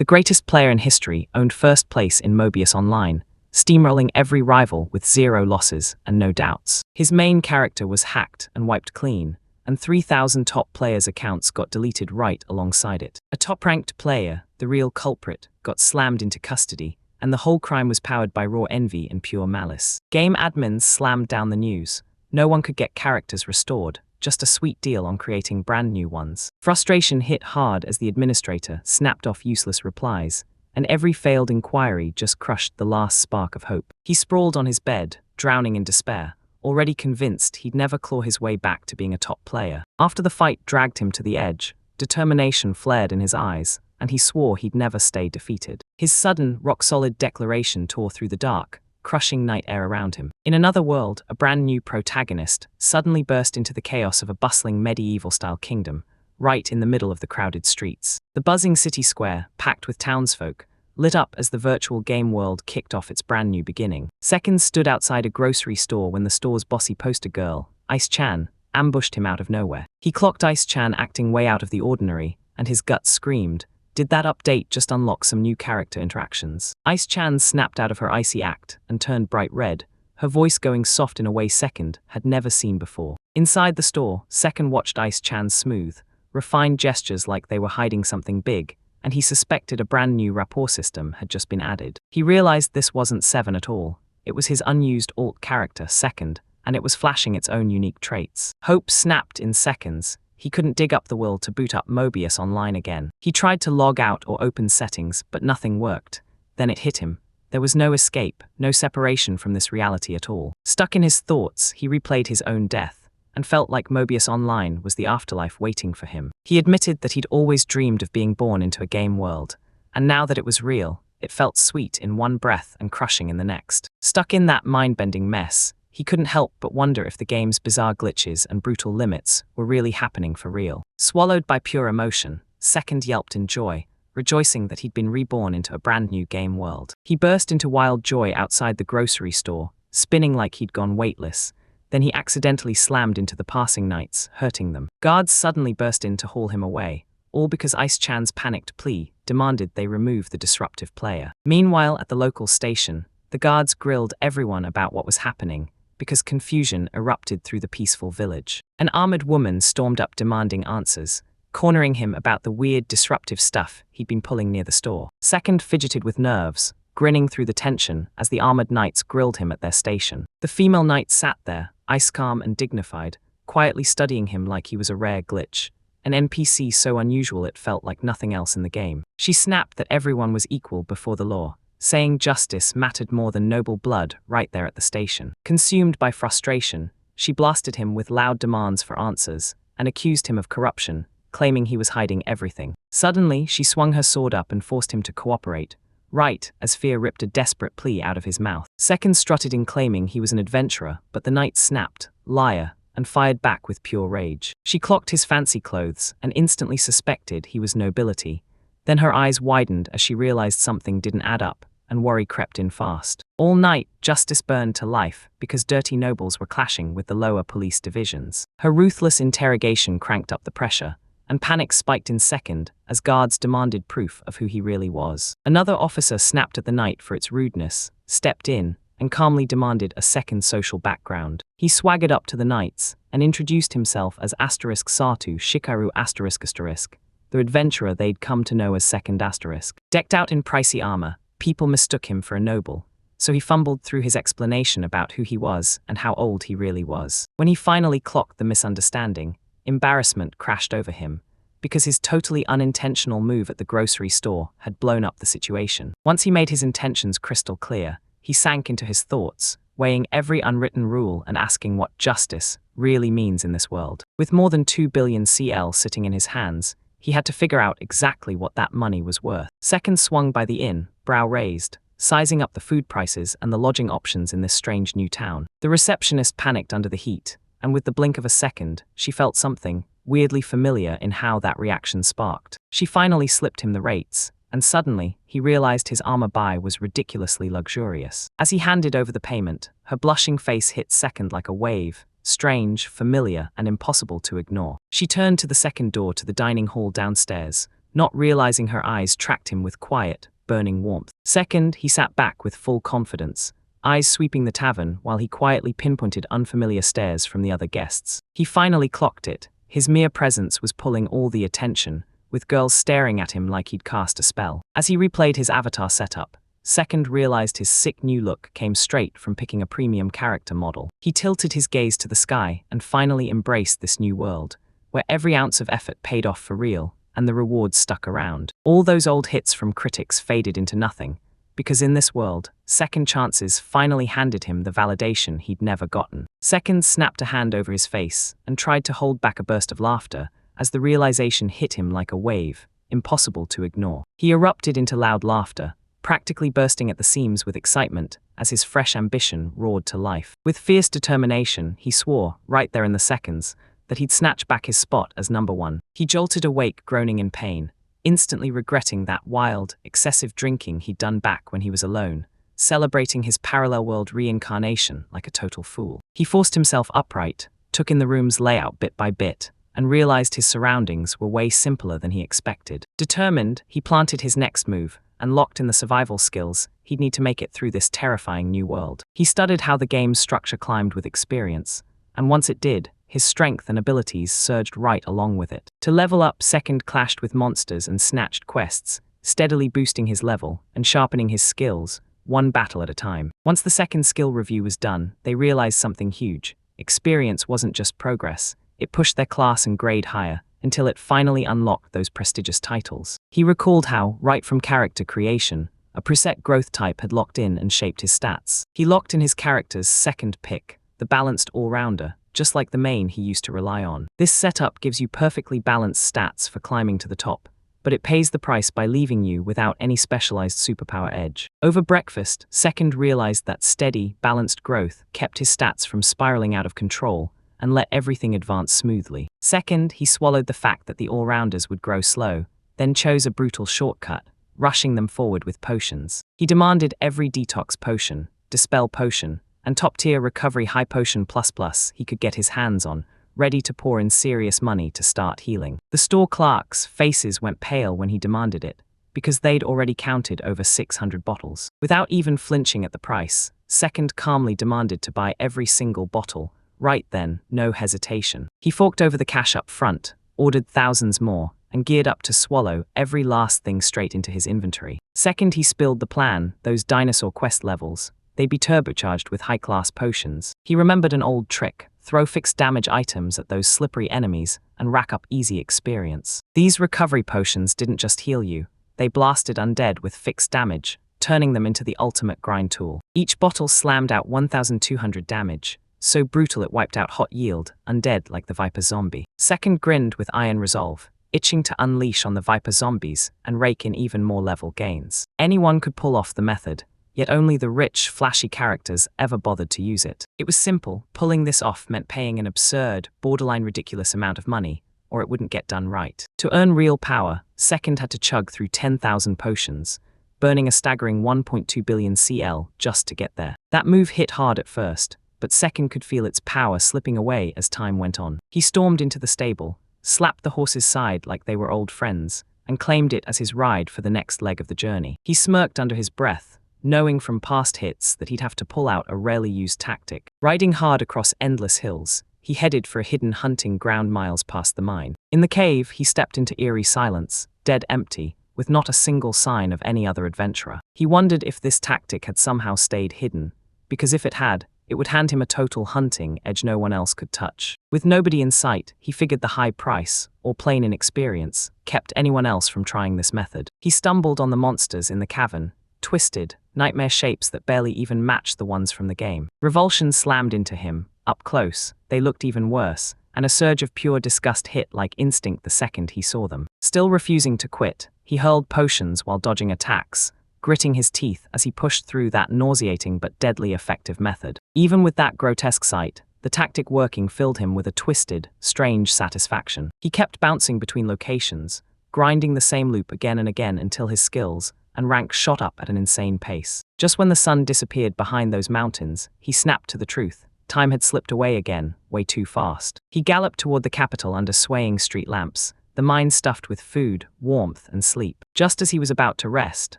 The greatest player in history owned first place in Mobius Online, steamrolling every rival with 0 losses and no doubts. His main character was hacked and wiped clean, and 3,000 top players' accounts got deleted right alongside it. A top-ranked player, the real culprit, got slammed into custody, and the whole crime was powered by raw envy and pure malice. Game admins slammed down the news. No one could get characters restored, just a sweet deal on creating brand new ones. Frustration hit hard as the administrator snapped off useless replies, and every failed inquiry just crushed the last spark of hope. He sprawled on his bed, drowning in despair, already convinced he'd never claw his way back to being a top player. After the fight dragged him to the edge, determination flared in his eyes, and he swore he'd never stay defeated. His sudden, rock-solid declaration tore through the dark, crushing night air around him. In another world, a brand new protagonist suddenly burst into the chaos of a bustling medieval-style kingdom, right in the middle of the crowded streets. The buzzing city square, packed with townsfolk, lit up as the virtual game world kicked off its brand new beginning. Seconds stood outside a grocery store when the store's bossy poster girl, Ice-chan, ambushed him out of nowhere. He clocked Ice-chan acting way out of the ordinary, and his guts screamed, did that update just unlock some new character interactions? Ice-chan snapped out of her icy act and turned bright red, her voice going soft in a way Second had never seen before. Inside the store, Second watched Ice-chan's smooth, refined gestures like they were hiding something big, and he suspected a brand new rapport system had just been added. He realized this wasn't Seven at all. It was his unused alt character, Second, and it was flashing its own unique traits. Hope snapped in seconds. He couldn't dig up the will to boot up Mobius Online again. He tried to log out or open settings, but nothing worked. Then it hit him. There was no escape, no separation from this reality at all. Stuck in his thoughts, he replayed his own death, and felt like Mobius Online was the afterlife waiting for him. He admitted that he'd always dreamed of being born into a game world, and now that it was real, it felt sweet in one breath and crushing in the next. Stuck in that mind-bending mess, he couldn't help but wonder if the game's bizarre glitches and brutal limits were really happening for real. Swallowed by pure emotion, Second yelped in joy, rejoicing that he'd been reborn into a brand new game world. He burst into wild joy outside the grocery store, spinning like he'd gone weightless. Then he accidentally slammed into the passing knights, hurting them. Guards suddenly burst in to haul him away, all because Ice-chan's panicked plea demanded they remove the disruptive player. Meanwhile, at the local station, the guards grilled everyone about what was happening, because confusion erupted through the peaceful village. An armored woman stormed up demanding answers, cornering him about the weird disruptive stuff he'd been pulling near the store. Second fidgeted with nerves, grinning through the tension as the armored knights grilled him at their station. The female knight sat there, ice-calm and dignified, quietly studying him like he was a rare glitch, an NPC so unusual it felt like nothing else in the game. She snapped that everyone was equal before the law, saying justice mattered more than noble blood right there at the station. Consumed by frustration, she blasted him with loud demands for answers and accused him of corruption, claiming he was hiding everything. Suddenly, she swung her sword up and forced him to cooperate, right as fear ripped a desperate plea out of his mouth. Second strutted in claiming he was an adventurer, but the knight snapped, liar, and fired back with pure rage. She clocked his fancy clothes and instantly suspected he was nobility. Then her eyes widened as she realized something didn't add up, and worry crept in fast. All night, justice burned to life because dirty nobles were clashing with the lower police divisions. Her ruthless interrogation cranked up the pressure, and panic spiked in Second as guards demanded proof of who he really was. Another officer snapped at the knight for its rudeness, stepped in, and calmly demanded a second social background. He swaggered up to the knights and introduced himself as Satu Shikaru ***, the adventurer they'd come to know as Second ***. Decked out in pricey armor, people mistook him for a noble, so he fumbled through his explanation about who he was and how old he really was. When he finally clocked the misunderstanding, embarrassment crashed over him, because his totally unintentional move at the grocery store had blown up the situation. Once he made his intentions crystal clear, he sank into his thoughts, weighing every unwritten rule and asking what justice really means in this world. With more than 2 billion CL sitting in his hands, he had to figure out exactly what that money was worth. Second swung by the inn, brow raised, sizing up the food prices and the lodging options in this strange new town. The receptionist panicked under the heat, and with the blink of a second, she felt something weirdly familiar in how that reaction sparked. She finally slipped him the rates, and suddenly, he realized his armor buy was ridiculously luxurious. As he handed over the payment, her blushing face hit Second like a wave, strange, familiar, and impossible to ignore. She turned to the second door to the dining hall downstairs, not realizing her eyes tracked him with quiet, burning warmth. Second, he sat back with full confidence, eyes sweeping the tavern while he quietly pinpointed unfamiliar stares from the other guests. He finally clocked it. His mere presence was pulling all the attention, with girls staring at him like he'd cast a spell. As he replayed his avatar setup, Second realized his sick new look came straight from picking a premium character model. He tilted his gaze to the sky and finally embraced this new world, where every ounce of effort paid off for real, and the rewards stuck around. All those old hits from critics faded into nothing, because in this world, second chances finally handed him the validation he'd never gotten. Second snapped a hand over his face and tried to hold back a burst of laughter as the realization hit him like a wave, impossible to ignore. He erupted into loud laughter, practically bursting at the seams with excitement as his fresh ambition roared to life. With fierce determination, he swore, right there in the seconds, that he'd snatch back his spot as number one. He jolted awake, groaning in pain, instantly regretting that wild, excessive drinking he'd done back when he was alone, celebrating his parallel world reincarnation like a total fool. He forced himself upright, took in the room's layout bit by bit, and realized his surroundings were way simpler than he expected. Determined, he planted his next move, and locked in the survival skills he'd need to make it through this terrifying new world. He studied how the game's structure climbed with experience, and once it did, his strength and abilities surged right along with it. To level up, Second clashed with monsters and snatched quests, steadily boosting his level and sharpening his skills, one battle at a time. Once the second skill review was done, they realized something huge. Experience wasn't just progress, it pushed their class and grade higher, until it finally unlocked those prestigious titles. He recalled how, right from character creation, a preset growth type had locked in and shaped his stats. He locked in his character's second pick, the balanced all-rounder, just like the main he used to rely on. This setup gives you perfectly balanced stats for climbing to the top, but it pays the price by leaving you without any specialized superpower edge. Over breakfast, Second realized that steady, balanced growth kept his stats from spiraling out of control and let everything advance smoothly. Second, he swallowed the fact that the all-rounders would grow slow, then chose a brutal shortcut, rushing them forward with potions. He demanded every detox potion, dispel potion, and top-tier recovery high potion plus he could get his hands on, ready to pour in serious money to start healing. The store clerks' faces went pale when he demanded it, because they'd already counted over 600 bottles. Without even flinching at the price, Second calmly demanded to buy every single bottle. Right then, no hesitation. He forked over the cash up front, ordered thousands more, and geared up to swallow every last thing straight into his inventory. Second, he spilled the plan, those dinosaur quest levels. They'd be turbocharged with high-class potions. He remembered an old trick: throw fixed damage items at those slippery enemies and rack up easy experience. These recovery potions didn't just heal you, they blasted undead with fixed damage, turning them into the ultimate grind tool. Each bottle slammed out 1,200 damage, so brutal it wiped out hot yield, undead like the Viper zombie. Second grinned with iron resolve, itching to unleash on the Viper zombies and rake in even more level gains. Anyone could pull off the method, yet only the rich, flashy characters ever bothered to use it. It was simple. Pulling this off meant paying an absurd, borderline ridiculous amount of money, or it wouldn't get done right. To earn real power, Second had to chug through 10,000 potions, burning a staggering 1.2 billion CL just to get there. That move hit hard at first, but Second could feel its power slipping away as time went on. He stormed into the stable, slapped the horse's side like they were old friends, and claimed it as his ride for the next leg of the journey. He smirked under his breath, knowing from past hits that he'd have to pull out a rarely used tactic. Riding hard across endless hills, he headed for a hidden hunting ground miles past the mine. In the cave, he stepped into eerie silence, dead empty, with not a single sign of any other adventurer. He wondered if this tactic had somehow stayed hidden, because if it had, it would hand him a total hunting edge no one else could touch. With nobody in sight, he figured the high price, or plain inexperience, kept anyone else from trying this method. He stumbled on the monsters in the cavern, twisted, nightmare shapes that barely even matched the ones from the game. Revulsion slammed into him. Up close, they looked even worse, and a surge of pure disgust hit like instinct the second he saw them. Still refusing to quit, he hurled potions while dodging attacks, gritting his teeth as he pushed through that nauseating but deadly effective method. Even with that grotesque sight, the tactic working filled him with a twisted, strange satisfaction. He kept bouncing between locations, grinding the same loop again and again until his skills and rank shot up at an insane pace. Just when the sun disappeared behind those mountains, he snapped to the truth. Time had slipped away again, way too fast. He galloped toward the capital under swaying street lamps, the mind stuffed with food, warmth, and sleep. Just as he was about to rest,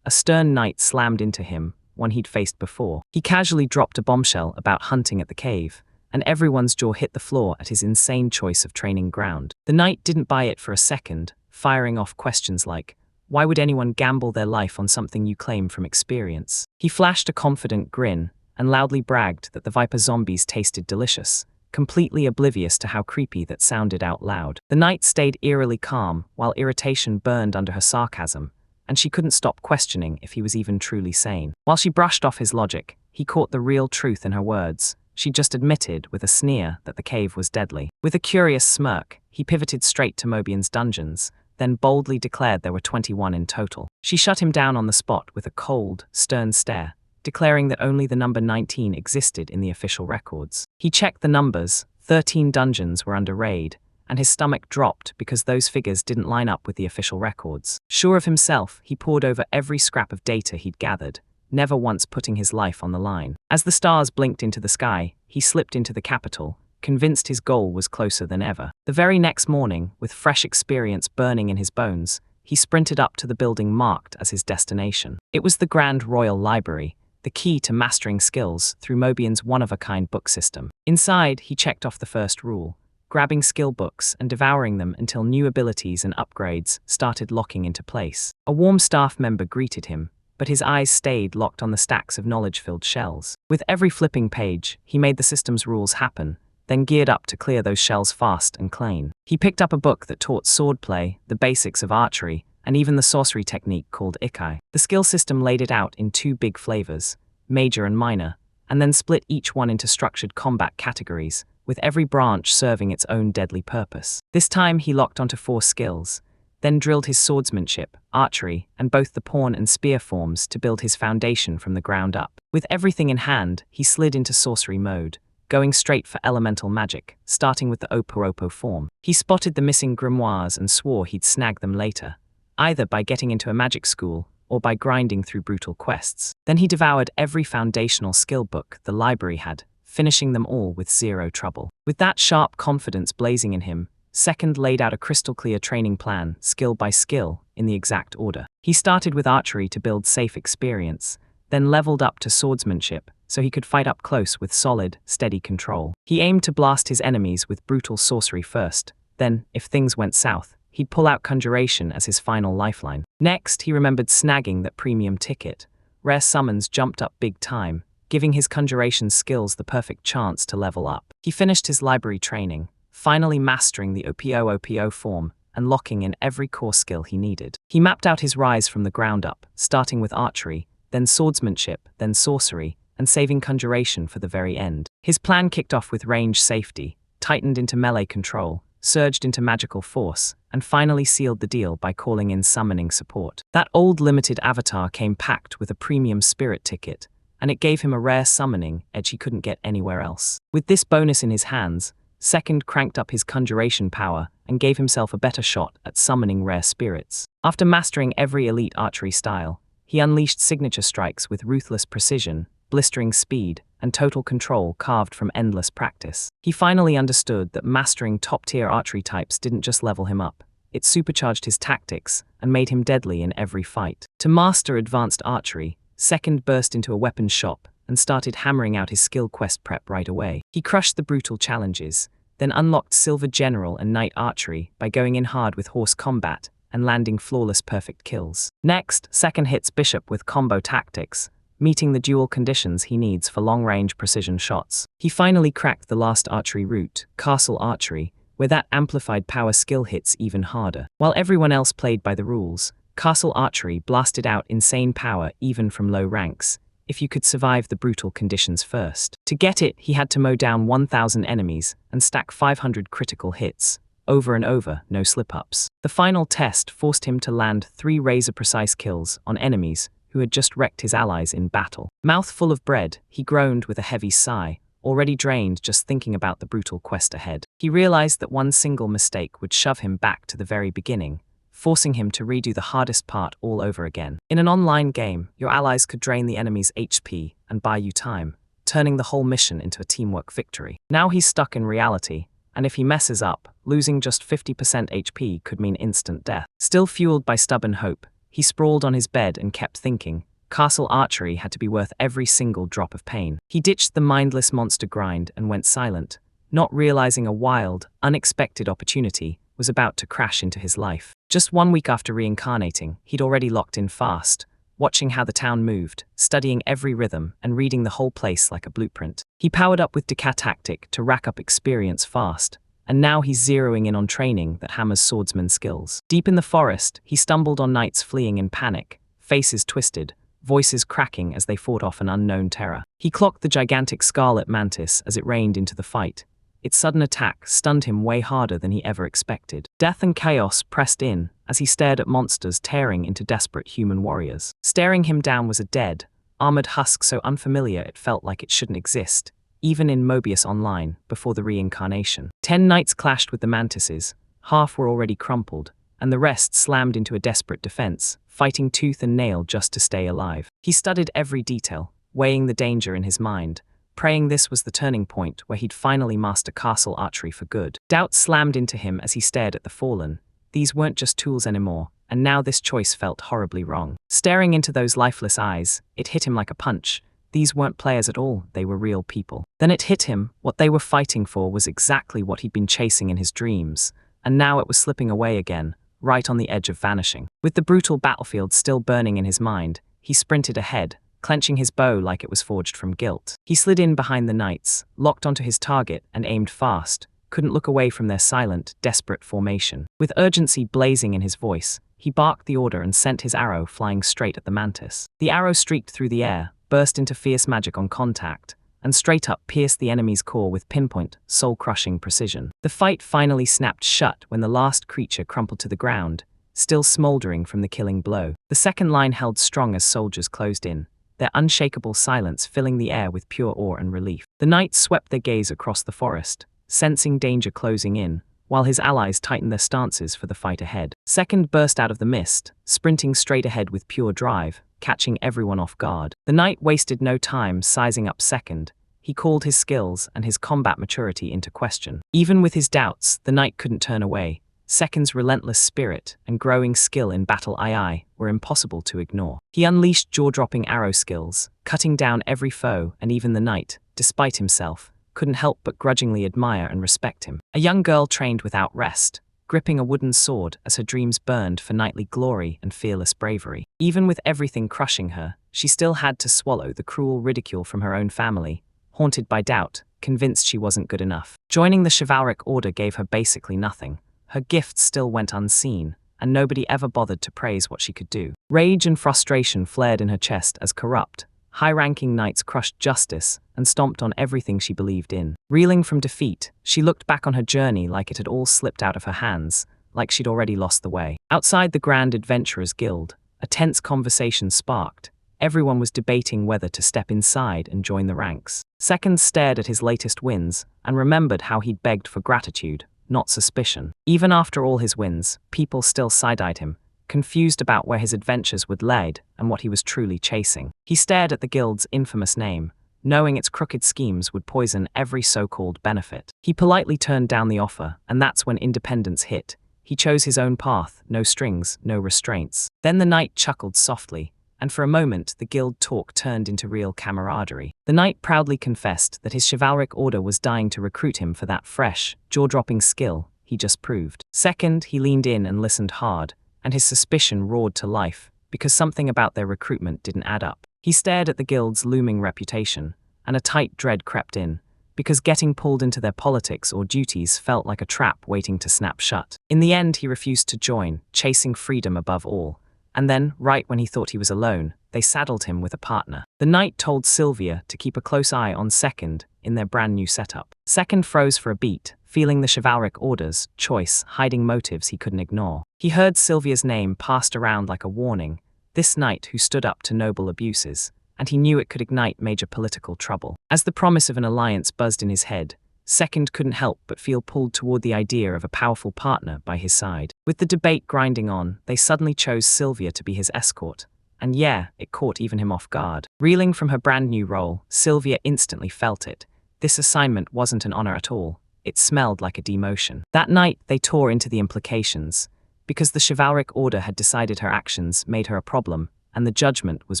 a stern knight slammed into him, one he'd faced before. He casually dropped a bombshell about hunting at the cave, and everyone's jaw hit the floor at his insane choice of training ground. The knight didn't buy it for a second, firing off questions like, "Why would anyone gamble their life on something you claim from experience?" He flashed a confident grin and loudly bragged that the viper zombies tasted delicious, completely oblivious to how creepy that sounded out loud. The knight stayed eerily calm while irritation burned under her sarcasm, and she couldn't stop questioning if he was even truly sane. While she brushed off his logic, he caught the real truth in her words. She just admitted with a sneer that the cave was deadly. With a curious smirk, he pivoted straight to Mobian's dungeons, then boldly declared there were 21 in total. She shut him down on the spot with a cold, stern stare, declaring that only the number 19 existed in the official records. He checked the numbers, 13 dungeons were under raid, and his stomach dropped because those figures didn't line up with the official records. Sure of himself, he pored over every scrap of data he'd gathered, never once putting his life on the line. As the stars blinked into the sky, he slipped into the capital, convinced his goal was closer than ever. The very next morning, with fresh experience burning in his bones, he sprinted up to the building marked as his destination. It was the Grand Royal Library, the key to mastering skills through Mobian's one-of-a-kind book system. Inside, he checked off the first rule, grabbing skill books and devouring them until new abilities and upgrades started locking into place. A warm staff member greeted him, but his eyes stayed locked on the stacks of knowledge-filled shells. With every flipping page, he made the system's rules happen, then geared up to clear those shells fast and clean. He picked up a book that taught swordplay, the basics of archery, and even the sorcery technique called ikai. The skill system laid it out in 2 big flavors, major and minor, and then split each one into structured combat categories, with every branch serving its own deadly purpose. This time he locked onto 4 skills, then drilled his swordsmanship, archery, and both the pawn and spear forms to build his foundation from the ground up. With everything in hand, he slid into sorcery mode, going straight for elemental magic, starting with the Oporopo form. He spotted the missing grimoires and swore he'd snag them later, either by getting into a magic school or by grinding through brutal quests. Then he devoured every foundational skill book the library had, finishing them all with 0 trouble. With that sharp confidence blazing in him, Second laid out a crystal-clear training plan, skill by skill, in the exact order. He started with archery to build safe experience, then leveled up to swordsmanship so he could fight up close with solid, steady control. He aimed to blast his enemies with brutal sorcery first, then, if things went south, he'd pull out conjuration as his final lifeline. Next, he remembered snagging that premium ticket. Rare summons jumped up big time, giving his conjuration skills the perfect chance to level up. He finished his library training, finally mastering the OPO form and locking in every core skill he needed. He mapped out his rise from the ground up, starting with archery, then swordsmanship, then sorcery, and saving conjuration for the very end. His plan kicked off with range safety, tightened into melee control, surged into magical force, and finally sealed the deal by calling in summoning support. That old limited avatar came packed with a premium spirit ticket, and it gave him a rare summoning edge he couldn't get anywhere else. With this bonus in his hands, Second cranked up his conjuration power and gave himself a better shot at summoning rare spirits. After mastering every elite archery style, he unleashed signature strikes with ruthless precision, blistering speed, and total control carved from endless practice. He finally understood that mastering top-tier archery types didn't just level him up, it supercharged his tactics and made him deadly in every fight. To master advanced archery, Second burst into a weapons shop and started hammering out his skill quest prep right away. He crushed the brutal challenges, then unlocked Silver General and Knight Archery by going in hard with horse combat and landing flawless perfect kills. Next, Second hits Bishop with combo tactics, meeting the dual conditions he needs for long-range precision shots. He finally cracked the last archery route, Castle Archery, where that amplified power skill hits even harder. While everyone else played by the rules, Castle Archery blasted out insane power even from low ranks, if you could survive the brutal conditions first. To get it, he had to mow down 1,000 enemies and stack 500 critical hits, over and over, no slip-ups. The final test forced him to land 3 razor-precise kills on enemies who had just wrecked his allies in battle. Mouth full of bread, he groaned with a heavy sigh, already drained just thinking about the brutal quest ahead. He realized that one single mistake would shove him back to the very beginning, forcing him to redo the hardest part all over again. In an online game, your allies could drain the enemy's HP and buy you time, turning the whole mission into a teamwork victory. Now he's stuck in reality, and if he messes up, losing just 50% HP could mean instant death. Still fueled by stubborn hope, he sprawled on his bed and kept thinking, castle archery had to be worth every single drop of pain. He ditched the mindless monster grind and went silent, not realizing a wild, unexpected opportunity was about to crash into his life. Just 1 week after reincarnating, he'd already locked in fast, watching how the town moved, studying every rhythm, and reading the whole place like a blueprint. He powered up with Decca tactic to rack up experience fast, and now he's zeroing in on training that hammers swordsman skills. Deep in the forest, he stumbled on knights fleeing in panic, faces twisted, voices cracking as they fought off an unknown terror. He clocked the gigantic scarlet mantis as it rained into the fight. Its sudden attack stunned him way harder than he ever expected. Death and chaos pressed in as he stared at monsters tearing into desperate human warriors. Staring him down was a dead, armored husk so unfamiliar it felt like it shouldn't exist, even in Mobius Online, before the reincarnation. 10 knights clashed with the mantises, half were already crumpled, and the rest slammed into a desperate defense, fighting tooth and nail just to stay alive. He studied every detail, weighing the danger in his mind, praying this was the turning point where he'd finally master castle archery for good. Doubt slammed into him as he stared at the fallen. These weren't just tools anymore, and now this choice felt horribly wrong. Staring into those lifeless eyes, it hit him like a punch. These weren't players at all, they were real people. Then it hit him, what they were fighting for was exactly what he'd been chasing in his dreams, and now it was slipping away again, right on the edge of vanishing. With the brutal battlefield still burning in his mind, he sprinted ahead, clenching his bow like it was forged from guilt. He slid in behind the knights, locked onto his target and aimed fast, couldn't look away from their silent, desperate formation. With urgency blazing in his voice, he barked the order and sent his arrow flying straight at the mantis. The arrow streaked through the air, burst into fierce magic on contact, and straight up pierced the enemy's core with pinpoint, soul-crushing precision. The fight finally snapped shut when the last creature crumpled to the ground, still smoldering from the killing blow. The second line held strong as soldiers closed in, their unshakable silence filling the air with pure awe and relief. The knights swept their gaze across the forest, sensing danger closing in, while his allies tightened their stances for the fight ahead. Second burst out of the mist, sprinting straight ahead with pure drive, catching everyone off guard. The knight wasted no time sizing up Second. He called his skills and his combat maturity into question. Even with his doubts, the knight couldn't turn away. Second's relentless spirit and growing skill in battle II were impossible to ignore. He unleashed jaw-dropping arrow skills, cutting down every foe, and even the knight, despite himself, couldn't help but grudgingly admire and respect him. A young girl trained without rest, gripping a wooden sword as her dreams burned for knightly glory and fearless bravery. Even with everything crushing her, she still had to swallow the cruel ridicule from her own family, haunted by doubt, convinced she wasn't good enough. Joining the chivalric order gave her basically nothing. Her gifts still went unseen, and nobody ever bothered to praise what she could do. Rage and frustration flared in her chest as corrupt, high-ranking knights crushed justice and stomped on everything she believed in. Reeling from defeat, she looked back on her journey like it had all slipped out of her hands, like she'd already lost the way. Outside the Grand Adventurers Guild, a tense conversation sparked. Everyone was debating whether to step inside and join the ranks. Second stared at his latest wins and remembered how he'd begged for gratitude, not suspicion. Even after all his wins, people still side-eyed him, confused about where his adventures would lead and what he was truly chasing. He stared at the guild's infamous name, knowing its crooked schemes would poison every so-called benefit. He politely turned down the offer, and that's when independence hit. He chose his own path, no strings, no restraints. Then the knight chuckled softly, and for a moment the guild talk turned into real camaraderie. The knight proudly confessed that his chivalric order was dying to recruit him for that fresh, jaw-dropping skill he just proved. Second, he leaned in and listened hard, and his suspicion roared to life, because something about their recruitment didn't add up. He stared at the guild's looming reputation, and a tight dread crept in, because getting pulled into their politics or duties felt like a trap waiting to snap shut. In the end, he refused to join, chasing freedom above all. And then, right when he thought he was alone, they saddled him with a partner. The knight told Sylvia to keep a close eye on Second in their brand new setup. Second froze for a beat, feeling the chivalric order's choice hiding motives he couldn't ignore. He heard Sylvia's name passed around like a warning, this knight who stood up to noble abuses, and he knew it could ignite major political trouble. As the promise of an alliance buzzed in his head, Second couldn't help but feel pulled toward the idea of a powerful partner by his side. With the debate grinding on, they suddenly chose Sylvia to be his escort. And yeah, it caught even him off guard. Reeling from her brand new role, Sylvia instantly felt it. This assignment wasn't an honor at all. it smelled like a demotion. That night, they tore into the implications, because the chivalric order had decided her actions made her a problem, and the judgment was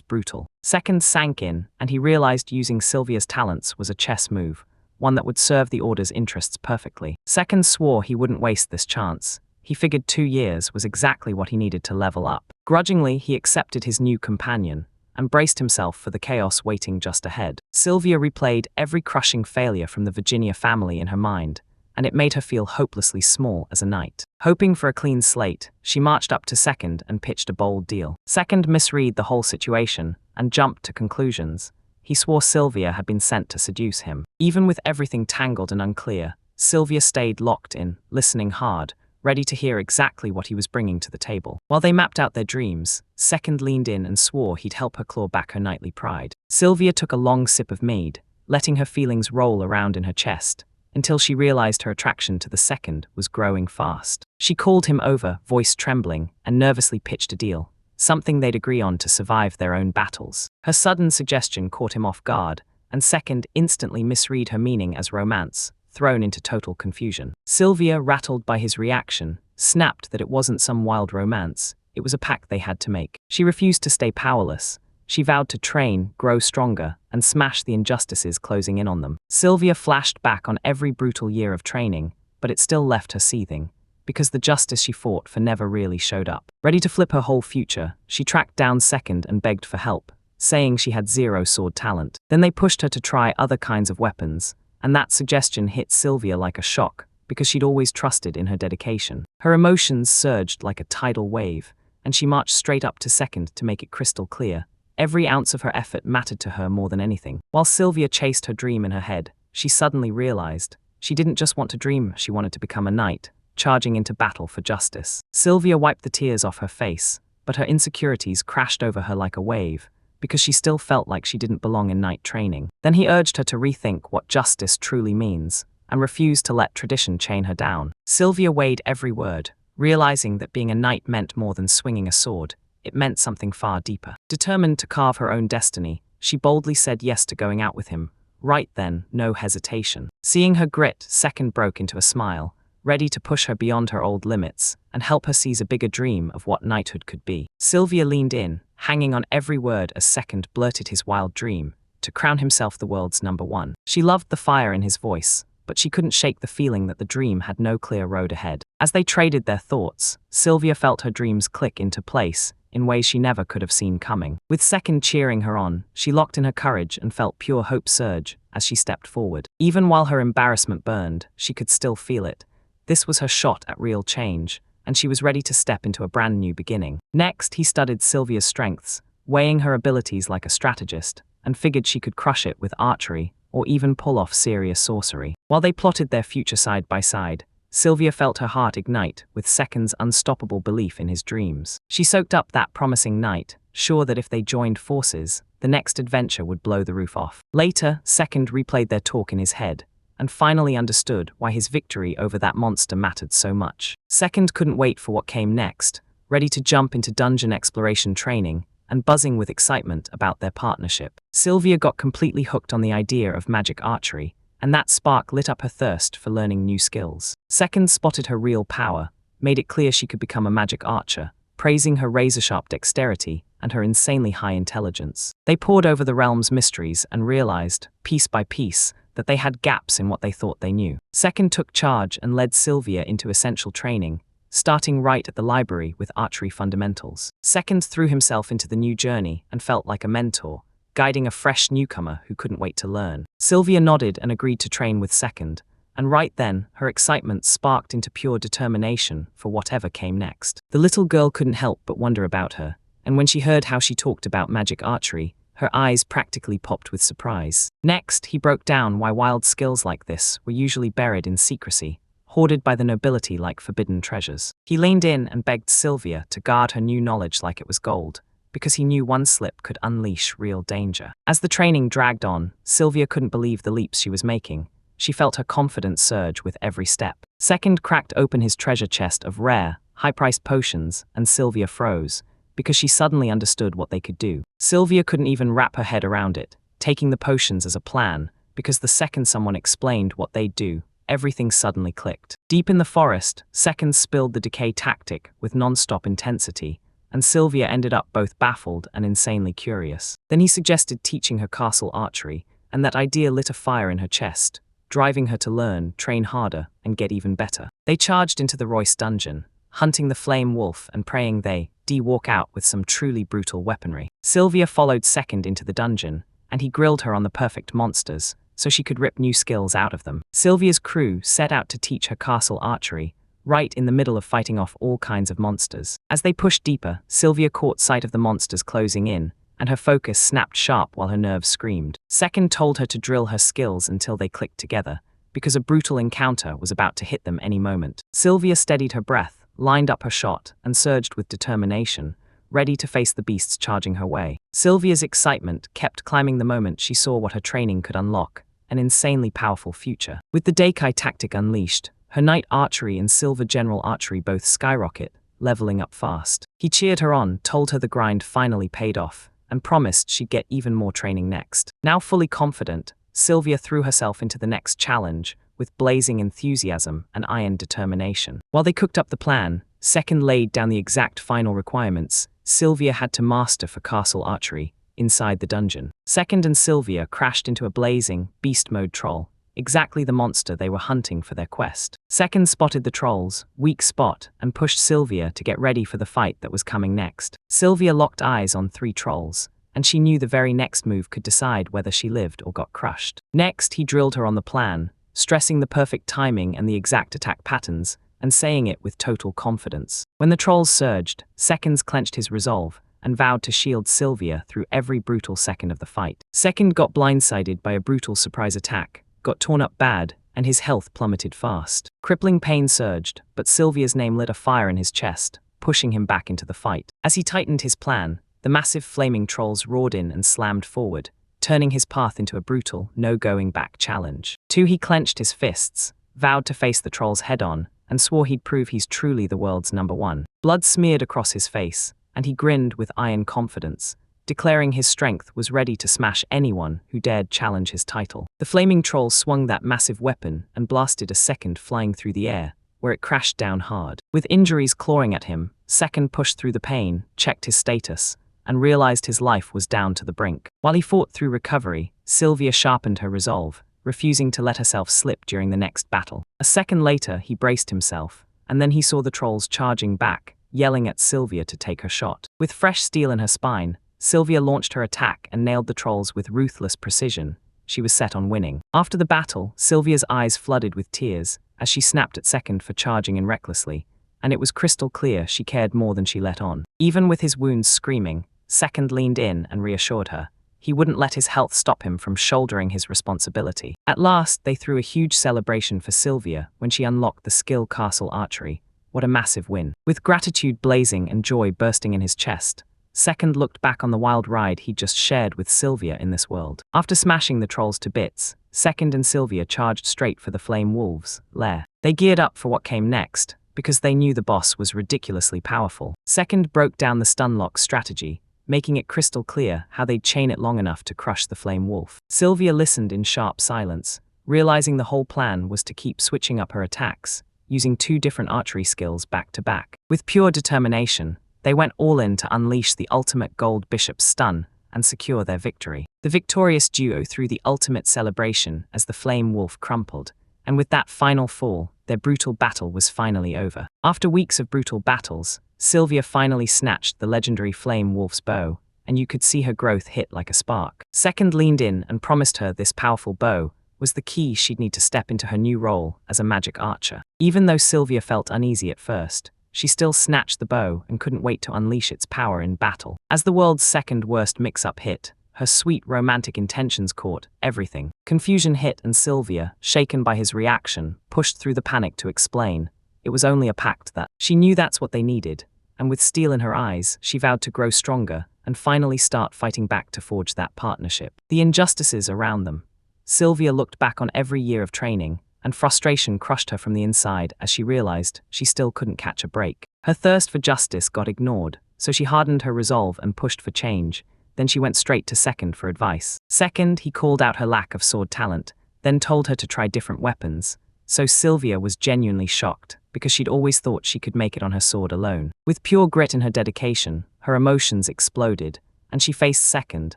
brutal. Second sank in, and he realized using Sylvia's talents was a chess move, one that would serve the order's interests perfectly. Second swore he wouldn't waste this chance. He figured 2 years was exactly what he needed to level up. Grudgingly, he accepted his new companion and braced himself for the chaos waiting just ahead. Sylvia replayed every crushing failure from the Virginia family in her mind, and it made her feel hopelessly small as a knight. Hoping for a clean slate, she marched up to Second and pitched a bold deal. Second misread the whole situation and jumped to conclusions. He swore Sylvia had been sent to seduce him. Even with everything tangled and unclear, Sylvia stayed locked in, listening hard, ready to hear exactly what he was bringing to the table. While they mapped out their dreams, Second leaned in and swore he'd help her claw back her knightly pride. Sylvia took a long sip of mead, letting her feelings roll around in her chest, until she realized her attraction to the Second was growing fast. She called him over, voice trembling, and nervously pitched a deal, something they'd agree on to survive their own battles. Her sudden suggestion caught him off guard, and Second instantly misread her meaning as romance, thrown into total confusion. Sylvia, rattled by his reaction, snapped that it wasn't some wild romance, it was a pact they had to make. She refused to stay powerless. She vowed to train, grow stronger, and smash the injustices closing in on them. Sylvia flashed back on every brutal year of training, but it still left her seething, because the justice she fought for never really showed up. Ready to flip her whole future, she tracked down Second and begged for help, saying she had 0 sword talent. Then they pushed her to try other kinds of weapons, and that suggestion hit Sylvia like a shock, because she'd always trusted in her dedication. Her emotions surged like a tidal wave, and she marched straight up to Second to make it crystal clear. Every ounce of her effort mattered to her more than anything. While Sylvia chased her dream in her head, she suddenly realized she didn't just want to dream, she wanted to become a knight, charging into battle for justice. Sylvia wiped the tears off her face, but her insecurities crashed over her like a wave, because she still felt like she didn't belong in knight training. Then he urged her to rethink what justice truly means, and refused to let tradition chain her down. Sylvia weighed every word, realizing that being a knight meant more than swinging a sword. It meant something far deeper. Determined to carve her own destiny, she boldly said yes to going out with him. Right then, no hesitation. Seeing her grit, Second broke into a smile, ready to push her beyond her old limits and help her seize a bigger dream of what knighthood could be. Sylvia leaned in, hanging on every word as Second blurted his wild dream, to crown himself the world's #1. She loved the fire in his voice, but she couldn't shake the feeling that the dream had no clear road ahead. As they traded their thoughts, Sylvia felt her dreams click into place, in ways she never could have seen coming. With Second cheering her on, she locked in her courage and felt pure hope surge as she stepped forward. Even while her embarrassment burned, she could still feel it. This was her shot at real change, and she was ready to step into a brand new beginning. Next, he studied Sylvia's strengths, weighing her abilities like a strategist, and figured she could crush it with archery or even pull off serious sorcery. While they plotted their future side by side, Sylvia felt her heart ignite with Second's unstoppable belief in his dreams. She soaked up that promising night, sure that if they joined forces, the next adventure would blow the roof off. Later, Second replayed their talk in his head, and finally understood why his victory over that monster mattered so much. Second couldn't wait for what came next, ready to jump into dungeon exploration training, and buzzing with excitement about their partnership. Sylvia got completely hooked on the idea of magic archery, and that spark lit up her thirst for learning new skills. Second spotted her real power, made it clear she could become a magic archer, praising her razor-sharp dexterity and her insanely high intelligence. They pored over the realm's mysteries and realized, piece by piece, that they had gaps in what they thought they knew. Second took charge and led Sylvia into essential training, starting right at the library with archery fundamentals. Second threw himself into the new journey and felt like a mentor, guiding a fresh newcomer who couldn't wait to learn. Sylvia nodded and agreed to train with Second, and right then, her excitement sparked into pure determination for whatever came next. The little girl couldn't help but wonder about her, and when she heard how she talked about magic archery, her eyes practically popped with surprise. Next, he broke down why wild skills like this were usually buried in secrecy, hoarded by the nobility like forbidden treasures. He leaned in and begged Sylvia to guard her new knowledge like it was gold, because he knew one slip could unleash real danger. As the training dragged on, Sylvia couldn't believe the leaps she was making. She felt her confidence surge with every step. Second cracked open his treasure chest of rare, high-priced potions, and Sylvia froze, because she suddenly understood what they could do. Sylvia couldn't even wrap her head around it, taking the potions as a plan, because the second someone explained what they'd do, everything suddenly clicked. Deep in the forest, Second spilled the decay tactic with non-stop intensity, and Sylvia ended up both baffled and insanely curious. Then he suggested teaching her castle archery, and that idea lit a fire in her chest, driving her to learn, train harder, and get even better. They charged into the Royce dungeon, hunting the flame wolf and praying they walk out with some truly brutal weaponry. Sylvia followed Second into the dungeon, and he grilled her on the perfect monsters, so she could rip new skills out of them. Sylvia's crew set out to teach her castle archery, right in the middle of fighting off all kinds of monsters. As they pushed deeper, Sylvia caught sight of the monsters closing in, and her focus snapped sharp while her nerves screamed. Second told her to drill her skills until they clicked together, because a brutal encounter was about to hit them any moment. Sylvia steadied her breath, lined up her shot, and surged with determination, ready to face the beasts charging her way. Sylvia's excitement kept climbing the moment she saw what her training could unlock, an insanely powerful future. With the Deikai tactic unleashed, her knight archery and silver general archery both skyrocket, leveling up fast. He cheered her on, told her the grind finally paid off, and promised she'd get even more training next. Now fully confident, Sylvia threw herself into the next challenge, with blazing enthusiasm and iron determination. While they cooked up the plan, Second laid down the exact final requirements Sylvia had to master for castle archery inside the dungeon. Second and Sylvia crashed into a blazing, beast mode troll, exactly the monster they were hunting for their quest. Second spotted the troll's weak spot and pushed Sylvia to get ready for the fight that was coming next. Sylvia locked eyes on 3 trolls, and she knew the very next move could decide whether she lived or got crushed. Next, he drilled her on the plan, stressing the perfect timing and the exact attack patterns, and saying it with total confidence. When the trolls surged, Second clenched his resolve and vowed to shield Sylvia through every brutal second of the fight. Second got blindsided by a brutal surprise attack, got torn up bad, and his health plummeted fast. Crippling pain surged, but Sylvia's name lit a fire in his chest, pushing him back into the fight. As he tightened his plan, the massive flaming trolls roared in and slammed forward, turning his path into a brutal, no-going-back challenge. He clenched his fists, vowed to face the trolls head-on, and swore he'd prove he's truly the world's #1. Blood smeared across his face, and he grinned with iron confidence, declaring his strength was ready to smash anyone who dared challenge his title. The flaming troll swung that massive weapon and blasted a Second flying through the air, where it crashed down hard. With injuries clawing at him, Second pushed through the pain, checked his status, and realized his life was down to the brink. While he fought through recovery, Sylvia sharpened her resolve, refusing to let herself slip during the next battle. A second later, he braced himself, and then he saw the trolls charging back, yelling at Sylvia to take her shot. With fresh steel in her spine, Sylvia launched her attack and nailed the trolls with ruthless precision. She was set on winning. After the battle, Sylvia's eyes flooded with tears as she snapped at Second for charging in recklessly, and it was crystal clear she cared more than she let on. Even with his wounds screaming, Second leaned in and reassured her. He wouldn't let his health stop him from shouldering his responsibility. At last, they threw a huge celebration for Sylvia when she unlocked the skill castle archery. What a massive win. With gratitude blazing and joy bursting in his chest, Second looked back on the wild ride he'd just shared with Sylvia in this world. After smashing the trolls to bits, Second and Sylvia charged straight for the Flame Wolves' lair. They geared up for what came next, because they knew the boss was ridiculously powerful. Second broke down the stunlock strategy, making it crystal clear how they'd chain it long enough to crush the Flame Wolf. Sylvia listened in sharp silence, realizing the whole plan was to keep switching up her attacks, using 2 different archery skills back to back. With pure determination, they went all in to unleash the ultimate gold bishop's stun and secure their victory. The victorious duo threw the ultimate celebration as the Flame Wolf crumpled, and with that final fall, their brutal battle was finally over. After weeks of brutal battles, Sylvia finally snatched the legendary Flame Wolf's bow, and you could see her growth hit like a spark. Second leaned in and promised her this powerful bow was the key she'd need to step into her new role as a magic archer. Even though Sylvia felt uneasy at first, she still snatched the bow and couldn't wait to unleash its power in battle. As the world's second worst mix-up hit, her sweet romantic intentions caught everything. Confusion hit, and Sylvia, shaken by his reaction, pushed through the panic to explain. It was only a pact that she knew that's what they needed, and with steel in her eyes, she vowed to grow stronger and finally start fighting back to forge that partnership. The injustices around them. Sylvia looked back on every year of training, and frustration crushed her from the inside as she realized she still couldn't catch a break. Her thirst for justice got ignored, so she hardened her resolve and pushed for change. Then she went straight to Second for advice. Second, he called out her lack of sword talent, then told her to try different weapons, so Sylvia was genuinely shocked, because she'd always thought she could make it on her sword alone. With pure grit and her dedication, her emotions exploded, and she faced second,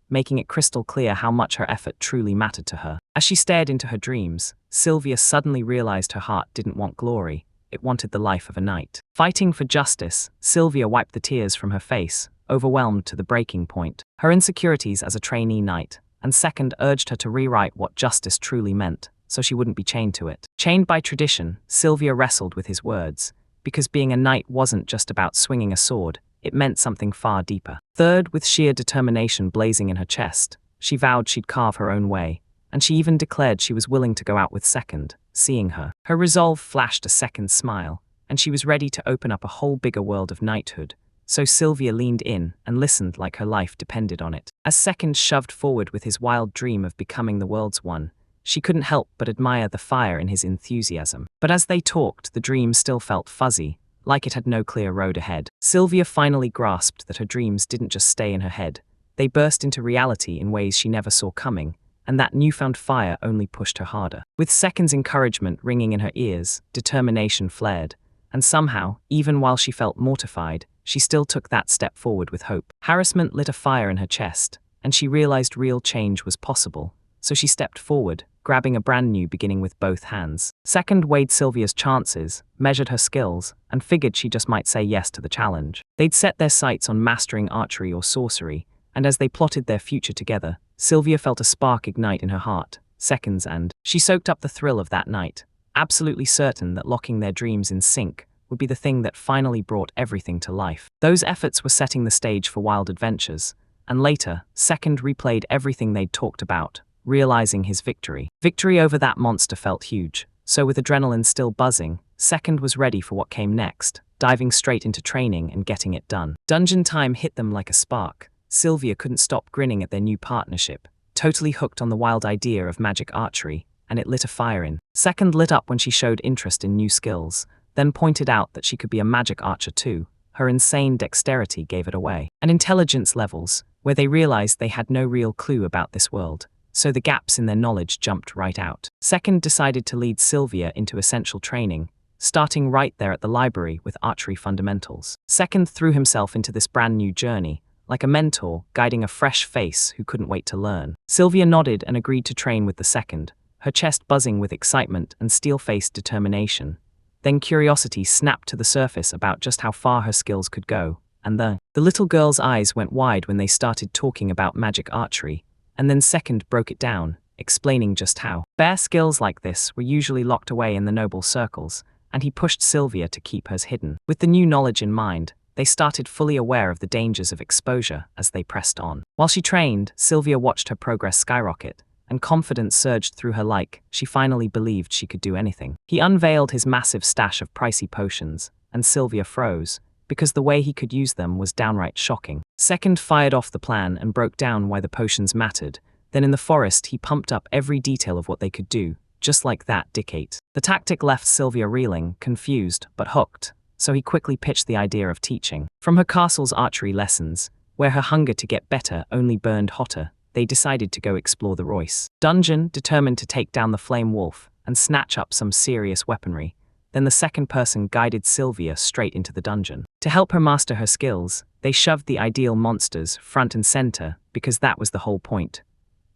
making it crystal clear how much her effort truly mattered to her. As she stared into her dreams, Sylvia suddenly realized her heart didn't want glory, it wanted the life of a knight. Fighting for justice, Sylvia wiped the tears from her face, overwhelmed to the breaking point. Her insecurities as a trainee knight, and second urged her to rewrite what justice truly meant, so she wouldn't be chained to it. Chained by tradition, Sylvia wrestled with his words, because being a knight wasn't just about swinging a sword, it meant something far deeper. Third, with sheer determination blazing in her chest, she vowed she'd carve her own way, and she even declared she was willing to go out with second, seeing her. Her resolve flashed a second smile, and she was ready to open up a whole bigger world of knighthood. So Sylvia leaned in and listened like her life depended on it. As second shoved forward with his wild dream of becoming the world's one, she couldn't help but admire the fire in his enthusiasm. But as they talked, the dream still felt fuzzy, like it had no clear road ahead. Sylvia finally grasped that her dreams didn't just stay in her head. They burst into reality in ways she never saw coming, and that newfound fire only pushed her harder. With second's encouragement ringing in her ears, determination flared, and somehow, even while she felt mortified, she still took that step forward with hope. Harassment lit a fire in her chest, and she realized real change was possible, so she stepped forward, grabbing a brand new beginning with both hands. Second weighed Sylvia's chances, measured her skills, and figured she just might say yes to the challenge. They'd set their sights on mastering archery or sorcery, and as they plotted their future together, Sylvia felt a spark ignite in her heart, second's, and she soaked up the thrill of that night, absolutely certain that locking their dreams in sync would be the thing that finally brought everything to life. Those efforts were setting the stage for wild adventures, and later, second replayed everything they'd talked about, realizing his victory. Victory over that monster felt huge, so with adrenaline still buzzing, second was ready for what came next, diving straight into training and getting it done. Dungeon time hit them like a spark. Sylvia couldn't stop grinning at their new partnership, totally hooked on the wild idea of magic archery, and it lit a fire in. Second lit up when she showed interest in new skills, then pointed out that she could be a magic archer too. Her insane dexterity gave it away. And intelligence levels, where they realized they had no real clue about this world, so the gaps in their knowledge jumped right out. Second decided to lead Sylvia into essential training, starting right there at the library with archery fundamentals. Second threw himself into this brand new journey, like a mentor guiding a fresh face who couldn't wait to learn. Sylvia nodded and agreed to train with the second, her chest buzzing with excitement and steel-faced determination. Then curiosity snapped to the surface about just how far her skills could go, and the little girl's eyes went wide when they started talking about magic archery, and then second broke it down, explaining just how. Bare skills like this were usually locked away in the noble circles, and he pushed Sylvia to keep hers hidden. With the new knowledge in mind, they started fully aware of the dangers of exposure as they pressed on. While she trained, Sylvia watched her progress skyrocket, and confidence surged through her like she finally believed she could do anything. He unveiled his massive stash of pricey potions, and Sylvia froze, because the way he could use them was downright shocking. Second fired off the plan and broke down why the potions mattered. Then in the forest he pumped up every detail of what they could do, just like that dictate. The tactic left Sylvia reeling, confused, but hooked, so he quickly pitched the idea of teaching. From her castle's archery lessons, where her hunger to get better only burned hotter, they decided to go explore the Royce dungeon, determined to take down the flame wolf and snatch up some serious weaponry. Then the second person guided Sylvia straight into the dungeon. To help her master her skills, they shoved the ideal monsters front and center, because that was the whole point.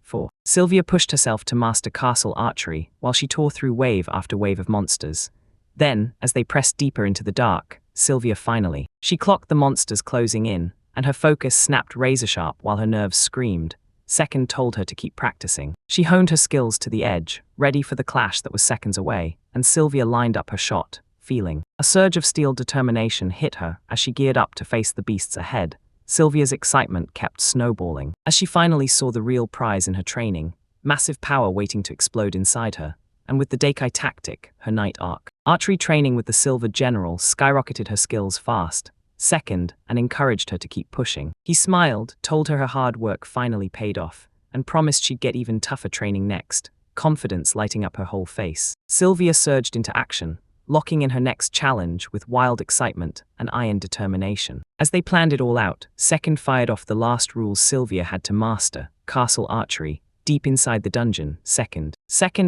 4. Sylvia pushed herself to master castle archery while she tore through wave after wave of monsters. Then, as they pressed deeper into the dark, Sylvia finally. She clocked the monsters closing in, and her focus snapped razor-sharp while her nerves screamed. Second told her to keep practicing. She honed her skills to the edge, ready for the clash that was seconds away, and Sylvia lined up her shot, feeling. A surge of steel determination hit her as she geared up to face the beasts ahead. Sylvia's excitement kept snowballing. As she finally saw the real prize in her training, massive power waiting to explode inside her, and with the Deikai tactic, her knight arc. Archery training with the Silver General skyrocketed her skills fast. Second, and encouraged her to keep pushing. He smiled, told her hard work finally paid off, and promised she'd get even tougher training next, confidence lighting up her whole face. Sylvia surged into action, locking in her next challenge with wild excitement and iron determination. As they planned it all out, Second fired off the last rules Sylvia had to master, castle archery, deep inside the dungeon, Second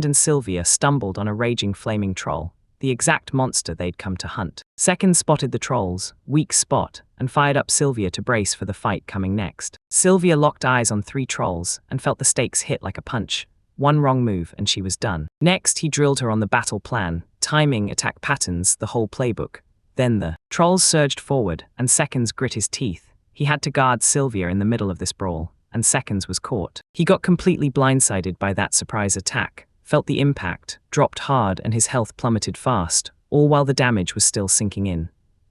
and Sylvia stumbled on a raging flaming troll, the exact monster they'd come to hunt. Second spotted the troll's weak spot and fired up Sylvia to brace for the fight coming next. Sylvia locked eyes on 3 trolls and felt the stakes hit like a punch. One wrong move and she was done. Next, he drilled her on the battle plan, timing, attack patterns, the whole playbook. Then the trolls surged forward and Seconds grit his teeth. He had to guard Sylvia in the middle of this brawl, and Seconds was caught. He got completely blindsided by that surprise attack, felt the impact, dropped hard and his health plummeted fast, all while the damage was still sinking in.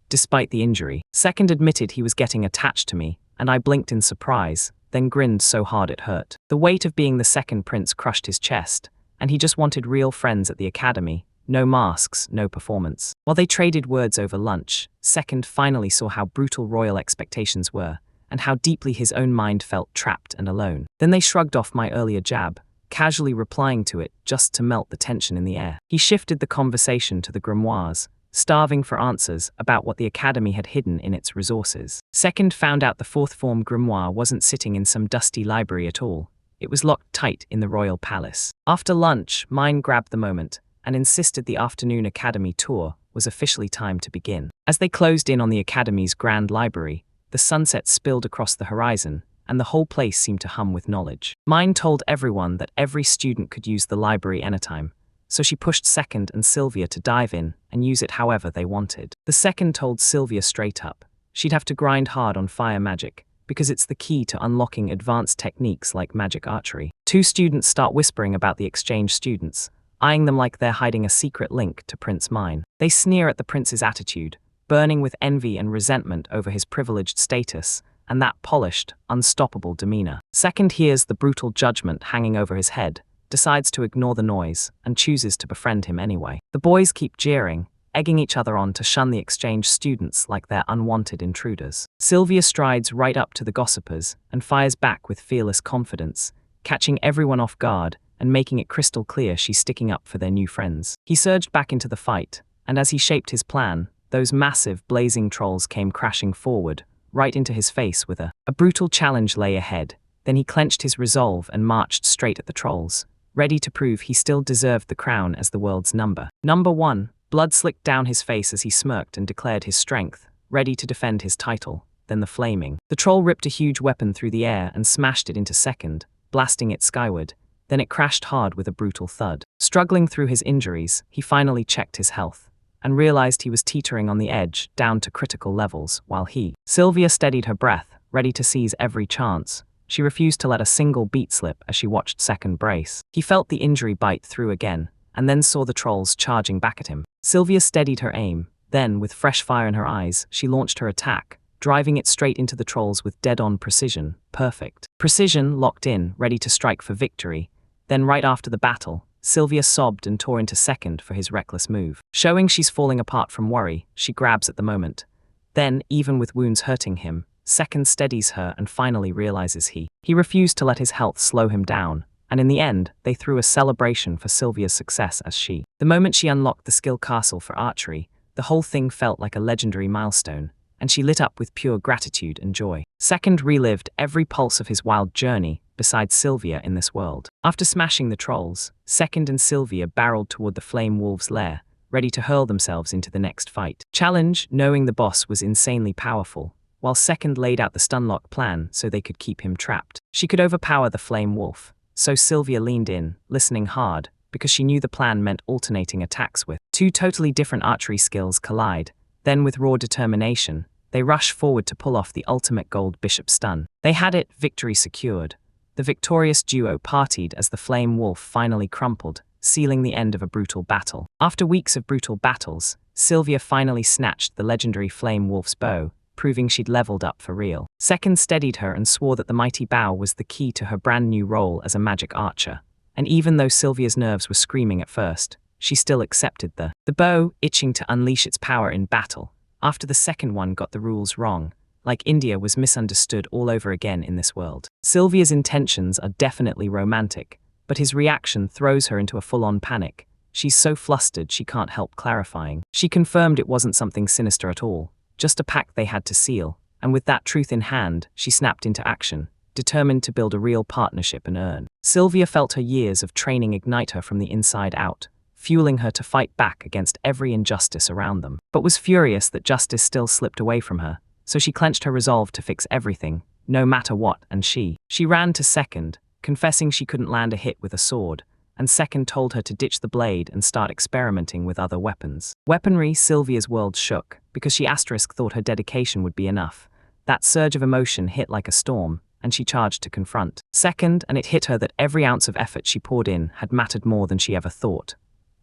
Despite the injury, Second admitted he was getting attached to me, and I blinked in surprise, then grinned so hard it hurt. The weight of being the second prince crushed his chest, and he just wanted real friends at the academy, no masks, no performance. While they traded words over lunch, Second finally saw how brutal royal expectations were, and how deeply his own mind felt trapped and alone. Then they shrugged off my earlier jab, casually replying to it just to melt the tension in the air. He shifted the conversation to the grimoires, starving for answers about what the academy had hidden in its resources. Second found out the 4th form grimoire wasn't sitting in some dusty library at all. It was locked tight in the royal palace. After lunch, Mine grabbed the moment and insisted the afternoon academy tour was officially time to begin. As they closed in on the academy's grand library, the sunset spilled across the horizon, and the whole place seemed to hum with knowledge. Mine told everyone that every student could use the library anytime, so she pushed Second and Sylvia to dive in and use it however they wanted. The Second told Sylvia straight up she'd have to grind hard on fire magic, because it's the key to unlocking advanced techniques like magic archery. 2 students start whispering about the exchange students, eyeing them like they're hiding a secret link to Prince Mine. They sneer at the prince's attitude, burning with envy and resentment over his privileged status and that polished, unstoppable demeanor. Second hears the brutal judgment hanging over his head, decides to ignore the noise, and chooses to befriend him anyway. The boys keep jeering, egging each other on to shun the exchange students like they're unwanted intruders. Sylvia strides right up to the gossipers and fires back with fearless confidence, catching everyone off guard and making it crystal clear she's sticking up for their new friends. He surged back into the fight, and as he shaped his plan, those massive, blazing trolls came crashing forward, right into his face with a brutal challenge lay ahead. Then he clenched his resolve and marched straight at the trolls, ready to prove he still deserved the crown as the world's number 1. Blood slicked down his face as he smirked and declared his strength, ready to defend his title. Then the troll ripped a huge weapon through the air and smashed it into Second, blasting it skyward. Then it crashed hard with a brutal thud. Struggling through his injuries, he finally checked his health, and realized he was teetering on the edge, down to critical levels, while Sylvia steadied her breath, ready to seize every chance. She refused to let a single beat slip as she watched Second brace. He felt the injury bite through again, and then saw the trolls charging back at him. Sylvia steadied her aim, then, with fresh fire in her eyes, she launched her attack, driving it straight into the trolls with dead-on precision. Perfect precision, locked in, ready to strike for victory. Then right after the battle, Sylvia sobbed and tore into Second for his reckless move. Showing she's falling apart from worry, she grabs at the moment. Then, even with wounds hurting him, Second steadies her and finally realizes he refused to let his health slow him down, and in the end, they threw a celebration for Sylvia's success as the moment she unlocked the skill castle for archery, the whole thing felt like a legendary milestone, and she lit up with pure gratitude and joy. Second relived every pulse of his wild journey beside Sylvia in this world. After smashing the trolls, Second and Sylvia barreled toward the flame wolf's lair, ready to hurl themselves into the next fight. Challenge, knowing the boss was insanely powerful, while Second laid out the stunlock plan so they could keep him trapped. She could overpower the flame wolf, so Sylvia leaned in, listening hard, because she knew the plan meant alternating attacks with 2 totally different archery skills collide. Then with raw determination, they rush forward to pull off the ultimate gold bishop stun. They had it, victory secured. The victorious duo partied as the flame wolf finally crumpled, sealing the end of a brutal battle. After weeks of brutal battles, Sylvia finally snatched the legendary flame wolf's bow, proving she'd leveled up for real. Second steadied her and swore that the mighty bow was the key to her brand new role as a magic archer. And even though Sylvia's nerves were screaming at first, she still accepted the bow, itching to unleash its power in battle. After the second one got the rules wrong, like India was misunderstood all over again in this world. Sylvia's intentions are definitely romantic, but his reaction throws her into a full-on panic. She's so flustered she can't help clarifying. She confirmed it wasn't something sinister at all, just a pact they had to seal, and with that truth in hand, she snapped into action, determined to build a real partnership and earn. Sylvia felt her years of training ignite her from the inside out, fueling her to fight back against every injustice around them, but was furious that justice still slipped away from her, so she clenched her resolve to fix everything, no matter what, and she ran to Second, confessing she couldn't land a hit with a sword, and Second told her to ditch the blade and start experimenting with other weapons. Weaponry, Sylvia's world shook, because she thought her dedication would be enough. That surge of emotion hit like a storm, and she charged to confront Second, and it hit her that every ounce of effort she poured in had mattered more than she ever thought.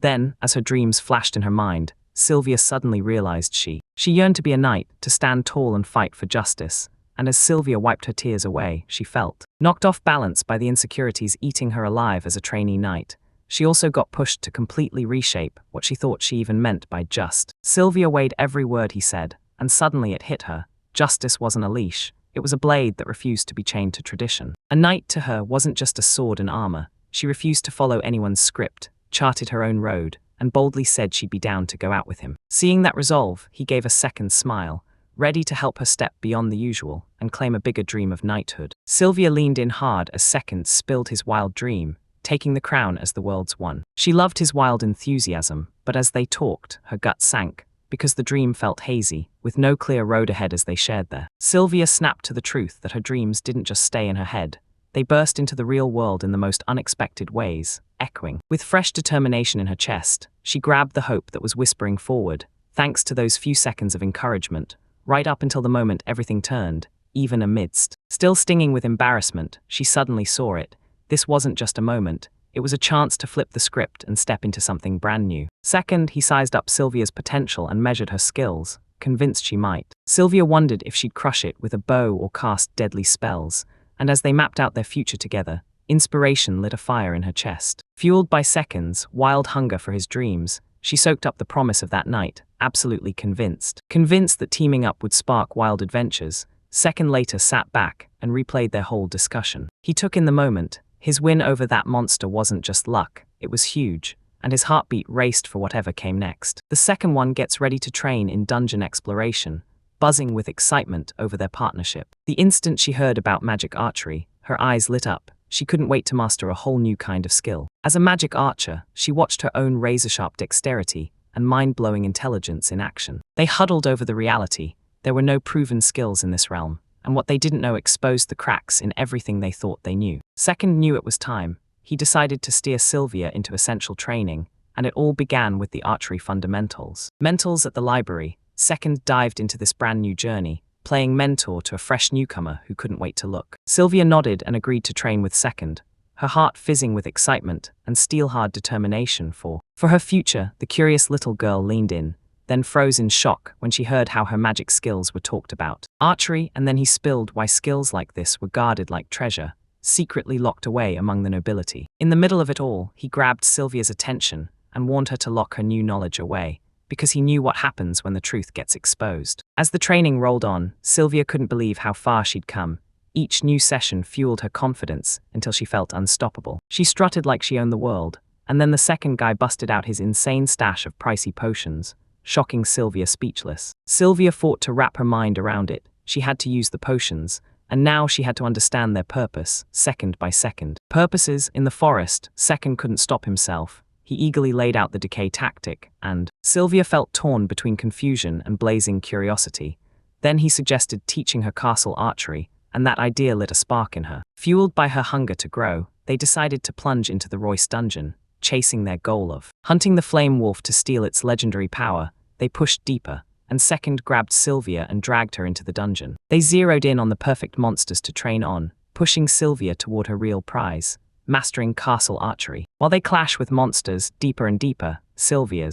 Then, as her dreams flashed in her mind, Sylvia suddenly realized she yearned to be a knight, to stand tall and fight for justice, and as Sylvia wiped her tears away, she felt knocked off balance by the insecurities eating her alive as a trainee knight. She also got pushed to completely reshape what she thought she even meant by just. Sylvia weighed every word he said, and suddenly it hit her. Justice wasn't a leash, it was a blade that refused to be chained to tradition. A knight to her wasn't just a sword and armor. She refused to follow anyone's script, charted her own road, and boldly said she'd be down to go out with him. Seeing that resolve, he gave a second smile, ready to help her step beyond the usual and claim a bigger dream of knighthood. Sylvia leaned in hard as Second spilled his wild dream, taking the crown as the world's one. She loved his wild enthusiasm, but as they talked, her gut sank, because the dream felt hazy, with no clear road ahead as they shared there. Sylvia snapped to the truth that her dreams didn't just stay in her head. They burst into the real world in the most unexpected ways, echoing. With fresh determination in her chest, she grabbed the hope that was whispering forward, thanks to those few seconds of encouragement, right up until the moment everything turned, even amidst. Still stinging with embarrassment, she suddenly saw it. This wasn't just a moment, it was a chance to flip the script and step into something brand new. Second, he sized up Sylvia's potential and measured her skills, convinced she might. Sylvia wondered if she'd crush it with a bow or cast deadly spells, and as they mapped out their future together, inspiration lit a fire in her chest. Fueled by Second's wild hunger for his dreams, she soaked up the promise of that night, absolutely convinced. Convinced that teaming up would spark wild adventures, Second later sat back and replayed their whole discussion. He took in the moment. His win over that monster wasn't just luck, it was huge, and his heartbeat raced for whatever came next. The second one gets ready to train in dungeon exploration, buzzing with excitement over their partnership. The instant she heard about magic archery, her eyes lit up. She couldn't wait to master a whole new kind of skill. As a magic archer, she watched her own razor-sharp dexterity and mind-blowing intelligence in action. They huddled over the reality. There were no proven skills in this realm, and what they didn't know exposed the cracks in everything they thought they knew. Second knew it was time. He decided to steer Sylvia into essential training, and it all began with the archery fundamentals. Mentals at the library, Second dived into this brand new journey, playing mentor to a fresh newcomer who couldn't wait to look. Sylvia nodded and agreed to train with Second, her heart fizzing with excitement and steel-hard determination for her future. The curious little girl leaned in, then froze in shock when she heard how her magic skills were talked about. Archery, and then he spilled why skills like this were guarded like treasure, secretly locked away among the nobility. In the middle of it all, he grabbed Sylvia's attention and warned her to lock her new knowledge away, because he knew what happens when the truth gets exposed. As the training rolled on, Sylvia couldn't believe how far she'd come. Each new session fueled her confidence until she felt unstoppable. She strutted like she owned the world, and then the second guy busted out his insane stash of pricey potions, shocking Sylvia speechless. Sylvia fought to wrap her mind around it. She had to use the potions, and now she had to understand their purpose, second by second. Purposes in the forest, Second couldn't stop himself. He eagerly laid out the decay tactic, and Sylvia felt torn between confusion and blazing curiosity. Then he suggested teaching her castle archery, and that idea lit a spark in her. Fueled by her hunger to grow, they decided to plunge into the Royce dungeon, chasing their goal of hunting the flame wolf to steal its legendary power. They pushed deeper, and Second grabbed Sylvia and dragged her into the dungeon. They zeroed in on the perfect monsters to train on, pushing Sylvia toward her real prize, mastering castle archery. While they clash with monsters deeper and deeper, Sylvia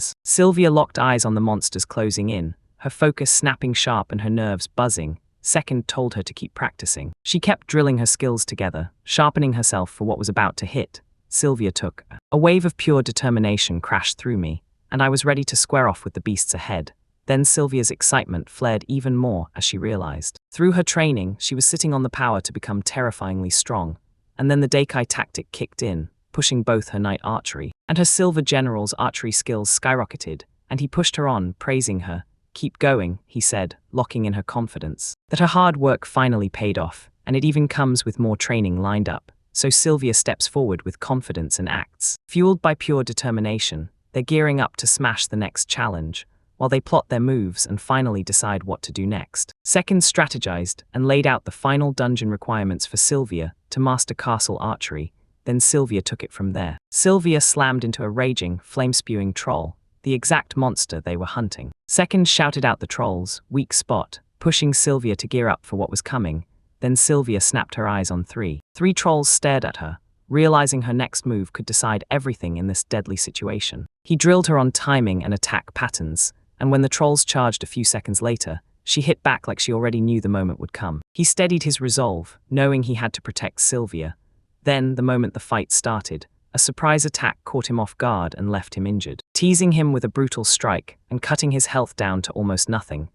locked eyes on the monsters closing in, her focus snapping sharp and her nerves buzzing. Second told her to keep practicing. She kept drilling her skills together, sharpening herself for what was about to hit. Sylvia took a wave of pure determination crashed through me, and I was ready to square off with the beasts ahead. Then Sylvia's excitement flared even more as she realized. Through her training, she was sitting on the power to become terrifyingly strong. And then the Deikai tactic kicked in, pushing both her knight archery and her silver general's archery skills skyrocketed, and he pushed her on, praising her. "Keep going," he said, locking in her confidence. That her hard work finally paid off. and it even comes with more training lined up, so Sylvia steps forward with confidence and acts. Fueled by pure determination, they're gearing up to smash the next challenge, while they plot their moves and finally decide what to do next. Second strategized and laid out the final dungeon requirements for Sylvia to master castle archery, then Sylvia took it from there. Sylvia slammed into a raging, flame-spewing troll, the exact monster they were hunting. Second shouted out the troll's weak spot, pushing Sylvia to gear up for what was coming. Then Sylvia snapped her eyes on three. Three trolls stared at her, realizing her next move could decide everything in this deadly situation. He drilled her on timing and attack patterns, and when the trolls charged a few seconds later, she hit back like she already knew the moment would come. He steadied his resolve, knowing he had to protect Sylvia. Then, the moment the fight started, a surprise attack caught him off guard and left him injured, teasing him with a brutal strike and cutting his health down to almost nothing.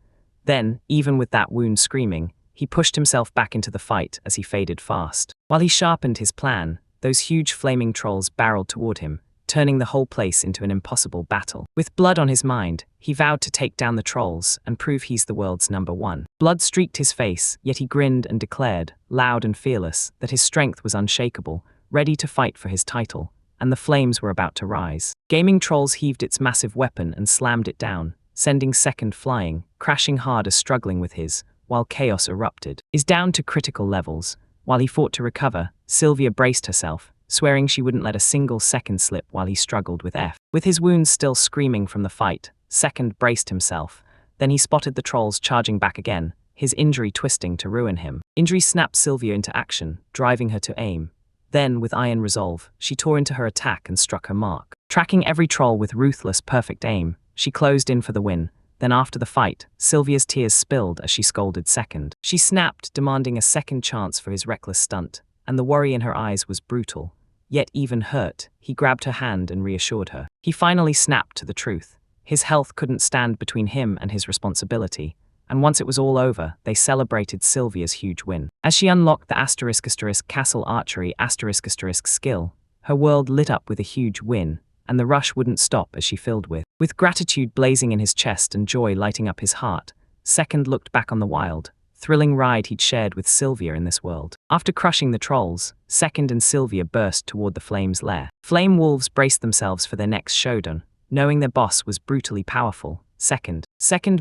Then, even with that wound screaming, he pushed himself back into the fight as he faded fast. While he sharpened his plan, those huge flaming trolls barreled toward him, turning the whole place into an impossible battle. With blood on his mind, he vowed to take down the trolls and prove he's the world's #1. Blood streaked his face, yet he grinned and declared, loud and fearless, that his strength was unshakable, ready to fight for his title, and the flames were about to rise. Gaming Trolls heaved its massive weapon and slammed it down, sending Second flying, crashing hard as struggling with his, while chaos erupted. Is down to critical levels. While he fought to recover, Sylvia braced herself, swearing she wouldn't let a single second slip while he struggled with F. With his wounds still screaming from the fight, Second braced himself. Then he spotted the trolls charging back again, his injury twisting to ruin him. Injury snapped Sylvia into action, driving her to aim. Then, with iron resolve, she tore into her attack and struck her mark. Tracking every troll with ruthless, perfect aim, she closed in for the win. Then after the fight, Sylvia's tears spilled as she scolded Second. She snapped, demanding a second chance for his reckless stunt, and the worry in her eyes was brutal. Yet even hurt, he grabbed her hand and reassured her. He finally snapped to the truth. His health couldn't stand between him and his responsibility, and once it was all over, they celebrated Sylvia's huge win. As she unlocked the *** castle archery *** skill, her world lit up with a huge win, and the rush wouldn't stop as she filled with gratitude blazing in his chest and joy lighting up his heart. Second looked back on the wild, thrilling ride he'd shared with Sylvia in this world. After crushing the trolls, Second and Sylvia burst toward the flames' lair. Flame wolves braced themselves for their next showdown, knowing their boss was brutally powerful. Second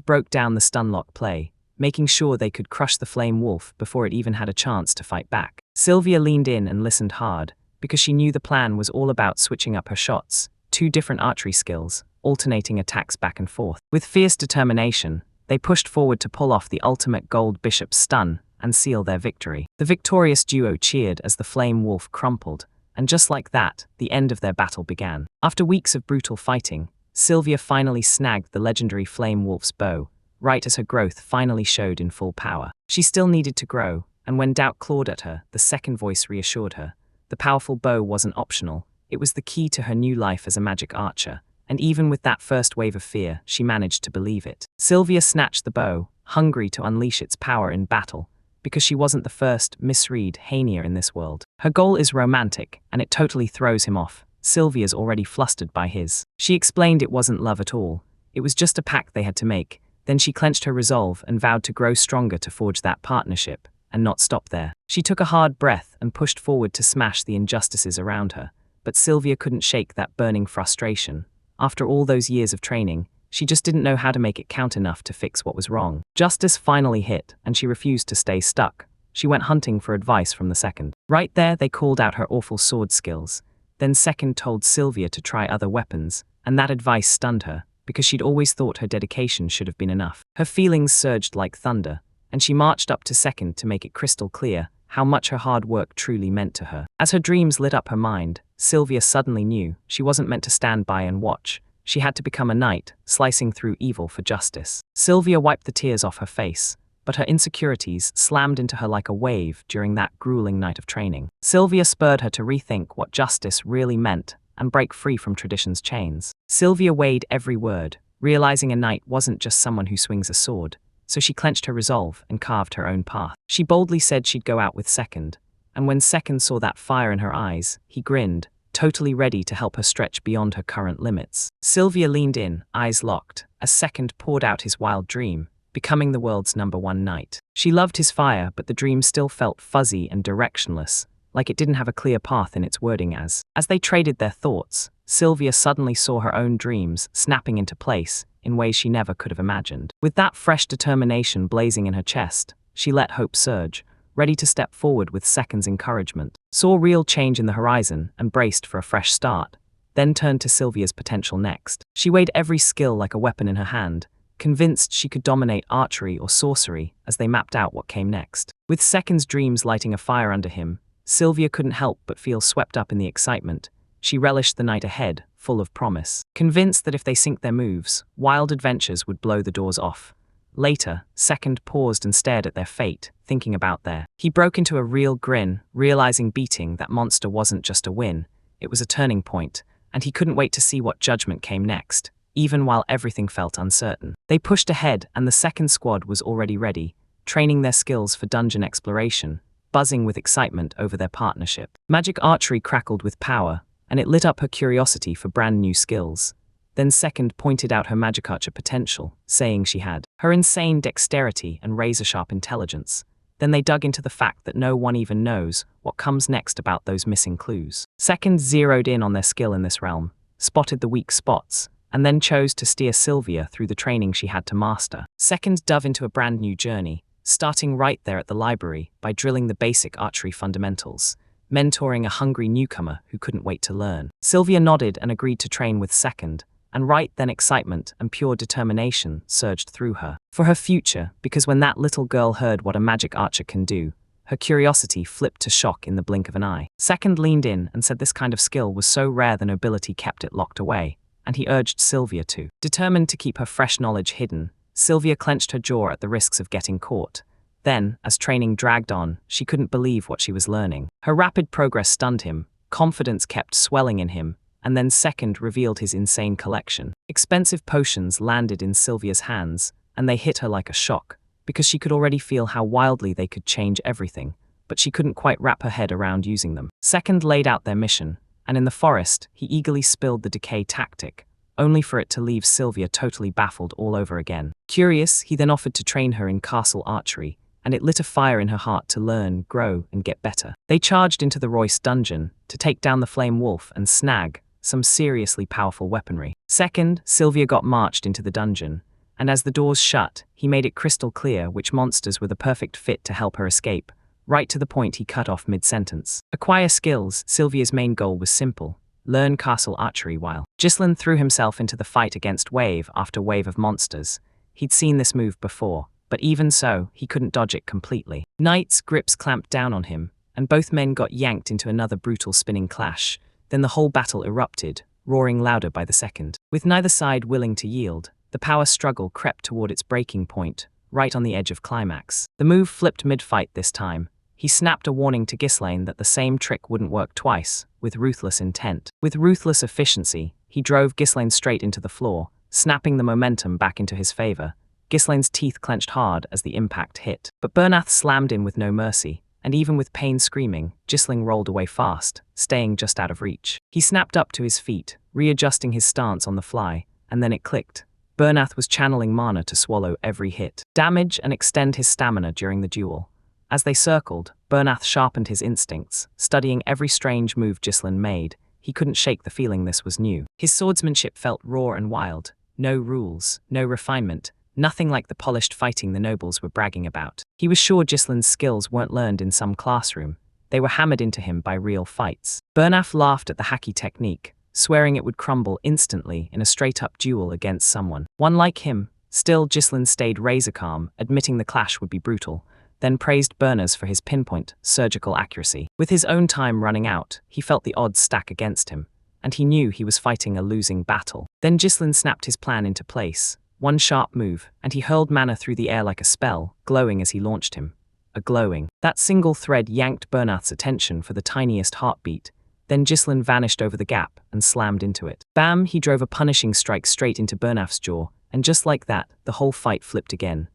broke down the stunlock play, making sure they could crush the flame wolf before it even had a chance to fight back. Sylvia leaned in and listened hard, because she knew the plan was all about switching up her shots, 2 different archery skills, alternating attacks back and forth. With fierce determination, they pushed forward to pull off the ultimate gold bishop stun and seal their victory. The victorious duo cheered as the flame wolf crumpled, and just like that, the end of their battle began. After weeks of brutal fighting, Sylvia finally snagged the legendary flame wolf's bow, right as her growth finally showed in full power. She still needed to grow, and when doubt clawed at her, the second voice reassured her. The powerful bow wasn't optional, it was the key to her new life as a magic archer. And even with that first wave of fear, she managed to believe it. Sylvia snatched the bow, hungry to unleash its power in battle, because she wasn't the first misread Hania in this world. Her goal is romantic, and it totally throws him off. Sylvia's already flustered by his. She explained it wasn't love at all. It was just a pact they had to make. Then she clenched her resolve and vowed to grow stronger to forge that partnership, and not stop there. She took a hard breath and pushed forward to smash the injustices around her. But Sylvia couldn't shake that burning frustration. After all those years of training, she just didn't know how to make it count enough to fix what was wrong. Justice finally hit, and she refused to stay stuck. She went hunting for advice from the second. Right there, they called out her awful sword skills. Then Second told Sylvia to try other weapons, and that advice stunned her, because she'd always thought her dedication should have been enough. Her feelings surged like thunder, and she marched up to Second to make it crystal clear how much her hard work truly meant to her. As her dreams lit up her mind, Sylvia suddenly knew she wasn't meant to stand by and watch. She had to become a knight, slicing through evil for justice. Sylvia wiped the tears off her face, but her insecurities slammed into her like a wave during that grueling night of training. Sylvia spurred her to rethink what justice really meant and break free from tradition's chains. Sylvia weighed every word, realizing a knight wasn't just someone who swings a sword, so she clenched her resolve and carved her own path. She boldly said she'd go out with Second, and when Second saw that fire in her eyes, he grinned, totally ready to help her stretch beyond her current limits. Sylvia leaned in, eyes locked, as Second poured out his wild dream, becoming the world's #1 knight. She loved his fire, but the dream still felt fuzzy and directionless, like it didn't have a clear path in its wording. As they traded their thoughts, Sylvia suddenly saw her own dreams snapping into place in ways she never could have imagined. With that fresh determination blazing in her chest, she let hope surge, ready to step forward with Second's encouragement. Saw real change in the horizon and braced for a fresh start, then turned to Sylvia's potential next. She weighed every skill like a weapon in her hand, convinced she could dominate archery or sorcery as they mapped out what came next. With Second's dreams lighting a fire under him, Sylvia couldn't help but feel swept up in the excitement. She relished the night ahead, full of promise. Convinced that if they synced their moves, wild adventures would blow the doors off. Later, Second paused and stared at their fate, thinking about there. He broke into a real grin, realizing beating that monster wasn't just a win, it was a turning point, and he couldn't wait to see what judgment came next, even while everything felt uncertain. They pushed ahead, and the second squad was already ready, training their skills for dungeon exploration, buzzing with excitement over their partnership. Magic archery crackled with power, and it lit up her curiosity for brand new skills. Then Second pointed out her magic archer potential, saying she had her insane dexterity and razor-sharp intelligence. Then they dug into the fact that no one even knows what comes next about those missing clues. Second zeroed in on their skill in this realm, spotted the weak spots, and then chose to steer Sylvia through the training she had to master. Second dove into a brand new journey, starting right there at the library by drilling the basic archery fundamentals, mentoring a hungry newcomer who couldn't wait to learn. Sylvia nodded and agreed to train with Second, and right then excitement and pure determination surged through her. For her future, because when that little girl heard what a magic archer can do, her curiosity flipped to shock in the blink of an eye. Second leaned in and said this kind of skill was so rare the nobility kept it locked away, and he urged Sylvia to. Determined to keep her fresh knowledge hidden, Sylvia clenched her jaw at the risks of getting caught. Then, as training dragged on, she couldn't believe what she was learning. Her rapid progress stunned him, confidence kept swelling in him, and then Second revealed his insane collection. Expensive potions landed in Sylvia's hands, and they hit her like a shock, because she could already feel how wildly they could change everything, but she couldn't quite wrap her head around using them. Second laid out their mission, and in the forest, he eagerly spilled the decay tactic, only for it to leave Sylvia totally baffled all over again. Curious, he then offered to train her in castle archery, and it lit a fire in her heart to learn, grow, and get better. They charged into the Royce dungeon to take down the flame wolf and snag some seriously powerful weaponry. Second, Sylvia got marched into the dungeon, and as the doors shut, he made it crystal clear which monsters were the perfect fit to help her escape, right to the point he cut off mid-sentence. Acquire skills. Sylvia's main goal was simple: learn castle archery while Ghislain threw himself into the fight against wave after wave of monsters. He'd seen this move before, but even so, he couldn't dodge it completely. Knight's grips clamped down on him, and both men got yanked into another brutal spinning clash. Then the whole battle erupted, roaring louder by the second. With neither side willing to yield, the power struggle crept toward its breaking point, right on the edge of climax. The move flipped mid-fight this time. He snapped a warning to Ghislain that the same trick wouldn't work twice, with ruthless intent. With ruthless efficiency, he drove Ghislain straight into the floor, snapping the momentum back into his favor. Ghislain's teeth clenched hard as the impact hit. But Bernath slammed in with no mercy, and even with pain screaming, Ghislain rolled away fast, staying just out of reach. He snapped up to his feet, readjusting his stance on the fly, and then it clicked. Bernath was channeling mana to swallow every hit, damage and extend his stamina during the duel. As they circled, Bernath sharpened his instincts, studying every strange move Ghislain made. He couldn't shake the feeling this was new. His swordsmanship felt raw and wild. No rules, no refinement, nothing like the polished fighting the nobles were bragging about. He was sure Ghislain's skills weren't learned in some classroom. They were hammered into him by real fights. Bernath laughed at the hacky technique, swearing it would crumble instantly in a straight-up duel against someone one like him. Still, Ghislain stayed razor calm, admitting the clash would be brutal, then praised Bernath for his pinpoint, surgical accuracy. With his own time running out, he felt the odds stack against him, and he knew he was fighting a losing battle. Then Ghislain snapped his plan into place. One sharp move, and he hurled mana through the air like a spell, glowing as he launched him. A glowing. That single thread yanked Bernath's attention for the tiniest heartbeat. Then Ghislain vanished over the gap and slammed into it. Bam! He drove a punishing strike straight into Bernath's jaw, and just like that, the whole fight flipped again.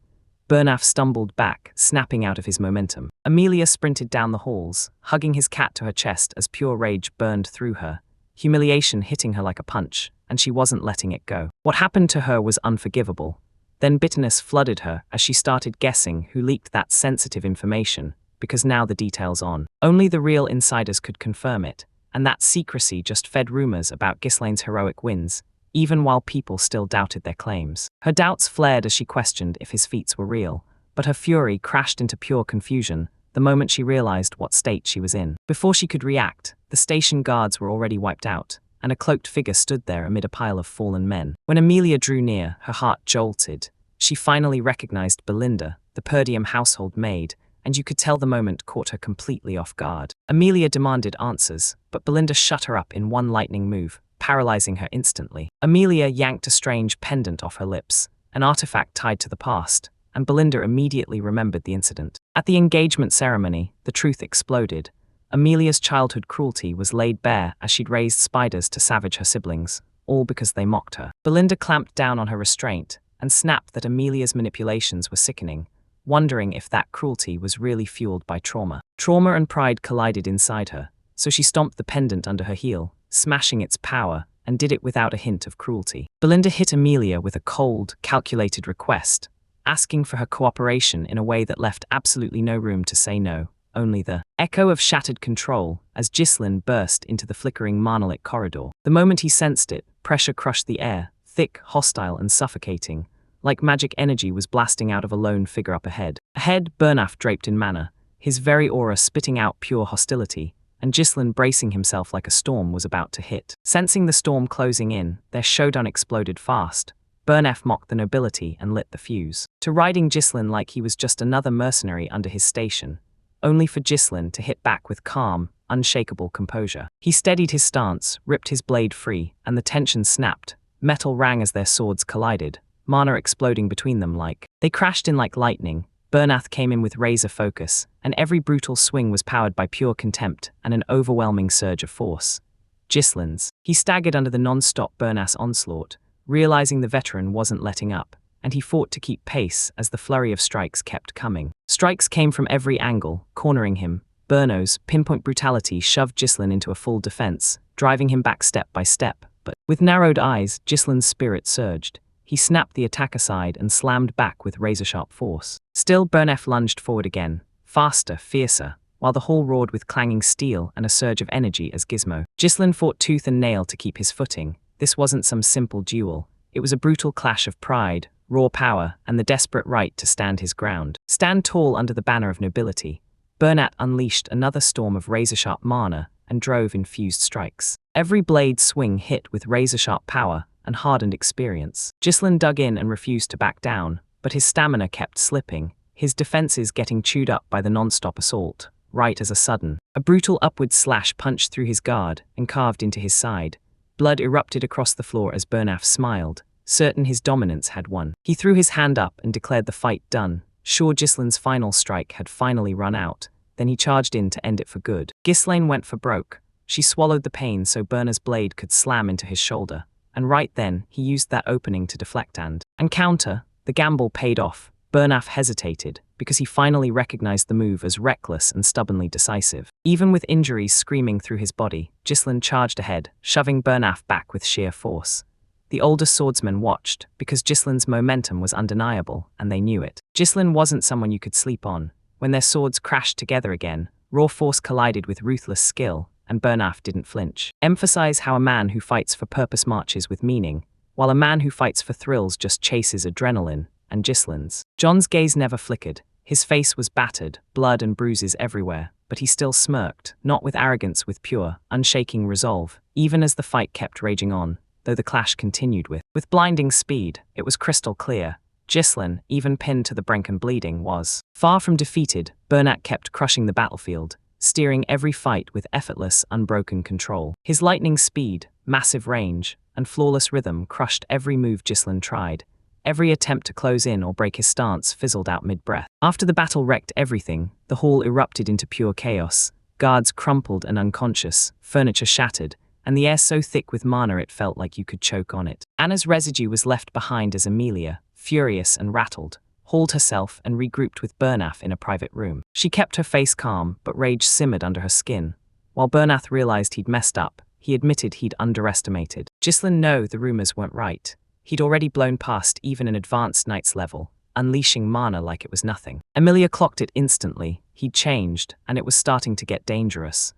Bernath stumbled back, snapping out of his momentum. Amelia sprinted down the halls, hugging his cat to her chest as pure rage burned through her, humiliation hitting her like a punch, and she wasn't letting it go. What happened to her was unforgivable. Then bitterness flooded her as she started guessing who leaked that sensitive information, because now the details on. Only the real insiders could confirm it, and that secrecy just fed rumors about Ghislaine's heroic wins, even while people still doubted their claims. Her doubts flared as she questioned if his feats were real, but her fury crashed into pure confusion the moment she realized what state she was in. Before she could react, the station guards were already wiped out, and a cloaked figure stood there amid a pile of fallen men. When Amelia drew near, her heart jolted. She finally recognized Belinda, the Perdium household maid, and you could tell the moment caught her completely off guard. Amelia demanded answers, but Belinda shut her up in one lightning move, paralyzing her instantly. Amelia yanked a strange pendant off her lips, an artifact tied to the past, and Belinda immediately remembered the incident. At the engagement ceremony, the truth exploded. Amelia's childhood cruelty was laid bare as she'd raised spiders to savage her siblings, all because they mocked her. Belinda clamped down on her restraint and snapped that Amelia's manipulations were sickening, wondering if that cruelty was really fueled by trauma. Trauma and pride collided inside her, so she stomped the pendant under her heel, smashing its power, and did it without a hint of cruelty. Belinda hit Amelia with a cold, calculated request, asking for her cooperation in a way that left absolutely no room to say no, only the echo of shattered control as Ghislaine burst into the flickering monolith corridor. The moment he sensed it, pressure crushed the air, thick, hostile, and suffocating, like magic energy was blasting out of a lone figure up ahead. Ahead, Bernaf draped in mana, his very aura spitting out pure hostility, and Ghislaine bracing himself like a storm was about to hit. Sensing the storm closing in, their showdown exploded fast. Bernaf mocked the nobility and lit the fuse, to riding Ghislaine like he was just another mercenary under his station, only for Ghislaine to hit back with calm, unshakable composure. He steadied his stance, ripped his blade free, and the tension snapped. Metal rang as their swords collided, mana exploding between them like. They crashed in like lightning. Bernath came in with razor focus, and every brutal swing was powered by pure contempt and an overwhelming surge of force. Ghislaine's. He staggered under the non-stop Bernath's onslaught, realizing the veteran wasn't letting up, and he fought to keep pace as the flurry of strikes kept coming. Strikes came from every angle, cornering him. Berno's pinpoint brutality shoved Ghislaine into a full defense, driving him back step by step, but with narrowed eyes, Ghislaine's spirit surged. He snapped the attack aside and slammed back with razor-sharp force. Still, Bernef lunged forward again, faster, fiercer, while the hall roared with clanging steel and a surge of energy as Gizmo. Ghislaine fought tooth and nail to keep his footing. This wasn't some simple duel. It was a brutal clash of pride, raw power, and the desperate right to stand his ground. Stand tall under the banner of nobility. Bernat unleashed another storm of razor-sharp mana and drove infused strikes. Every blade swing hit with razor-sharp power and hardened experience. Ghislaine dug in and refused to back down, but his stamina kept slipping, his defenses getting chewed up by the non-stop assault, right as a brutal upward slash punched through his guard and carved into his side. Blood erupted across the floor as Bernaf smiled, certain his dominance had won. He threw his hand up and declared the fight done, sure Ghislaine's final strike had finally run out. Then he charged in to end it for good. Ghislaine went for broke. She swallowed the pain so Berna's blade could slam into his shoulder. And right then, he used that opening to deflect and counter. The gamble paid off. Bernaf hesitated, because he finally recognized the move as reckless and stubbornly decisive. Even with injuries screaming through his body, Ghislaine charged ahead, shoving Bernaf back with sheer force. The older swordsmen watched, because Ghislaine's momentum was undeniable, and they knew it. Ghislaine wasn't someone you could sleep on. When their swords crashed together again, raw force collided with ruthless skill, and Bernaf didn't flinch. Emphasize how a man who fights for purpose marches with meaning, while a man who fights for thrills just chases adrenaline, and Ghislaine's. John's gaze never flickered. His face was battered, blood and bruises everywhere, but he still smirked, not with arrogance, with pure, unshaking resolve, even as the fight kept raging on, though the clash continued with blinding speed. It was crystal clear. Ghislaine, even pinned to the brink and bleeding, was far from defeated. Bernat kept crushing the battlefield, steering every fight with effortless, unbroken control. His lightning speed, massive range, and flawless rhythm crushed every move Ghislaine tried. Every attempt to close in or break his stance fizzled out mid-breath. After the battle wrecked everything, the hall erupted into pure chaos. Guards crumpled and unconscious, furniture shattered, and the air so thick with mana it felt like you could choke on it. Anna's residue was left behind as Amelia, furious and rattled, hauled herself and regrouped with Bernaf in a private room. She kept her face calm, but rage simmered under her skin. While Bernath realized he'd messed up, he admitted he'd underestimated. Ghislaine knew the rumors weren't right. He'd already blown past even an advanced knight's level, unleashing mana like it was nothing. Emilia clocked it instantly. He'd changed, and it was starting to get dangerous.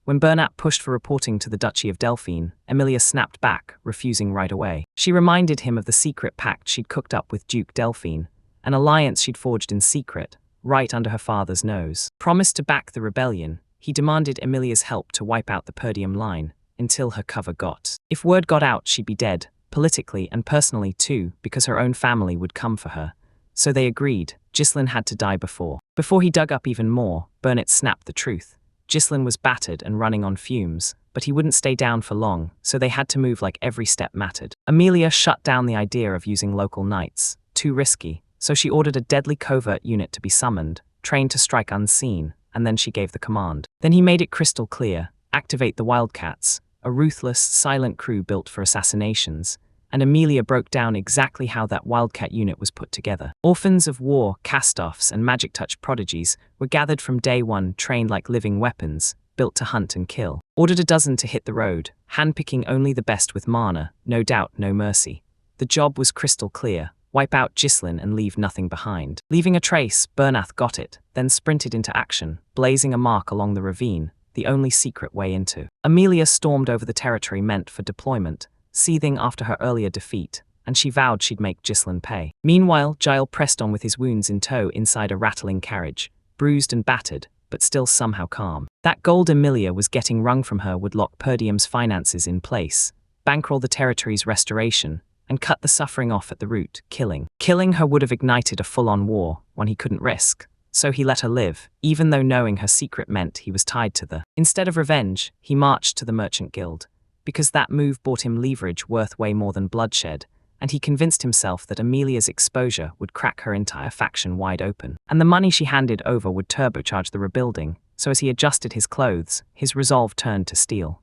When Bernat pushed for reporting to the Duchy of Delphine, Emilia snapped back, refusing right away. She reminded him of the secret pact she'd cooked up with Duke Delphine, an alliance she'd forged in secret, right under her father's nose. Promised to back the rebellion, he demanded Emilia's help to wipe out the Perdium line, until her cover got. If word got out, she'd be dead, politically and personally too, because her own family would come for her. So they agreed. Ghislain had to die before. Before he dug up even more, Bernat snapped the truth. Ghislain was battered and running on fumes, but he wouldn't stay down for long, so they had to move like every step mattered. Emilia shut down the idea of using local knights. Too risky, so she ordered a deadly covert unit to be summoned, trained to strike unseen, and then she gave the command. Then he made it crystal clear: activate the Wildcats, a ruthless, silent crew built for assassinations, and Emilia broke down exactly how that Wildcat unit was put together. Orphans of war, cast-offs, and magic touch prodigies were gathered from day one, trained like living weapons, built to hunt and kill. Ordered a dozen to hit the road, handpicking only the best with mana, no doubt, no mercy. The job was crystal clear: wipe out Ghislain and leave nothing behind. Leaving a trace, Bernath got it, then sprinted into action, blazing a mark along the ravine, the only secret way into. Emilia stormed over the territory meant for deployment, seething after her earlier defeat, and she vowed she'd make Ghislain pay. Meanwhile, Giles pressed on with his wounds in tow inside a rattling carriage, bruised and battered, but still somehow calm. That gold Emilia was getting wrung from her would lock Perdium's finances in place, bankroll the territory's restoration, and cut the suffering off at the root. Killing her would have ignited a full-on war, one he couldn't risk. So he let her live, even though knowing her secret meant he was tied to the. Instead of revenge, he marched to the Merchant Guild, because that move bought him leverage worth way more than bloodshed, and he convinced himself that Emilia's exposure would crack her entire faction wide open. And the money she handed over would turbocharge the rebuilding, so as he adjusted his clothes, his resolve turned to steel.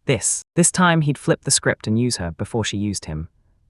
This time he'd flip the script and use her before she used him.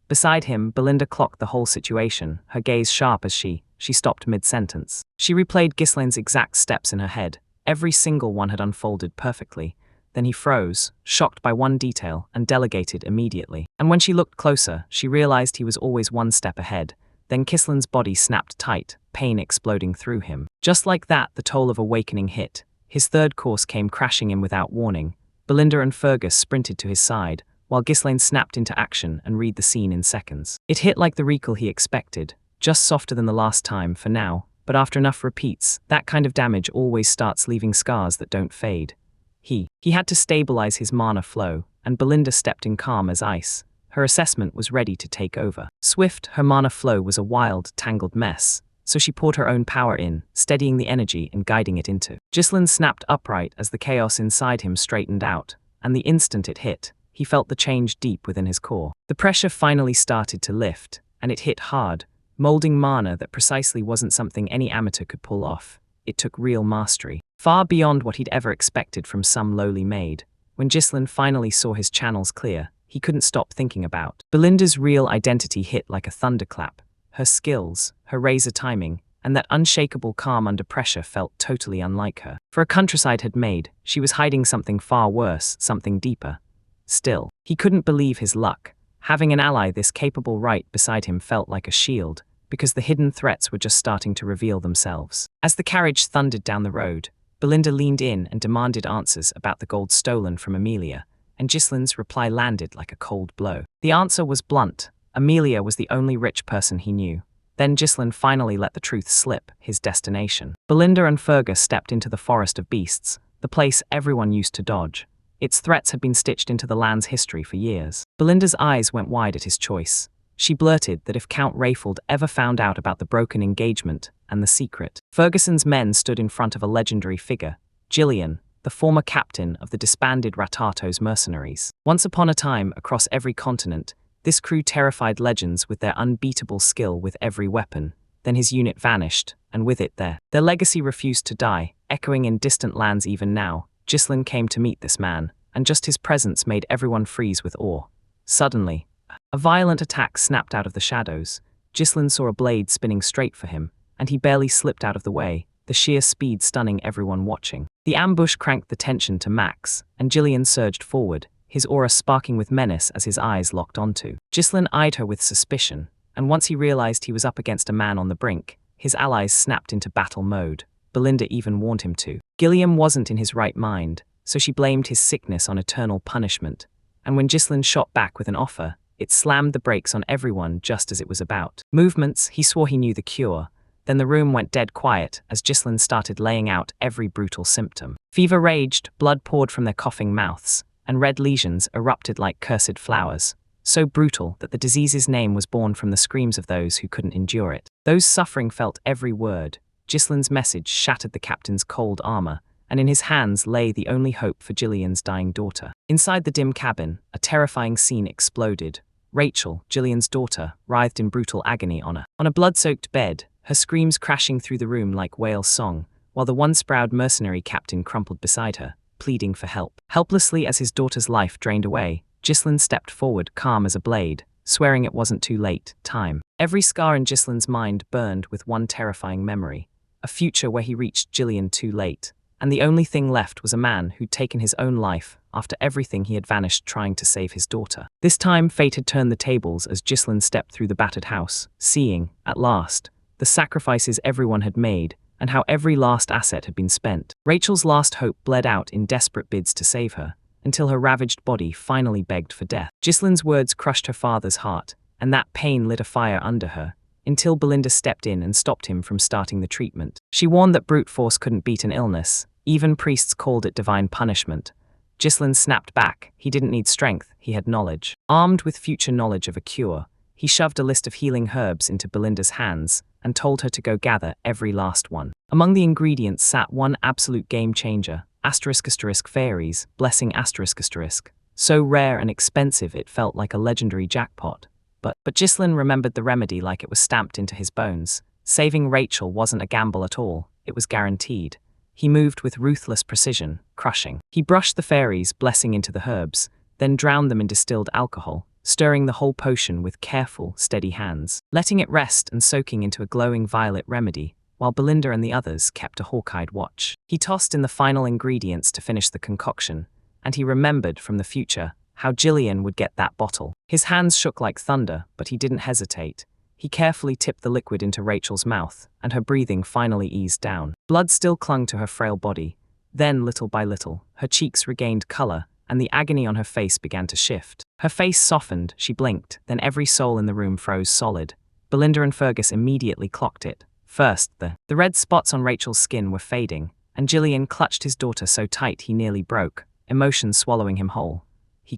Beside him, Belinda clocked the whole situation, her gaze sharp as she stopped mid-sentence. She replayed Ghislain's exact steps in her head. Every single one had unfolded perfectly. Then he froze, shocked by one detail, and delegated immediately. And when she looked closer, she realized he was always one step ahead. Then Ghislain's body snapped tight, pain exploding through him. Just like that, the toll of awakening hit. His third course came crashing in without warning. Belinda and Fergus sprinted to his side, while Ghislain snapped into action and read the scene in seconds. It hit like the recall he expected, just softer than the last time for now, but after enough repeats, that kind of damage always starts leaving scars that don't fade. He had to stabilize his mana flow, and Belinda stepped in calm as ice. Her assessment was ready to take over. Swift, her mana flow was a wild, tangled mess, so she poured her own power in, steadying the energy and guiding it into. Ghislain snapped upright as the chaos inside him straightened out, and the instant it hit, he felt the change deep within his core. The pressure finally started to lift, and it hit hard, molding mana that precisely wasn't something any amateur could pull off. It took real mastery, far beyond what he'd ever expected from some lowly maid. When Ghislain finally saw his channels clear, he couldn't stop thinking about Belinda's real identity hit like a thunderclap. Her skills, her razor timing, and that unshakable calm under pressure felt totally unlike her. For a countryside had made, she was hiding something far worse, something deeper. Still, he couldn't believe his luck. Having an ally this capable right beside him felt like a shield, because the hidden threats were just starting to reveal themselves. As the carriage thundered down the road, Belinda leaned in and demanded answers about the gold stolen from Emilia, and Ghislain's reply landed like a cold blow. The answer was blunt: Emilia was the only rich person he knew. Then Ghislain finally let the truth slip: his destination. Belinda and Fergus stepped into the forest of beasts, the place everyone used to dodge. Its threats had been stitched into the land's history for years. Belinda's eyes went wide at his choice. She blurted that if Count Rayfield ever found out about the broken engagement and the secret. Ferguson's men stood in front of a legendary figure, Gillian, the former captain of the disbanded Ratato's mercenaries. Once upon a time, across every continent, this crew terrified legends with their unbeatable skill with every weapon. Then his unit vanished, and with it their legacy refused to die, echoing in distant lands even now. Ghislain came to meet this man, and just his presence made everyone freeze with awe. Suddenly, a violent attack snapped out of the shadows. Ghislain saw a blade spinning straight for him, and he barely slipped out of the way, the sheer speed stunning everyone watching. The ambush cranked the tension to max, and Gillian surged forward, his aura sparking with menace as his eyes locked onto. Ghislain eyed her with suspicion, and once he realized he was up against a man on the brink, his allies snapped into battle mode. Belinda even warned him to. Gilliam wasn't in his right mind, so she blamed his sickness on eternal punishment, and when Ghislain shot back with an offer, it slammed the brakes on everyone just as it was about. Movements, he swore he knew the cure. Then the room went dead quiet as Ghislain started laying out every brutal symptom. Fever raged, blood poured from their coughing mouths, and red lesions erupted like cursed flowers, so brutal that the disease's name was born from the screams of those who couldn't endure it. Those suffering felt every word. Ghislain's message shattered the captain's cold armor, and in his hands lay the only hope for Gillian's dying daughter. Inside the dim cabin, a terrifying scene exploded. Rachel, Gillian's daughter, writhed in brutal agony on a blood-soaked bed, her screams crashing through the room like whale song, while the once-proud mercenary captain crumpled beside her, pleading for help. Helplessly as his daughter's life drained away, Ghislain stepped forward, calm as a blade, swearing it wasn't too late. Time. Every scar in Ghislain's mind burned with one terrifying memory, a future where he reached Gillian too late, and the only thing left was a man who'd taken his own life after everything he had vanished trying to save his daughter. This time fate had turned the tables as Ghislain stepped through the battered house, seeing, at last, the sacrifices everyone had made and how every last asset had been spent. Rachel's last hope bled out in desperate bids to save her, until her ravaged body finally begged for death. Ghislain's words crushed her father's heart, and that pain lit a fire under her, until Belinda stepped in and stopped him from starting the treatment. She warned that brute force couldn't beat an illness. Even priests called it divine punishment. Ghislain snapped back. He didn't need strength, he had knowledge. Armed with future knowledge of a cure, he shoved a list of healing herbs into Belinda's hands and told her to go gather every last one. Among the ingredients sat one absolute game-changer, *** fairies, blessing ***, so rare and expensive it felt like a legendary jackpot. But Ghislain remembered the remedy like it was stamped into his bones. Saving Rachel wasn't a gamble at all, it was guaranteed. He moved with ruthless precision, crushing. He brushed the fairies' blessing into the herbs, then drowned them in distilled alcohol, stirring the whole potion with careful, steady hands, letting it rest and soaking into a glowing violet remedy, while Belinda and the others kept a hawk-eyed watch. He tossed in the final ingredients to finish the concoction, and he remembered from the future how Gillian would get that bottle. His hands shook like thunder, but he didn't hesitate. He carefully tipped the liquid into Rachel's mouth, and her breathing finally eased down. Blood still clung to her frail body. Then, little by little, her cheeks regained color, and the agony on her face began to shift. Her face softened, she blinked, then every soul in the room froze solid. Belinda and Fergus immediately clocked it. First, the red spots on Rachel's skin were fading, and Gillian clutched his daughter so tight he nearly broke, emotions swallowing him whole. He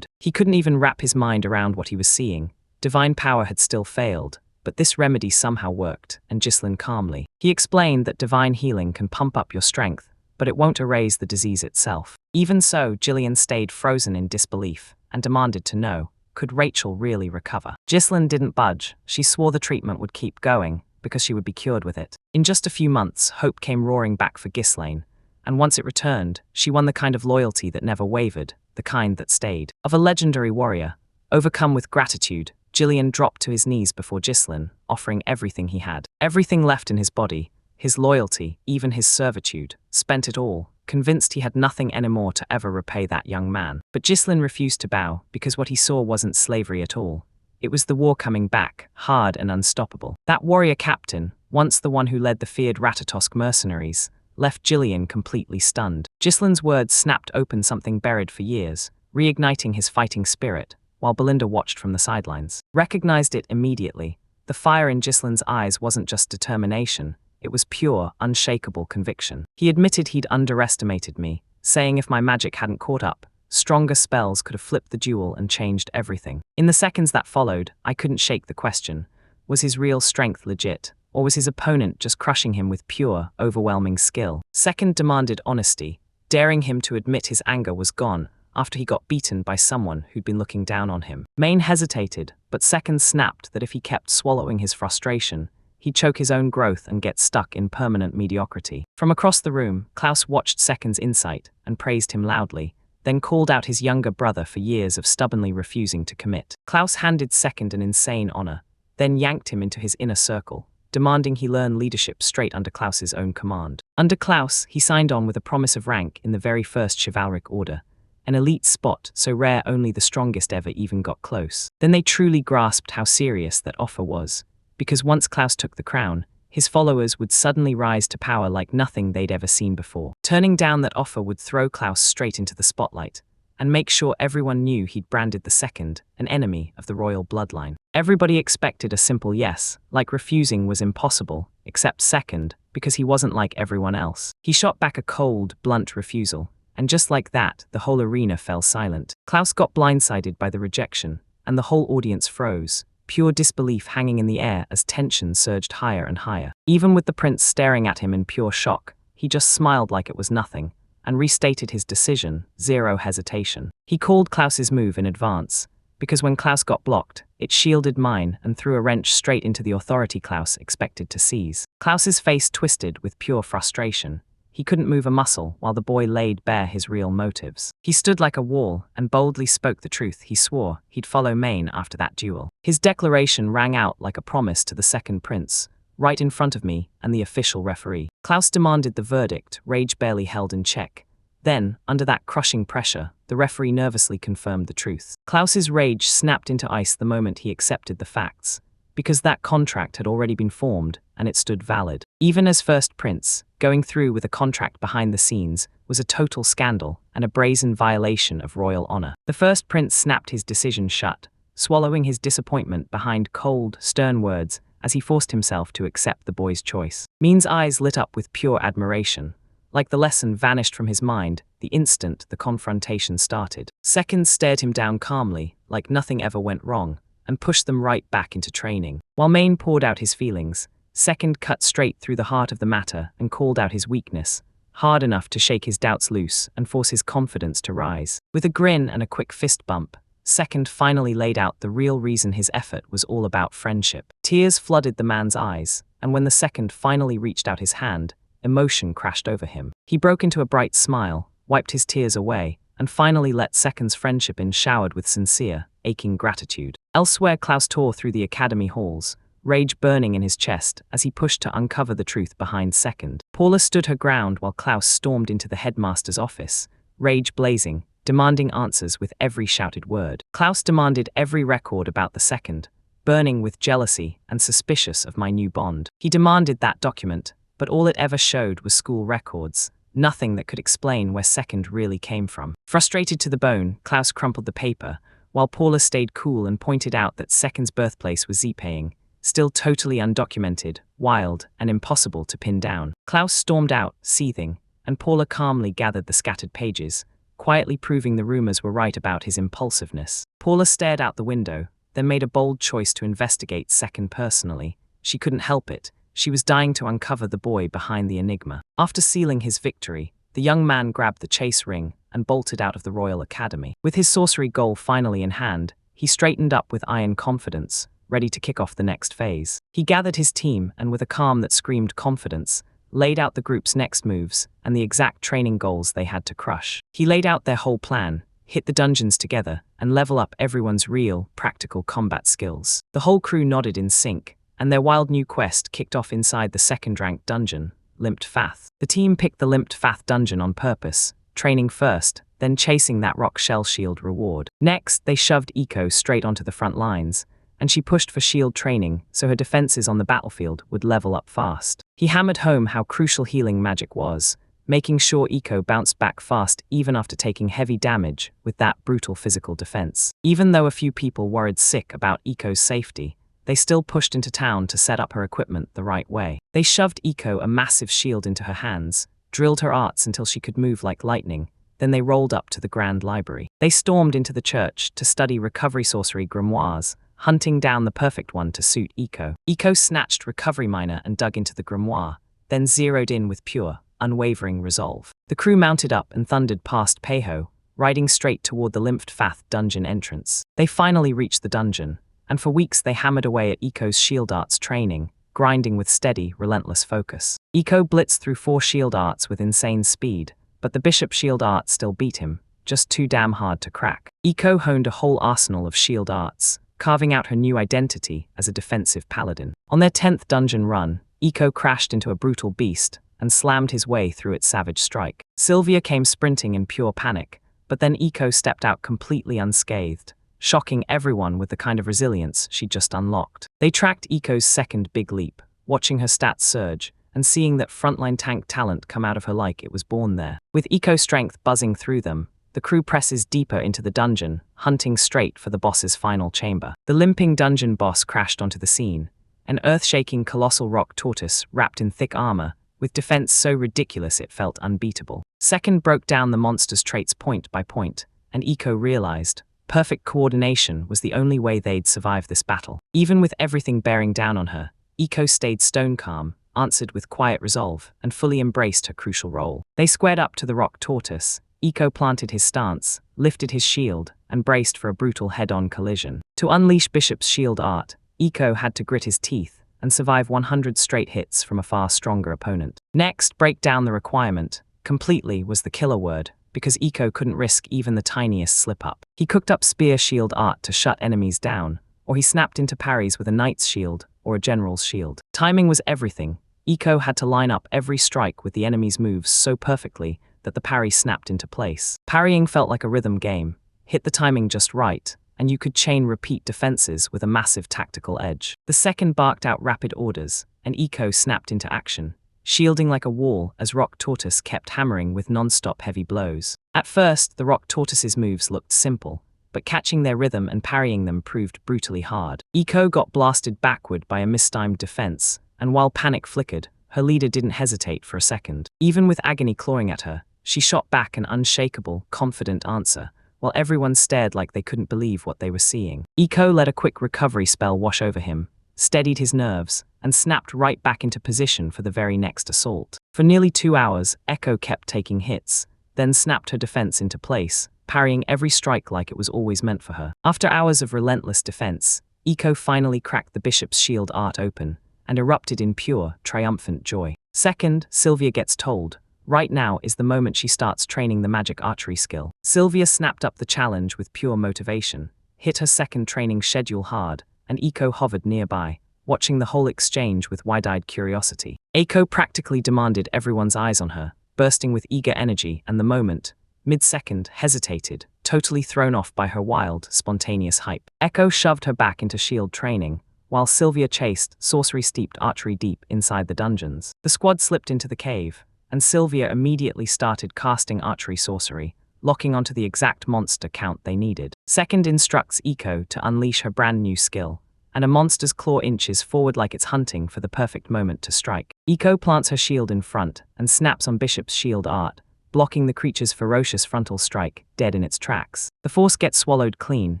couldn't even wrap his mind around what he was seeing. Divine power had still failed, but this remedy somehow worked, and Ghislain calmly. He explained that divine healing can pump up your strength, but it won't erase the disease itself. Even so, Gillian stayed frozen in disbelief, and demanded to know, could Rachel really recover? Ghislain didn't budge. She swore the treatment would keep going, because she would be cured with it. In just a few months, hope came roaring back for Ghislain, and once it returned, she won the kind of loyalty that never wavered, the kind that stayed. Of a legendary warrior, overcome with gratitude, Gillian dropped to his knees before Ghislain, offering everything he had. Everything left in his body, his loyalty, even his servitude, spent it all, convinced he had nothing anymore to ever repay that young man. But Ghislain refused to bow, because what he saw wasn't slavery at all. It was the war coming back, hard and unstoppable. That warrior captain, once the one who led the feared Ratatosk mercenaries, left Gillian completely stunned. Ghislain's words snapped open something buried for years, reigniting his fighting spirit, while Belinda watched from the sidelines. Recognized it immediately. The fire in Ghislain's eyes wasn't just determination, it was pure, unshakable conviction. He admitted he'd underestimated me, saying if my magic hadn't caught up, stronger spells could have flipped the duel and changed everything. In the seconds that followed, I couldn't shake the question. Was his real strength legit, or was his opponent just crushing him with pure, overwhelming skill? Second demanded honesty, daring him to admit his anger was gone after he got beaten by someone who'd been looking down on him. Main hesitated, but Second snapped that if he kept swallowing his frustration, he'd choke his own growth and get stuck in permanent mediocrity. From across the room, Klaus watched Second's insight and praised him loudly, then called out his younger brother for years of stubbornly refusing to commit. Klaus handed Second an insane honor, then yanked him into his inner circle, demanding he learn leadership straight under Klaus's own command. Under Klaus, he signed on with a promise of rank in the very first chivalric order, an elite spot so rare only the strongest ever even got close. Then they truly grasped how serious that offer was, because once Klaus took the crown, his followers would suddenly rise to power like nothing they'd ever seen before. Turning down that offer would throw Klaus straight into the spotlight, and make sure everyone knew he'd branded the second an enemy of the royal bloodline. Everybody expected a simple yes, like refusing was impossible, except second, because he wasn't like everyone else. He shot back a cold, blunt refusal, and just like that, the whole arena fell silent. Klaus got blindsided by the rejection, and the whole audience froze, pure disbelief hanging in the air as tension surged higher and higher. Even with the prince staring at him in pure shock, he just smiled like it was nothing, and restated his decision, zero hesitation. He called Klaus's move in advance, because when Klaus got blocked, it shielded mine and threw a wrench straight into the authority Klaus expected to seize. Klaus's face twisted with pure frustration. He couldn't move a muscle while the boy laid bare his real motives. He stood like a wall and boldly spoke the truth. He swore he'd follow Maine after that duel. His declaration rang out like a promise to the second prince, right in front of me and the official referee. Klaus demanded the verdict, rage barely held in check. Then, under that crushing pressure, the referee nervously confirmed the truth. Klaus's rage snapped into ice the moment he accepted the facts, because that contract had already been formed and it stood valid. Even as first prince, going through with a contract behind the scenes was a total scandal and a brazen violation of royal honor. The first prince snapped his decision shut, swallowing his disappointment behind cold, stern words as he forced himself to accept the boy's choice. Mean's eyes lit up with pure admiration. Like the lesson vanished from his mind the instant the confrontation started. Seconds stared him down calmly, like nothing ever went wrong, and pushed them right back into training. While Maine poured out his feelings, Second cut straight through the heart of the matter and called out his weakness, hard enough to shake his doubts loose and force his confidence to rise. With a grin and a quick fist bump, Second finally laid out the real reason his effort was all about friendship. Tears flooded the man's eyes, and when the second finally reached out his hand, emotion crashed over him. He broke into a bright smile, wiped his tears away, and finally let Second's friendship in showered with sincere, aching gratitude. Elsewhere, Klaus tore through the academy halls, rage burning in his chest as he pushed to uncover the truth behind Second. Paula stood her ground while Klaus stormed into the headmaster's office, rage blazing, demanding answers with every shouted word. Klaus demanded every record about the second, burning with jealousy and suspicious of my new bond. He demanded that document, but all it ever showed was school records, nothing that could explain where Second really came from. Frustrated to the bone, Klaus crumpled the paper, while Paula stayed cool and pointed out that Second's birthplace was Zipaying, still totally undocumented, wild, and impossible to pin down. Klaus stormed out, seething, and Paula calmly gathered the scattered pages, quietly proving the rumors were right about his impulsiveness. Paula stared out the window, then made a bold choice to investigate Second personally. She couldn't help it. She was dying to uncover the boy behind the enigma. After sealing his victory, the young man grabbed the chase ring and bolted out of the Royal Academy. With his sorcery goal finally in hand, he straightened up with iron confidence, ready to kick off the next phase. He gathered his team and with a calm that screamed confidence, laid out the group's next moves and the exact training goals they had to crush. He laid out their whole plan, hit the dungeons together, and level up everyone's real, practical combat skills. The whole crew nodded in sync, and their wild new quest kicked off inside the second-ranked dungeon, Limped Fath. The team picked the Limped Fath dungeon on purpose, training first, then chasing that rock shell shield reward. Next, they shoved Eco straight onto the front lines, and she pushed for shield training so her defenses on the battlefield would level up fast. He hammered home how crucial healing magic was, making sure Eco bounced back fast even after taking heavy damage with that brutal physical defense. Even though a few people worried sick about Eco's safety, they still pushed into town to set up her equipment the right way. They shoved Eco a massive shield into her hands, drilled her arts until she could move like lightning, then they rolled up to the Grand Library. They stormed into the church to study recovery sorcery grimoires, hunting down the perfect one to suit Eco. Eco snatched Recovery Miner and dug into the grimoire, then zeroed in with pure, unwavering resolve. The crew mounted up and thundered past Peiho, riding straight toward the Limped Fath dungeon entrance. They finally reached the dungeon, and for weeks they hammered away at Eco's shield arts training, grinding with steady, relentless focus. Eco blitzed through 4 shield arts with insane speed, but the bishop shield art still beat him, just too damn hard to crack. Eco honed a whole arsenal of shield arts, carving out her new identity as a defensive paladin. On their 10th dungeon run, Eco crashed into a brutal beast and slammed his way through its savage strike. Sylvia came sprinting in pure panic, but then Iko stepped out completely unscathed, shocking everyone with the kind of resilience she'd just unlocked. They tracked Iko's second big leap, watching her stats surge, and seeing that frontline tank talent come out of her like it was born there. With Iko's strength buzzing through them, the crew presses deeper into the dungeon, hunting straight for the boss's final chamber. The limping dungeon boss crashed onto the scene, an earth-shaking colossal rock tortoise wrapped in thick armor, with defense so ridiculous it felt unbeatable. Second broke down the monster's traits point by point, and Iko realized perfect coordination was the only way they'd survive this battle. Even with everything bearing down on her, Iko stayed stone calm, answered with quiet resolve, and fully embraced her crucial role. They squared up to the rock tortoise. Iko planted his stance, lifted his shield, and braced for a brutal head-on collision. To unleash Bishop's shield art, Iko had to grit his teeth and survive 100 straight hits from a far stronger opponent. Next, break down the requirement. Completely was the killer word, because Iko couldn't risk even the tiniest slip-up. He cooked up spear shield art to shut enemies down, or he snapped into parries with a knight's shield or a general's shield. Timing was everything. Iko had to line up every strike with the enemy's moves so perfectly that the parry snapped into place. Parrying felt like a rhythm game. Hit the timing just right, and you could chain repeat defenses with a massive tactical edge. The second barked out rapid orders, and Iko snapped into action, shielding like a wall as Rock Tortoise kept hammering with non-stop heavy blows. At first, the Rock Tortoise's moves looked simple, but catching their rhythm and parrying them proved brutally hard. Iko got blasted backward by a mistimed defense, and while panic flickered, her leader didn't hesitate for a second. Even with agony clawing at her, she shot back an unshakable, confident answer, while everyone stared like they couldn't believe what they were seeing. Iko let a quick recovery spell wash over him, steadied his nerves, and snapped right back into position for the very next assault. For nearly 2 hours, Echo kept taking hits, then snapped her defense into place, parrying every strike like it was always meant for her. After hours of relentless defense, Iko finally cracked the bishop's shield art open and erupted in pure, triumphant joy. Second, Sylvia gets told, right now is the moment she starts training the magic archery skill. Sylvia snapped up the challenge with pure motivation, hit her second training schedule hard, and Iko hovered nearby, watching the whole exchange with wide-eyed curiosity. Iko practically demanded everyone's eyes on her, bursting with eager energy, and the moment, mid-second, hesitated, totally thrown off by her wild, spontaneous hype. Echo shoved her back into shield training, while Sylvia chased sorcery-steeped archery deep inside the dungeons. The squad slipped into the cave, and Sylvia immediately started casting archery sorcery, locking onto the exact monster count they needed. Second instructs Iko to unleash her brand new skill, and a monster's claw inches forward like it's hunting for the perfect moment to strike. Iko plants her shield in front and snaps on Bishop's shield art, blocking the creature's ferocious frontal strike, dead in its tracks. The force gets swallowed clean.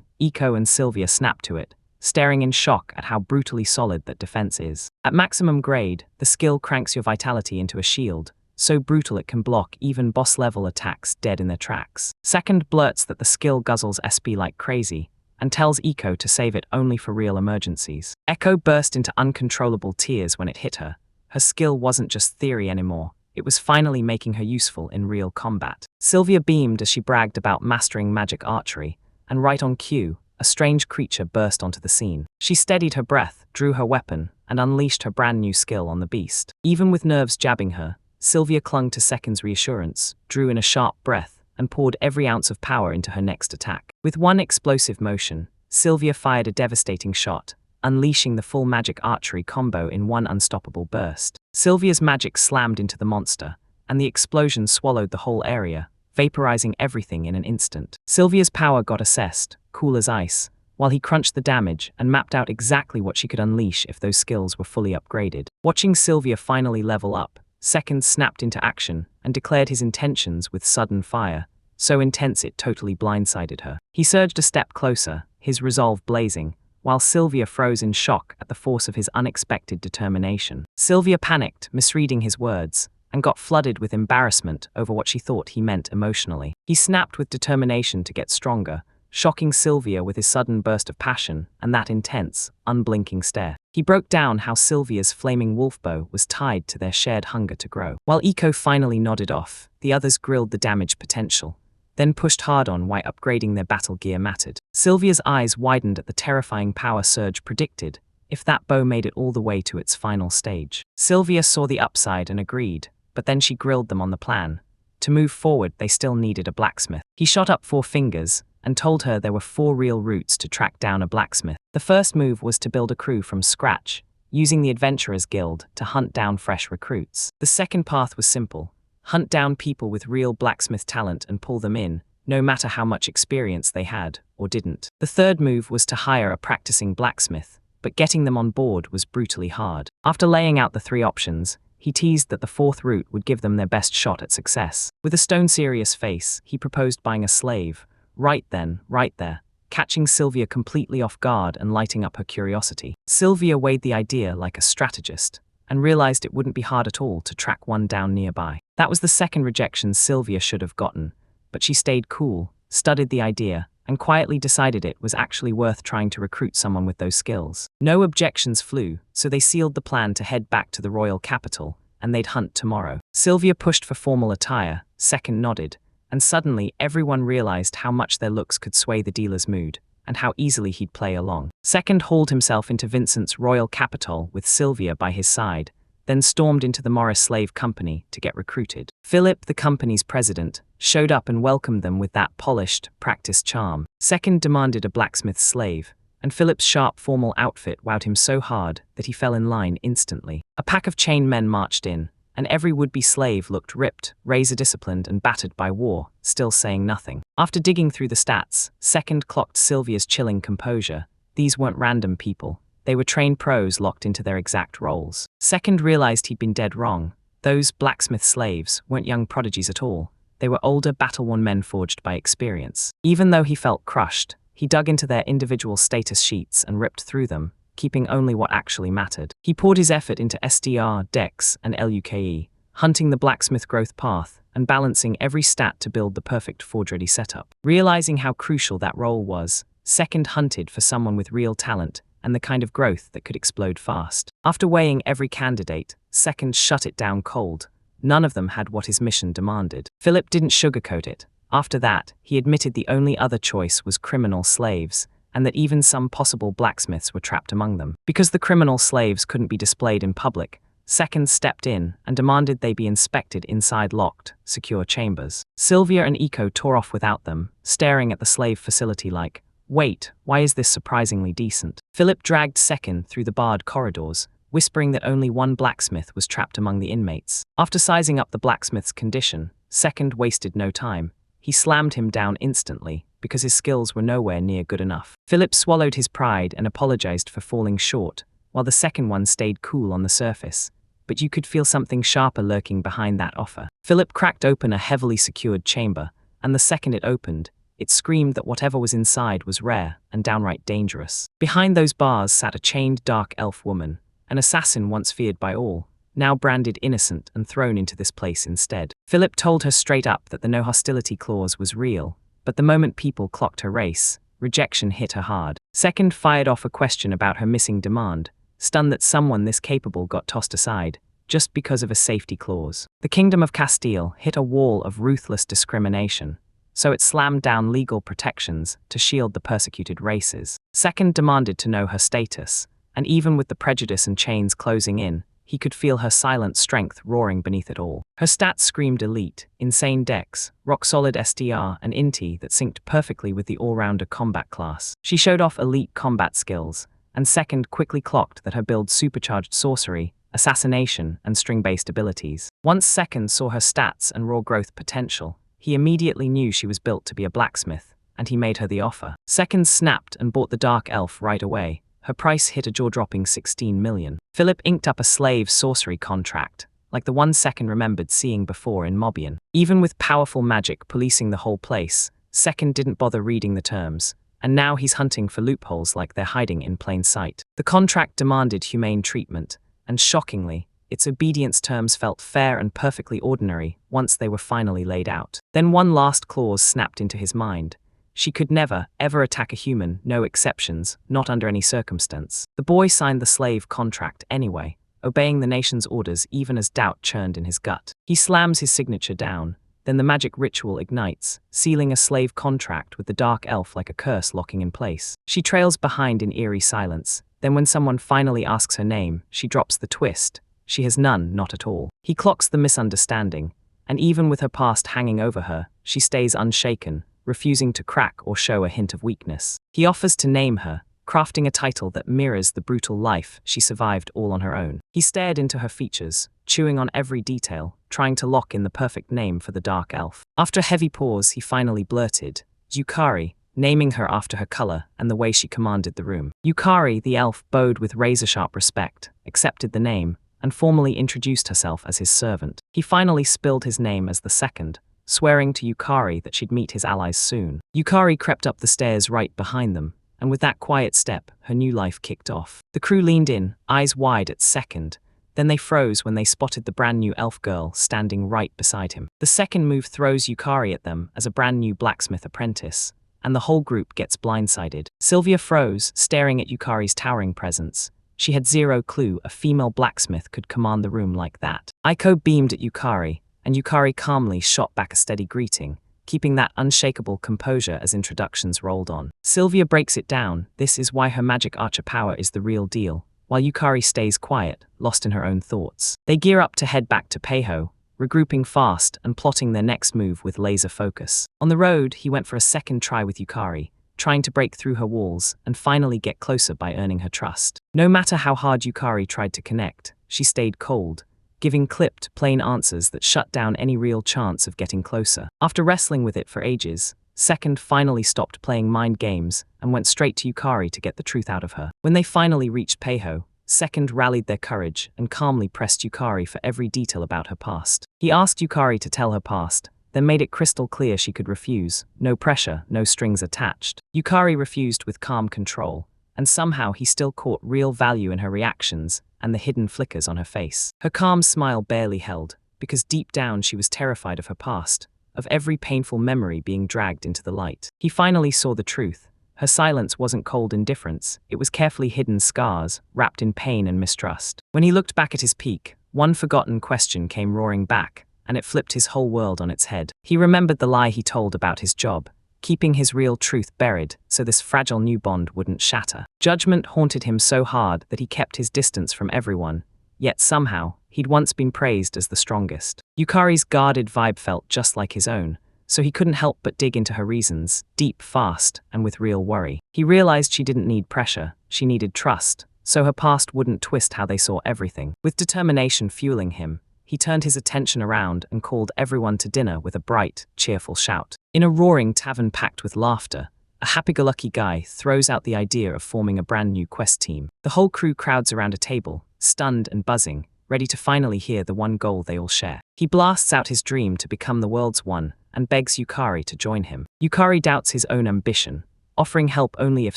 Iko and Sylvia snap to it, staring in shock at how brutally solid that defense is. At maximum grade, the skill cranks your vitality into a shield, so brutal it can block even boss-level attacks dead in their tracks. Second blurts that the skill guzzles SP like crazy, and tells Iko to save it only for real emergencies. Echo burst into uncontrollable tears when it hit her. Her skill wasn't just theory anymore, it was finally making her useful in real combat. Sylvia beamed as she bragged about mastering magic archery, and right on cue, a strange creature burst onto the scene. She steadied her breath, drew her weapon, and unleashed her brand new skill on the beast. Even with nerves jabbing her, Sylvia clung to Second's reassurance, drew in a sharp breath, and poured every ounce of power into her next attack. With one explosive motion, Sylvia fired a devastating shot, unleashing the full magic archery combo in one unstoppable burst. Sylvia's magic slammed into the monster, and the explosion swallowed the whole area, vaporizing everything in an instant. Sylvia's power got assessed, cool as ice, while he crunched the damage and mapped out exactly what she could unleash if those skills were fully upgraded. Watching Sylvia finally level up, Second snapped into action and declared his intentions with sudden fire, so intense it totally blindsided her. He surged a step closer, his resolve blazing, while Sylvia froze in shock at the force of his unexpected determination. Sylvia panicked, misreading his words, and got flooded with embarrassment over what she thought he meant emotionally. He snapped with determination to get stronger, shocking Sylvia with his sudden burst of passion and that intense, unblinking stare. He broke down how Sylvia's flaming wolf bow was tied to their shared hunger to grow. While Iko finally nodded off, the others grilled the damage potential, then pushed hard on why upgrading their battle gear mattered. Sylvia's eyes widened at the terrifying power surge predicted if that bow made it all the way to its final stage. Sylvia saw the upside and agreed, but then she grilled them on the plan, to move forward, they still needed a blacksmith. He shot up 4 fingers and told her there were 4 real routes to track down a blacksmith. The first move was to build a crew from scratch, using the Adventurers Guild to hunt down fresh recruits. The second path was simple: hunt down people with real blacksmith talent and pull them in, no matter how much experience they had or didn't. The third move was to hire a practicing blacksmith, but getting them on board was brutally hard. After laying out the 3 options, he teased that the 4th route would give them their best shot at success. With a stone-serious face, he proposed buying a slave, right then, right there, catching Sylvia completely off guard and lighting up her curiosity. Sylvia weighed the idea like a strategist and realized it wouldn't be hard at all to track one down nearby. That was the second rejection Sylvia should have gotten, but she stayed cool, studied the idea, and quietly decided it was actually worth trying to recruit someone with those skills. No objections flew, so they sealed the plan to head back to the royal capital, and they'd hunt tomorrow. Sylvia pushed for formal attire, Second nodded, and suddenly everyone realized how much their looks could sway the dealer's mood, and how easily he'd play along. Second hauled himself into Vincent's royal capital with Sylvia by his side, then stormed into the Morris Slave Company to get recruited. Philip, the company's president, showed up and welcomed them with that polished, practiced charm. Second demanded a blacksmith's slave, and Philip's sharp formal outfit wowed him so hard that he fell in line instantly. A pack of chained men marched in, and every would-be slave looked ripped, razor-disciplined and battered by war, still saying nothing. After digging through the stats, Second clocked Sylvia's chilling composure. These weren't random people. They were trained pros locked into their exact roles. Second realized he'd been dead wrong. Those blacksmith slaves weren't young prodigies at all. They were older, battle-worn men forged by experience. Even though he felt crushed, he dug into their individual status sheets and ripped through them, keeping only what actually mattered. He poured his effort into SDR, Dex, and LUKE, hunting the blacksmith growth path and balancing every stat to build the perfect forge-ready setup. Realizing how crucial that role was, Second hunted for someone with real talent and the kind of growth that could explode fast. After weighing every candidate, Second shut it down cold. None of them had what his mission demanded. Philip didn't sugarcoat it. After that, he admitted the only other choice was criminal slaves, and that even some possible blacksmiths were trapped among them. Because the criminal slaves couldn't be displayed in public, Second stepped in and demanded they be inspected inside locked, secure chambers. Sylvia and Eco tore off without them, staring at the slave facility like, "Wait, why is this surprisingly decent?" Philip dragged Second through the barred corridors, whispering that only one blacksmith was trapped among the inmates. After sizing up the blacksmith's condition, Second wasted no time. He slammed him down instantly, because his skills were nowhere near good enough. Philip swallowed his pride and apologized for falling short, while the second one stayed cool on the surface. But you could feel something sharper lurking behind that offer. Philip cracked open a heavily secured chamber, and the second it opened, it screamed that whatever was inside was rare and downright dangerous. Behind those bars sat a chained dark elf woman, an assassin once feared by all, now branded innocent and thrown into this place instead. Philip told her straight up that the no hostility clause was real, but the moment people clocked her race, rejection hit her hard. Second fired off a question about her missing demand, stunned that someone this capable got tossed aside, just because of a safety clause. The Kingdom of Castile hit a wall of ruthless discrimination, so it slammed down legal protections to shield the persecuted races. Second demanded to know her status, and even with the prejudice and chains closing in, he could feel her silent strength roaring beneath it all. Her stats screamed elite, insane dex, rock-solid SDR, and inti that synced perfectly with the all-rounder combat class. She showed off elite combat skills, and Second quickly clocked that her build supercharged sorcery, assassination, and string-based abilities. Once Second saw her stats and raw growth potential, he immediately knew she was built to be a blacksmith, and he made her the offer. Second snapped and bought the Dark Elf right away. Her price hit a jaw-dropping 16 million. Philip inked up a slave sorcery contract, like the one Second remembered seeing before in Mobian. Even with powerful magic policing the whole place, Second didn't bother reading the terms, and now he's hunting for loopholes like they're hiding in plain sight. The contract demanded humane treatment, and shockingly, its obedience terms felt fair and perfectly ordinary once they were finally laid out. Then one last clause snapped into his mind. She could never, ever attack a human, no exceptions, not under any circumstance. The boy signed the slave contract anyway, obeying the nation's orders even as doubt churned in his gut. He slams his signature down, then the magic ritual ignites, sealing a slave contract with the dark elf like a curse locking in place. She trails behind in eerie silence, then when someone finally asks her name, she drops the twist. She has none, not at all. He clocks the misunderstanding, and even with her past hanging over her, she stays unshaken, refusing to crack or show a hint of weakness. He offers to name her, crafting a title that mirrors the brutal life she survived all on her own. He stared into her features, chewing on every detail, trying to lock in the perfect name for the dark elf. After a heavy pause, he finally blurted, Yukari, naming her after her color and the way she commanded the room. Yukari, the elf, bowed with razor-sharp respect, accepted the name, and formally introduced herself as his servant. He finally spilled his name as the second, swearing to Yukari that she'd meet his allies soon. Yukari crept up the stairs right behind them, and with that quiet step, her new life kicked off. The crew leaned in, eyes wide at second. Then they froze when they spotted the brand new elf girl standing right beside him. The second move throws Yukari at them as a brand new blacksmith apprentice, and the whole group gets blindsided. Sylvia froze, staring at Yukari's towering presence. She had zero clue a female blacksmith could command the room like that. Aiko beamed at Yukari, and Yukari calmly shot back a steady greeting, keeping that unshakable composure as introductions rolled on. Sylvia breaks it down. This is why her magic archer power is the real deal, while Yukari stays quiet, lost in her own thoughts. They gear up to head back to Peiho, regrouping fast and plotting their next move with laser focus. On the road, he went for a second try with Yukari, trying to break through her walls and finally get closer by earning her trust. No matter how hard Yukari tried to connect, she stayed cold, giving clipped, plain answers that shut down any real chance of getting closer. After wrestling with it for ages, Second finally stopped playing mind games and went straight to Yukari to get the truth out of her. When they finally reached Peiho, Second rallied their courage and calmly pressed Yukari for every detail about her past. He asked Yukari to tell her past, then made it crystal clear she could refuse. No pressure, no strings attached. Yukari refused with calm control, and somehow he still caught real value in her reactions and the hidden flickers on her face. Her calm smile barely held, because deep down she was terrified of her past, of every painful memory being dragged into the light. He finally saw the truth. Her silence wasn't cold indifference, it was carefully hidden scars, wrapped in pain and mistrust. When he looked back at his peak, one forgotten question came roaring back, and it flipped his whole world on its head. He remembered the lie he told about his job, keeping his real truth buried so this fragile new bond wouldn't shatter. Judgment haunted him so hard that he kept his distance from everyone, yet somehow, he'd once been praised as the strongest. Yukari's guarded vibe felt just like his own, so he couldn't help but dig into her reasons, deep, fast, and with real worry. He realized she didn't need pressure, she needed trust, so her past wouldn't twist how they saw everything. With determination fueling him, he turned his attention around and called everyone to dinner with a bright, cheerful shout. In a roaring tavern packed with laughter, a happy-go-lucky guy throws out the idea of forming a brand new quest team. The whole crew crowds around a table, stunned and buzzing, ready to finally hear the one goal they all share. He blasts out his dream to become the world's one and begs Yukari to join him. Yukari doubts his own ambition, offering help only if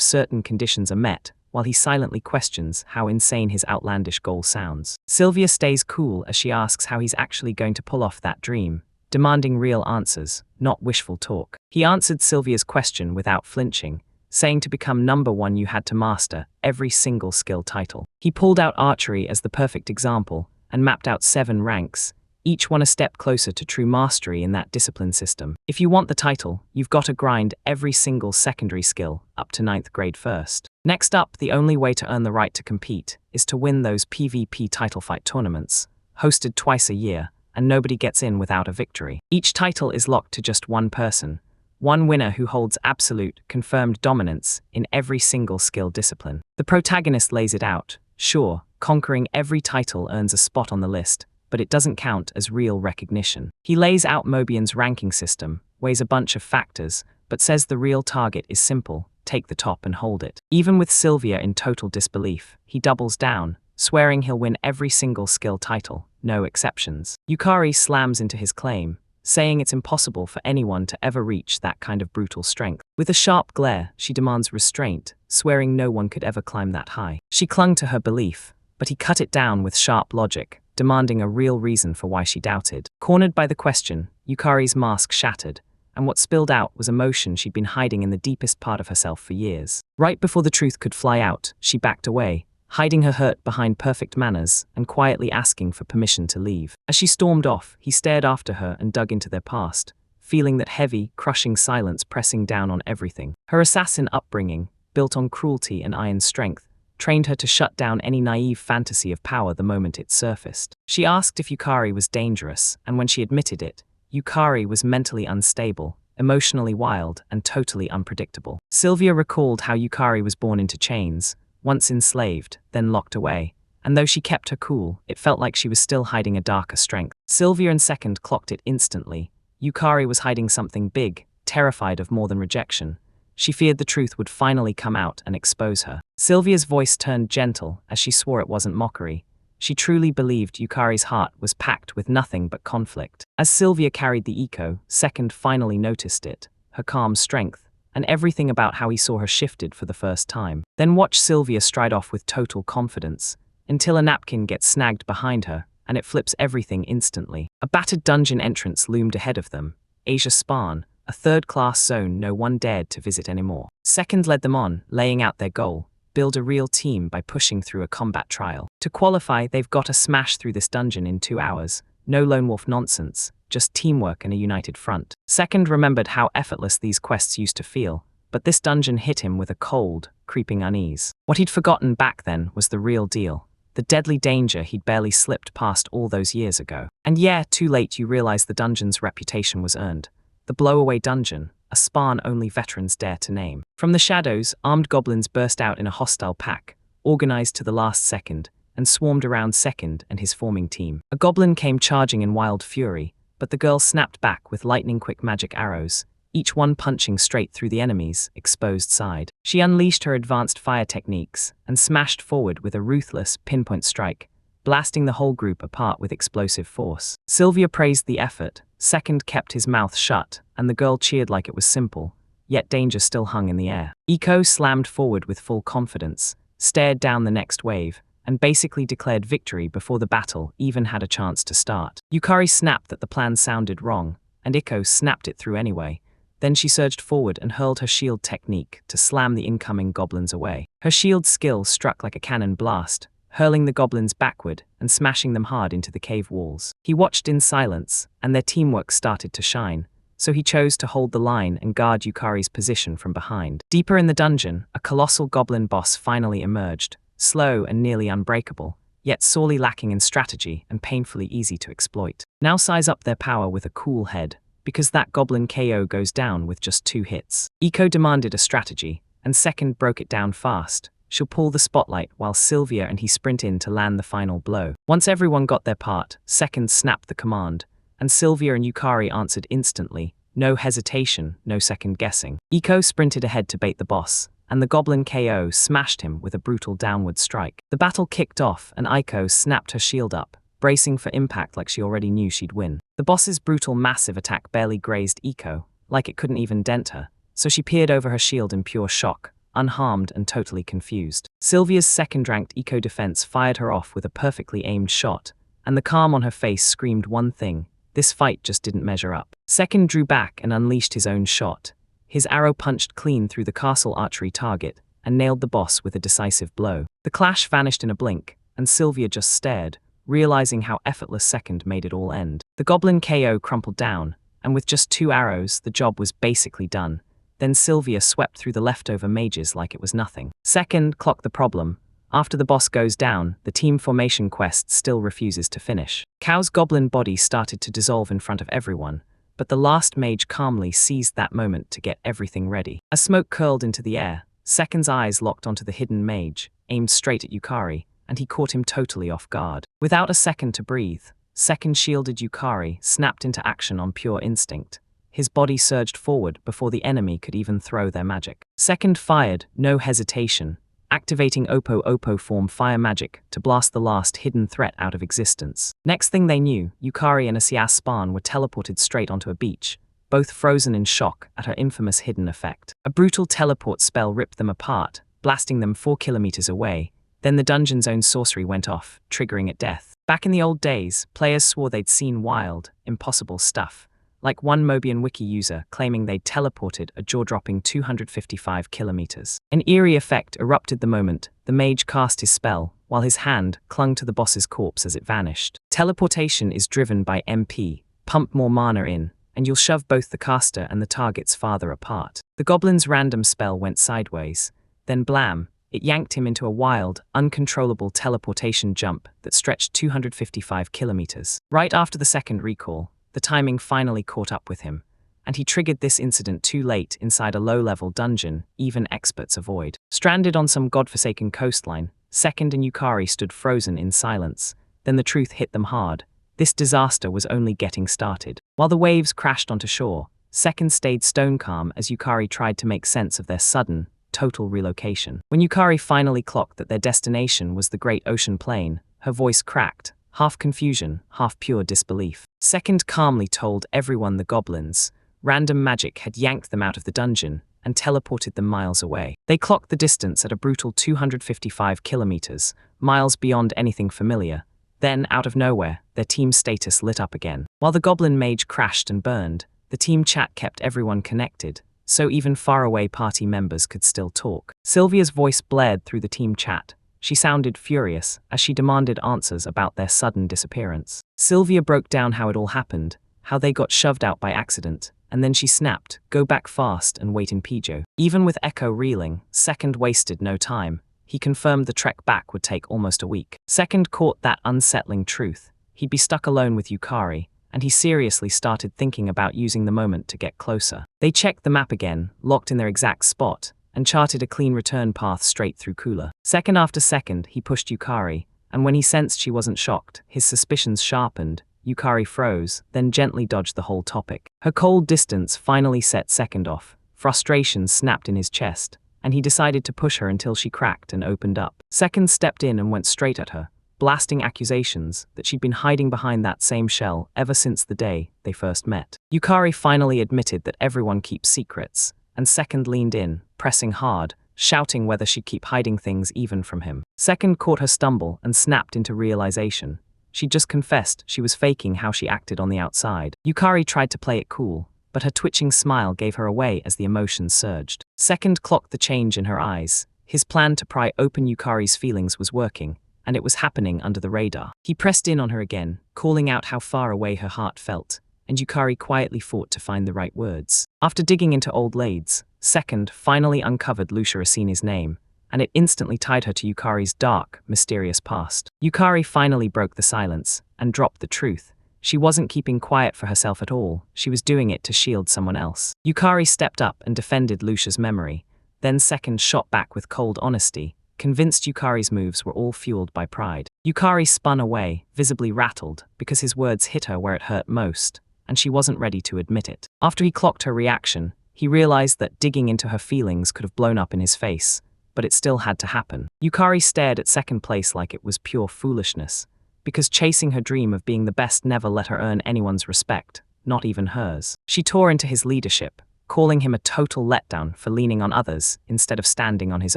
certain conditions are met, while he silently questions how insane his outlandish goal sounds. Sylvia stays cool as she asks how he's actually going to pull off that dream, demanding real answers, not wishful talk. He answered Sylvia's question without flinching, saying to become number one you had to master every single skill title. He pulled out archery as the perfect example and mapped out 7 ranks, each one a step closer to true mastery in that discipline system. If you want the title, you've got to grind every single secondary skill up to 9th grade first. Next up, the only way to earn the right to compete is to win those PvP title fight tournaments, hosted twice a year, and nobody gets in without a victory. Each title is locked to just one person, one winner who holds absolute, confirmed dominance in every single skill discipline. The protagonist lays it out. Sure, conquering every title earns a spot on the list, but it doesn't count as real recognition. He lays out Mobian's ranking system, weighs a bunch of factors, but says the real target is simple: take the top and hold it. Even with Sylvia in total disbelief, he doubles down, swearing he'll win every single skill title, no exceptions. Yukari slams into his claim, saying it's impossible for anyone to ever reach that kind of brutal strength. With a sharp glare, she demands restraint, swearing no one could ever climb that high. She clung to her belief, but he cut it down with sharp logic, demanding a real reason for why she doubted. Cornered by the question, Yukari's mask shattered, and what spilled out was emotion she'd been hiding in the deepest part of herself for years. Right before the truth could fly out, she backed away, hiding her hurt behind perfect manners and quietly asking for permission to leave. As she stormed off, he stared after her and dug into their past, feeling that heavy, crushing silence pressing down on everything. Her assassin upbringing, built on cruelty and iron strength, trained her to shut down any naive fantasy of power the moment it surfaced. She asked if Yukari was dangerous, and when she admitted it, Yukari was mentally unstable, emotionally wild, and totally unpredictable. Sylvia recalled how Yukari was born into chains, once enslaved, then locked away, and though she kept her cool, it felt like she was still hiding a darker strength. Sylvia and Second clocked it instantly. Yukari was hiding something big, terrified of more than rejection. She feared the truth would finally come out and expose her. Sylvia's voice turned gentle as she swore it wasn't mockery. She truly believed Yukari's heart was packed with nothing but conflict. As Sylvia carried the eco, Second finally noticed it, her calm strength, and everything about how he saw her shifted for the first time. Then watch Sylvia stride off with total confidence, until a napkin gets snagged behind her, and it flips everything instantly. A battered dungeon entrance loomed ahead of them, Asia Span, a third-class zone no one dared to visit anymore. Second led them on, laying out their goal: build a real team by pushing through a combat trial. To qualify, they've got to smash through this dungeon in 2 hours. No lone wolf nonsense, just teamwork and a united front. Second remembered how effortless these quests used to feel, but this dungeon hit him with a cold, creeping unease. What he'd forgotten back then was the real deal, the deadly danger he'd barely slipped past all those years ago. And yeah, too late you realize the dungeon's reputation was earned. The blowaway dungeon, a span only veterans dare to name. From the shadows, armed goblins burst out in a hostile pack, organized to the last second, and swarmed around Second and his forming team. A goblin came charging in wild fury, but the girl snapped back with lightning-quick magic arrows, each one punching straight through the enemy's exposed side. She unleashed her advanced fire techniques and smashed forward with a ruthless pinpoint strike, blasting the whole group apart with explosive force. Sylvia praised the effort, Second kept his mouth shut, and the girl cheered like it was simple, yet danger still hung in the air. Eco slammed forward with full confidence, stared down the next wave, and basically declared victory before the battle even had a chance to start. Yukari snapped that the plan sounded wrong, and Eco snapped it through anyway. Then she surged forward and hurled her shield technique to slam the incoming goblins away. Her shield skill struck like a cannon blast, hurling the goblins backward and smashing them hard into the cave walls. He watched in silence, and their teamwork started to shine, so he chose to hold the line and guard Yukari's position from behind. Deeper in the dungeon, a colossal goblin boss finally emerged, slow and nearly unbreakable, yet sorely lacking in strategy and painfully easy to exploit. Now size up their power with a cool head, because that goblin KO goes down with just 2 hits. Eco demanded a strategy, and Second broke it down fast. She'll pull the spotlight while Sylvia and he sprint in to land the final blow. Once everyone got their part, Second snapped the command, and Sylvia and Yukari answered instantly, no hesitation, no second guessing. Eco sprinted ahead to bait the boss, and the goblin KO smashed him with a brutal downward strike. The battle kicked off, and Eiko snapped her shield up, bracing for impact like she already knew she'd win. The boss's brutal massive attack barely grazed Eiko, like it couldn't even dent her, so she peered over her shield in pure shock, unharmed and totally confused. Sylvia's second-ranked eco defense fired her off with a perfectly aimed shot, and the calm on her face screamed one thing: this fight just didn't measure up. Second drew back and unleashed his own shot. His arrow punched clean through the castle archery target and nailed the boss with a decisive blow. The clash vanished in a blink, and Sylvia just stared, realizing how effortless Second made it all end. The goblin KO crumpled down, and with just 2 arrows, the job was basically done. Then Sylvia swept through the leftover mages like it was nothing. Second clocked the problem. After the boss goes down, the team formation quest still refuses to finish. Cow's goblin body started to dissolve in front of everyone, but the last mage calmly seized that moment to get everything ready. As smoke curled into the air, Second's eyes locked onto the hidden mage, aimed straight at Yukari, and he caught him totally off guard. Without a second to breathe, Second shielded Yukari, snapped into action on pure instinct. His body surged forward before the enemy could even throw their magic. Second fired, no hesitation, activating Oppo form fire magic to blast the last hidden threat out of existence. Next thing they knew, Yukari and Asia Span were teleported straight onto a beach, both frozen in shock at her infamous hidden effect. A brutal teleport spell ripped them apart, blasting them 4 kilometers away. Then the dungeon's own sorcery went off, triggering at death. Back in the old days, players swore they'd seen wild, impossible stuff, like one Mobian wiki user claiming they'd teleported a jaw-dropping 255 kilometers. An eerie effect erupted the moment the mage cast his spell, while his hand clung to the boss's corpse as it vanished. Teleportation is driven by MP, pump more mana in, and you'll shove both the caster and the targets farther apart. The goblin's random spell went sideways, then blam, It yanked him into a wild, uncontrollable teleportation jump that stretched 255 kilometers. Right after the second recall, the timing finally caught up with him, and he triggered this incident too late inside a low-level dungeon even experts avoid. Stranded on some godforsaken coastline, Second and Yukari stood frozen in silence. Then the truth hit them hard. This disaster was only getting started. While the waves crashed onto shore, Second stayed stone calm as Yukari tried to make sense of their sudden, total relocation. When Yukari finally clocked that their destination was the great ocean plain, her voice cracked, half confusion, half pure disbelief. Second calmly told everyone the goblins' random magic had yanked them out of the dungeon and teleported them miles away. They clocked the distance at a brutal 255 kilometers, miles beyond anything familiar. Then, out of nowhere, their team status lit up again. While the goblin mage crashed and burned, the team chat kept everyone connected, so even faraway party members could still talk. Sylvia's voice blared through the team chat. She sounded furious as she demanded answers about their sudden disappearance. Sylvia broke down how it all happened, how they got shoved out by accident, and then she snapped, "Go back fast and wait in Pijo." Even with Echo reeling, Second wasted no time. He confirmed the trek back would take almost a week. Second caught that unsettling truth. He'd be stuck alone with Yukari, and he seriously started thinking about using the moment to get closer. They checked the map again, locked in their exact spot, and charted a clean return path straight through Kula. Second after second, he pushed Yukari, and when he sensed she wasn't shocked, his suspicions sharpened. Yukari froze, then gently dodged the whole topic. Her cold distance finally set Second off. Frustration snapped in his chest, and he decided to push her until she cracked and opened up. Second stepped in and went straight at her, blasting accusations that she'd been hiding behind that same shell ever since the day they first met. Yukari finally admitted that everyone keeps secrets, and Second leaned in, pressing hard, shouting whether she'd keep hiding things even from him. Second caught her stumble and snapped into realization. She'd just confessed she was faking how she acted on the outside. Yukari tried to play it cool, but her twitching smile gave her away as the emotions surged. Second clocked the change in her eyes. His plan to pry open Yukari's feelings was working, and it was happening under the radar. He pressed in on her again, calling out how far away her heart felt, and Yukari quietly fought to find the right words. After digging into old lades, Second finally uncovered Lucia Asini's name, and it instantly tied her to Yukari's dark, mysterious past. Yukari finally broke the silence and dropped the truth. She wasn't keeping quiet for herself at all, she was doing it to shield someone else. Yukari stepped up and defended Lucia's memory. Then Second shot back with cold honesty, convinced Yukari's moves were all fueled by pride. Yukari spun away, visibly rattled, because his words hit her where it hurt most, and she wasn't ready to admit it. After he clocked her reaction, he realized that digging into her feelings could have blown up in his face, but it still had to happen. Yukari stared at Second place like it was pure foolishness, because chasing her dream of being the best never let her earn anyone's respect, not even hers. She tore into his leadership, calling him a total letdown for leaning on others instead of standing on his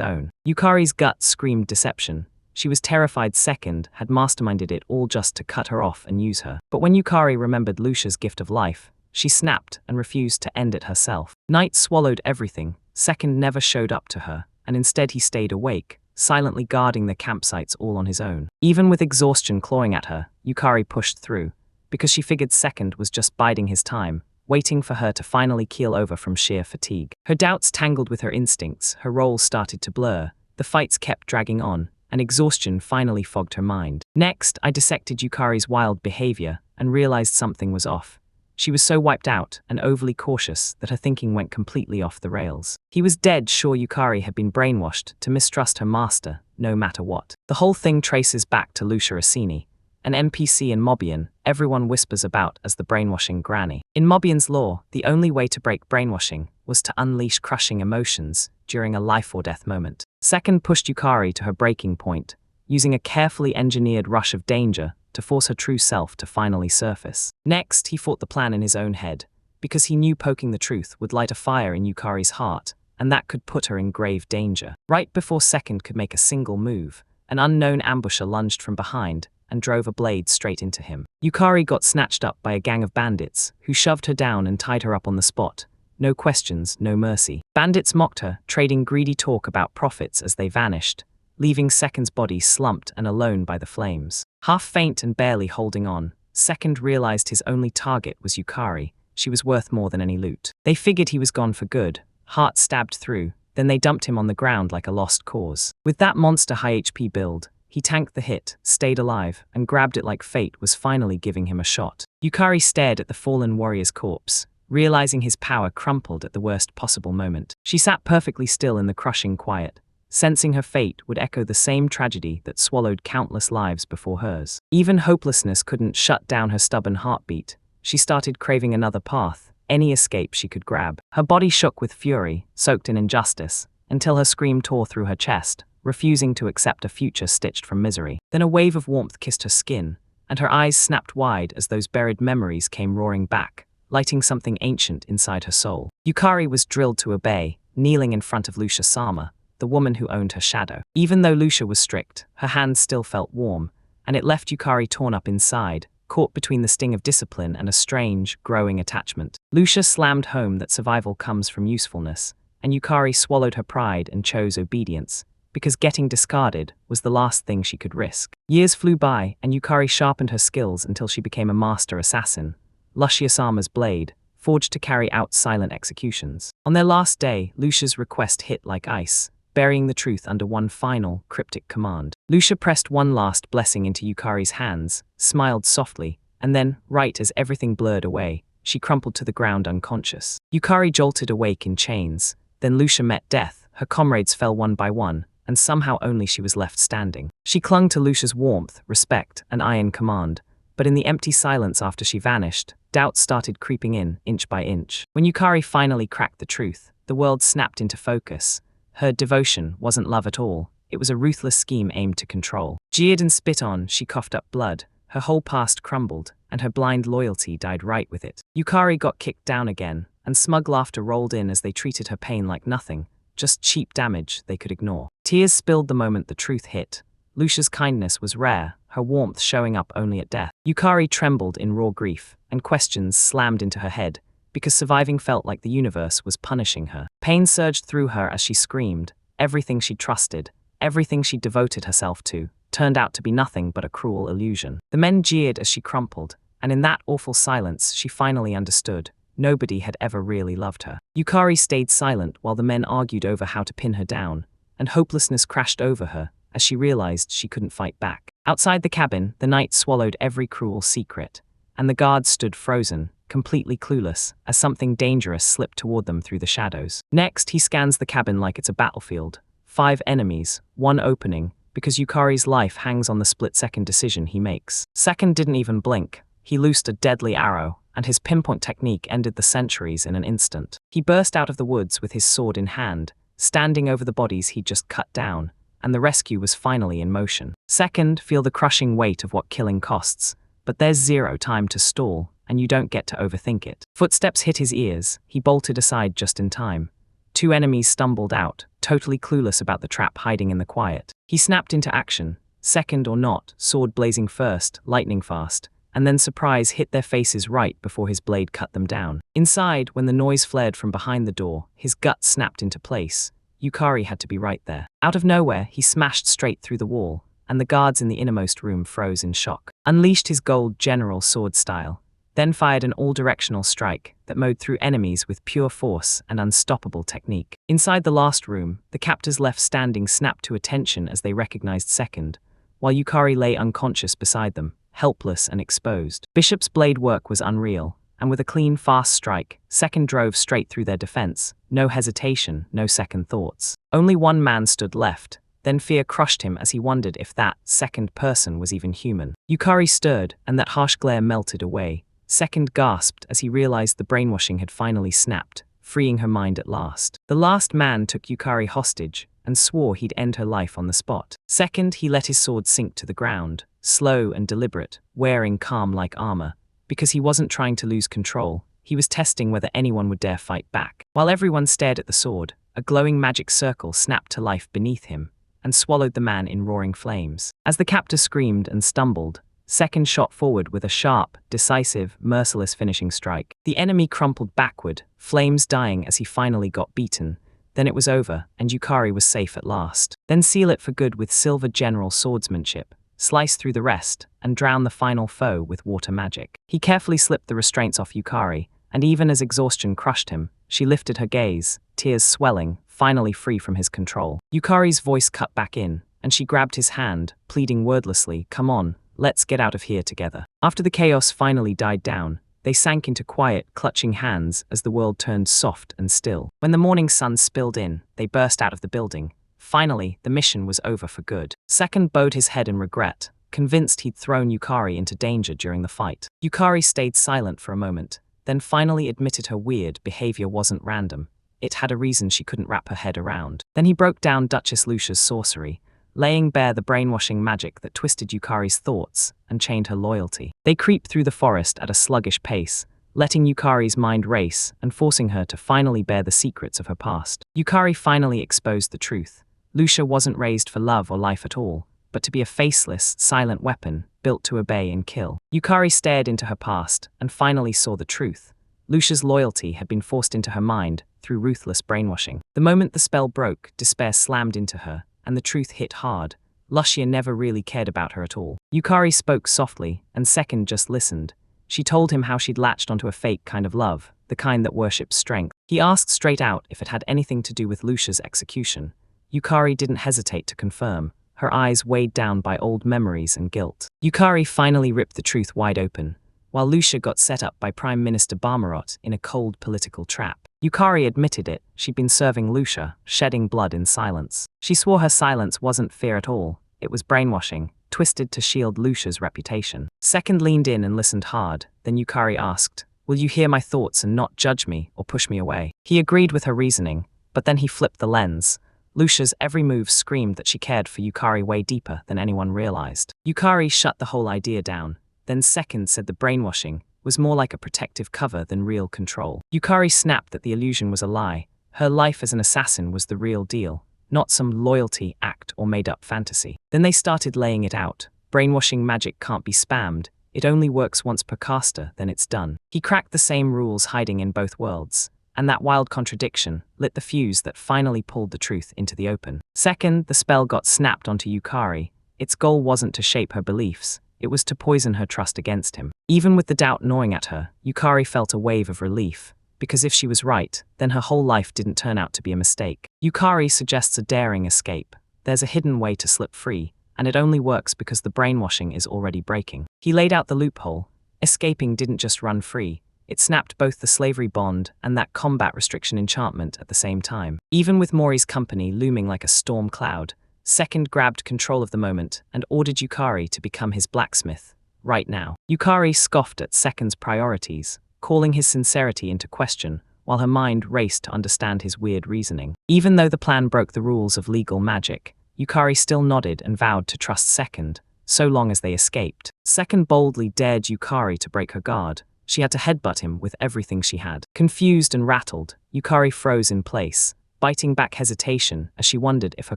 own. Yukari's gut screamed deception. She was terrified Second had masterminded it all just to cut her off and use her. But when Yukari remembered Lucia's gift of life, she snapped and refused to end it herself. Night swallowed everything. Second never showed up to her, and instead he stayed awake, silently guarding the campsites all on his own. Even with exhaustion clawing at her, Yukari pushed through, because she figured Second was just biding his time, waiting for her to finally keel over from sheer fatigue. Her doubts tangled with her instincts, her roles started to blur, the fights kept dragging on, and exhaustion finally fogged her mind. Next, I dissected Yukari's wild behavior and realized something was off. She was so wiped out and overly cautious that her thinking went completely off the rails. He was dead sure Yukari had been brainwashed to mistrust her master, no matter what. The whole thing traces back to Lucia Asini, an NPC in Mobian everyone whispers about as the brainwashing granny. In Mobian's lore, the only way to break brainwashing was to unleash crushing emotions during a life-or-death moment. Second pushed Yukari to her breaking point, using a carefully engineered rush of danger to force her true self to finally surface. Next, he fought the plan in his own head, because he knew poking the truth would light a fire in Yukari's heart, and that could put her in grave danger. Right before Second could make a single move, an unknown ambusher lunged from behind and drove a blade straight into him. Yukari got snatched up by a gang of bandits, who shoved her down and tied her up on the spot. No questions, no mercy. Bandits mocked her, trading greedy talk about profits as they vanished, leaving Second's body slumped and alone by the flames. Half faint and barely holding on, Second realized his only target was Yukari. She was worth more than any loot. They figured he was gone for good, heart stabbed through, then they dumped him on the ground like a lost cause. With that monster high HP build, he tanked the hit, stayed alive, and grabbed it like fate was finally giving him a shot. Yukari stared at the fallen warrior's corpse, realizing his power crumpled at the worst possible moment. She sat perfectly still in the crushing quiet, sensing her fate would echo the same tragedy that swallowed countless lives before hers. Even hopelessness couldn't shut down her stubborn heartbeat. She started craving another path, any escape she could grab. Her body shook with fury, soaked in injustice, until her scream tore through her chest, refusing to accept a future stitched from misery. Then a wave of warmth kissed her skin, and her eyes snapped wide as those buried memories came roaring back, lighting something ancient inside her soul. Yukari was drilled to obey, kneeling in front of Lucia Sama, the woman who owned her shadow. Even though Lucia was strict, her hands still felt warm, and it left Yukari torn up inside, caught between the sting of discipline and a strange, growing attachment. Lucia slammed home that survival comes from usefulness, and Yukari swallowed her pride and chose obedience, because getting discarded was the last thing she could risk. Years flew by, and Yukari sharpened her skills until she became a master assassin, Lucia Sama's blade, forged to carry out silent executions. On their last day, Lucia's request hit like ice, burying the truth under one final, cryptic command. Lucia pressed one last blessing into Yukari's hands, smiled softly, and then, right as everything blurred away, she crumpled to the ground unconscious. Yukari jolted awake in chains, then Lucia met death, her comrades fell one by one, and somehow only she was left standing. She clung to Lucia's warmth, respect, and iron command, but in the empty silence after she vanished, doubt started creeping in, inch by inch. When Yukari finally cracked the truth, the world snapped into focus. Her devotion wasn't love at all, it was a ruthless scheme aimed to control. Jeered and spit on, she coughed up blood, her whole past crumbled, and her blind loyalty died right with it. Yukari got kicked down again, and smug laughter rolled in as they treated her pain like nothing, just cheap damage they could ignore. Tears spilled the moment the truth hit. Lucia's kindness was rare, her warmth showing up only at death. Yukari trembled in raw grief, and questions slammed into her head, because surviving felt like the universe was punishing her. Pain surged through her as she screamed. Everything she trusted, everything she devoted herself to, turned out to be nothing but a cruel illusion. The men jeered as she crumpled, and in that awful silence she finally understood. Nobody had ever really loved her. Yukari stayed silent while the men argued over how to pin her down, and hopelessness crashed over her as she realized she couldn't fight back. Outside the cabin, the night swallowed every cruel secret, and the guards stood frozen, completely clueless, as something dangerous slipped toward them through the shadows. Next, he scans the cabin like it's a battlefield. 5 enemies, 1 opening, because Yukari's life hangs on the split-second decision he makes. Second didn't even blink. He loosed a deadly arrow, and his pinpoint technique ended the centuries in an instant. He burst out of the woods with his sword in hand, standing over the bodies he'd just cut down, and the rescue was finally in motion. Second, feel the crushing weight of what killing costs, but there's zero time to stall, and you don't get to overthink it. Footsteps hit his ears, he bolted aside just in time. 2 enemies stumbled out, totally clueless about the trap hiding in the quiet. He snapped into action, second or not, sword blazing first, lightning fast, and then surprise hit their faces right before his blade cut them down. Inside, when the noise flared from behind the door, his gut snapped into place. Yukari had to be right there. Out of nowhere, he smashed straight through the wall, and the guards in the innermost room froze in shock. Unleashed his gold general sword style, then fired an all-directional strike that mowed through enemies with pure force and unstoppable technique. Inside the last room, the captors left standing snapped to attention as they recognized Second, while Yukari lay unconscious beside them, helpless and exposed. Bishop's blade work was unreal, and with a clean, fast strike, Second drove straight through their defense. No hesitation, no second thoughts. Only one man stood left, then fear crushed him as he wondered if that second person was even human. Yukari stirred, and that harsh glare melted away. Second gasped as he realized the brainwashing had finally snapped, freeing her mind at last. The last man took Yukari hostage, and swore he'd end her life on the spot. Second, he let his sword sink to the ground, slow and deliberate, wearing calm like armor, because he wasn't trying to lose control, he was testing whether anyone would dare fight back. While everyone stared at the sword, a glowing magic circle snapped to life beneath him, and swallowed the man in roaring flames. As the captor screamed and stumbled, Second shot forward with a sharp, decisive, merciless finishing strike. The enemy crumpled backward, flames dying as he finally got beaten. Then it was over, and Yukari was safe at last. Then seal it for good with silver general swordsmanship, slice through the rest, and drown the final foe with water magic. He carefully slipped the restraints off Yukari, and even as exhaustion crushed him, she lifted her gaze, tears swelling, finally free from his control. Yukari's voice cut back in, and she grabbed his hand, pleading wordlessly, "Come on, let's get out of here together." After the chaos finally died down, they sank into quiet, clutching hands as the world turned soft and still. When the morning sun spilled in, they burst out of the building. Finally, the mission was over for good. Second bowed his head in regret, convinced he'd thrown Yukari into danger during the fight. Yukari stayed silent for a moment, then finally admitted her weird behavior wasn't random. It had a reason she couldn't wrap her head around. Then he broke down Duchess Lucia's sorcery, laying bare the brainwashing magic that twisted Yukari's thoughts and chained her loyalty. They creep through the forest at a sluggish pace, letting Yukari's mind race and forcing her to finally bear the secrets of her past. Yukari finally exposed the truth. Lucia wasn't raised for love or life at all, but to be a faceless, silent weapon built to obey and kill. Yukari stared into her past and finally saw the truth. Lucia's loyalty had been forced into her mind through ruthless brainwashing. The moment the spell broke, despair slammed into her, and the truth hit hard. Lucia never really cared about her at all. Yukari spoke softly, and Second just listened. She told him how she'd latched onto a fake kind of love, the kind that worships strength. He asked straight out if it had anything to do with Lucia's execution. Yukari didn't hesitate to confirm, her eyes weighed down by old memories and guilt. Yukari finally ripped the truth wide open, while Lucia got set up by Prime Minister Barmarot in a cold political trap. Yukari admitted it, she'd been serving Lucia, shedding blood in silence. She swore her silence wasn't fear at all, it was brainwashing, twisted to shield Lucia's reputation. Second leaned in and listened hard, then Yukari asked, "Will you hear my thoughts and not judge me or push me away?" He agreed with her reasoning, but then he flipped the lens. Lucia's every move screamed that she cared for Yukari way deeper than anyone realized. Yukari shut the whole idea down, then Second said the brainwashing was more like a protective cover than real control. Yukari snapped that the illusion was a lie. Her life as an assassin was the real deal, not some loyalty act or made-up fantasy. Then they started laying it out. Brainwashing magic can't be spammed. It only works once per caster, then it's done. He cracked the same rules hiding in both worlds, and that wild contradiction lit the fuse that finally pulled the truth into the open. Second, the spell got snapped onto Yukari. Its goal wasn't to shape her beliefs. It was to poison her trust against him. Even with the doubt gnawing at her, Yukari felt a wave of relief, because if she was right, then her whole life didn't turn out to be a mistake. Yukari suggests a daring escape. There's a hidden way to slip free, and it only works because the brainwashing is already breaking. He laid out the loophole. Escaping didn't just run free. It snapped both the slavery bond and that combat restriction enchantment at the same time. Even with Mori's company looming like a storm cloud, Second grabbed control of the moment and ordered Yukari to become his blacksmith, right now. Yukari scoffed at Second's priorities, calling his sincerity into question, while her mind raced to understand his weird reasoning. Even though the plan broke the rules of legal magic, Yukari still nodded and vowed to trust Second, so long as they escaped. Second boldly dared Yukari to break her guard. She had to headbutt him with everything she had. Confused and rattled, Yukari froze in place, biting back hesitation as she wondered if her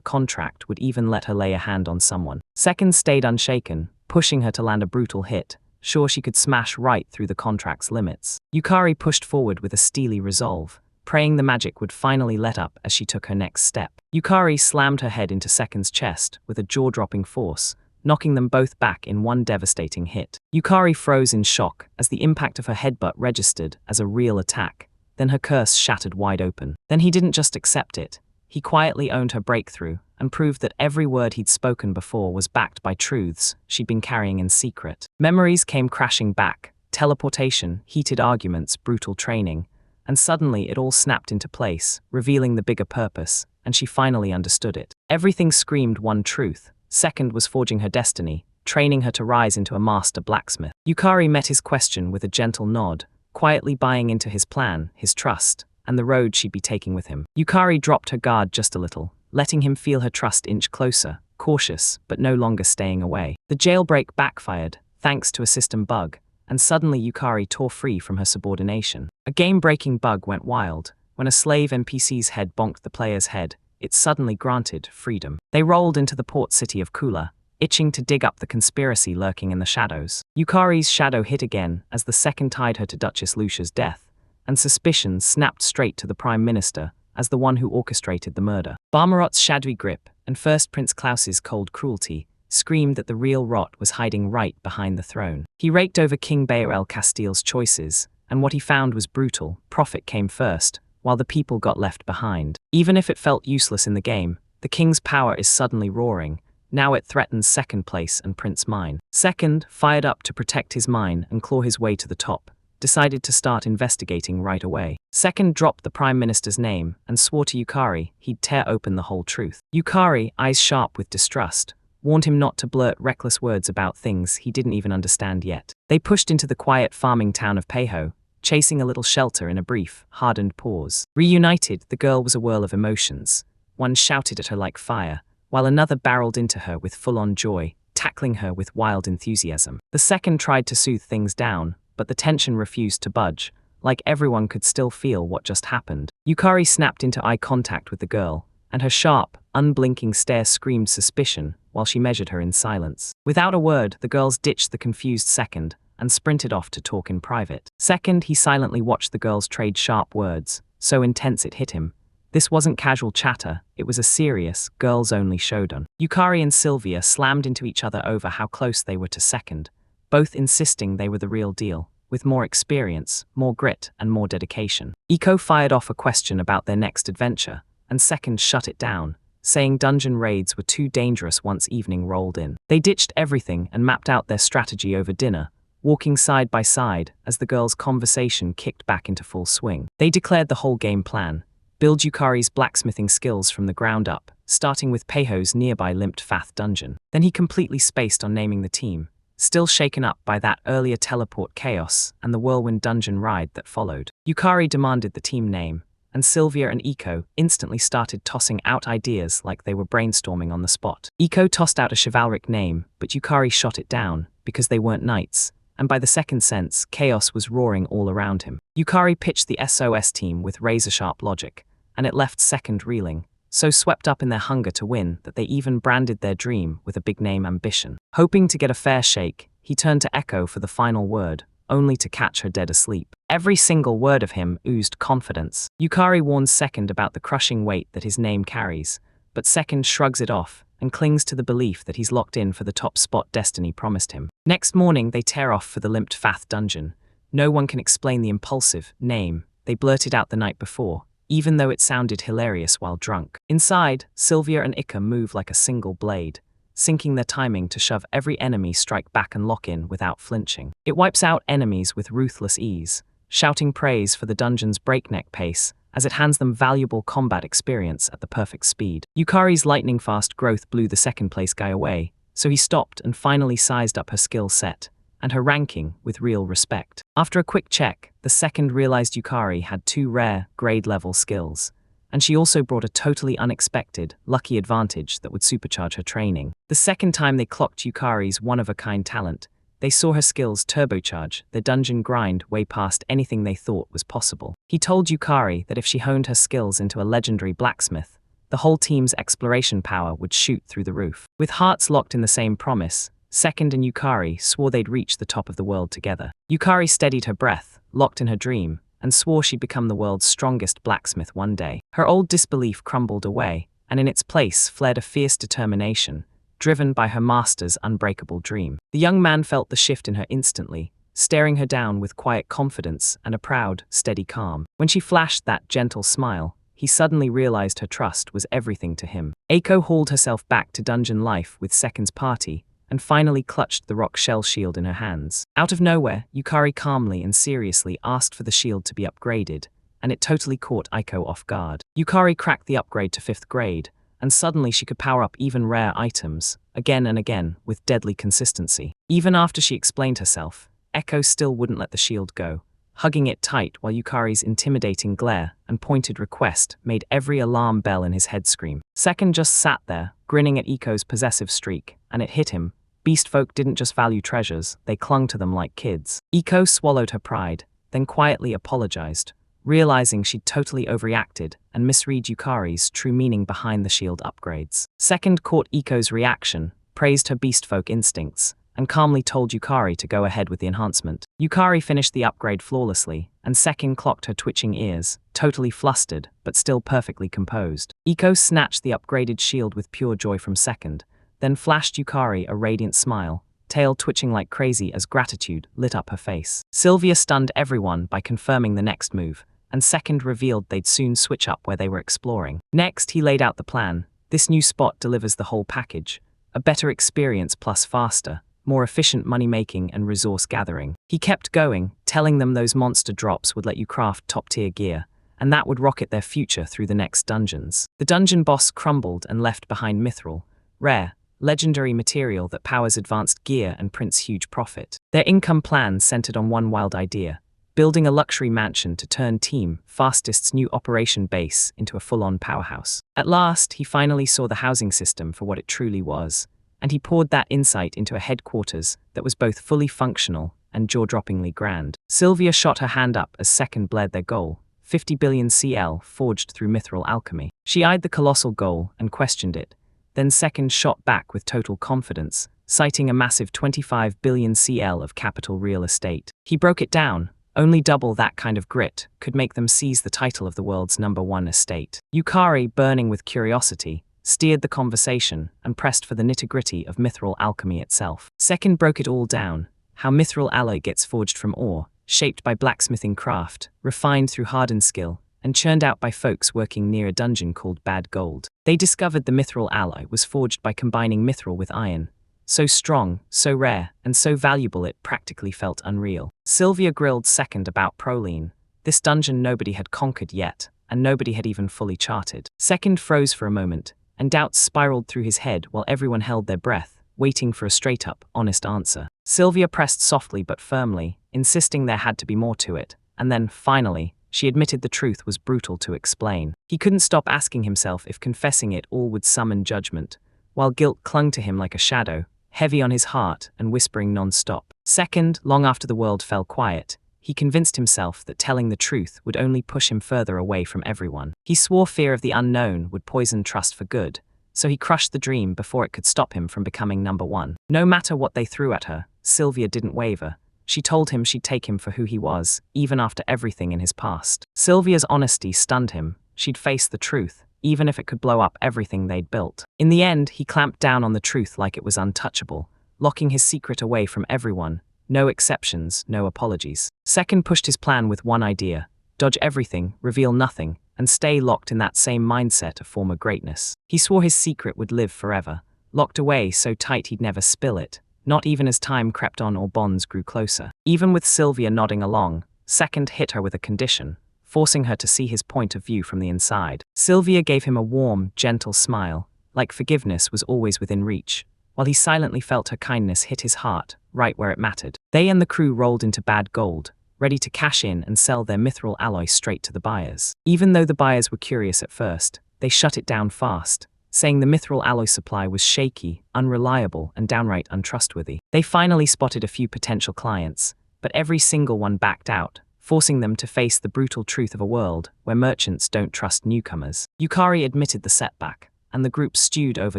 contract would even let her lay a hand on someone. Second stayed unshaken, pushing her to land a brutal hit, sure she could smash right through the contract's limits. Yukari pushed forward with a steely resolve, praying the magic would finally let up as she took her next step. Yukari slammed her head into Second's chest with a jaw-dropping force, knocking them both back in one devastating hit. Yukari froze in shock as the impact of her headbutt registered as a real attack. Then her curse shattered wide open. Then he didn't just accept it. He quietly owned her breakthrough and proved that every word he'd spoken before was backed by truths she'd been carrying in secret. Memories came crashing back, teleportation, heated arguments, brutal training, and suddenly it all snapped into place, revealing the bigger purpose, and she finally understood it. Everything screamed one truth. Second was forging her destiny, training her to rise into a master blacksmith. Yukari met his question with a gentle nod, quietly buying into his plan, his trust, and the road she'd be taking with him. Yukari dropped her guard just a little, letting him feel her trust inch closer, cautious, but no longer staying away. The jailbreak backfired, thanks to a system bug, and suddenly Yukari tore free from her subordination. A game-breaking bug went wild. When a slave NPC's head bonked the player's head, it suddenly granted freedom. They rolled into the port city of Kula, itching to dig up the conspiracy lurking in the shadows. Yukari's shadow hit again as the Second tied her to Duchess Lucia's death, and suspicion snapped straight to the Prime Minister as the one who orchestrated the murder. Barmarot's shadowy grip and First Prince Klaus's cold cruelty screamed that the real rot was hiding right behind the throne. He raked over King Bayer el Castile's choices, and what he found was brutal. Profit came first, while the people got left behind. Even if it felt useless in the game, the king's power is suddenly roaring. Now it threatens second place and Prince Mine. Second, fired up to protect his mine and claw his way to the top, decided to start investigating right away. Second dropped the Prime Minister's name and swore to Yukari he'd tear open the whole truth. Yukari, eyes sharp with distrust, warned him not to blurt reckless words about things he didn't even understand yet. They pushed into the quiet farming town of Peiho, chasing a little shelter in a brief, hardened pause. Reunited, the girl was a whirl of emotions. One shouted at her like fire, while another barreled into her with full-on joy, tackling her with wild enthusiasm. The second tried to soothe things down, but the tension refused to budge, like everyone could still feel what just happened. Yukari snapped into eye contact with the girl, and her sharp, unblinking stare screamed suspicion while she measured her in silence. Without a word, the girls ditched the confused second and sprinted off to talk in private. Second, he silently watched the girls trade sharp words, so intense it hit him. This wasn't casual chatter, it was a serious, girls-only showdown. Yukari and Sylvia slammed into each other over how close they were to second, both insisting they were the real deal, with more experience, more grit, and more dedication. Iko fired off a question about their next adventure, and second shut it down, saying dungeon raids were too dangerous once evening rolled in. They ditched everything and mapped out their strategy over dinner, walking side by side as the girls' conversation kicked back into full swing. They declared the whole game plan: build Yukari's blacksmithing skills from the ground up, starting with Peiho's nearby Limped Fath dungeon. Then he completely spaced on naming the team, still shaken up by that earlier teleport chaos and the whirlwind dungeon ride that followed. Yukari demanded the team name, and Sylvia and Iko instantly started tossing out ideas like they were brainstorming on the spot. Iko tossed out a chivalric name, but Yukari shot it down because they weren't knights, and by the second sense, chaos was roaring all around him. Yukari pitched the SOS team with razor-sharp logic, and it left second reeling, so swept up in their hunger to win that they even branded their dream with a big-name ambition. Hoping to get a fair shake, he turned to Echo for the final word, only to catch her dead asleep. Every single word of him oozed confidence. Yukari warns Second about the crushing weight that his name carries, but Second shrugs it off and clings to the belief that he's locked in for the top spot destiny promised him. Next morning, they tear off for the Limped Fath dungeon. No one can explain the impulsive name they blurted out the night before, even though it sounded hilarious while drunk. Inside, Sylvia and Ika move like a single blade, syncing their timing to shove every enemy strike back and lock in without flinching. It wipes out enemies with ruthless ease, shouting praise for the dungeon's breakneck pace as it hands them valuable combat experience at the perfect speed. Yukari's lightning-fast growth blew the second-place guy away, so he stopped and finally sized up her skill set and her ranking with real respect. After a quick check, the second realized Yukari had 2 rare, grade-level skills, and she also brought a totally unexpected, lucky advantage that would supercharge her training. The second time they clocked Yukari's one-of-a-kind talent, they saw her skills turbocharge their dungeon grind way past anything they thought was possible. He told Yukari that if she honed her skills into a legendary blacksmith, the whole team's exploration power would shoot through the roof. With hearts locked in the same promise, Second and Yukari swore they'd reach the top of the world together. Yukari steadied her breath, locked in her dream, and swore she'd become the world's strongest blacksmith one day. Her old disbelief crumbled away, and in its place flared a fierce determination, driven by her master's unbreakable dream. The young man felt the shift in her instantly, staring her down with quiet confidence and a proud, steady calm. When she flashed that gentle smile, he suddenly realized her trust was everything to him. Eiko hauled herself back to dungeon life with Second's party, and finally clutched the rock shell shield in her hands. Out of nowhere, Yukari calmly and seriously asked for the shield to be upgraded, and it totally caught Eiko off guard. Yukari cracked the upgrade to 5th grade, and suddenly she could power up even rare items, again and again, with deadly consistency. Even after she explained herself, Echo still wouldn't let the shield go, hugging it tight while Yukari's intimidating glare and pointed request made every alarm bell in his head scream. Second just sat there, grinning at Eiko's possessive streak, and it hit him. Beast folk didn't just value treasures, they clung to them like kids. Eiko swallowed her pride, then quietly apologized, realizing she'd totally overreacted and misread Yukari's true meaning behind the shield upgrades. Second caught Eiko's reaction, praised her beast folk instincts, and calmly told Yukari to go ahead with the enhancement. Yukari finished the upgrade flawlessly, and Second clocked her twitching ears, totally flustered, but still perfectly composed. Eiko snatched the upgraded shield with pure joy from Second, then flashed Yukari a radiant smile, tail twitching like crazy as gratitude lit up her face. Sylvia stunned everyone by confirming the next move, and second revealed they'd soon switch up where they were exploring. Next, he laid out the plan. This new spot delivers the whole package. A better experience plus faster, more efficient money-making and resource gathering. He kept going, telling them those monster drops would let you craft top-tier gear, and that would rocket their future through the next dungeons. The dungeon boss crumbled and left behind mithril, rare, legendary material that powers advanced gear and prints huge profit. Their income plan centered on one wild idea: building a luxury mansion to turn Team Fastest's new operation base into a full-on powerhouse. At last, he finally saw the housing system for what it truly was, and he poured that insight into a headquarters that was both fully functional and jaw-droppingly grand. Sylvia shot her hand up as Second bled their goal, 50 billion CL forged through mithril alchemy. She eyed the colossal goal and questioned it. Then Second shot back with total confidence, citing a massive 25 billion CL of capital real estate. He broke it down. Only double that kind of grit could make them seize the title of the world's #1 estate. Yukari, burning with curiosity, steered the conversation and pressed for the nitty-gritty of mithril alchemy itself. Second broke it all down: how mithril alloy gets forged from ore, shaped by blacksmithing craft, refined through hardened skill, and churned out by folks working near a dungeon called Bad Gold. They discovered the mithril alloy was forged by combining mithril with iron. So strong, so rare, and so valuable it practically felt unreal. Sylvia grilled Second about Proline, this dungeon nobody had conquered yet, and nobody had even fully charted. Second froze for a moment, and doubts spiraled through his head while everyone held their breath, waiting for a straight-up, honest answer. Sylvia pressed softly but firmly, insisting there had to be more to it, and then, finally, she admitted the truth was brutal to explain. He couldn't stop asking himself if confessing it all would summon judgment, while guilt clung to him like a shadow, heavy on his heart and whispering non-stop. Second, long after the world fell quiet, he convinced himself that telling the truth would only push him further away from everyone. He swore fear of the unknown would poison trust for good, so he crushed the dream before it could stop him from becoming #1. No matter what they threw at her, Sylvia didn't waver. She told him she'd take him for who he was, even after everything in his past. Sylvia's honesty stunned him. She'd face the truth, even if it could blow up everything they'd built. In the end, he clamped down on the truth like it was untouchable, locking his secret away from everyone. No exceptions, no apologies. Second pushed his plan with one idea: dodge everything, reveal nothing, and stay locked in that same mindset of former greatness. He swore his secret would live forever, locked away so tight he'd never spill it, not even as time crept on or bonds grew closer. Even with Sylvia nodding along, Second hit her with a condition, forcing her to see his point of view from the inside. Sylvia gave him a warm, gentle smile, like forgiveness was always within reach, while he silently felt her kindness hit his heart, right where it mattered. They and the crew rolled into Bad Gold, ready to cash in and sell their mithril alloy straight to the buyers. Even though the buyers were curious at first, they shut it down fast, saying the mithril alloy supply was shaky, unreliable, and downright untrustworthy. They finally spotted a few potential clients, but every single one backed out, forcing them to face the brutal truth of a world where merchants don't trust newcomers. Yukari admitted the setback, and the group stewed over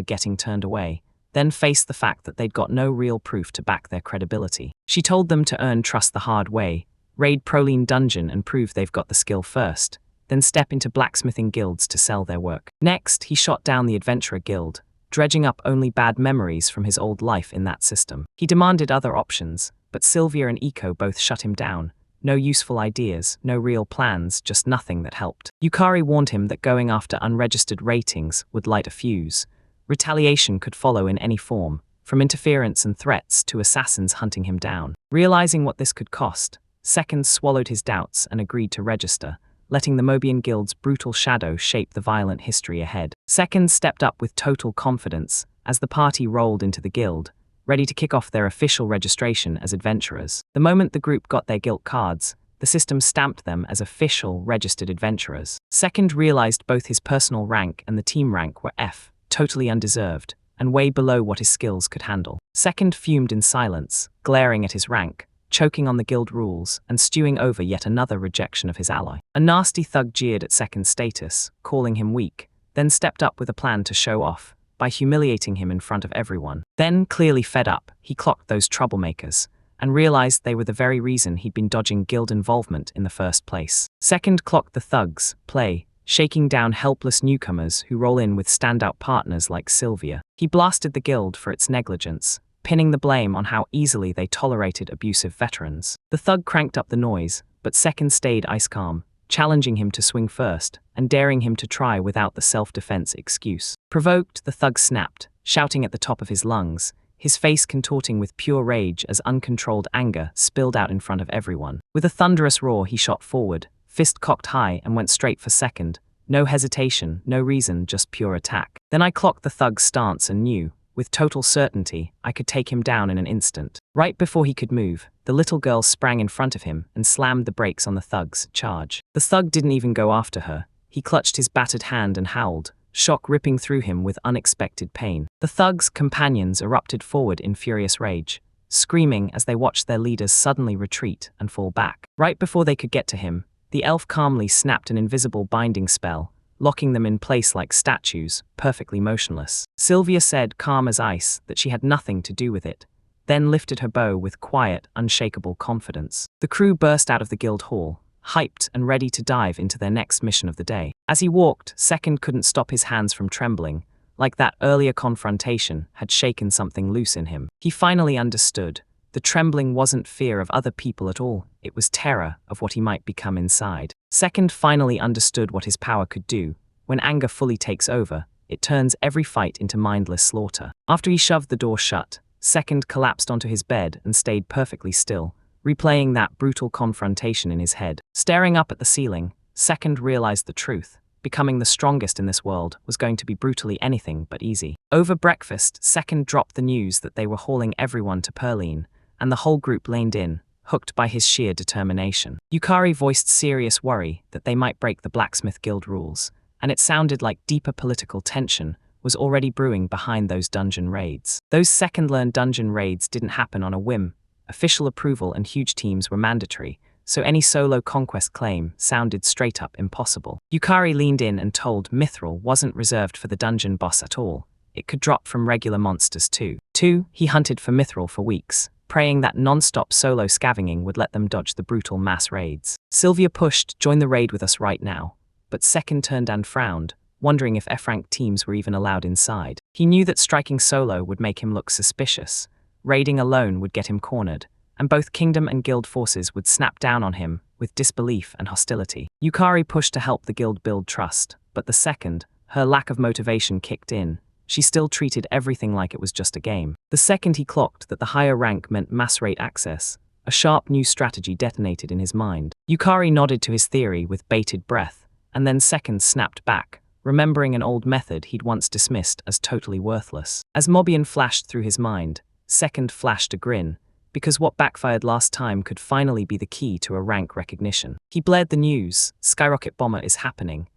getting turned away, then faced the fact that they'd got no real proof to back their credibility. She told them to earn trust the hard way, raid Proline Dungeon and prove they've got the skill first, then step into blacksmithing guilds to sell their work. Next, he shot down the Adventurer Guild, dredging up only bad memories from his old life in that system. He demanded other options, but Sylvia and Eco both shut him down. No useful ideas, no real plans, just nothing that helped. Yukari warned him that going after unregistered ratings would light a fuse. Retaliation could follow in any form, from interference and threats to assassins hunting him down. Realizing what this could cost, Second swallowed his doubts and agreed to register, letting the Mobian Guild's brutal shadow shape the violent history ahead. Second stepped up with total confidence as the party rolled into the guild, ready to kick off their official registration as adventurers. The moment the group got their guild cards, the system stamped them as official registered adventurers. Second realized both his personal rank and the team rank were F, totally undeserved, and way below what his skills could handle. Second fumed in silence, glaring at his rank, choking on the guild rules, and stewing over yet another rejection of his ally. A nasty thug jeered at Second's status, calling him weak, then stepped up with a plan to show off, by humiliating him in front of everyone. Then, clearly fed up, he clocked those troublemakers, and realized they were the very reason he'd been dodging guild involvement in the first place. Second clocked the thugs, play, shaking down helpless newcomers who roll in with standout partners like Sylvia. He blasted the guild for its negligence, pinning the blame on how easily they tolerated abusive veterans. The thug cranked up the noise, but Second stayed ice calm, challenging him to swing first and daring him to try without the self-defense excuse. Provoked, the thug snapped, shouting at the top of his lungs, his face contorting with pure rage as uncontrolled anger spilled out in front of everyone. With a thunderous roar, he shot forward, fist cocked high, and went straight for second. No hesitation, no reason, just pure attack. Then I clocked the thug's stance and knew, with total certainty, I could take him down in an instant. Right before he could move, the little girl sprang in front of him and slammed the brakes on the thug's charge. The thug didn't even go after her. He clutched his battered hand and howled, shock ripping through him with unexpected pain. The thug's companions erupted forward in furious rage, screaming as they watched their leaders suddenly retreat and fall back. Right before they could get to him, the elf calmly snapped an invisible binding spell, locking them in place like statues, perfectly motionless. Sylvia said, calm as ice, that she had nothing to do with it, then lifted her bow with quiet, unshakable confidence. The crew burst out of the guild hall, hyped and ready to dive into their next mission of the day. As he walked, Second couldn't stop his hands from trembling, like that earlier confrontation had shaken something loose in him. He finally understood. The trembling wasn't fear of other people at all, it was terror of what he might become inside. Second finally understood what his power could do. When anger fully takes over, it turns every fight into mindless slaughter. After he shoved the door shut, Second collapsed onto his bed and stayed perfectly still, replaying that brutal confrontation in his head. Staring up at the ceiling, Second realized the truth. Becoming the strongest in this world was going to be brutally anything but easy. Over breakfast, Second dropped the news that they were hauling everyone to Perline, and the whole group leaned in, hooked by his sheer determination. Yukari voiced serious worry that they might break the Blacksmith Guild rules, and it sounded like deeper political tension was already brewing behind those dungeon raids. Those second-learned dungeon raids didn't happen on a whim. Official approval and huge teams were mandatory, so any solo conquest claim sounded straight-up impossible. Yukari leaned in and told Mithril wasn't reserved for the dungeon boss at all. It could drop from regular monsters too. He hunted for Mithril for weeks, praying that non-stop solo scavenging would let them dodge the brutal mass raids. Sylvia pushed, join the raid with us right now, but Second turned and frowned, wondering if F-rank teams were even allowed inside. He knew that striking solo would make him look suspicious, raiding alone would get him cornered, and both kingdom and guild forces would snap down on him with disbelief and hostility. Yukari pushed to help the guild build trust, but the second, her lack of motivation kicked in. She still treated everything like it was just a game. The second he clocked that the higher rank meant mass rate access, a sharp new strategy detonated in his mind. Yukari nodded to his theory with bated breath, and then Second snapped back, remembering an old method he'd once dismissed as totally worthless. As Mobian flashed through his mind, Second flashed a grin, because what backfired last time could finally be the key to a rank recognition. He blared the news, Skyrocket Bomber is happening,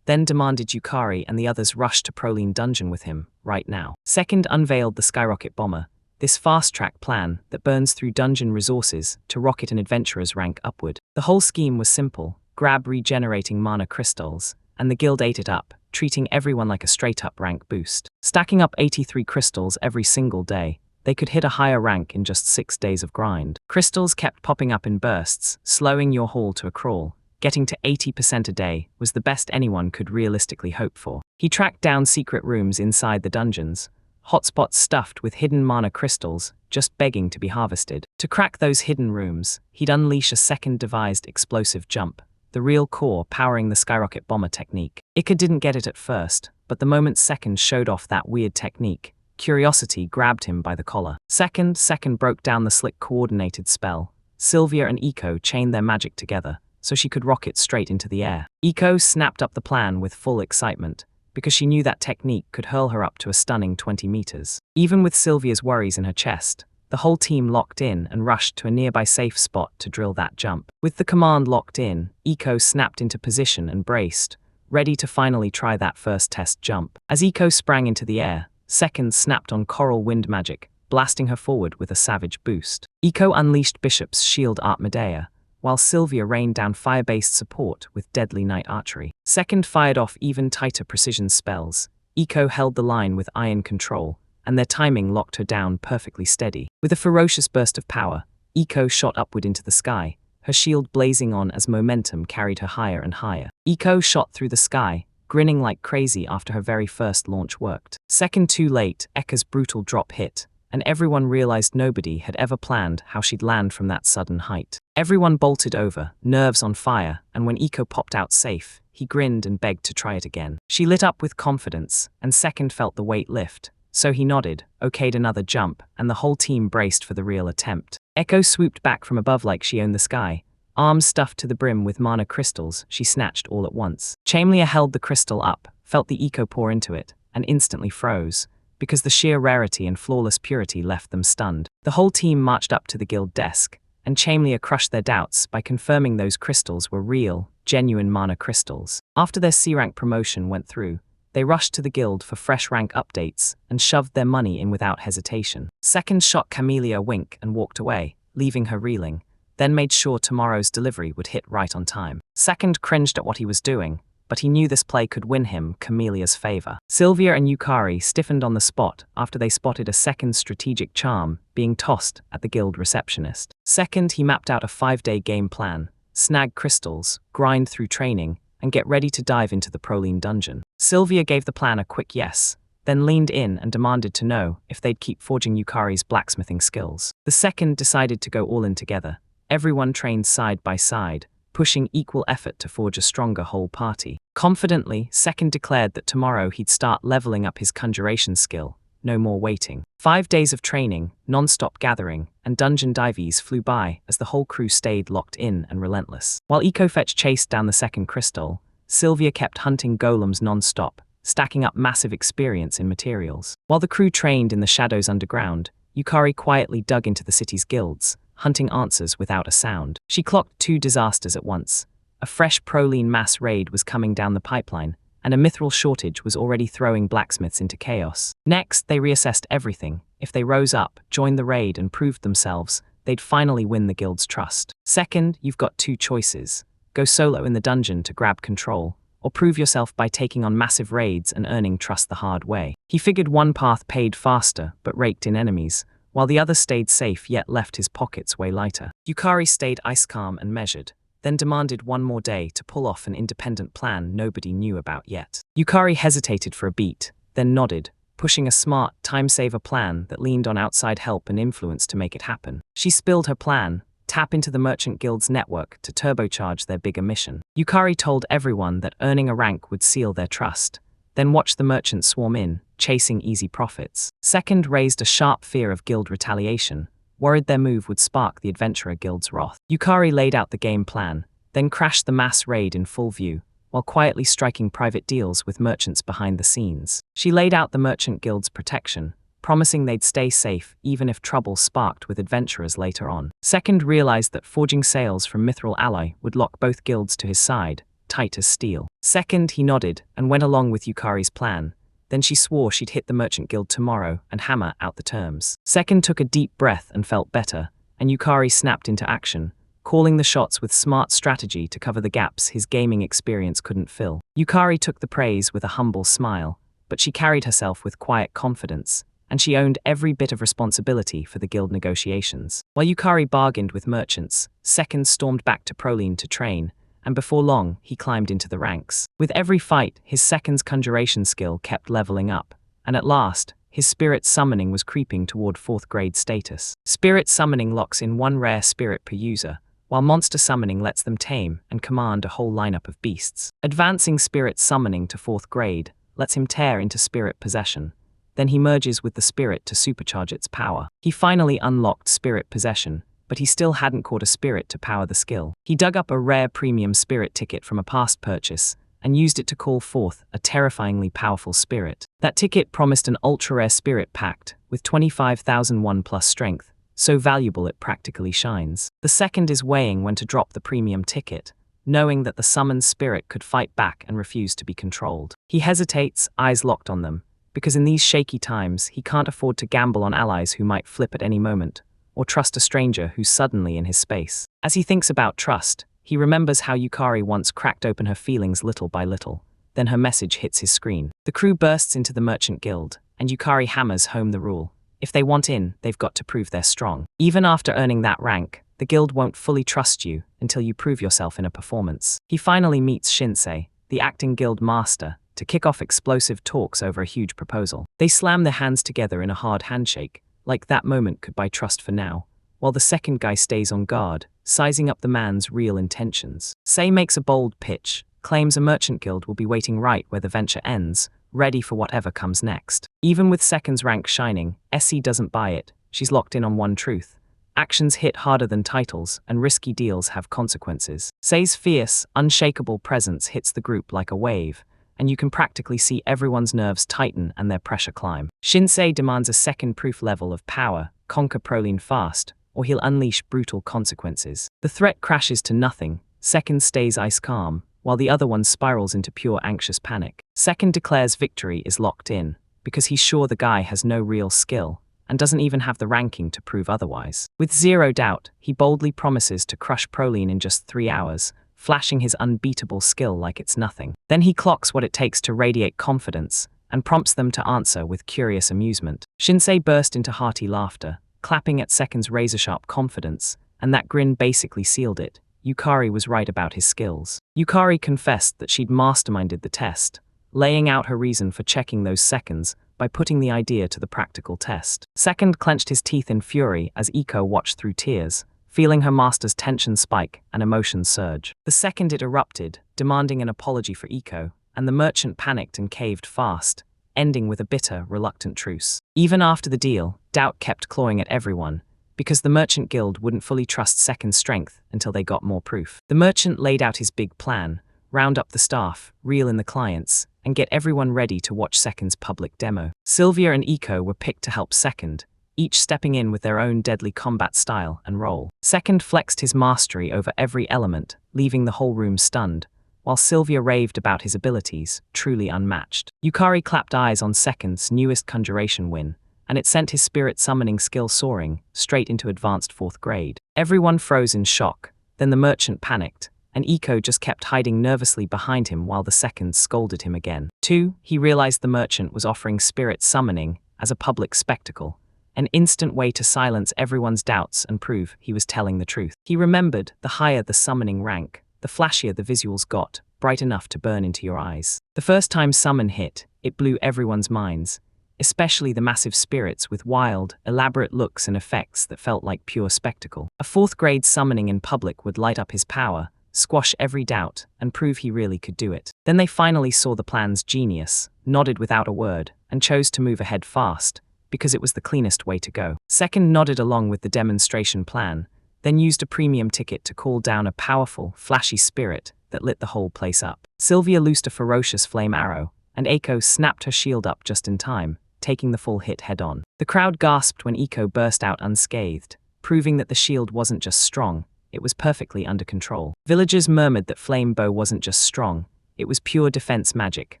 then demanded Yukari and the others rush to Proline Dungeon with him, right now. Second unveiled the Skyrocket Bomber, this fast-track plan that burns through dungeon resources to rocket an adventurer's rank upward. The whole scheme was simple, grab regenerating mana crystals, and the guild ate it up, treating everyone like a straight-up rank boost. Stacking up 83 crystals every single day, they could hit a higher rank in just 6 days of grind. Crystals kept popping up in bursts, slowing your haul to a crawl. Getting to 80% a day was the best anyone could realistically hope for. He tracked down secret rooms inside the dungeons, hotspots stuffed with hidden mana crystals, just begging to be harvested. To crack those hidden rooms, he'd unleash a second devised explosive jump, the real core powering the Skyrocket Bomber technique. Ica didn't get it at first, but the moment Second showed off that weird technique, curiosity grabbed him by the collar. Second broke down the slick coordinated spell. Sylvia and Eco chained their magic together, so she could rocket straight into the air. Eco snapped up the plan with full excitement, because she knew that technique could hurl her up to a stunning 20 meters. Even with Sylvia's worries in her chest, the whole team locked in and rushed to a nearby safe spot to drill that jump. With the command locked in, Eco snapped into position and braced, ready to finally try that first test jump. As Eco sprang into the air, Second snapped on Coral Wind magic, blasting her forward with a savage boost. Eco unleashed Bishop's Shield Art Medea, while Sylvia rained down fire-based support with deadly night archery. Second fired off even tighter precision spells. Eco held the line with iron control, and their timing locked her down perfectly steady. With a ferocious burst of power, Eco shot upward into the sky, her shield blazing on as momentum carried her higher and higher. Eco shot through the sky, grinning like crazy after her very first launch worked. Second too late, Ekka's brutal drop hit, and everyone realized nobody had ever planned how she'd land from that sudden height. Everyone bolted over, nerves on fire, and when Iko popped out safe, he grinned and begged to try it again. She lit up with confidence, and Second felt the weight lift, so he nodded, okayed another jump, and the whole team braced for the real attempt. Echo swooped back from above like she owned the sky. Arms stuffed to the brim with mana crystals, she snatched all at once. Chamlia held the crystal up, felt the eco pour into it, and instantly froze, because the sheer rarity and flawless purity left them stunned. The whole team marched up to the guild desk, and Chamlia crushed their doubts by confirming those crystals were real, genuine mana crystals. After their C-rank promotion went through, they rushed to the guild for fresh rank updates and shoved their money in without hesitation. Second shot Camellia a wink and walked away, leaving her reeling, then made sure tomorrow's delivery would hit right on time. Second cringed at what he was doing, but he knew this play could win him Camelia's favor. Sylvia and Yukari stiffened on the spot after they spotted a Second's strategic charm being tossed at the guild receptionist. Second, he mapped out a 5-day game plan, snag crystals, grind through training, and get ready to dive into the Proline dungeon. Sylvia gave the plan a quick yes, then leaned in and demanded to know if they'd keep forging Yukari's blacksmithing skills. The Second decided to go all in together. Everyone trained side by side, pushing equal effort to forge a stronger whole party. Confidently, Second declared that tomorrow he'd start leveling up his conjuration skill, no more waiting. 5 days of training, non-stop gathering, and dungeon dives flew by as the whole crew stayed locked in and relentless. While Ecofetch chased down the second crystal, Sylvia kept hunting golems non-stop, stacking up massive experience in materials. While the crew trained in the shadows underground, Yukari quietly dug into the city's guilds, hunting answers without a sound. She clocked 2 disasters at once. A fresh Proline mass raid was coming down the pipeline, and a mithril shortage was already throwing blacksmiths into chaos. Next, they reassessed everything. If they rose up, joined the raid, and proved themselves, they'd finally win the guild's trust. Second, you've got 2 choices. Go solo in the dungeon to grab control, or prove yourself by taking on massive raids and earning trust the hard way. He figured one path paid faster, but raked in enemies, while the other stayed safe yet left his pockets way lighter. Yukari stayed ice-calm and measured, then demanded one more day to pull off an independent plan nobody knew about yet. Yukari hesitated for a beat, then nodded, pushing a smart, time-saver plan that leaned on outside help and influence to make it happen. She spilled her plan: tap into the Merchant Guild's network to turbocharge their bigger mission. Yukari told everyone that earning a rank would seal their trust, then watched the merchants swarm in, chasing easy profits. Second raised a sharp fear of guild retaliation, worried their move would spark the Adventurer Guild's wrath. Yukari laid out the game plan, then crashed the mass raid in full view, while quietly striking private deals with merchants behind the scenes. She laid out the Merchant Guild's protection, promising they'd stay safe even if trouble sparked with adventurers later on. Second realized that forging sales from Mithril Alloy would lock both guilds to his side, tight as steel. Second, he nodded and went along with Yukari's plan. Then she swore she'd hit the Merchant Guild tomorrow and hammer out the terms. Second took a deep breath and felt better, and Yukari snapped into action, calling the shots with smart strategy to cover the gaps his gaming experience couldn't fill. Yukari took the praise with a humble smile, but she carried herself with quiet confidence, and she owned every bit of responsibility for the guild negotiations. While Yukari bargained with merchants, Second stormed back to Proline to train, and before long, he climbed into the ranks. With every fight, his Second's conjuration skill kept leveling up, and at last, his spirit summoning was creeping toward 4th grade status. Spirit summoning locks in 1 rare spirit per user, while monster summoning lets them tame and command a whole lineup of beasts. Advancing spirit summoning to 4th grade lets him tear into spirit possession. Then he merges with the spirit to supercharge its power. He finally unlocked spirit possession, but he still hadn't caught a spirit to power the skill. He dug up a rare premium spirit ticket from a past purchase and used it to call forth a terrifyingly powerful spirit. That ticket promised an ultra-rare spirit pact with 25,001 plus strength, so valuable it practically shines. The Second is weighing when to drop the premium ticket, knowing that the summoned spirit could fight back and refuse to be controlled. He hesitates, eyes locked on them, because in these shaky times he can't afford to gamble on allies who might flip at any moment, or trust a stranger who's suddenly in his space. As he thinks about trust, he remembers how Yukari once cracked open her feelings little by little. Then her message hits his screen. The crew bursts into the Merchant Guild, and Yukari hammers home the rule: if they want in, they've got to prove they're strong. Even after earning that rank, the guild won't fully trust you until you prove yourself in a performance. He finally meets Shinsei, the acting guild master, to kick off explosive talks over a huge proposal. They slam their hands together in a hard handshake, like that moment could buy trust for now, while the second guy stays on guard, sizing up the man's real intentions. Sei makes a bold pitch, claims a merchant guild will be waiting right where the venture ends, ready for whatever comes next. Even with second's rank shining, Essie doesn't buy it. She's locked in on one truth. Actions hit harder than titles, and risky deals have consequences. Sei's fierce, unshakable presence hits the group like a wave, and you can practically see everyone's nerves tighten and their pressure climb. Shinsei demands a second proof level of power, conquer Proline fast, or he'll unleash brutal consequences. The threat crashes to nothing. Second stays ice calm, while the other one spirals into pure anxious panic. Second declares victory is locked in, because he's sure the guy has no real skill, and doesn't even have the ranking to prove otherwise. With zero doubt, he boldly promises to crush Proline in just 3 hours, flashing his unbeatable skill like it's nothing. Then he clocks what it takes to radiate confidence, and prompts them to answer with curious amusement. Shinsei burst into hearty laughter, clapping at Second's razor-sharp confidence, and that grin basically sealed it. Yukari was right about his skills. Yukari confessed that she'd masterminded the test, laying out her reason for checking those seconds by putting the idea to the practical test. Second clenched his teeth in fury as Iko watched through tears, feeling her master's tension spike and emotions surge. The second it erupted, demanding an apology for Iko, and the merchant panicked and caved fast, ending with a bitter, reluctant truce. Even after the deal, doubt kept clawing at everyone, because the merchant guild wouldn't fully trust Second's strength until they got more proof. The merchant laid out his big plan: round up the staff, reel in the clients, and get everyone ready to watch Second's public demo. Sylvia and Iko were picked to help Second, each stepping in with their own deadly combat style and role. Second flexed his mastery over every element, leaving the whole room stunned, while Sylvia raved about his abilities, truly unmatched. Yukari clapped eyes on Second's newest conjuration win, and it sent his spirit summoning skill soaring straight into advanced 4th grade. Everyone froze in shock, then the merchant panicked, and Iko just kept hiding nervously behind him while the second scolded him again. 2. He realized the merchant was offering spirit summoning as a public spectacle, an instant way to silence everyone's doubts and prove he was telling the truth. He remembered the higher the summoning rank, the flashier the visuals got, bright enough to burn into your eyes. The first time summon hit, it blew everyone's minds, especially the massive spirits with wild, elaborate looks and effects that felt like pure spectacle. A 4th grade summoning in public would light up his power, squash every doubt, and prove he really could do it. Then they finally saw the plan's genius, nodded without a word, and chose to move ahead fast, because it was the cleanest way to go. Second nodded along with the demonstration plan, then used a premium ticket to call down a powerful, flashy spirit that lit the whole place up. Sylvia loosed a ferocious flame arrow, and Eiko snapped her shield up just in time, taking the full hit head-on. The crowd gasped when Eiko burst out unscathed, proving that the shield wasn't just strong, it was perfectly under control. Villagers murmured that Flame Bow wasn't just strong, it was pure defense magic,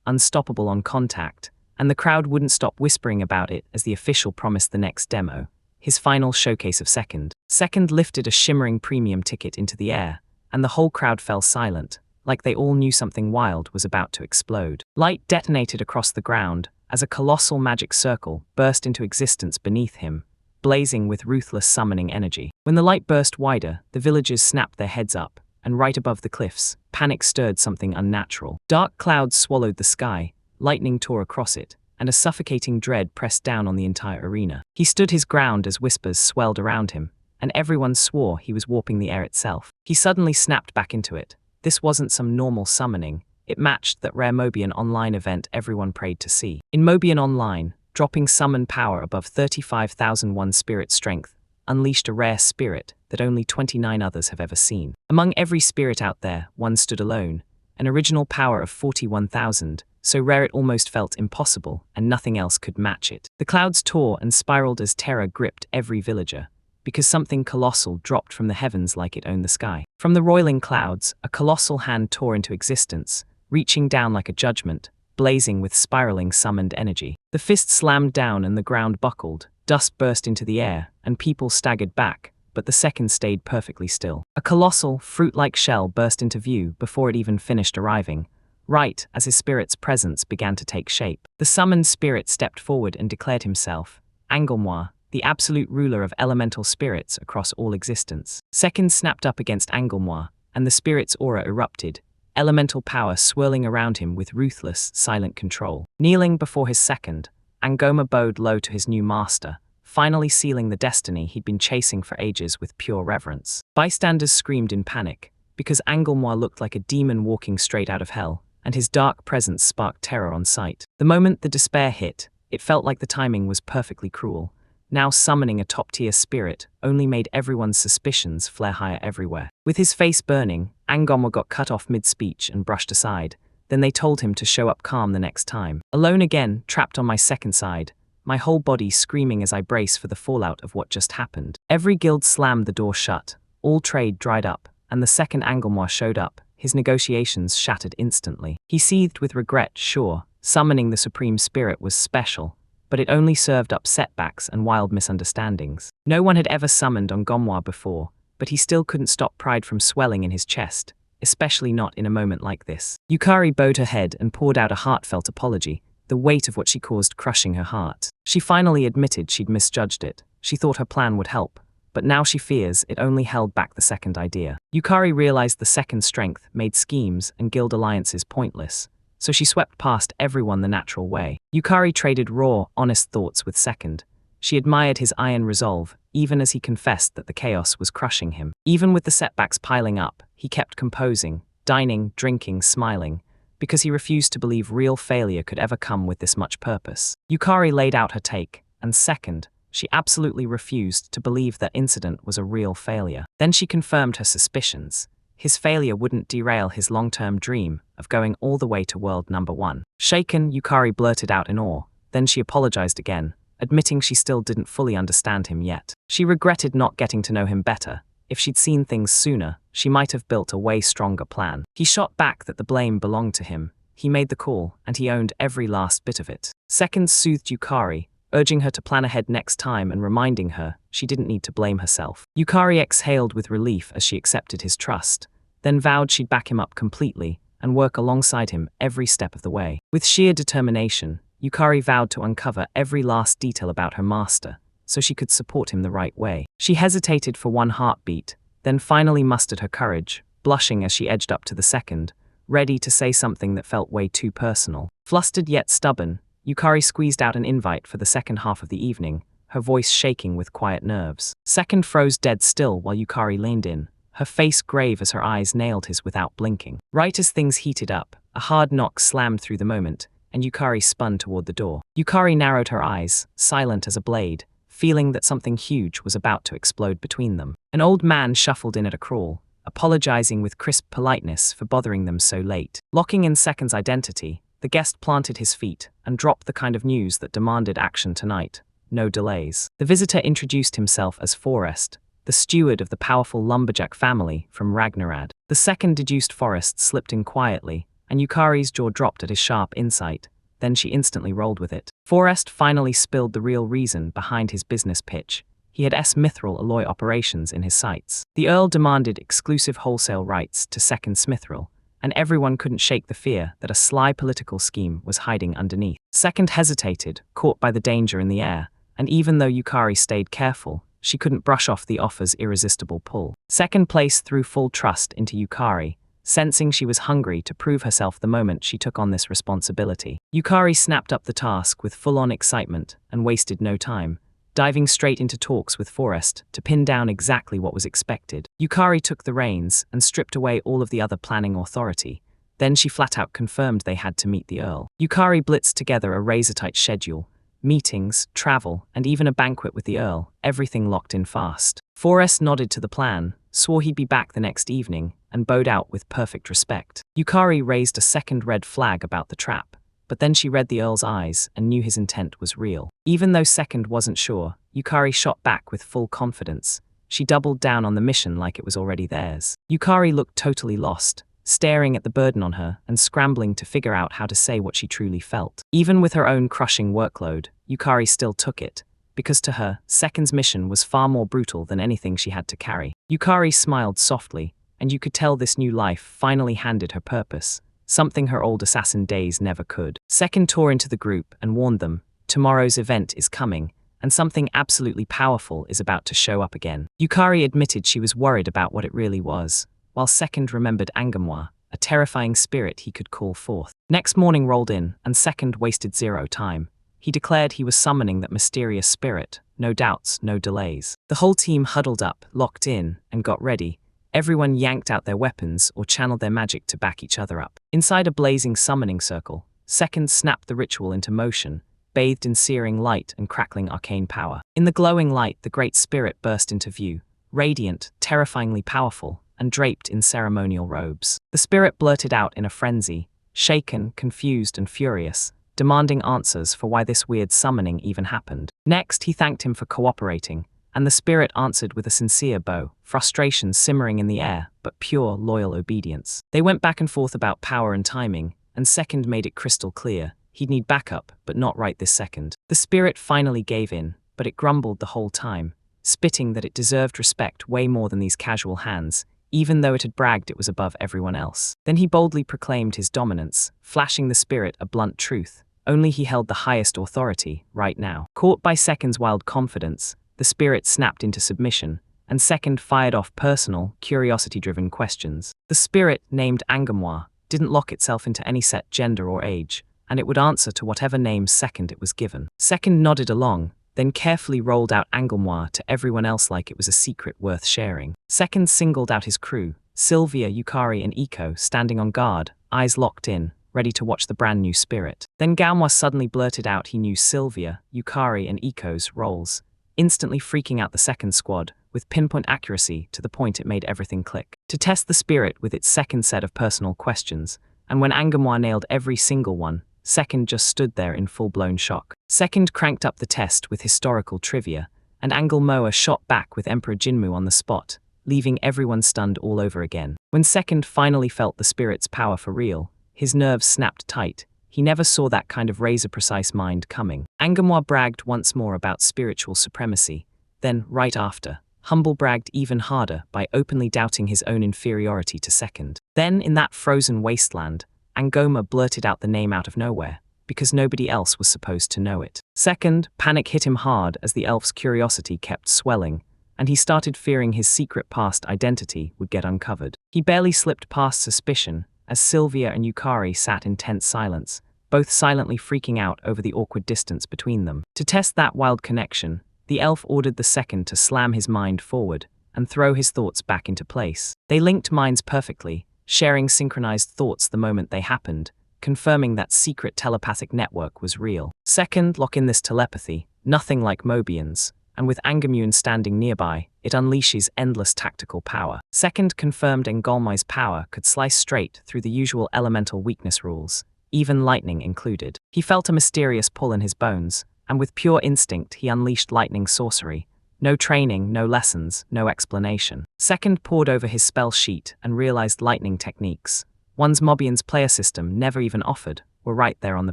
unstoppable on contact, and the crowd wouldn't stop whispering about it as the official promised the next demo, his final showcase of Second. Second lifted a shimmering premium ticket into the air, and the whole crowd fell silent, like they all knew something wild was about to explode. Light detonated across the ground as a colossal magic circle burst into existence beneath him, blazing with ruthless summoning energy. When the light burst wider, the villagers snapped their heads up, and right above the cliffs, panic stirred something unnatural. Dark clouds swallowed the sky, lightning tore across it, and a suffocating dread pressed down on the entire arena. He stood his ground as whispers swelled around him, and everyone swore he was warping the air itself. He suddenly snapped back into it. This wasn't some normal summoning, it matched that rare Mobian Online event everyone prayed to see. In Mobian Online, dropping summon power above 35,001 spirit strength unleashed a rare spirit that only 29 others have ever seen. Among every spirit out there, one stood alone, an original power of 41,000, so rare it almost felt impossible, and nothing else could match it. The clouds tore and spiraled as terror gripped every villager, because something colossal dropped from the heavens like it owned the sky. From the roiling clouds, a colossal hand tore into existence, reaching down like a judgment, blazing with spiraling summoned energy. The fist slammed down and the ground buckled, dust burst into the air, and people staggered back, but the second stayed perfectly still. A colossal, fruit-like shell burst into view before it even finished arriving, right as his spirit's presence began to take shape. The summoned spirit stepped forward and declared himself Angelmoi, the absolute ruler of elemental spirits across all existence. Second snapped up against Angelmoi, and the spirit's aura erupted, elemental power swirling around him with ruthless, silent control. Kneeling before his second, Angoma bowed low to his new master, finally sealing the destiny he'd been chasing for ages with pure reverence. Bystanders screamed in panic, because Angelmois looked like a demon walking straight out of hell, and his dark presence sparked terror on sight. The moment the despair hit, it felt like the timing was perfectly cruel. Now summoning a top-tier spirit only made everyone's suspicions flare higher everywhere. With his face burning, Angelmois got cut off mid-speech and brushed aside. Then they told him to show up calm the next time. Alone again, trapped on my second side, my whole body screaming as I brace for the fallout of what just happened. Every guild slammed the door shut, all trade dried up, and the second Angelmois showed up, his negotiations shattered instantly. He seethed with regret, sure, summoning the supreme spirit was special, but it only served up setbacks and wild misunderstandings. No one had ever summoned Angelmois before, but he still couldn't stop pride from swelling in his chest, especially not in a moment like this. Yukari bowed her head and poured out a heartfelt apology, the weight of what she caused crushing her heart. She finally admitted she'd misjudged it. She thought her plan would help, but now she fears it only held back the second idea. Yukari realized the second strength made schemes and guild alliances pointless, so she swept past everyone the natural way. Yukari traded raw, honest thoughts with second. She admired his iron resolve, even as he confessed that the chaos was crushing him. Even with the setbacks piling up, he kept composing, dining, drinking, smiling, because he refused to believe real failure could ever come with this much purpose. Yukari laid out her take, and second, she absolutely refused to believe that incident was a real failure. Then she confirmed her suspicions. His failure wouldn't derail his long-term dream of going all the way to world #1. Shaken, Yukari blurted out in awe, then she apologized again, admitting she still didn't fully understand him yet. She regretted not getting to know him better. If she'd seen things sooner, she might have built a way stronger plan. He shot back that the blame belonged to him. He made the call, and he owned every last bit of it. Second soothed Yukari, urging her to plan ahead next time and reminding her she didn't need to blame herself. Yukari exhaled with relief as she accepted his trust, then vowed she'd back him up completely and work alongside him every step of the way. With sheer determination, Yukari vowed to uncover every last detail about her master, so she could support him the right way. She hesitated for one heartbeat, then finally mustered her courage, blushing as she edged up to the second, ready to say something that felt way too personal. Flustered yet stubborn, Yukari squeezed out an invite for the second half of the evening, her voice shaking with quiet nerves. Second froze dead still while Yukari leaned in, her face grave as her eyes nailed his without blinking. Right as things heated up, a hard knock slammed through the moment, and Yukari spun toward the door. Yukari narrowed her eyes, silent as a blade, feeling that something huge was about to explode between them. An old man shuffled in at a crawl, apologizing with crisp politeness for bothering them so late. Locking in Second's identity, the guest planted his feet and dropped the kind of news that demanded action tonight. No delays. The visitor introduced himself as Forrest, the steward of the powerful lumberjack family from Ragnarad. The second deduced Forrest slipped in quietly, and Yukari's jaw dropped at his sharp insight. Then she instantly rolled with it. Forrest finally spilled the real reason behind his business pitch. He had Mithril alloy operations in his sights. The Earl demanded exclusive wholesale rights to Second Mithril, and everyone couldn't shake the fear that a sly political scheme was hiding underneath. Second hesitated, caught by the danger in the air, and even though Yukari stayed careful, she couldn't brush off the offer's irresistible pull. Second place threw full trust into Yukari, sensing she was hungry to prove herself the moment she took on this responsibility. Yukari snapped up the task with full-on excitement and wasted no time, diving straight into talks with Forrest to pin down exactly what was expected. Yukari took the reins and stripped away all of the other planning authority. Then she flat out confirmed they had to meet the Earl. Yukari blitzed together a razor-tight schedule, meetings, travel, and even a banquet with the Earl, everything locked in fast. Forrest nodded to the plan, swore he'd be back the next evening, and bowed out with perfect respect. Yukari raised a second red flag about the trap, but then she read the Earl's eyes and knew his intent was real. Even though Second wasn't sure, Yukari shot back with full confidence. She doubled down on the mission like it was already theirs. Yukari looked totally lost, staring at the burden on her and scrambling to figure out how to say what she truly felt. Even with her own crushing workload, Yukari still took it, because to her, Second's mission was far more brutal than anything she had to carry. Yukari smiled softly, and you could tell this new life finally handed her purpose, something her old assassin days never could. Second tore into the group and warned them, tomorrow's event is coming, and something absolutely powerful is about to show up again. Yukari admitted she was worried about what it really was, while Second remembered Angelmois, a terrifying spirit he could call forth. Next morning rolled in, and Second wasted zero time. He declared he was summoning that mysterious spirit, no doubts, no delays. The whole team huddled up, locked in, and got ready. Everyone yanked out their weapons or channeled their magic to back each other up. Inside a blazing summoning circle, Seconds snapped the ritual into motion, bathed in searing light and crackling arcane power. In the glowing light, the great spirit burst into view, radiant, terrifyingly powerful, and draped in ceremonial robes. The spirit blurted out in a frenzy, shaken, confused, and furious, demanding answers for why this weird summoning even happened. Next, he thanked him for cooperating, and the spirit answered with a sincere bow, frustration simmering in the air, but pure, loyal obedience. They went back and forth about power and timing, and Second made it crystal clear he'd need backup, but not right this second. The spirit finally gave in, but it grumbled the whole time, spitting that it deserved respect way more than these casual hands, even though it had bragged it was above everyone else. Then he boldly proclaimed his dominance, flashing the spirit a blunt truth. Only he held the highest authority, right now. Caught by Second's wild confidence, the spirit snapped into submission, and Second fired off personal, curiosity-driven questions. The spirit, named Angamwa, didn't lock itself into any set gender or age, and it would answer to whatever name Second it was given. Second nodded along, then carefully rolled out Angamwa to everyone else like it was a secret worth sharing. Second singled out his crew, Sylvia, Yukari, and Iko, standing on guard, eyes locked in, ready to watch the brand new spirit. Then Gamwa suddenly blurted out he knew Sylvia, Yukari, and Iko's roles, instantly freaking out the second squad, with pinpoint accuracy to the point it made everything click. To test the spirit with its second set of personal questions, and when Angamwa nailed every single one, Second just stood there in full-blown shock. Second cranked up the test with historical trivia, and Angelmoa shot back with Emperor Jinmu on the spot, leaving everyone stunned all over again. When Second finally felt the spirit's power for real, his nerves snapped tight. He never saw that kind of razor-precise mind coming. Angamwa bragged once more about spiritual supremacy, then, right after, Humble bragged even harder by openly doubting his own inferiority to Second. Then, in that frozen wasteland, Angoma blurted out the name out of nowhere, because nobody else was supposed to know it. Second, panic hit him hard as the elf's curiosity kept swelling, and he started fearing his secret past identity would get uncovered. He barely slipped past suspicion, as Sylvia and Yukari sat in tense silence, both silently freaking out over the awkward distance between them. To test that wild connection, the elf ordered the second to slam his mind forward and throw his thoughts back into place. They linked minds perfectly, sharing synchronized thoughts the moment they happened, confirming that secret telepathic network was real. Second, lock in this telepathy, nothing like Mobian's, and with Angamune standing nearby, it unleashes endless tactical power. Second confirmed Engolmai's power could slice straight through the usual elemental weakness rules, even lightning included. He felt a mysterious pull in his bones, and with pure instinct he unleashed lightning sorcery. No training, no lessons, no explanation. Second pored over his spell sheet and realized lightning techniques, ones Mobian's player system never even offered, were right there on the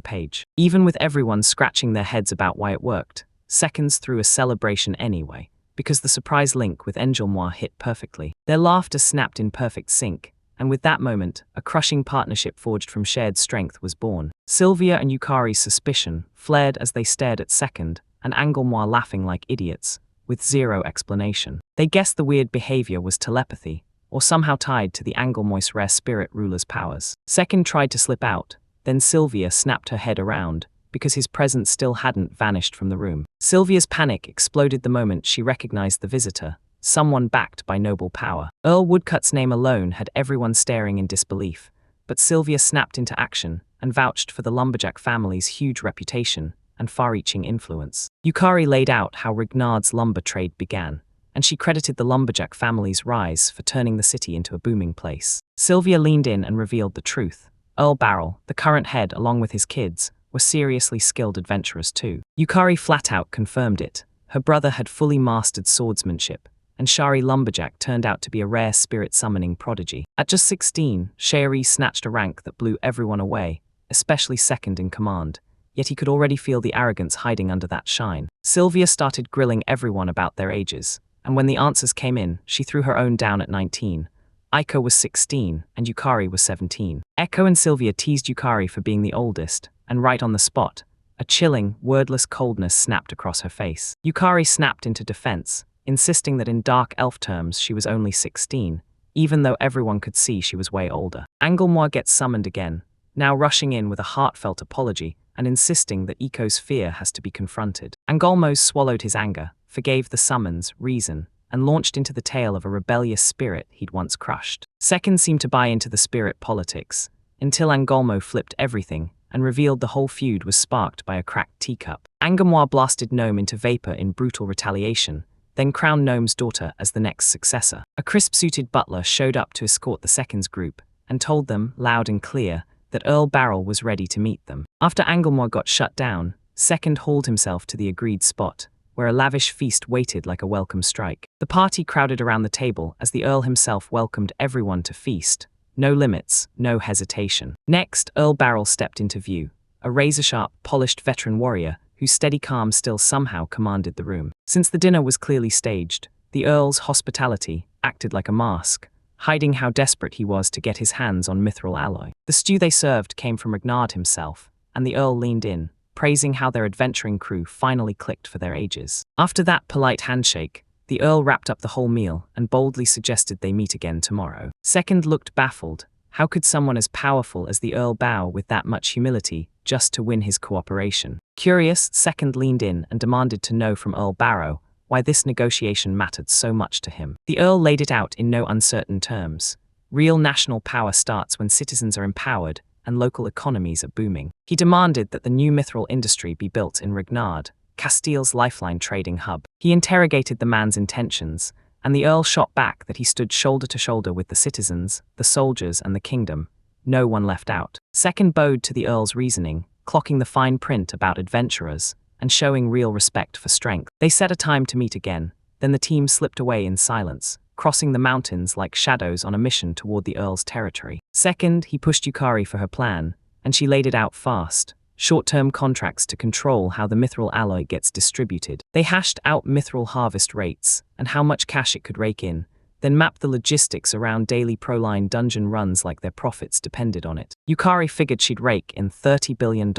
page. Even with everyone scratching their heads about why it worked, Seconds threw a celebration anyway, because the surprise link with Engelmois hit perfectly. Their laughter snapped in perfect sync, and with that moment, a crushing partnership forged from shared strength was born. Sylvia and Yukari's suspicion flared as they stared at Second, and Angelmois laughing like idiots, with zero explanation. They guessed the weird behavior was telepathy, or somehow tied to the Angelmois rare spirit ruler's powers. Second tried to slip out, then Sylvia snapped her head around, because his presence still hadn't vanished from the room. Sylvia's panic exploded the moment she recognized the visitor, someone backed by noble power. Earl Woodcut's name alone had everyone staring in disbelief, but Sylvia snapped into action and vouched for the lumberjack family's huge reputation and far-reaching influence. Yukari laid out how Rignard's lumber trade began, and she credited the lumberjack family's rise for turning the city into a booming place. Sylvia leaned in and revealed the truth. Earl Barrel, the current head along with his kids, were seriously skilled adventurers too. Yukari flat-out confirmed it. Her brother had fully mastered swordsmanship, and Shari Lumberjack turned out to be a rare spirit-summoning prodigy. At just 16, Shari snatched a rank that blew everyone away, especially Second in command, yet he could already feel the arrogance hiding under that shine. Sylvia started grilling everyone about their ages, and when the answers came in, she threw her own down at 19. Aiko was 16, and Yukari was 17. Echo and Sylvia teased Yukari for being the oldest, and right on the spot, a chilling, wordless coldness snapped across her face. Yukari snapped into defense, insisting that in dark elf terms she was only 16, even though everyone could see she was way older. Angelmois gets summoned again, now rushing in with a heartfelt apology and insisting that Iko's fear has to be confronted. Angolmo swallowed his anger, forgave the summons, reason, and launched into the tale of a rebellious spirit he'd once crushed. Second seemed to buy into the spirit politics, until Angolmo flipped everything and revealed the whole feud was sparked by a cracked teacup. Angamwa blasted Gnome into vapor in brutal retaliation, then crowned Gnome's daughter as the next successor. A crisp-suited butler showed up to escort the Second's group and told them, loud and clear, that Earl Barrel was ready to meet them. After Angamwa got shut down, Second hauled himself to the agreed spot, where a lavish feast waited like a welcome strike. The party crowded around the table as the Earl himself welcomed everyone to feast. No limits, no hesitation. Next, Earl Barrel stepped into view, a razor-sharp, polished veteran warrior whose steady calm still somehow commanded the room. Since the dinner was clearly staged, the Earl's hospitality acted like a mask, hiding how desperate he was to get his hands on mithril alloy. The stew they served came from Regnard himself, and the Earl leaned in, praising how their adventuring crew finally clicked for their ages. After that polite handshake, the Earl wrapped up the whole meal and boldly suggested they meet again tomorrow. Second looked baffled. How could someone as powerful as the Earl bow with that much humility just to win his cooperation? Curious, Second leaned in and demanded to know from Earl Barrow why this negotiation mattered so much to him. The Earl laid it out in no uncertain terms. Real national power starts when citizens are empowered and local economies are booming. He demanded that the new mithril industry be built in Regnard, Castile's lifeline trading hub. He interrogated the man's intentions, and the Earl shot back that he stood shoulder to shoulder with the citizens, the soldiers, and the kingdom. No one left out. Second bowed to the Earl's reasoning, clocking the fine print about adventurers, and showing real respect for strength. They set a time to meet again, then the team slipped away in silence, crossing the mountains like shadows on a mission toward the Earl's territory. Second, he pushed Yukari for her plan, and she laid it out fast. Short-term contracts to control how the mithril alloy gets distributed. They hashed out mithril harvest rates and how much cash it could rake in, then mapped the logistics around daily Proline dungeon runs like their profits depended on it. Yukari figured she'd rake in $30 billion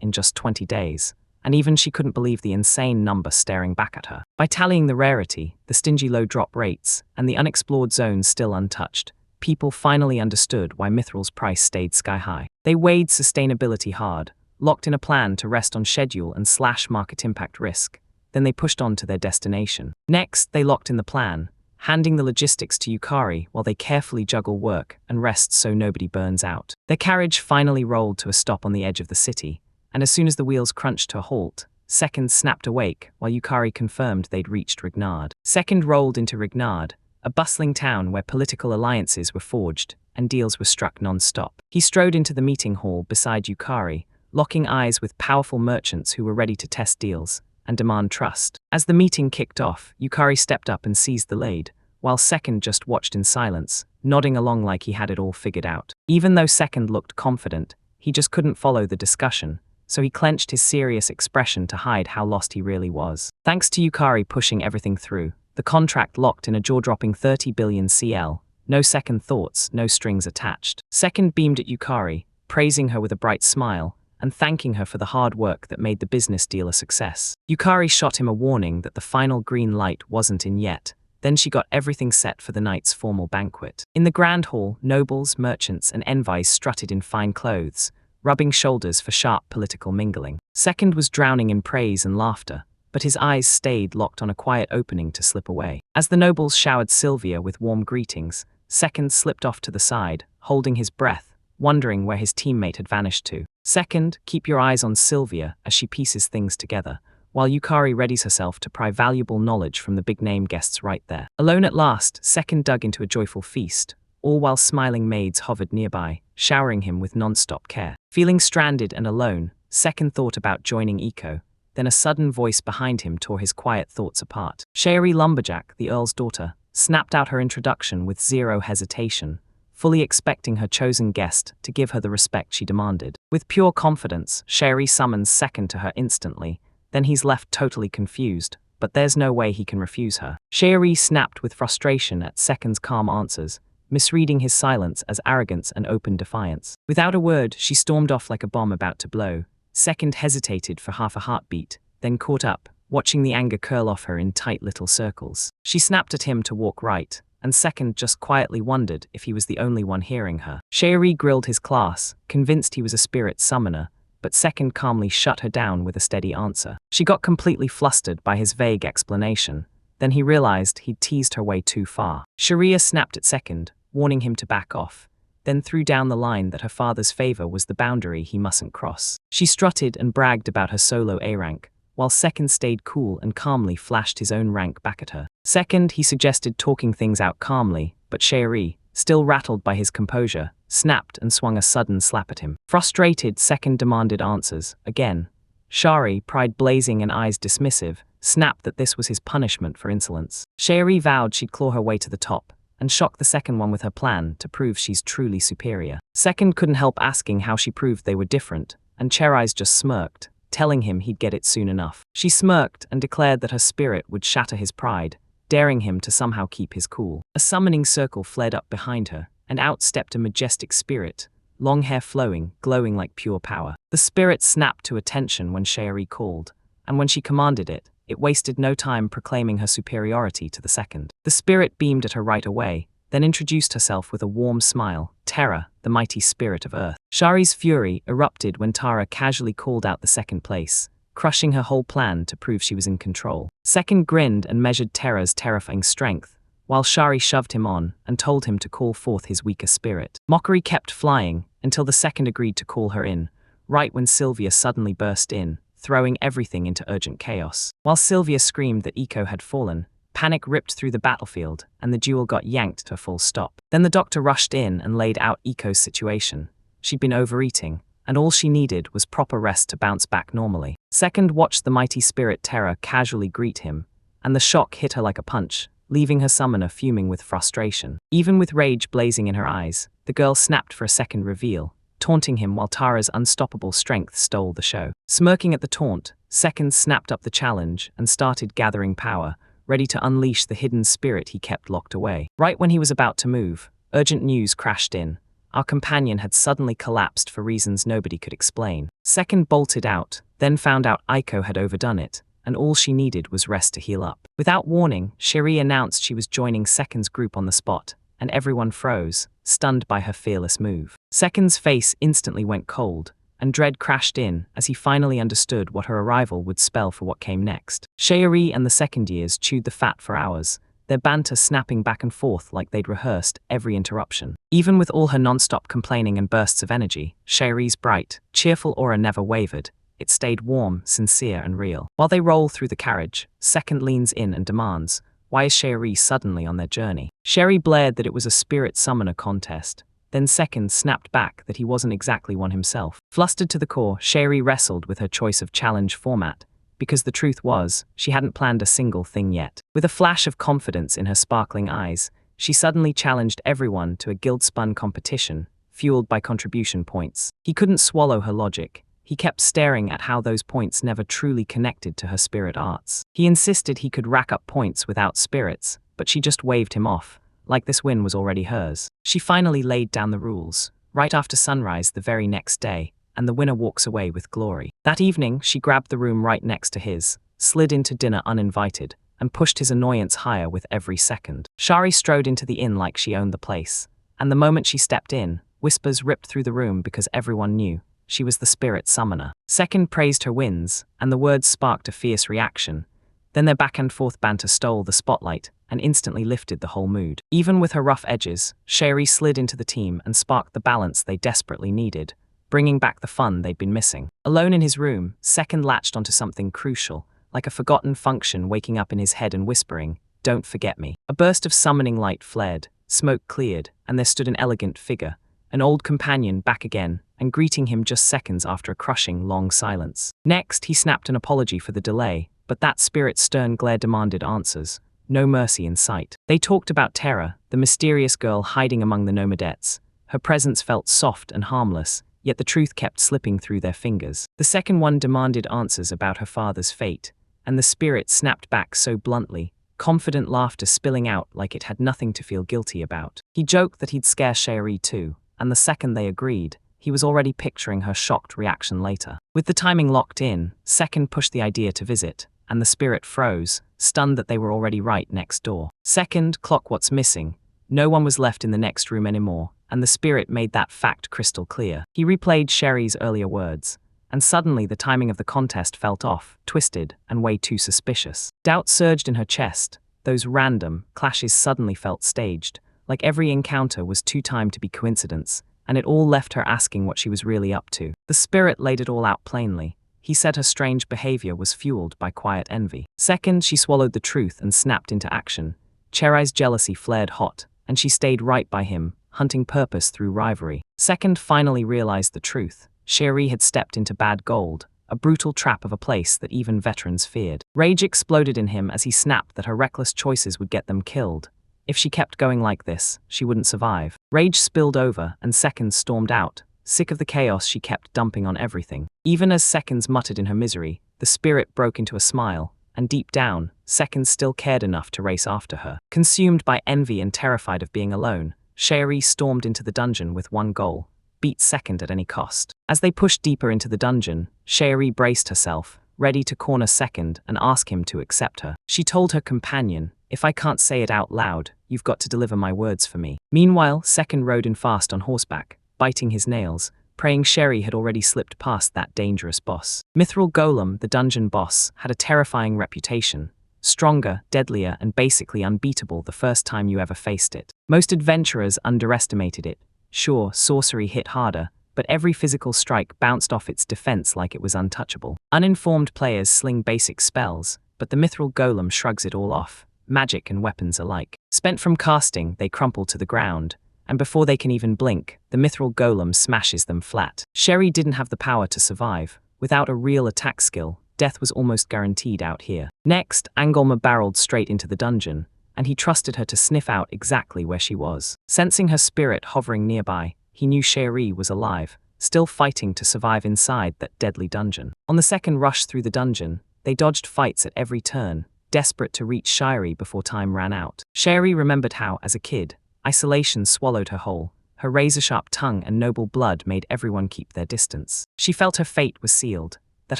in just 20 days, and even she couldn't believe the insane number staring back at her. By tallying the rarity, the stingy low drop rates, and the unexplored zones still untouched, people finally understood why mithril's price stayed sky-high. They weighed sustainability hard, locked in a plan to rest on schedule and slash market impact risk. Then they pushed on to their destination. Next, they locked in the plan, handing the logistics to Yukari while they carefully juggle work and rest so nobody burns out. Their carriage finally rolled to a stop on the edge of the city, and as soon as the wheels crunched to a halt, Second snapped awake while Yukari confirmed they'd reached Regnard. Second rolled into Regnard, a bustling town where political alliances were forged and deals were struck non-stop. He strode into the meeting hall beside Yukari, locking eyes with powerful merchants who were ready to test deals and demand trust. As the meeting kicked off, Yukari stepped up and seized the lead, while Second just watched in silence, nodding along like he had it all figured out. Even though Second looked confident, he just couldn't follow the discussion, so he clenched his serious expression to hide how lost he really was. Thanks to Yukari pushing everything through, the contract locked in a jaw-dropping 30 billion CL, no second thoughts, no strings attached. Second beamed at Yukari, praising her with a bright smile, and thanking her for the hard work that made the business deal a success. Yukari shot him a warning that the final green light wasn't in yet. Then she got everything set for the night's formal banquet. In the grand hall, nobles, merchants, and envoys strutted in fine clothes, rubbing shoulders for sharp political mingling. Second was drowning in praise and laughter, but his eyes stayed locked on a quiet opening to slip away. As the nobles showered Sylvia with warm greetings, Second slipped off to the side, holding his breath, wondering where his teammate had vanished to. Second, keep your eyes on Sylvia as she pieces things together, while Yukari readies herself to pry valuable knowledge from the big-name guests right there. Alone at last, Second dug into a joyful feast, all while smiling maids hovered nearby, showering him with non-stop care. Feeling stranded and alone, Second thought about joining Iko, then a sudden voice behind him tore his quiet thoughts apart. Shairi Lumberjack, the Earl's daughter, snapped out her introduction with zero hesitation, fully expecting her chosen guest to give her the respect she demanded. With pure confidence, Shairi summons Second to her instantly, then he's left totally confused, but there's no way he can refuse her. Shairi snapped with frustration at Second's calm answers, misreading his silence as arrogance and open defiance. Without a word, she stormed off like a bomb about to blow. Second hesitated for half a heartbeat, then caught up, watching the anger curl off her in tight little circles. She snapped at him to walk right, and Second just quietly wondered if he was the only one hearing her. Shairi grilled his class, convinced he was a spirit summoner, but Second calmly shut her down with a steady answer. She got completely flustered by his vague explanation. Then he realized he'd teased her way too far. Sharia snapped at Second, warning him to back off, then threw down the line that her father's favor was the boundary he mustn't cross. She strutted and bragged about her solo A rank, while Second stayed cool and calmly flashed his own rank back at her. Second, he suggested talking things out calmly, but Shairi, still rattled by his composure, snapped and swung a sudden slap at him. Frustrated, Second demanded answers, again. Shari, pride blazing and eyes dismissive, snapped that this was his punishment for insolence. Shairi vowed she'd claw her way to the top, and shock the second one with her plan to prove she's truly superior. Second couldn't help asking how she proved they were different, and Cherai's just smirked, telling him he'd get it soon enough. She smirked and declared that her spirit would shatter his pride, daring him to somehow keep his cool. A summoning circle flared up behind her, and out stepped a majestic spirit, long hair flowing, glowing like pure power. The spirit snapped to attention when Shairi called, and when she commanded it, it wasted no time proclaiming her superiority to the second. The spirit beamed at her right away, then introduced herself with a warm smile, Terra, the mighty spirit of Earth. Shari's fury erupted when Tara casually called out the second place, crushing her whole plan to prove she was in control. Second grinned and measured Terra's terrifying strength, while Shari shoved him on and told him to call forth his weaker spirit. Mockery kept flying until the second agreed to call her in, right when Sylvia suddenly burst in, throwing everything into urgent chaos. While Sylvia screamed that Eco had fallen, panic ripped through the battlefield and the duel got yanked to a full stop. Then the doctor rushed in and laid out Eco's situation. She'd been overeating, and all she needed was proper rest to bounce back normally. Second watched the mighty spirit Terra casually greet him, and the shock hit her like a punch, leaving her summoner fuming with frustration. Even with rage blazing in her eyes, the girl snapped for a second reveal, taunting him while Tara's unstoppable strength stole the show. Smirking at the taunt, Second snapped up the challenge and started gathering power, ready to unleash the hidden spirit he kept locked away. Right when he was about to move, urgent news crashed in. Our companion had suddenly collapsed for reasons nobody could explain. Second bolted out, then found out Aiko had overdone it, and all she needed was rest to heal up. Without warning, Cherie announced she was joining Second's group on the spot, and everyone froze, stunned by her fearless move. Second's face instantly went cold, and dread crashed in as he finally understood what her arrival would spell for what came next. Cherie and the second years chewed the fat for hours, their banter snapping back and forth like they'd rehearsed every interruption. Even with all her non-stop complaining and bursts of energy, Cherie's bright, cheerful aura never wavered. It stayed warm, sincere, and real. While they roll through the carriage, Second leans in and demands, "Why is Cherie suddenly on their journey?" Cherie blared that it was a spirit summoner contest. Then Second snapped back that he wasn't exactly one himself. Flustered to the core, Cherie wrestled with her choice of challenge format, because the truth was, she hadn't planned a single thing yet. With a flash of confidence in her sparkling eyes, she suddenly challenged everyone to a guild-spun competition, fueled by contribution points. He couldn't swallow her logic. He kept staring at how those points never truly connected to her spirit arts. He insisted he could rack up points without spirits, but she just waved him off, like this win was already hers. She finally laid down the rules, right after sunrise the very next day, and the winner walks away with glory. That evening, she grabbed the room right next to his, slid into dinner uninvited, and pushed his annoyance higher with every second. Shari strode into the inn like she owned the place, and the moment she stepped in, whispers ripped through the room because everyone knew she was the spirit summoner. Second praised her wins, and the words sparked a fierce reaction. Then their back-and-forth banter stole the spotlight and instantly lifted the whole mood. Even with her rough edges, Cherie slid into the team and sparked the balance they desperately needed, bringing back the fun they'd been missing. Alone in his room, Second latched onto something crucial, like a forgotten function waking up in his head and whispering, "Don't forget me." A burst of summoning light flared, smoke cleared, and there stood an elegant figure, an old companion back again, and greeting him just seconds after a crushing, long silence. Next, he snapped an apology for the delay, but that spirit's stern glare demanded answers. No mercy in sight. They talked about Terra, the mysterious girl hiding among the nomadettes. Her presence felt soft and harmless, yet the truth kept slipping through their fingers. The second one demanded answers about her father's fate, and the spirit snapped back so bluntly, confident laughter spilling out like it had nothing to feel guilty about. He joked that he'd scare Cherie too, and the second they agreed, he was already picturing her shocked reaction later. With the timing locked in, Second pushed the idea to visit, and the spirit froze, stunned that they were already right next door. Second, clock what's missing. No one was left in the next room anymore, and the spirit made that fact crystal clear. He replayed Cherie's earlier words, and suddenly the timing of the contest felt off, twisted, and way too suspicious. Doubt surged in her chest. Those random clashes suddenly felt staged, like every encounter was too timed to be coincidence, and it all left her asking what she was really up to. The spirit laid it all out plainly. He said her strange behavior was fueled by quiet envy. Second, she swallowed the truth and snapped into action. Cherai's jealousy flared hot, and she stayed right by him, hunting purpose through rivalry. Second finally realized the truth. Cherie had stepped into bad gold, a brutal trap of a place that even veterans feared. Rage exploded in him as he snapped that her reckless choices would get them killed. If she kept going like this, she wouldn't survive. Rage spilled over, and Seconds stormed out, sick of the chaos she kept dumping on everything. Even as Seconds muttered in her misery, the spirit broke into a smile, and deep down, Seconds still cared enough to race after her. Consumed by envy and terrified of being alone, Cherie stormed into the dungeon with one goal: beat Second at any cost. As they pushed deeper into the dungeon, Cherie braced herself, ready to corner Second and ask him to accept her. She told her companion, "If I can't say it out loud, you've got to deliver my words for me." Meanwhile, Second rode in fast on horseback, biting his nails, praying Cherie had already slipped past that dangerous boss. Mithril Golem, the dungeon boss, had a terrifying reputation. Stronger, deadlier, and basically unbeatable the first time you ever faced it. Most adventurers underestimated it. Sure, sorcery hit harder, but every physical strike bounced off its defense like it was untouchable. Uninformed players sling basic spells, but the Mithril Golem shrugs it all off, magic and weapons alike. Spent from casting, they crumple to the ground, and before they can even blink, the Mithril Golem smashes them flat. Cherie didn't have the power to survive. Without a real attack skill, death was almost guaranteed out here. Next, Angolma barreled straight into the dungeon, and he trusted her to sniff out exactly where she was. Sensing her spirit hovering nearby, he knew Cherie was alive, still fighting to survive inside that deadly dungeon. On the second rush through the dungeon, they dodged fights at every turn, desperate to reach Cherie before time ran out. Cherie remembered how, as a kid, isolation swallowed her whole. Her razor-sharp tongue and noble blood made everyone keep their distance. She felt her fate was sealed, that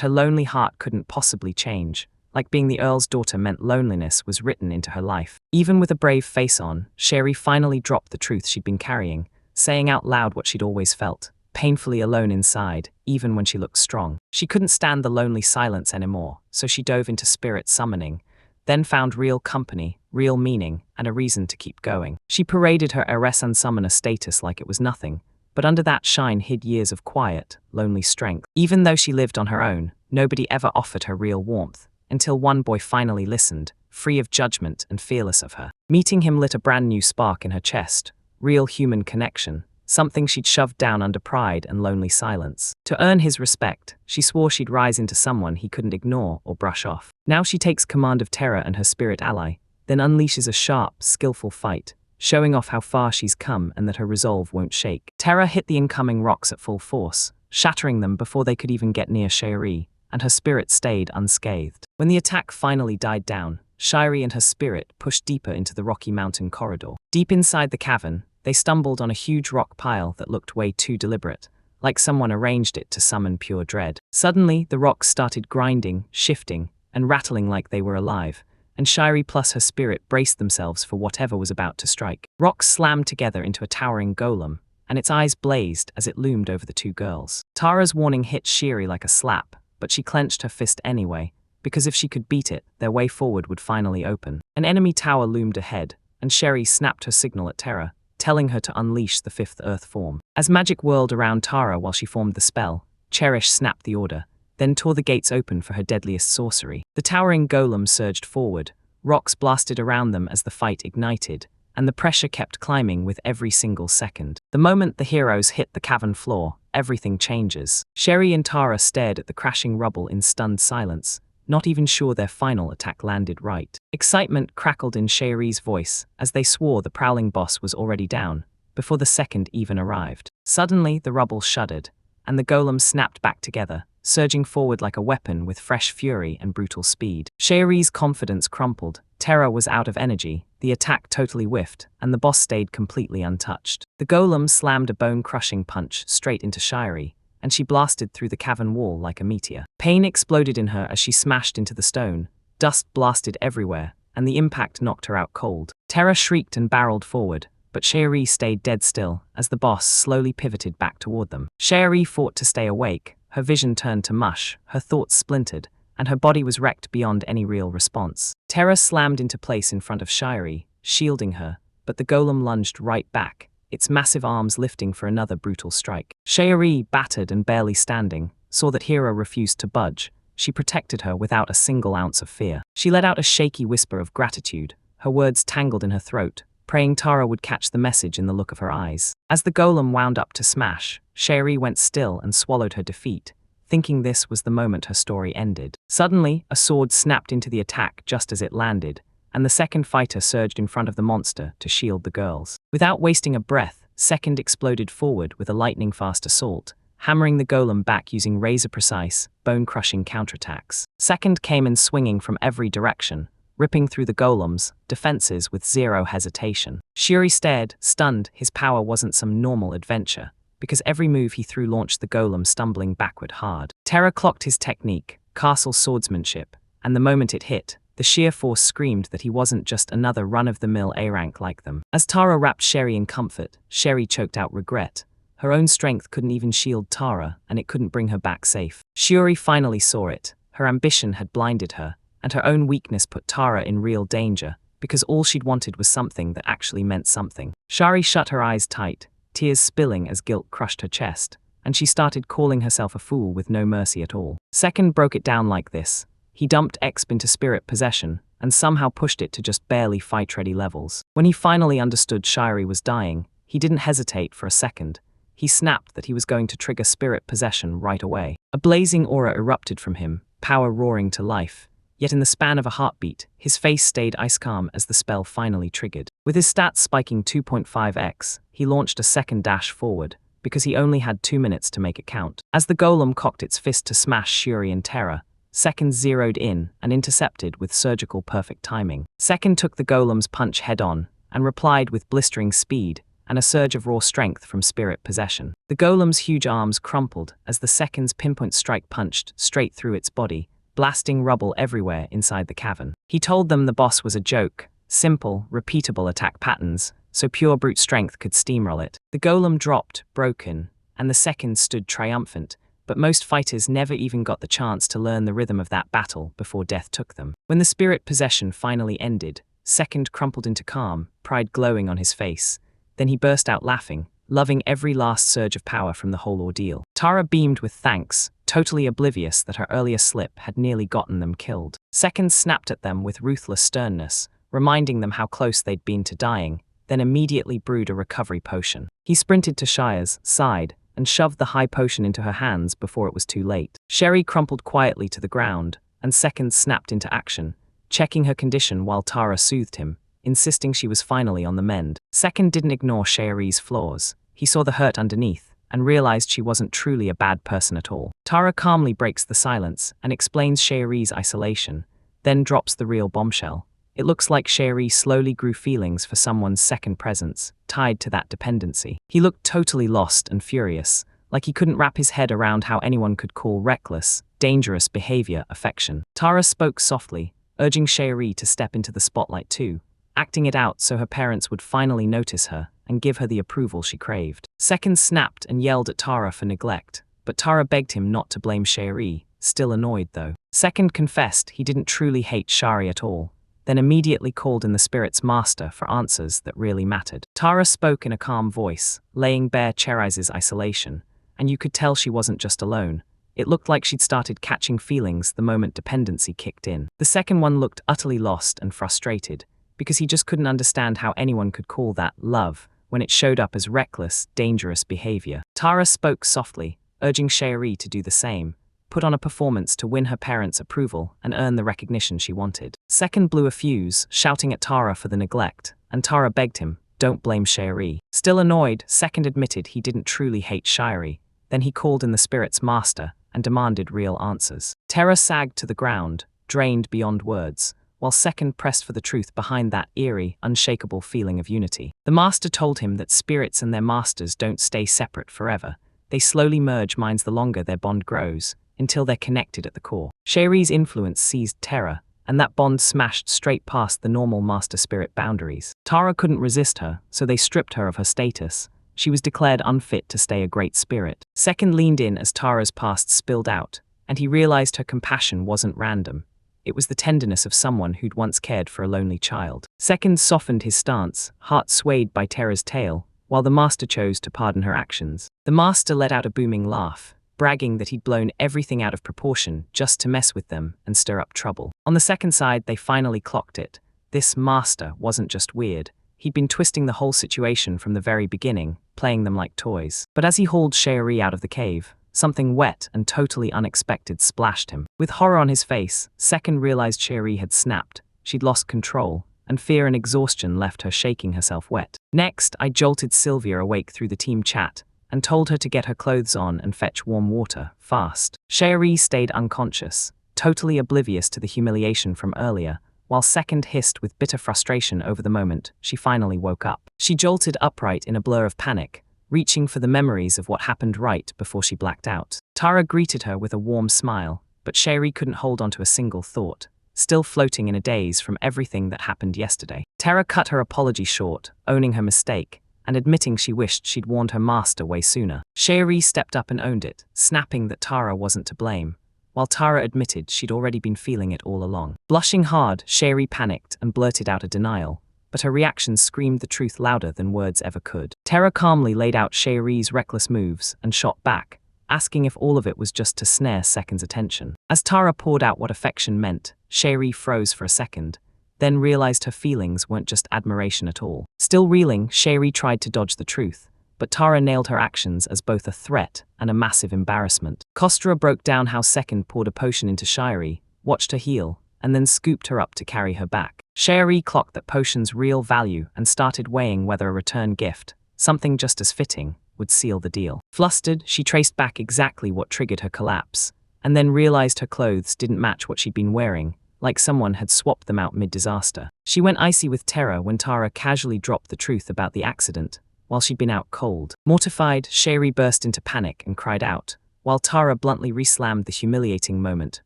her lonely heart couldn't possibly change. Like being the Earl's daughter meant loneliness was written into her life. Even with a brave face on, Cherie finally dropped the truth she'd been carrying, saying out loud what she'd always felt, painfully alone inside, even when she looked strong. She couldn't stand the lonely silence anymore, so she dove into spirit summoning, then found real company, real meaning, and a reason to keep going. She paraded her Eresan summoner status like it was nothing, but under that shine hid years of quiet, lonely strength. Even though she lived on her own, nobody ever offered her real warmth, until one boy finally listened, free of judgment and fearless of her. Meeting him lit a brand new spark in her chest, real human connection, something she'd shoved down under pride and lonely silence. To earn his respect, she swore she'd rise into someone he couldn't ignore or brush off. Now she takes command of Terra and her spirit ally, then unleashes a sharp, skillful fight, showing off how far she's come and that her resolve won't shake. Terra hit the incoming rocks at full force, shattering them before they could even get near Cherie, and her spirit stayed unscathed. When the attack finally died down, Cherie and her spirit pushed deeper into the rocky mountain corridor. Deep inside the cavern, they stumbled on a huge rock pile that looked way too deliberate, like someone arranged it to summon pure dread. Suddenly, the rocks started grinding, shifting, and rattling like they were alive, and Cherie plus her spirit braced themselves for whatever was about to strike. Rocks slammed together into a towering golem, and its eyes blazed as it loomed over the two girls. Tara's warning hit Cherie like a slap, but she clenched her fist anyway, because if she could beat it, their way forward would finally open. An enemy tower loomed ahead, and Cherie snapped her signal at Terra, telling her to unleash the fifth earth form. As magic whirled around Tara while she formed the spell, Cherish snapped the order, then tore the gates open for her deadliest sorcery. The towering golem surged forward, rocks blasted around them as the fight ignited, and the pressure kept climbing with every single second. The moment the heroes hit the cavern floor, everything changes. Cherie and Tara stared at the crashing rubble in stunned silence, not even sure their final attack landed right. Excitement crackled in Cherie's voice as they swore the prowling boss was already down, before the second even arrived. Suddenly, the rubble shuddered, and the golem snapped back together, surging forward like a weapon with fresh fury and brutal speed. Cherie's confidence crumpled, Terra was out of energy, the attack totally whiffed, and the boss stayed completely untouched. The golem slammed a bone-crushing punch straight into Cherie, and she blasted through the cavern wall like a meteor. Pain exploded in her as she smashed into the stone, dust blasted everywhere, and the impact knocked her out cold. Terra shrieked and barreled forward, but Cherie stayed dead still as the boss slowly pivoted back toward them. Cherie fought to stay awake, her vision turned to mush, her thoughts splintered, and her body was wrecked beyond any real response. Terra slammed into place in front of Shiri, shielding her, but the golem lunged right back, its massive arms lifting for another brutal strike. Shiri, battered and barely standing, saw that Hera refused to budge. She protected her without a single ounce of fear. She let out a shaky whisper of gratitude, her words tangled in her throat, praying Tara would catch the message in the look of her eyes. As the golem wound up to smash, Shiri went still and swallowed her defeat, thinking this was the moment her story ended. Suddenly, a sword snapped into the attack just as it landed, and the second fighter surged in front of the monster to shield the girls. Without wasting a breath, Second exploded forward with a lightning-fast assault, hammering the golem back using razor-precise, bone-crushing counterattacks. Second came in swinging from every direction, ripping through the golem's defenses with zero hesitation. Shiri stared, stunned. His power wasn't some normal adventure, because every move he threw launched the golem stumbling backward hard. Terra clocked his technique, castle swordsmanship, and the moment it hit, the sheer force screamed that he wasn't just another run-of-the-mill A-rank like them. As Tara wrapped Shiri in comfort, Shiri choked out regret. Her own strength couldn't even shield Tara, and it couldn't bring her back safe. Shiri finally saw it. Her ambition had blinded her, and her own weakness put Tara in real danger, because all she'd wanted was something that actually meant something. Shiri shut her eyes tight, tears spilling as guilt crushed her chest, and she started calling herself a fool with no mercy at all. Second broke it down like this. He dumped Exp into spirit possession, and somehow pushed it to just barely fight-ready levels. When he finally understood Shiri was dying, he didn't hesitate for a second. He snapped that he was going to trigger spirit possession right away. A blazing aura erupted from him, power roaring to life. Yet in the span of a heartbeat, his face stayed ice-calm as the spell finally triggered. With his stats spiking 2.5x, he launched a second dash forward, because he only had 2 minutes to make it count. As the golem cocked its fist to smash Shiri in terror, Second zeroed in and intercepted with surgical perfect timing. Second took the golem's punch head-on, and replied with blistering speed, and a surge of raw strength from spirit possession. The golem's huge arms crumpled as the Second's pinpoint strike punched straight through its body, blasting rubble everywhere inside the cavern. He told them the boss was a joke, simple, repeatable attack patterns, so pure brute strength could steamroll it. The golem dropped, broken, and the Second stood triumphant, but most fighters never even got the chance to learn the rhythm of that battle before death took them. When the spirit possession finally ended, Second crumpled into calm, pride glowing on his face. Then he burst out laughing, loving every last surge of power from the whole ordeal. Tara beamed with thanks, totally oblivious that her earlier slip had nearly gotten them killed. Second snapped at them with ruthless sternness, reminding them how close they'd been to dying, then immediately brewed a recovery potion. He sprinted to Shire's side, and shoved the high potion into her hands before it was too late. Shiri crumpled quietly to the ground, and Second snapped into action, checking her condition while Tara soothed him, insisting she was finally on the mend. Second didn't ignore Shiri's flaws. He saw the hurt underneath, and realized she wasn't truly a bad person at all. Tara calmly breaks the silence and explains Shiri's isolation, then drops the real bombshell. It looks like Shiri slowly grew feelings for someone's second presence, tied to that dependency. He looked totally lost and furious, like he couldn't wrap his head around how anyone could call reckless, dangerous behavior affection. Tara spoke softly, urging Shiri to step into the spotlight too, acting it out so her parents would finally notice her and give her the approval she craved. Second snapped and yelled at Tara for neglect, but Tara begged him not to blame Shiri, still annoyed though. Second confessed he didn't truly hate Shari at all, then immediately called in the spirit's master for answers that really mattered. Tara spoke in a calm voice, laying bare Cheriz's isolation, and you could tell she wasn't just alone. It looked like she'd started catching feelings the moment dependency kicked in. The second one looked utterly lost and frustrated, because he just couldn't understand how anyone could call that love when it showed up as reckless, dangerous behavior. Tara spoke softly, urging Shiri to do the same, put on a performance to win her parents' approval and earn the recognition she wanted. Second blew a fuse, shouting at Tara for the neglect, and Tara begged him, don't blame Shiri. Still annoyed, Second admitted he didn't truly hate Shiri. Then he called in the spirit's master and demanded real answers. Terra sagged to the ground, drained beyond words, while Second pressed for the truth behind that eerie, unshakable feeling of unity. The master told him that spirits and their masters don't stay separate forever. They slowly merge minds the longer their bond grows, until they're connected at the core. Shiri's influence seized Terra, and that bond smashed straight past the normal master-spirit boundaries. Tara couldn't resist her, so they stripped her of her status, she was declared unfit to stay a great spirit. Second leaned in as Tara's past spilled out, and he realized her compassion wasn't random. It was the tenderness of someone who'd once cared for a lonely child. Second softened his stance, heart swayed by Tara's tale, while the master chose to pardon her actions. The master let out a booming laugh, bragging that he'd blown everything out of proportion just to mess with them and stir up trouble. On the second side, they finally clocked it. This master wasn't just weird. He'd been twisting the whole situation from the very beginning, playing them like toys. But as he hauled Cherie out of the cave, something wet and totally unexpected splashed him. With horror on his face, Second realized Cherie had snapped. She'd lost control, and fear and exhaustion left her shaking herself wet. Next, I jolted Sylvia awake through the team chat and told her to get her clothes on and fetch warm water, fast. Cherie stayed unconscious, totally oblivious to the humiliation from earlier, while Second hissed with bitter frustration over the moment she finally woke up. She jolted upright in a blur of panic, reaching for the memories of what happened right before she blacked out. Tara greeted her with a warm smile, but Cherie couldn't hold on to a single thought, still floating in a daze from everything that happened yesterday. Tara cut her apology short, owning her mistake, and admitting she wished she'd warned her master way sooner. Cherie stepped up and owned it, snapping that Tara wasn't to blame, while Tara admitted she'd already been feeling it all along. Blushing hard, Cherie panicked and blurted out a denial, but her reactions screamed the truth louder than words ever could. Tara calmly laid out Cherie's reckless moves and shot back, asking if all of it was just to snare Second's attention. As Tara poured out what affection meant, Cherie froze for a second, then realized her feelings weren't just admiration at all. Still reeling, Cherie tried to dodge the truth, but Tara nailed her actions as both a threat and a massive embarrassment. Kostra broke down how Second poured a potion into Cherie, watched her heal, and then scooped her up to carry her back. Cherie clocked that potion's real value and started weighing whether a return gift, something just as fitting, would seal the deal. Flustered, she traced back exactly what triggered her collapse, and then realized her clothes didn't match what she'd been wearing, like someone had swapped them out mid-disaster. She went icy with terror when Tara casually dropped the truth about the accident, while she'd been out cold. Mortified, Cherie burst into panic and cried out, while Tara bluntly reslammed the humiliating moment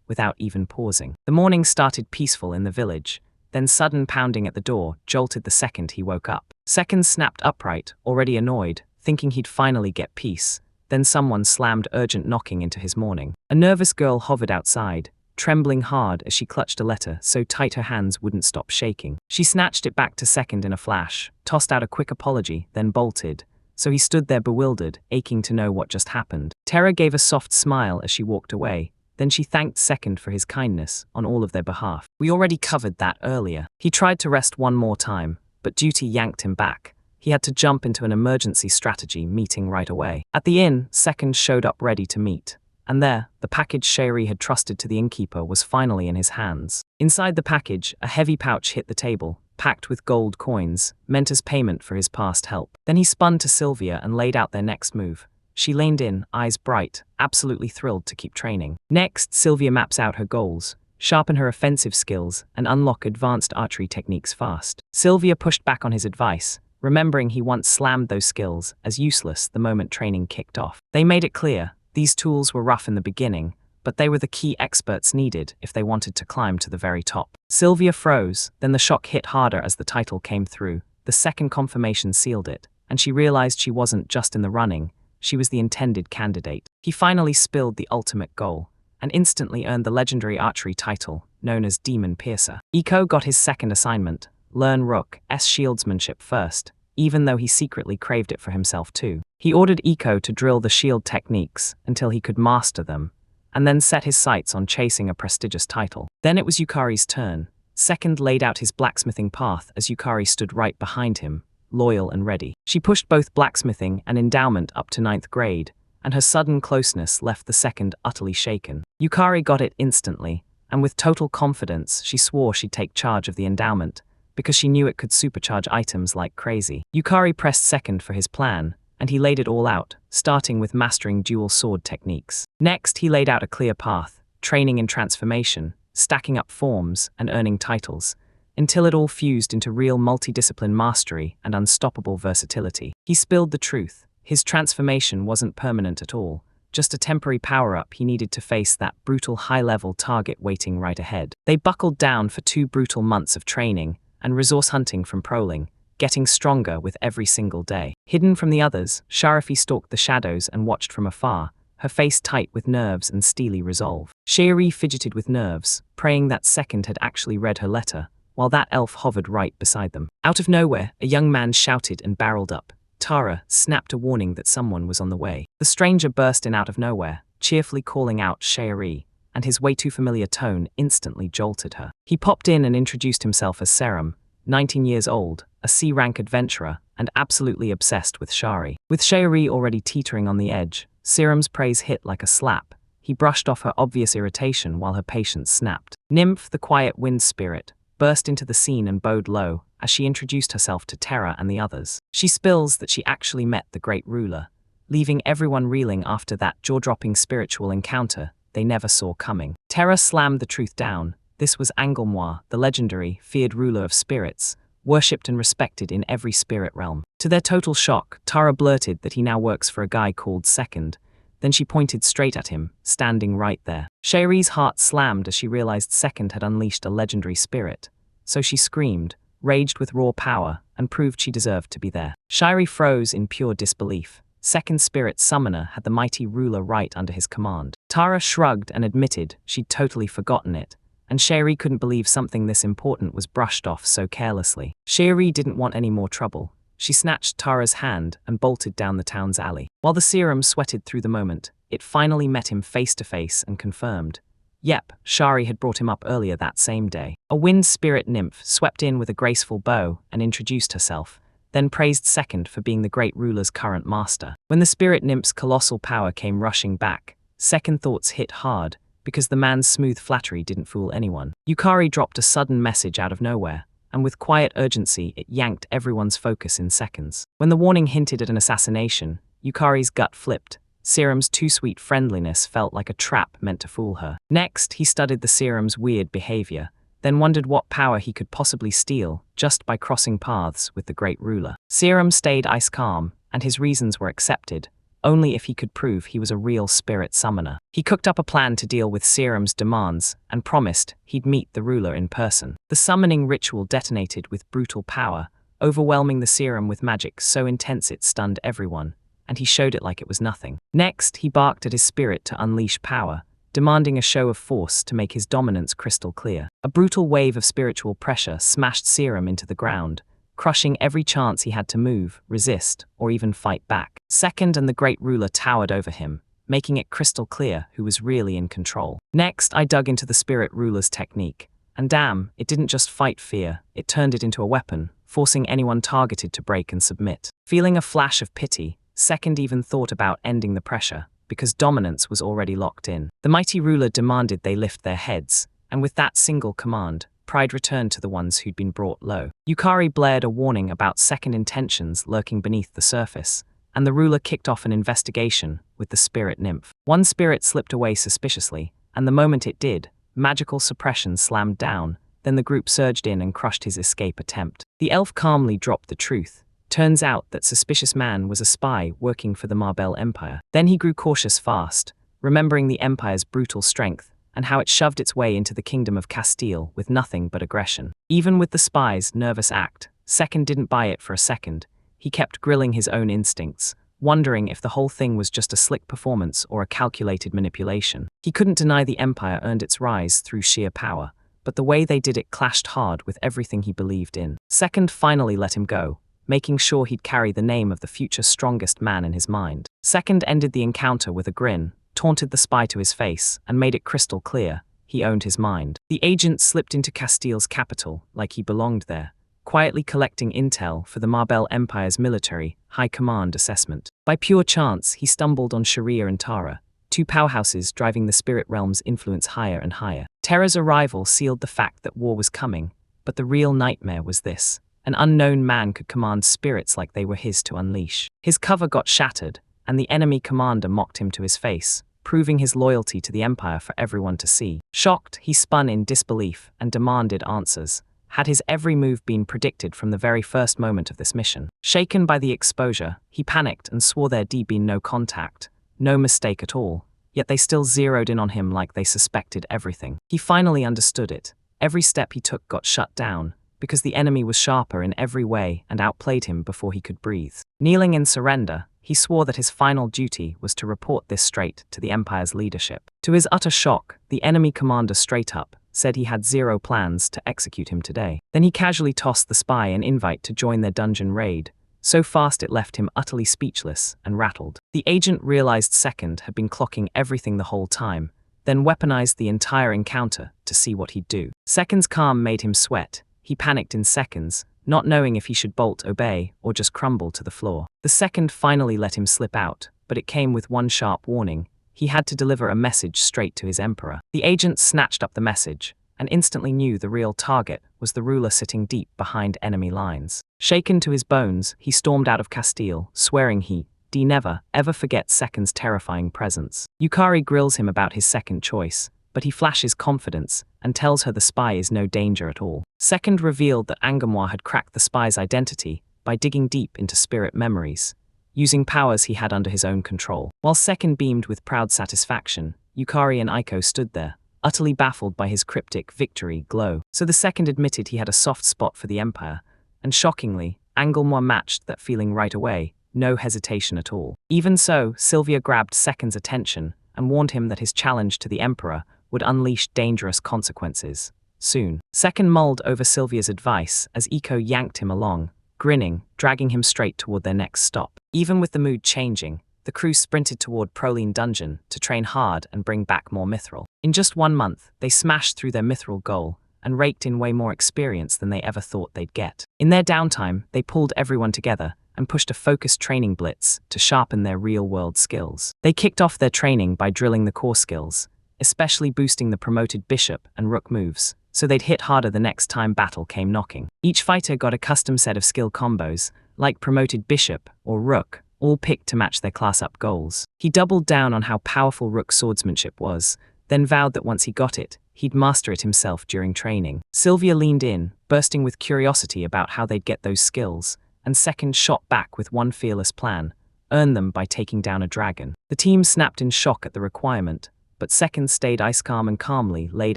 without even pausing. The morning started peaceful in the village, then sudden pounding at the door jolted the second he woke up. Second snapped upright, already annoyed, thinking he'd finally get peace. Then someone slammed urgent knocking into his morning. A nervous girl hovered outside, trembling hard as she clutched a letter so tight her hands wouldn't stop shaking. She snatched it back to Second in a flash, tossed out a quick apology, then bolted, so he stood there bewildered, aching to know what just happened. Tara gave a soft smile as she walked away, then she thanked Second for his kindness on all of their behalf. We already covered that earlier. He tried to rest one more time, but duty yanked him back. He had to jump into an emergency strategy meeting right away. At the inn, Second showed up ready to meet. And there, the package Cherie had trusted to the innkeeper was finally in his hands. Inside the package, a heavy pouch hit the table, packed with gold coins, meant as payment for his past help. Then he spun to Sylvia and laid out their next move. She leaned in, eyes bright, absolutely thrilled to keep training. Next, Sylvia maps out her goals, sharpen her offensive skills, and unlock advanced archery techniques fast. Sylvia pushed back on his advice, remembering he once slammed those skills as useless the moment training kicked off. They made it clear, these tools were rough in the beginning, but they were the key experts needed if they wanted to climb to the very top. Sylvia froze, then the shock hit harder as the title came through. The second confirmation sealed it, and she realized she wasn't just in the running, she was the intended candidate. He finally spilled the ultimate goal, and instantly earned the legendary archery title, known as Demon Piercer. Iko got his second assignment, learn Rook's shieldsmanship first, even though he secretly craved it for himself too. He ordered Iko to drill the shield techniques until he could master them, and then set his sights on chasing a prestigious title. Then it was Yukari's turn. Second laid out his blacksmithing path as Yukari stood right behind him, loyal and ready. She pushed both blacksmithing and endowment up to 9th grade, and her sudden closeness left the second utterly shaken. Yukari got it instantly, and with total confidence she swore she'd take charge of the endowment, because she knew it could supercharge items like crazy. Yukari pressed Second for his plan, and he laid it all out, starting with mastering dual sword techniques. Next, he laid out a clear path, training in transformation, stacking up forms, and earning titles, until it all fused into real multidiscipline mastery and unstoppable versatility. He spilled the truth. His transformation wasn't permanent at all, just a temporary power-up he needed to face that brutal high-level target waiting right ahead. They buckled down for 2 brutal months of training and resource hunting from Proling, getting stronger with every single day. Hidden from the others, Sharifi stalked the shadows and watched from afar, her face tight with nerves and steely resolve. Shayri fidgeted with nerves, praying that Second had actually read her letter, while that elf hovered right beside them. Out of nowhere, a young man shouted and barreled up. Tara snapped a warning that someone was on the way. The stranger burst in out of nowhere, cheerfully calling out Shayri, and his way too familiar tone instantly jolted her. He popped in and introduced himself as Serum, 19 years old, a C-rank adventurer, and absolutely obsessed with Shari. With Shayri already teetering on the edge, Serum's praise hit like a slap. He brushed off her obvious irritation while her patience snapped. Nymph, the quiet wind spirit, burst into the scene and bowed low as she introduced herself to Terra and the others. She spills that she actually met the great ruler, leaving everyone reeling after that jaw-dropping spiritual encounter they never saw coming. Terra slammed the truth down. This was Angelmois, the legendary, feared ruler of spirits, worshipped and respected in every spirit realm. To their total shock, Tara blurted that he now works for a guy called Second. Then she pointed straight at him, standing right there. Shayri's heart slammed as she realized Second had unleashed a legendary spirit. So she screamed, raged with raw power, and proved she deserved to be there. Shayri froze in pure disbelief. Second Spirit Summoner had the mighty ruler right under his command. Tara shrugged and admitted she'd totally forgotten it, and Shayri couldn't believe something this important was brushed off so carelessly. Shayri didn't want any more trouble. She snatched Tara's hand and bolted down the town's alley. While the serum sweated through the moment, it finally met him face to face and confirmed. Yep, Shari had brought him up earlier that same day. A wind spirit nymph swept in with a graceful bow and introduced herself, then praised Second for being the great ruler's current master. When the spirit nymph's colossal power came rushing back, Second thoughts hit hard, because the man's smooth flattery didn't fool anyone. Yukari dropped a sudden message out of nowhere, and with quiet urgency it yanked everyone's focus in seconds. When the warning hinted at an assassination, Yukari's gut flipped. Serum's too-sweet friendliness felt like a trap meant to fool her. Next, he studied the Serum's weird behavior, then wondered what power he could possibly steal just by crossing paths with the great ruler. Serum stayed ice calm, and his reasons were accepted, only if he could prove he was a real spirit summoner. He cooked up a plan to deal with Serum's demands and promised he'd meet the ruler in person. The summoning ritual detonated with brutal power, overwhelming the Serum with magic so intense it stunned everyone, and he showed it like it was nothing. Next, he barked at his spirit to unleash power, demanding a show of force to make his dominance crystal clear. A brutal wave of spiritual pressure smashed Serum into the ground, crushing every chance he had to move, resist, or even fight back. Second and the great ruler towered over him, making it crystal clear who was really in control. Next, I dug into the spirit ruler's technique, and damn, it didn't just fight fear, it turned it into a weapon, forcing anyone targeted to break and submit. Feeling a flash of pity, Second even thought about ending the pressure, because dominance was already locked in. The mighty ruler demanded they lift their heads, and with that single command, pride returned to the ones who'd been brought low. Yukari blared a warning about Second intentions lurking beneath the surface, and the ruler kicked off an investigation with the spirit nymph. One spirit slipped away suspiciously, and the moment it did, magical suppression slammed down, then the group surged in and crushed his escape attempt. The elf calmly dropped the truth. Turns out that suspicious man was a spy working for the Marbel Empire. Then he grew cautious fast, remembering the Empire's brutal strength and how it shoved its way into the Kingdom of Castile with nothing but aggression. Even with the spy's nervous act, Second didn't buy it for a second. He kept grilling his own instincts, wondering if the whole thing was just a slick performance or a calculated manipulation. He couldn't deny the Empire earned its rise through sheer power, but the way they did it clashed hard with everything he believed in. Second finally let him go, making sure he'd carry the name of the future strongest man in his mind. Second ended the encounter with a grin, taunted the spy to his face, and made it crystal clear he owned his mind. The agent slipped into Castile's capital like he belonged there, quietly collecting intel for the Marbel Empire's military high command assessment. By pure chance, he stumbled on Sharia and Tara, two powerhouses driving the spirit realm's influence higher and higher. Terra's arrival sealed the fact that war was coming, but the real nightmare was this. An unknown man could command spirits like they were his to unleash. His cover got shattered, and the enemy commander mocked him to his face, proving his loyalty to the Empire for everyone to see. Shocked, he spun in disbelief and demanded answers. Had his every move been predicted from the very first moment of this mission? Shaken by the exposure, he panicked and swore there'd been no contact, no mistake at all, yet they still zeroed in on him like they suspected everything. He finally understood it. Every step he took got shut down, because the enemy was sharper in every way and outplayed him before he could breathe. Kneeling in surrender, he swore that his final duty was to report this straight to the Empire's leadership. To his utter shock, the enemy commander straight up said he had zero plans to execute him today. Then he casually tossed the spy an invite to join their dungeon raid, so fast it left him utterly speechless and rattled. The agent realized Second had been clocking everything the whole time, then weaponized the entire encounter to see what he'd do. Second's calm made him sweat. He panicked in seconds, not knowing if he should bolt, obey, or just crumble to the floor. The Second finally let him slip out, but it came with one sharp warning. He had to deliver a message straight to his emperor. The agent snatched up the message and instantly knew the real target was the ruler sitting deep behind enemy lines. Shaken to his bones, he stormed out of Castile, swearing he'd never, ever forget Second's terrifying presence. Yukari grills him about his second choice, but he flashes confidence and tells her the spy is no danger at all. Second revealed that Angamwa had cracked the spy's identity by digging deep into spirit memories, using powers he had under his own control. While Second beamed with proud satisfaction, Yukari and Aiko stood there, utterly baffled by his cryptic victory glow. So the Second admitted he had a soft spot for the Empire, and shockingly, Angamwa matched that feeling right away, no hesitation at all. Even so, Sylvia grabbed Second's attention and warned him that his challenge to the Emperor would unleash dangerous consequences soon. Second mulled over Sylvia's advice as Iko yanked him along, grinning, dragging him straight toward their next stop. Even with the mood changing, the crew sprinted toward Proline Dungeon to train hard and bring back more mithril. In just 1 month, they smashed through their mithril goal and raked in way more experience than they ever thought they'd get. In their downtime, they pulled everyone together and pushed a focused training blitz to sharpen their real-world skills. They kicked off their training by drilling the core skills, especially boosting the promoted bishop and rook moves, so they'd hit harder the next time battle came knocking. Each fighter got a custom set of skill combos, like promoted bishop or rook, all picked to match their class-up goals. He doubled down on how powerful rook swordsmanship was, then vowed that once he got it, he'd master it himself during training. Sylvia leaned in, bursting with curiosity about how they'd get those skills, and Second shot back with one fearless plan: earn them by taking down a dragon. The team snapped in shock at the requirement, but Second stayed ice calm and calmly laid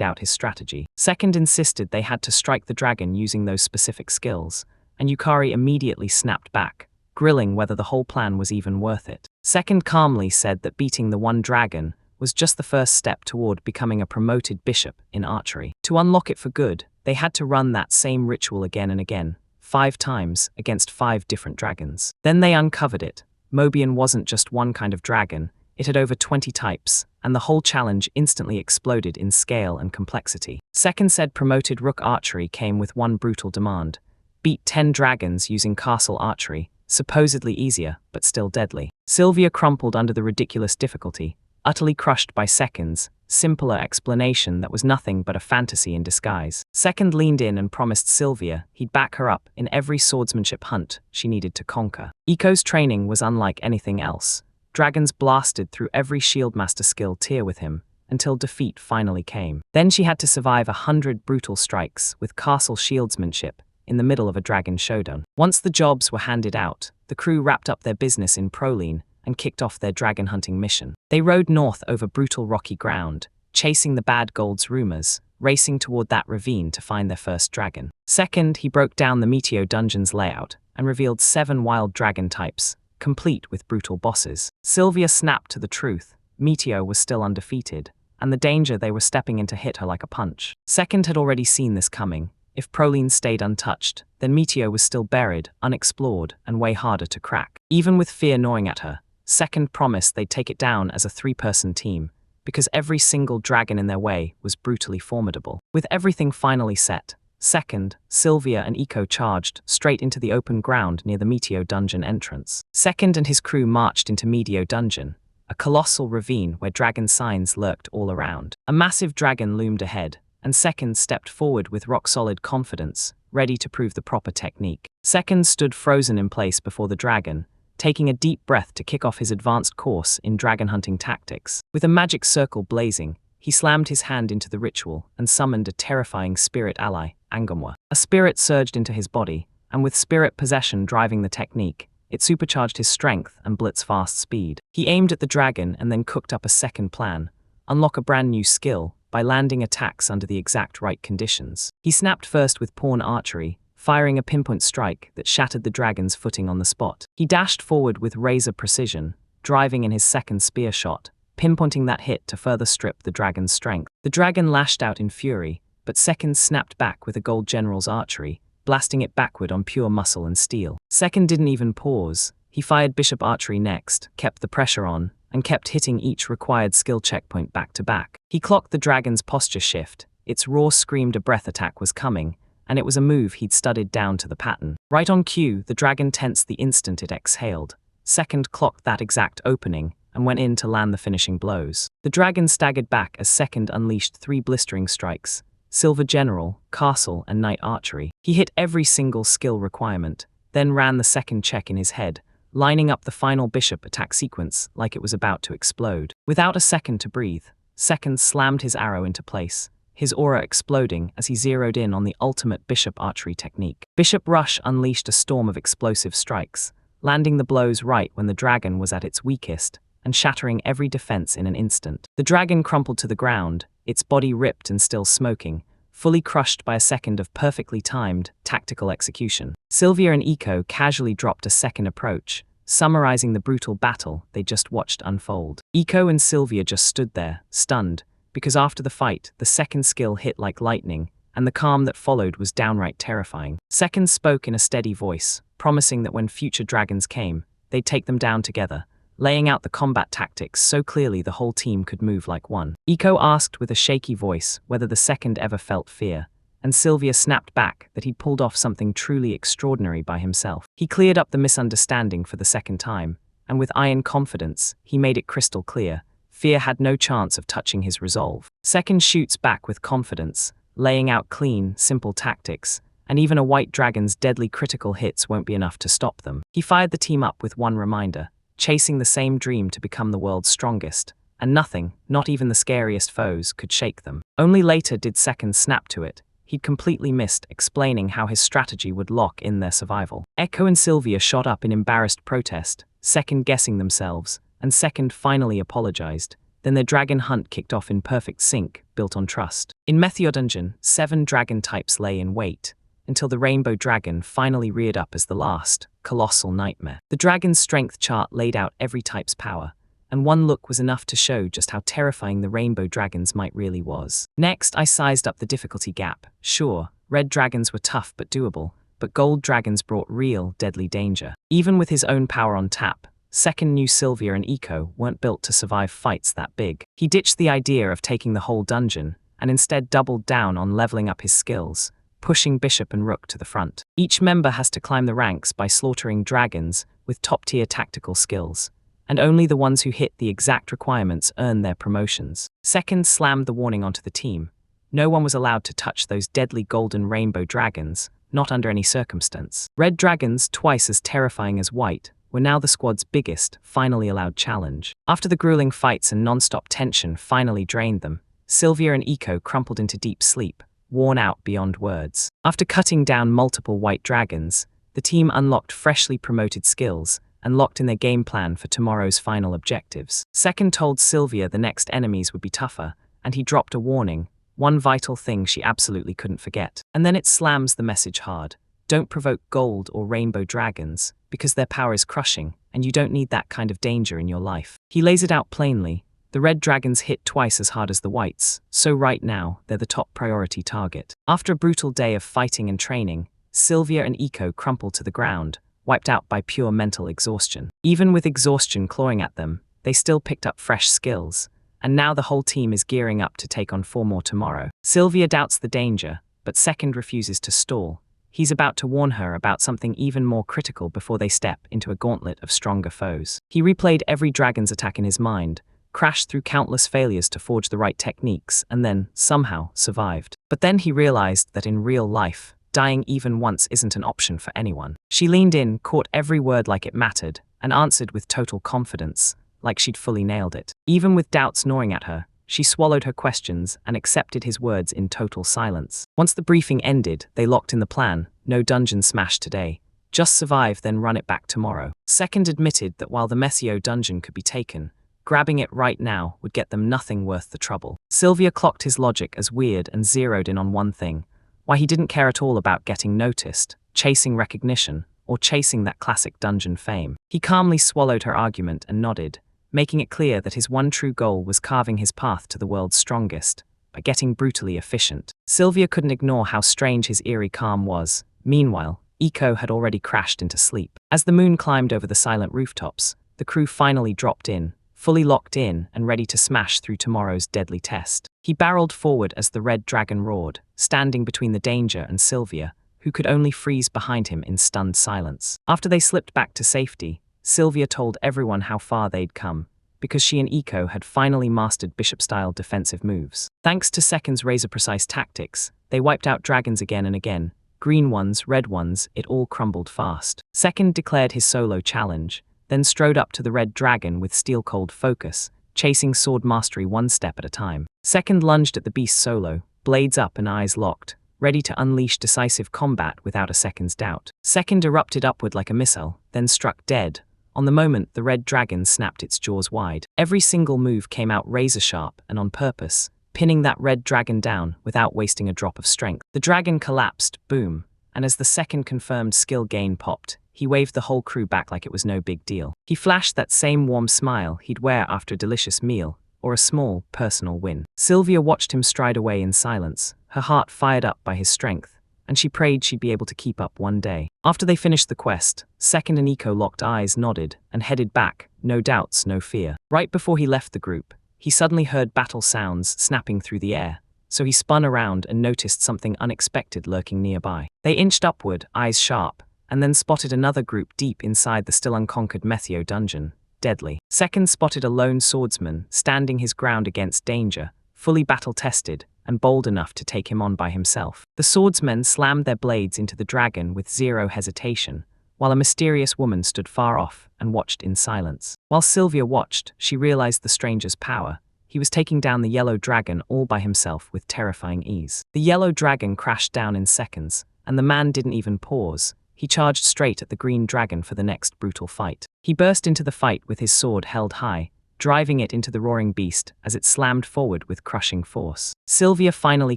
out his strategy. Second insisted they had to strike the dragon using those specific skills, and Yukari immediately snapped back, grilling whether the whole plan was even worth it. Second calmly said that beating the one dragon was just the first step toward becoming a promoted bishop in archery. To unlock it for good, they had to run that same ritual again and again, 5 times against 5 different dragons. Then they uncovered it. Mobian wasn't just one kind of dragon, it had over 20 types, and the whole challenge instantly exploded in scale and complexity. Second said promoted rook archery came with one brutal demand: beat 10 dragons using castle archery, supposedly easier, but still deadly. Sylvia crumpled under the ridiculous difficulty, utterly crushed by Second's simpler explanation that was nothing but a fantasy in disguise. Second leaned in and promised Sylvia he'd back her up in every swordsmanship hunt she needed to conquer. Iko's training was unlike anything else. Dragons blasted through every Shieldmaster skill tier with him, until defeat finally came. Then she had to survive 100 brutal strikes with castle shieldsmanship in the middle of a dragon showdown. Once the jobs were handed out, the crew wrapped up their business in Proline and kicked off their dragon hunting mission. They rode north over brutal rocky ground, chasing the bad gold's rumors, racing toward that ravine to find their first dragon. Second, he broke down the Meteo dungeon's layout and revealed 7 wild dragon types, complete with brutal bosses. Sylvia snapped to the truth. Meteo was still undefeated, and the danger they were stepping into hit her like a punch. Second had already seen this coming. If Proline stayed untouched, then Meteo was still buried, unexplored, and way harder to crack. Even with fear gnawing at her, Second promised they'd take it down as a 3-person team, because every single dragon in their way was brutally formidable. With everything finally set, Second, Sylvia and Iko charged straight into the open ground near the Meteo dungeon entrance. Second and his crew marched into Meteo dungeon, a colossal ravine where dragon signs lurked all around. A massive dragon loomed ahead, and Second stepped forward with rock-solid confidence, ready to prove the proper technique. Second stood frozen in place before the dragon, taking a deep breath to kick off his advanced course in dragon hunting tactics. With a magic circle blazing, he slammed his hand into the ritual and summoned a terrifying spirit ally, Angamwa. A spirit surged into his body, and with spirit possession driving the technique, it supercharged his strength and blitz-fast speed. He aimed at the dragon and then cooked up a second plan: unlock a brand new skill, by landing attacks under the exact right conditions. He snapped first with pawn archery, firing a pinpoint strike that shattered the dragon's footing on the spot. He dashed forward with razor precision, driving in his second spear shot, pinpointing that hit to further strip the dragon's strength. The dragon lashed out in fury, but Second snapped back with a gold general's archery, blasting it backward on pure muscle and steel. Second didn't even pause. He fired bishop archery next, kept the pressure on, and kept hitting each required skill checkpoint back to back. He clocked the dragon's posture shift. Its roar screamed a breath attack was coming, and it was a move he'd studied down to the pattern. Right on cue, the dragon tensed the instant it exhaled. Second clocked that exact opening and went in to land the finishing blows. The dragon staggered back as Second unleashed 3 blistering strikes: Silver General, Castle, and Knight Archery. He hit every single skill requirement, then ran the second check in his head, lining up the final bishop attack sequence like it was about to explode. Without a second to breathe, Second slammed his arrow into place, his aura exploding as he zeroed in on the ultimate bishop archery technique. Bishop Rush unleashed a storm of explosive strikes, landing the blows right when the dragon was at its weakest, and shattering every defense in an instant. The dragon crumpled to the ground, its body ripped and still smoking, fully crushed by a second of perfectly timed, tactical execution. Sylvia and Eiko casually dropped a second approach, summarizing the brutal battle they just watched unfold. Eiko and Sylvia just stood there, stunned, because after the fight, the second skill hit like lightning, and the calm that followed was downright terrifying. Second spoke in a steady voice, promising that when future dragons came, they'd take them down together, laying out the combat tactics so clearly the whole team could move like one. Eiko asked with a shaky voice whether the second ever felt fear, and Sylvia snapped back that he'd pulled off something truly extraordinary by himself. He cleared up the misunderstanding for the second time, and with iron confidence, he made it crystal clear: fear had no chance of touching his resolve. Second shoots back with confidence, laying out clean, simple tactics, and even a white dragon's deadly critical hits won't be enough to stop them. He fired the team up with one reminder: chasing the same dream to become the world's strongest, and nothing, not even the scariest foes, could shake them. Only later did Second snap to it. He'd completely missed explaining how his strategy would lock in their survival. Echo and Sylvia shot up in embarrassed protest, second-guessing themselves, and Second finally apologized. Then their dragon hunt kicked off in perfect sync, built on trust. In Meteor Dungeon, 7 dragon types lay in wait, until the rainbow dragon finally reared up as the last, colossal nightmare. The dragon's strength chart laid out every type's power, and one look was enough to show just how terrifying the rainbow dragon's might really was. Next, I sized up the difficulty gap. Sure, red dragons were tough but doable, but gold dragons brought real, deadly danger. Even with his own power on tap, Second knew Sylvia and Eiko weren't built to survive fights that big. He ditched the idea of taking the whole dungeon, and instead doubled down on leveling up his skills, pushing Bishop and Rook to the front. Each member has to climb the ranks by slaughtering dragons with top-tier tactical skills, and only the ones who hit the exact requirements earn their promotions. Second slammed the warning onto the team: no one was allowed to touch those deadly golden rainbow dragons, not under any circumstance. Red dragons, twice as terrifying as white, were now the squad's biggest, finally allowed challenge. After the grueling fights and non-stop tension finally drained them, Sylvia and Eiko crumpled into deep sleep, worn out beyond words. After cutting down multiple white dragons, the team unlocked freshly promoted skills and locked in their game plan for tomorrow's final objectives. Second told Sylvia the next enemies would be tougher, and he dropped a warning, one vital thing she absolutely couldn't forget. And then it slams the message hard: don't provoke gold or rainbow dragons, because their power is crushing, and you don't need that kind of danger in your life. He lays it out plainly: the red dragons hit twice as hard as the whites, so right now, they're the top priority target. After a brutal day of fighting and training, Sylvia and Eiko crumpled to the ground, wiped out by pure mental exhaustion. Even with exhaustion clawing at them, they still picked up fresh skills, and now the whole team is gearing up to take on 4 more tomorrow. Sylvia doubts the danger, but Second refuses to stall. He's about to warn her about something even more critical before they step into a gauntlet of stronger foes. He replayed every dragon's attack in his mind, crashed through countless failures to forge the right techniques, and then, somehow, survived. But then he realized that in real life, dying even once isn't an option for anyone. She leaned in, caught every word like it mattered, and answered with total confidence, like she'd fully nailed it. Even with doubts gnawing at her, she swallowed her questions and accepted his words in total silence. Once the briefing ended, they locked in the plan: no dungeon smash today. Just survive, then run it back tomorrow. Second admitted that while the Messio dungeon could be taken, Grabbing it right now would get them nothing worth the trouble. Sylvia clocked his logic as weird and zeroed in on one thing: why he didn't care at all about getting noticed, chasing recognition, or chasing that classic dungeon fame. He calmly swallowed her argument and nodded, making it clear that his one true goal was carving his path to the world's strongest, by getting brutally efficient. Sylvia couldn't ignore how strange his eerie calm was. Meanwhile, Eco had already crashed into sleep. As the moon climbed over the silent rooftops, the crew finally dropped in, fully locked in and ready to smash through tomorrow's deadly test. He barreled forward as the red dragon roared, standing between the danger and Sylvia, who could only freeze behind him in stunned silence. After they slipped back to safety, Sylvia told everyone how far they'd come, because she and Eco had finally mastered bishop-style defensive moves. Thanks to Second's razor-precise tactics, they wiped out dragons again and again. Green ones, red ones, it all crumbled fast. Second declared his solo challenge, then strode up to the red dragon with steel-cold focus, chasing sword mastery one step at a time. Second lunged at the beast solo, blades up and eyes locked, ready to unleash decisive combat without a second's doubt. Second erupted upward like a missile, then struck dead. On the moment, the red dragon snapped its jaws wide. Every single move came out razor-sharp and on purpose, pinning that red dragon down without wasting a drop of strength. The dragon collapsed, boom, and as the second confirmed skill gain popped, he waved the whole crew back like it was no big deal. He flashed that same warm smile he'd wear after a delicious meal, or a small, personal win. Sylvia watched him stride away in silence, her heart fired up by his strength, and she prayed she'd be able to keep up one day. After they finished the quest, Second and Eco locked eyes, nodded, and headed back, no doubts, no fear. Right before he left the group, he suddenly heard battle sounds snapping through the air, so he spun around and noticed something unexpected lurking nearby. They inched upward, eyes sharp, and then spotted another group deep inside the still unconquered Methio dungeon, deadly. Second spotted a lone swordsman standing his ground against danger, fully battle-tested, and bold enough to take him on by himself. The swordsmen slammed their blades into the dragon with zero hesitation, while a mysterious woman stood far off and watched in silence. While Sylvia watched, she realized the stranger's power. He was taking down the yellow dragon all by himself with terrifying ease. The yellow dragon crashed down in seconds, and the man didn't even pause. He charged straight at the green dragon for the next brutal fight. He burst into the fight with his sword held high, driving it into the roaring beast as it slammed forward with crushing force. Sylvia finally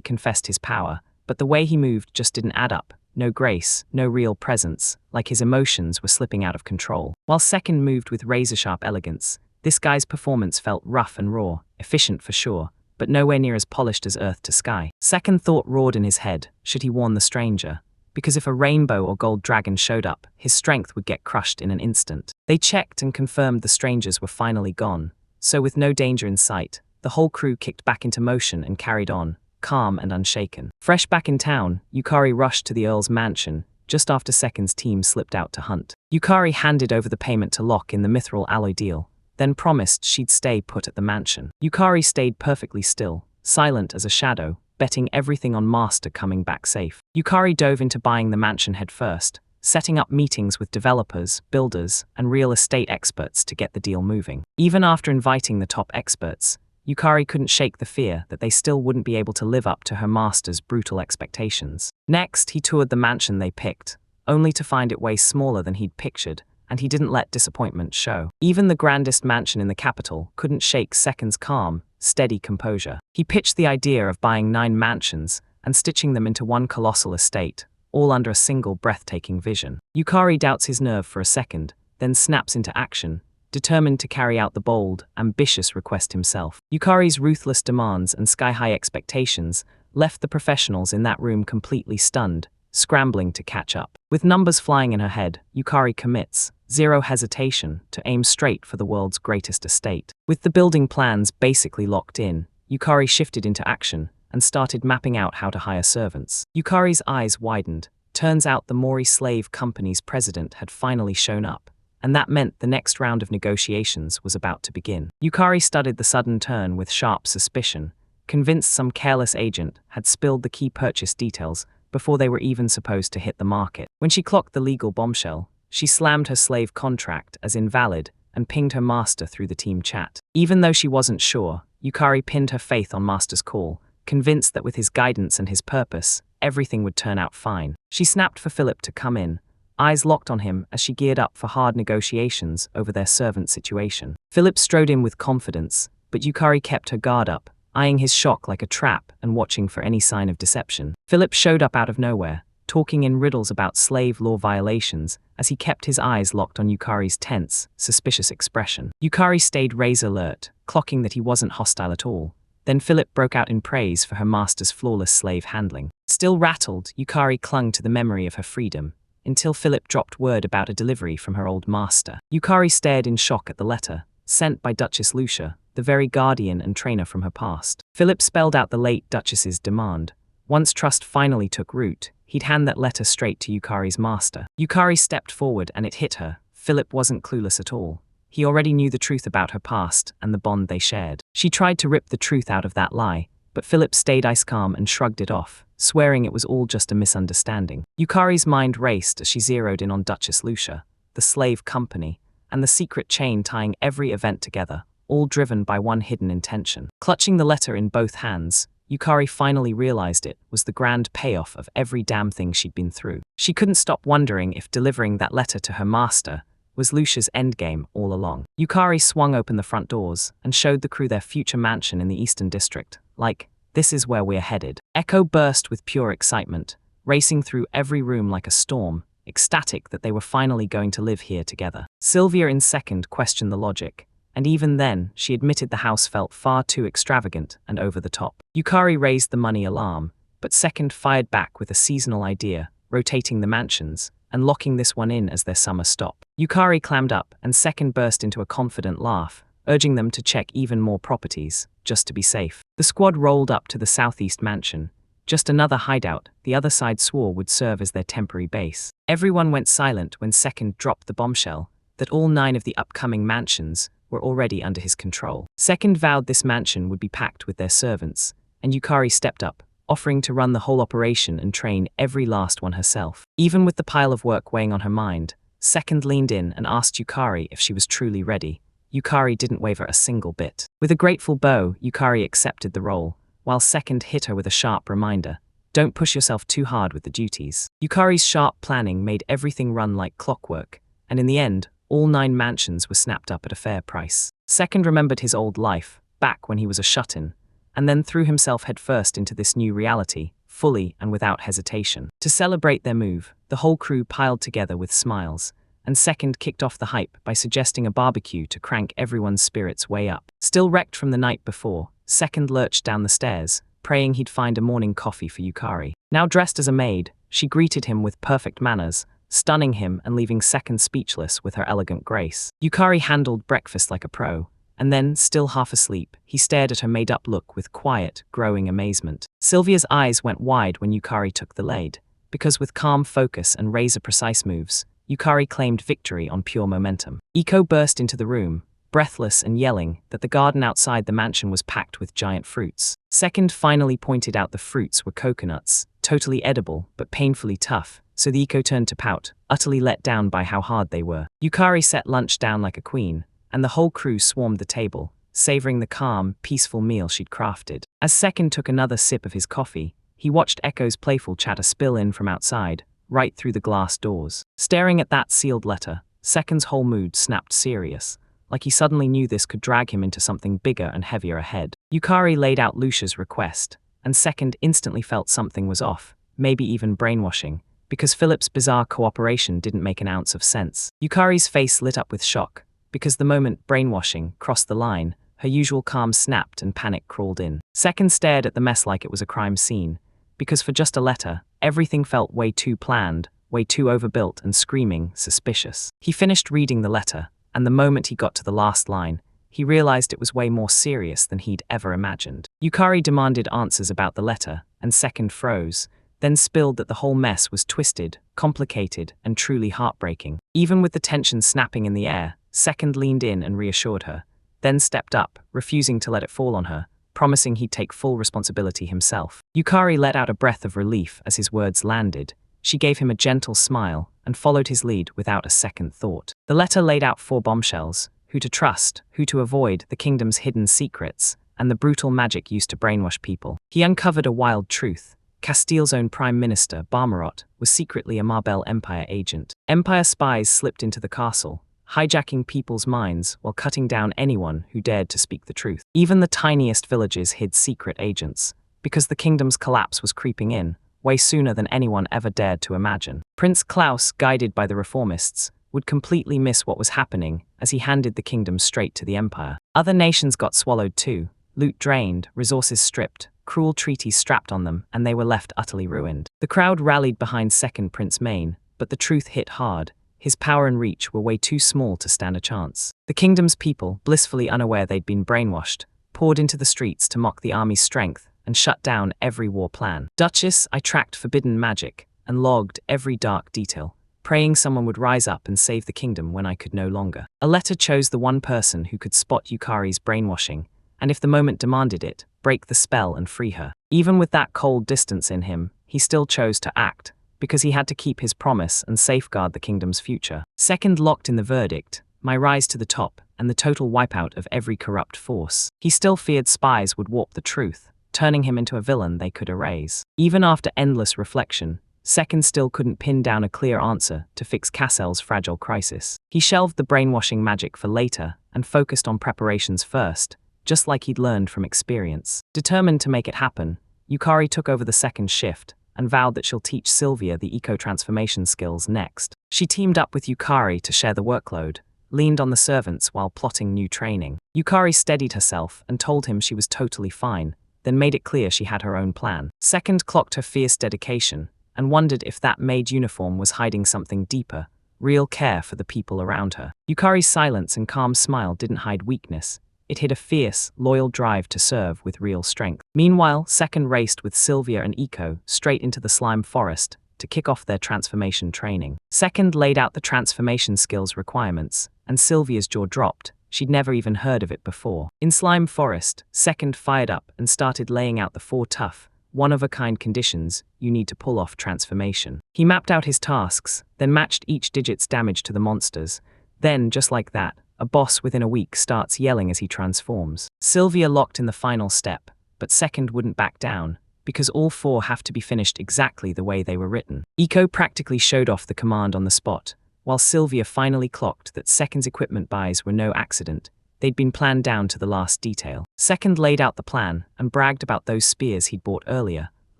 confessed his power, but the way he moved just didn't add up. No grace, no real presence, like his emotions were slipping out of control. While Second moved with razor-sharp elegance, this guy's performance felt rough and raw, efficient for sure, but nowhere near as polished as earth to sky. Second thought roared in his head: should he warn the stranger? Because if a rainbow or gold dragon showed up, his strength would get crushed in an instant. They checked and confirmed the strangers were finally gone, so with no danger in sight, the whole crew kicked back into motion and carried on, calm and unshaken. Fresh back in town, Yukari rushed to the Earl's mansion, just after Second's team slipped out to hunt. Yukari handed over the payment to Locke in the mithril alloy deal, then promised she'd stay put at the mansion. Yukari stayed perfectly still, silent as a shadow, betting everything on Master coming back safe. Yukari dove into buying the mansion headfirst, setting up meetings with developers, builders, and real estate experts to get the deal moving. Even after inviting the top experts, Yukari couldn't shake the fear that they still wouldn't be able to live up to her master's brutal expectations. Next, he toured the mansion they picked, only to find it way smaller than he'd pictured, and he didn't let disappointment show. Even the grandest mansion in the capital couldn't shake Second's calm, steady composure. He pitched the idea of buying 9 mansions and stitching them into one colossal estate, all under a single breathtaking vision. Yukari doubts his nerve for a second, then snaps into action, determined to carry out the bold, ambitious request himself. Yukari's ruthless demands and sky-high expectations left the professionals in that room completely stunned, scrambling to catch up. With numbers flying in her head, Yukari commits, zero hesitation, to aim straight for the world's greatest estate. With the building plans basically locked in, Yukari shifted into action and started mapping out how to hire servants. Yukari's eyes widened. Turns out the Mori Slave Company's president had finally shown up, and that meant the next round of negotiations was about to begin. Yukari studied the sudden turn with sharp suspicion, convinced some careless agent had spilled the key purchase details before they were even supposed to hit the market. When she clocked the legal bombshell, she slammed her slave contract as invalid and pinged her master through the team chat. Even though she wasn't sure, Yukari pinned her faith on Master's call, convinced that with his guidance and his purpose, everything would turn out fine. She snapped for Philip to come in, eyes locked on him as she geared up for hard negotiations over their servant situation. Philip strode in with confidence, but Yukari kept her guard up, eyeing his shock like a trap and watching for any sign of deception. Philip showed up out of nowhere, talking in riddles about slave law violations as he kept his eyes locked on Yukari's tense, suspicious expression. Yukari stayed razor alert, clocking that he wasn't hostile at all. Then Philip broke out in praise for her master's flawless slave handling. Still rattled, Yukari clung to the memory of her freedom, until Philip dropped word about a delivery from her old master. Yukari stared in shock at the letter, sent by Duchess Lucia, the very guardian and trainer from her past. Philip spelled out the late Duchess's demand. Once trust finally took root, he'd hand that letter straight to Yukari's master. Yukari stepped forward and it hit her. Philip wasn't clueless at all. He already knew the truth about her past and the bond they shared. She tried to rip the truth out of that lie, but Philip stayed ice calm and shrugged it off, swearing it was all just a misunderstanding. Yukari's mind raced as she zeroed in on Duchess Lucia, the slave company, and the secret chain tying every event together, all driven by one hidden intention. Clutching the letter in both hands, Yukari finally realized it was the grand payoff of every damn thing she'd been through. She couldn't stop wondering if delivering that letter to her master was Lucia's endgame all along. Yukari swung open the front doors and showed the crew their future mansion in the Eastern District, like, "This is where we're headed." Echo burst with pure excitement, racing through every room like a storm, ecstatic that they were finally going to live here together. Sylvia in second questioned the logic, and even then, she admitted the house felt far too extravagant and over the top. Yukari raised the money alarm, but second fired back with a seasonal idea, rotating the mansions, and locking this one in as their summer stop. Yukari clammed up, and second burst into a confident laugh, urging them to check even more properties, just to be safe. The squad rolled up to the southeast mansion, just another hideout the other side swore would serve as their temporary base. Everyone went silent when second dropped the bombshell that all 9 of the upcoming mansions were already under his control. Second vowed this mansion would be packed with their servants, and Yukari stepped up, offering to run the whole operation and train every last one herself. Even with the pile of work weighing on her mind, second leaned in and asked Yukari if she was truly ready. Yukari didn't waver a single bit. With a grateful bow, Yukari accepted the role, while second hit her with a sharp reminder, "Don't push yourself too hard with the duties." Yukari's sharp planning made everything run like clockwork, and in the end, all 9 mansions were snapped up at a fair price. Second remembered his old life, back when he was a shut-in, and then threw himself headfirst into this new reality, fully and without hesitation. To celebrate their move, the whole crew piled together with smiles, and second kicked off the hype by suggesting a barbecue to crank everyone's spirits way up. Still wrecked from the night before, second lurched down the stairs, praying he'd find a morning coffee for Yukari. Now dressed as a maid, she greeted him with perfect manners, stunning him and leaving second speechless with her elegant grace. Yukari handled breakfast like a pro, and then, still half asleep, he stared at her made-up look with quiet, growing amazement. Sylvia's eyes went wide when Yukari took the lead, because with calm focus and razor-precise moves, Yukari claimed victory on pure momentum. Iko burst into the room, breathless and yelling that the garden outside the mansion was packed with giant fruits. Second finally pointed out the fruits were coconuts, totally edible but painfully tough, so the Iko turned to pout, utterly let down by how hard they were. Yukari set lunch down like a queen, and the whole crew swarmed the table, savoring the calm, peaceful meal she'd crafted. As Second took another sip of his coffee, he watched Echo's playful chatter spill in from outside, right through the glass doors. Staring at that sealed letter, Second's whole mood snapped serious, like he suddenly knew this could drag him into something bigger and heavier ahead. Yukari laid out Lucia's request, and Second instantly felt something was off, maybe even brainwashing, because Philip's bizarre cooperation didn't make an ounce of sense. Yukari's face lit up with shock, because the moment brainwashing crossed the line, her usual calm snapped and panic crawled in. Second stared at the mess like it was a crime scene, because for just a letter, everything felt way too planned, way too overbuilt and screaming suspicious. He finished reading the letter, and the moment he got to the last line, he realized it was way more serious than he'd ever imagined. Yukari demanded answers about the letter, and Second froze, then spilled that the whole mess was twisted, complicated, and truly heartbreaking. Even with the tension snapping in the air, Second leaned in and reassured her, then stepped up, refusing to let it fall on her, promising he'd take full responsibility himself. Yukari let out a breath of relief as his words landed. She gave him a gentle smile and followed his lead without a second thought. The letter laid out 4 bombshells: who to trust, who to avoid, the kingdom's hidden secrets, and the brutal magic used to brainwash people. He uncovered a wild truth. Castile's own Prime Minister, Barmarot, was secretly a Marbel Empire agent. Empire spies slipped into the castle, hijacking people's minds while cutting down anyone who dared to speak the truth. Even the tiniest villages hid secret agents, because the kingdom's collapse was creeping in, way sooner than anyone ever dared to imagine. Prince Klaus, guided by the reformists, would completely miss what was happening as he handed the kingdom straight to the empire. Other nations got swallowed too, loot drained, resources stripped, cruel treaties strapped on them, and they were left utterly ruined. The crowd rallied behind second Prince Main, but the truth hit hard. His power and reach were way too small to stand a chance. The kingdom's people, blissfully unaware they'd been brainwashed, poured into the streets to mock the army's strength and shut down every war plan. Duchess, I tracked forbidden magic and logged every dark detail, praying someone would rise up and save the kingdom when I could no longer. A letter chose the one person who could spot Yukari's brainwashing, and if the moment demanded it, break the spell and free her. Even with that cold distance in him, he still chose to act, because he had to keep his promise and safeguard the kingdom's future. Second locked in the verdict, my rise to the top, and the total wipeout of every corrupt force. He still feared spies would warp the truth, turning him into a villain they could erase. Even after endless reflection, Second still couldn't pin down a clear answer to fix Cassel's fragile crisis. He shelved the brainwashing magic for later and focused on preparations first, just like he'd learned from experience. Determined to make it happen, Yukari took over the second shift and vowed that she'll teach Sylvia the eco-transformation skills next. She teamed up with Yukari to share the workload, leaned on the servants while plotting new training. Yukari steadied herself and told him she was totally fine, then made it clear she had her own plan. Second clocked her fierce dedication and wondered if that maid uniform was hiding something deeper, real care for the people around her. Yukari's silence and calm smile didn't hide weakness. It hid a fierce, loyal drive to serve with real strength. Meanwhile, Second raced with Sylvia and Eco straight into the slime forest to kick off their transformation training. Second laid out the transformation skills requirements, and Sylvia's jaw dropped. She'd never even heard of it before. In Slime Forest, Second fired up and started laying out the 4 tough, one-of-a-kind conditions you need to pull off transformation. He mapped out his tasks, then matched each digit's damage to the monsters. Then, just like that, a boss within a week starts yelling as he transforms. Sylvia locked in the final step, but Second wouldn't back down, because all 4 have to be finished exactly the way they were written. Eco practically showed off the command on the spot, while Sylvia finally clocked that Second's equipment buys were no accident. They'd been planned down to the last detail. Second laid out the plan and bragged about those spears he'd bought earlier,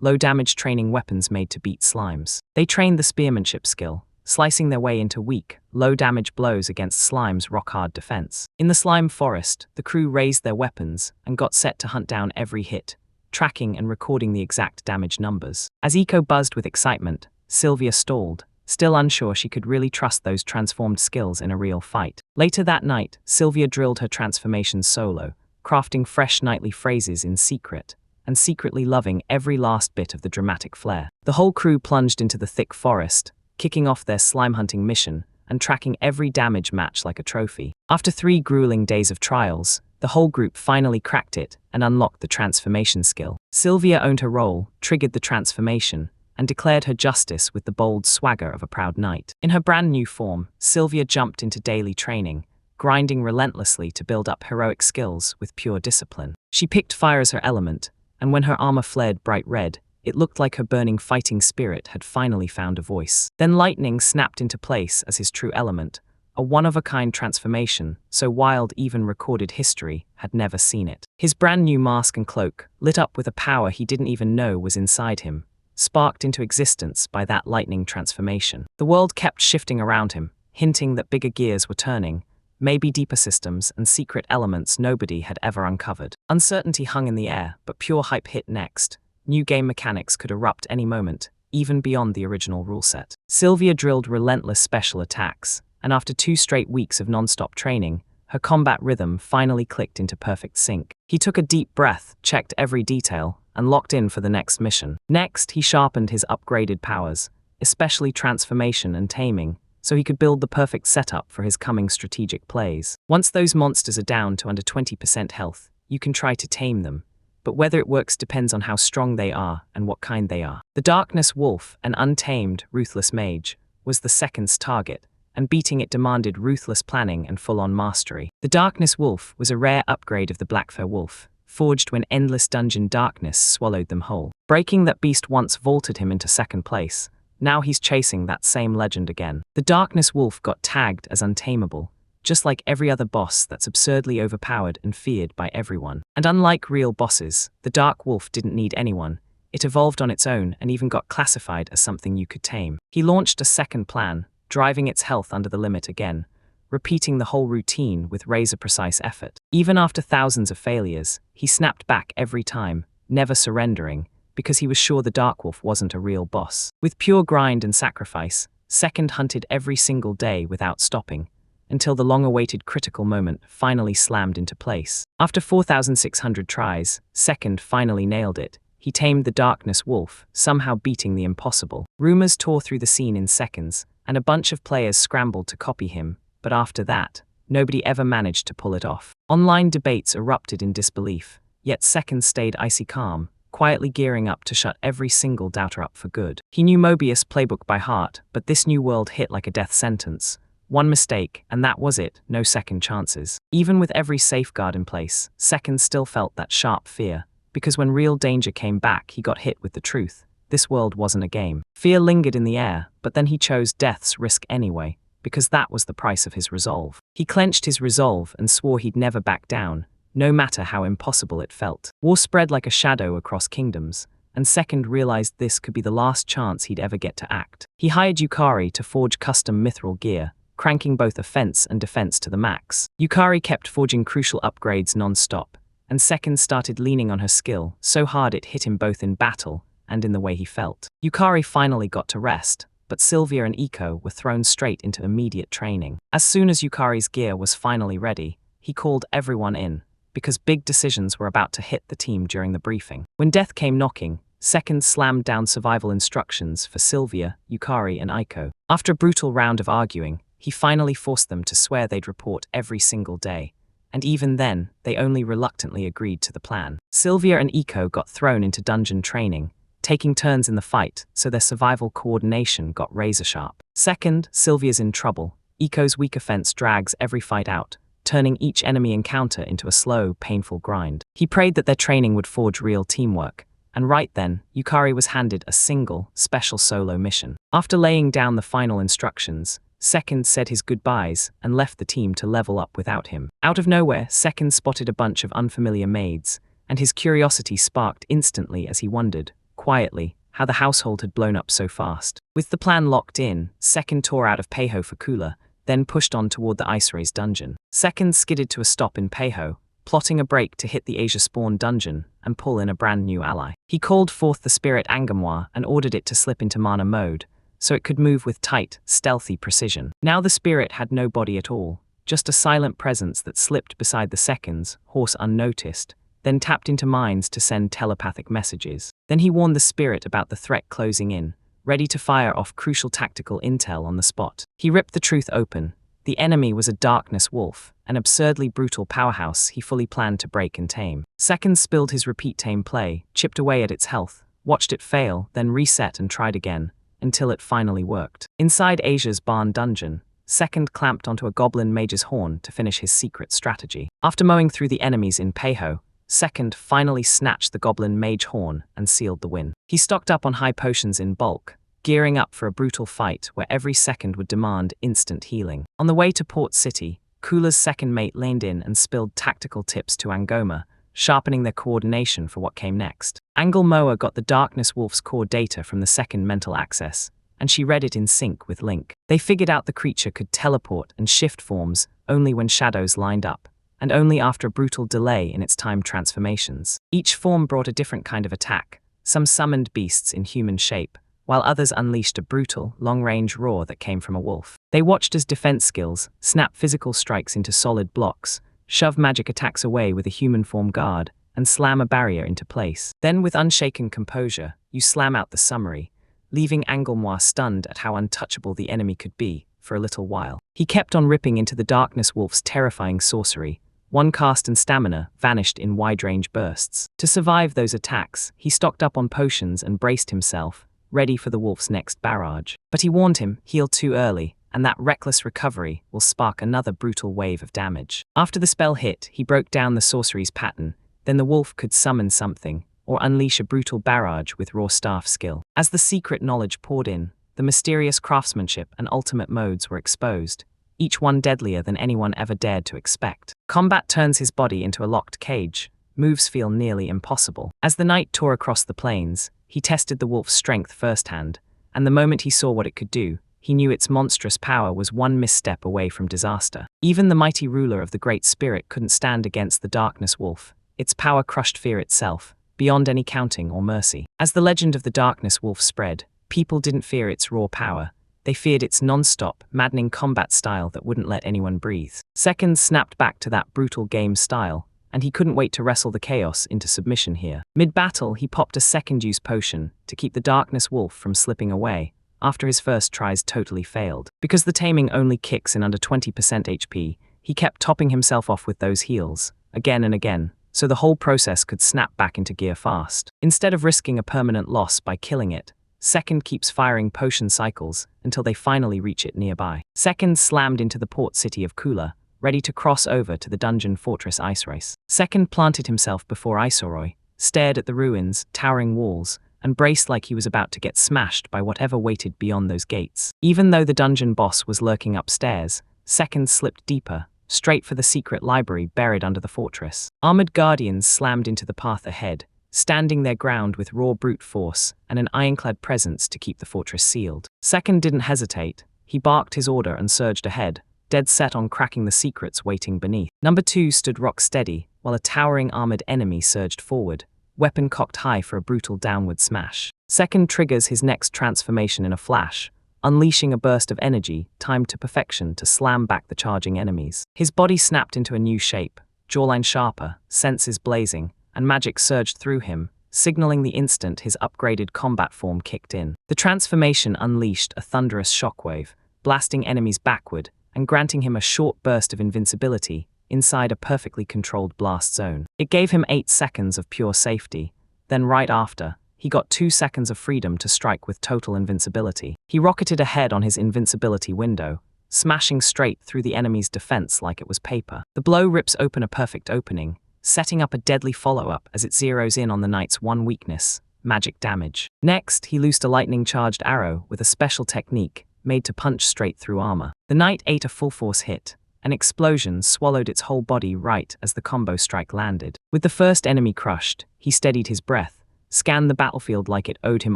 low-damage training weapons made to beat slimes. They trained the spearmanship skill, slicing their way into weak, low-damage blows against Slime's rock-hard defense. In the Slime Forest, the crew raised their weapons and got set to hunt down every hit, tracking and recording the exact damage numbers. As Eco buzzed with excitement, Sylvia stalled, still unsure she could really trust those transformed skills in a real fight. Later that night, Sylvia drilled her transformation solo, crafting fresh nightly phrases in secret, and secretly loving every last bit of the dramatic flair. The whole crew plunged into the thick forest, kicking off their slime hunting mission and tracking every damage match like a trophy. After 3 grueling days of trials, the whole group finally cracked it and unlocked the transformation skill. Sylvia owned her role, triggered the transformation, and declared her justice with the bold swagger of a proud knight. In her brand new form, Sylvia jumped into daily training, grinding relentlessly to build up heroic skills with pure discipline. She picked fire as her element, and when her armor flared bright red, it looked like her burning fighting spirit had finally found a voice. Then lightning snapped into place as his true element, a one-of-a-kind transformation so wild even recorded history had never seen it. His brand new mask and cloak, lit up with a power he didn't even know was inside him, sparked into existence by that lightning transformation. The world kept shifting around him, hinting that bigger gears were turning, maybe deeper systems and secret elements nobody had ever uncovered. Uncertainty hung in the air, but pure hype hit next. New game mechanics could erupt any moment, even beyond the original rule set. Sylvia drilled relentless special attacks, and after 2 straight weeks of non-stop training, her combat rhythm finally clicked into perfect sync. He took a deep breath, checked every detail, and locked in for the next mission. Next, he sharpened his upgraded powers, especially transformation and taming, so he could build the perfect setup for his coming strategic plays. Once those monsters are down to under 20% health, you can try to tame them, but whether it works depends on how strong they are and what kind they are. The Darkness Wolf, an untamed, ruthless mage, was the Second's target, and beating it demanded ruthless planning and full-on mastery. The Darkness Wolf was a rare upgrade of the Blackfur Wolf, forged when endless dungeon darkness swallowed them whole. Breaking that beast once vaulted him into second place. Now he's chasing that same legend again. The Darkness Wolf got tagged as untamable, just like every other boss that's absurdly overpowered and feared by everyone. And unlike real bosses, the Dark Wolf didn't need anyone. It evolved on its own and even got classified as something you could tame. He launched a second plan, driving its health under the limit again, repeating the whole routine with razor-precise effort. Even after thousands of failures, he snapped back every time, never surrendering, because he was sure the Dark Wolf wasn't a real boss. With pure grind and sacrifice, Second hunted every single day without stopping, until the long-awaited critical moment finally slammed into place. After 4,600 tries, Second finally nailed it. He tamed the Darkness Wolf, somehow beating the impossible. Rumors tore through the scene in seconds, and a bunch of players scrambled to copy him, but after that, nobody ever managed to pull it off. Online debates erupted in disbelief, yet Second stayed icy calm, quietly gearing up to shut every single doubter up for good. He knew Mobius' playbook by heart, but this new world hit like a death sentence. One mistake, and that was it, no second chances. Even with every safeguard in place, Second still felt that sharp fear, because when real danger came back, he got hit with the truth. This world wasn't a game. Fear lingered in the air, but then he chose death's risk anyway, because that was the price of his resolve. He clenched his resolve and swore he'd never back down, no matter how impossible it felt. War spread like a shadow across kingdoms, and Second realized this could be the last chance he'd ever get to act. He hired Yukari to forge custom mithril gear, cranking both offense and defense to the max. Yukari kept forging crucial upgrades non-stop, and Second started leaning on her skill so hard it hit him both in battle and in the way he felt. Yukari finally got to rest, but Sylvia and Iko were thrown straight into immediate training. As soon as Yukari's gear was finally ready, he called everyone in, because big decisions were about to hit the team during the briefing. When death came knocking, Second slammed down survival instructions for Sylvia, Yukari, and Iko. After a brutal round of arguing, he finally forced them to swear they'd report every single day, and even then, they only reluctantly agreed to the plan. Sylvia and Iko got thrown into dungeon training, taking turns in the fight, so their survival coordination got razor-sharp. Second, Sylvia's in trouble. Iko's weak offense drags every fight out, turning each enemy encounter into a slow, painful grind. He prayed that their training would forge real teamwork, and right then, Yukari was handed a single, special solo mission. After laying down the final instructions, Second said his goodbyes and left the team to level up without him. Out of nowhere, Second spotted a bunch of unfamiliar maids, and his curiosity sparked instantly as he wondered, quietly, how the household had blown up so fast. With the plan locked in, Second tore out of Peiho for Kula, then pushed on toward the Ice Rays dungeon. Second skidded to a stop in Peiho, plotting a break to hit the Asia Spawn dungeon and pull in a brand new ally. He called forth the spirit Angamwa and ordered it to slip into mana mode, so it could move with tight, stealthy precision. Now the spirit had no body at all, just a silent presence that slipped beside the Second's horse unnoticed, then tapped into minds to send telepathic messages. Then he warned the spirit about the threat closing in, ready to fire off crucial tactical intel on the spot. He ripped the truth open. The enemy was a Darkness Wolf, an absurdly brutal powerhouse he fully planned to break and tame. Second spilled his repeat tame play, chipped away at its health, watched it fail, then reset and tried again, until it finally worked. Inside Asia's barn dungeon, Second clamped onto a goblin mage's horn to finish his secret strategy. After mowing through the enemies in Peiho, Second finally snatched the goblin mage horn and sealed the win. He stocked up on high potions in bulk, gearing up for a brutal fight where every second would demand instant healing. On the way to Port City, Kula's second mate leaned in and spilled tactical tips to Angoma, sharpening their coordination for what came next. Angelmoa got the Darkness Wolf's core data from the second mental access, and she read it in sync with Link. They figured out the creature could teleport and shift forms only when shadows lined up, and only after a brutal delay in its time transformations. Each form brought a different kind of attack. Some summoned beasts in human shape, while others unleashed a brutal, long-range roar that came from a wolf. They watched as defense skills snap physical strikes into solid blocks, shove magic attacks away with a human form guard, and slam a barrier into place. Then, with unshaken composure, you slam out the summary, leaving Angelmois stunned at how untouchable the enemy could be for a little while. He kept on ripping into the Darkness Wolf's terrifying sorcery. One cast and stamina vanished in wide-range bursts. To survive those attacks, he stocked up on potions and braced himself, ready for the wolf's next barrage. But he warned him, heal too early, and that reckless recovery will spark another brutal wave of damage. After the spell hit, he broke down the sorcery's pattern, then the wolf could summon something, or unleash a brutal barrage with raw staff skill. As the secret knowledge poured in, the mysterious craftsmanship and ultimate modes were exposed, each one deadlier than anyone ever dared to expect. Combat turns his body into a locked cage. Moves feel nearly impossible. As the knight tore across the plains, he tested the wolf's strength firsthand, and the moment he saw what it could do, he knew its monstrous power was one misstep away from disaster. Even the mighty ruler of the Great Spirit couldn't stand against the Darkness Wolf. Its power crushed fear itself, beyond any counting or mercy. As the legend of the Darkness Wolf spread, people didn't fear its raw power. They feared its non-stop, maddening combat style that wouldn't let anyone breathe. Seconds snapped back to that brutal game style, and he couldn't wait to wrestle the chaos into submission here. Mid-battle, he popped a second-use potion to keep the Darkness Wolf from slipping away, after his first tries totally failed. Because the taming only kicks in under 20% HP, he kept topping himself off with those heals, again and again, so the whole process could snap back into gear fast. Instead of risking a permanent loss by killing it, Second keeps firing potion cycles until they finally reach it nearby. Second slammed into the port city of Kula, ready to cross over to the dungeon fortress Iserace. Second planted himself before Isoroi, stared at the ruins, towering walls, and braced like he was about to get smashed by whatever waited beyond those gates. Even though the dungeon boss was lurking upstairs, Second slipped deeper, straight for the secret library buried under the fortress. Armored guardians slammed into the path ahead, standing their ground with raw brute force and an ironclad presence to keep the fortress sealed. Second didn't hesitate. He barked his order and surged ahead, dead set on cracking the secrets waiting beneath. Number 2 stood rock steady, while a towering armored enemy surged forward, weapon cocked high for a brutal downward smash. Second triggers his next transformation in a flash, unleashing a burst of energy timed to perfection to slam back the charging enemies. His body snapped into a new shape, jawline sharper, senses blazing, and magic surged through him, signaling the instant his upgraded combat form kicked in. The transformation unleashed a thunderous shockwave, blasting enemies backward and granting him a short burst of invincibility inside a perfectly controlled blast zone. It gave him 8 seconds of pure safety, then right after, he got 2 seconds of freedom to strike with total invincibility. He rocketed ahead on his invincibility window, smashing straight through the enemy's defense like it was paper. The blow rips open a perfect opening, setting up a deadly follow-up as it zeroes in on the knight's one weakness, magic damage. Next, he loosed a lightning-charged arrow with a special technique made to punch straight through armor. The knight ate a full-force hit. An explosion swallowed its whole body right as the combo strike landed. With the first enemy crushed, he steadied his breath, scanned the battlefield like it owed him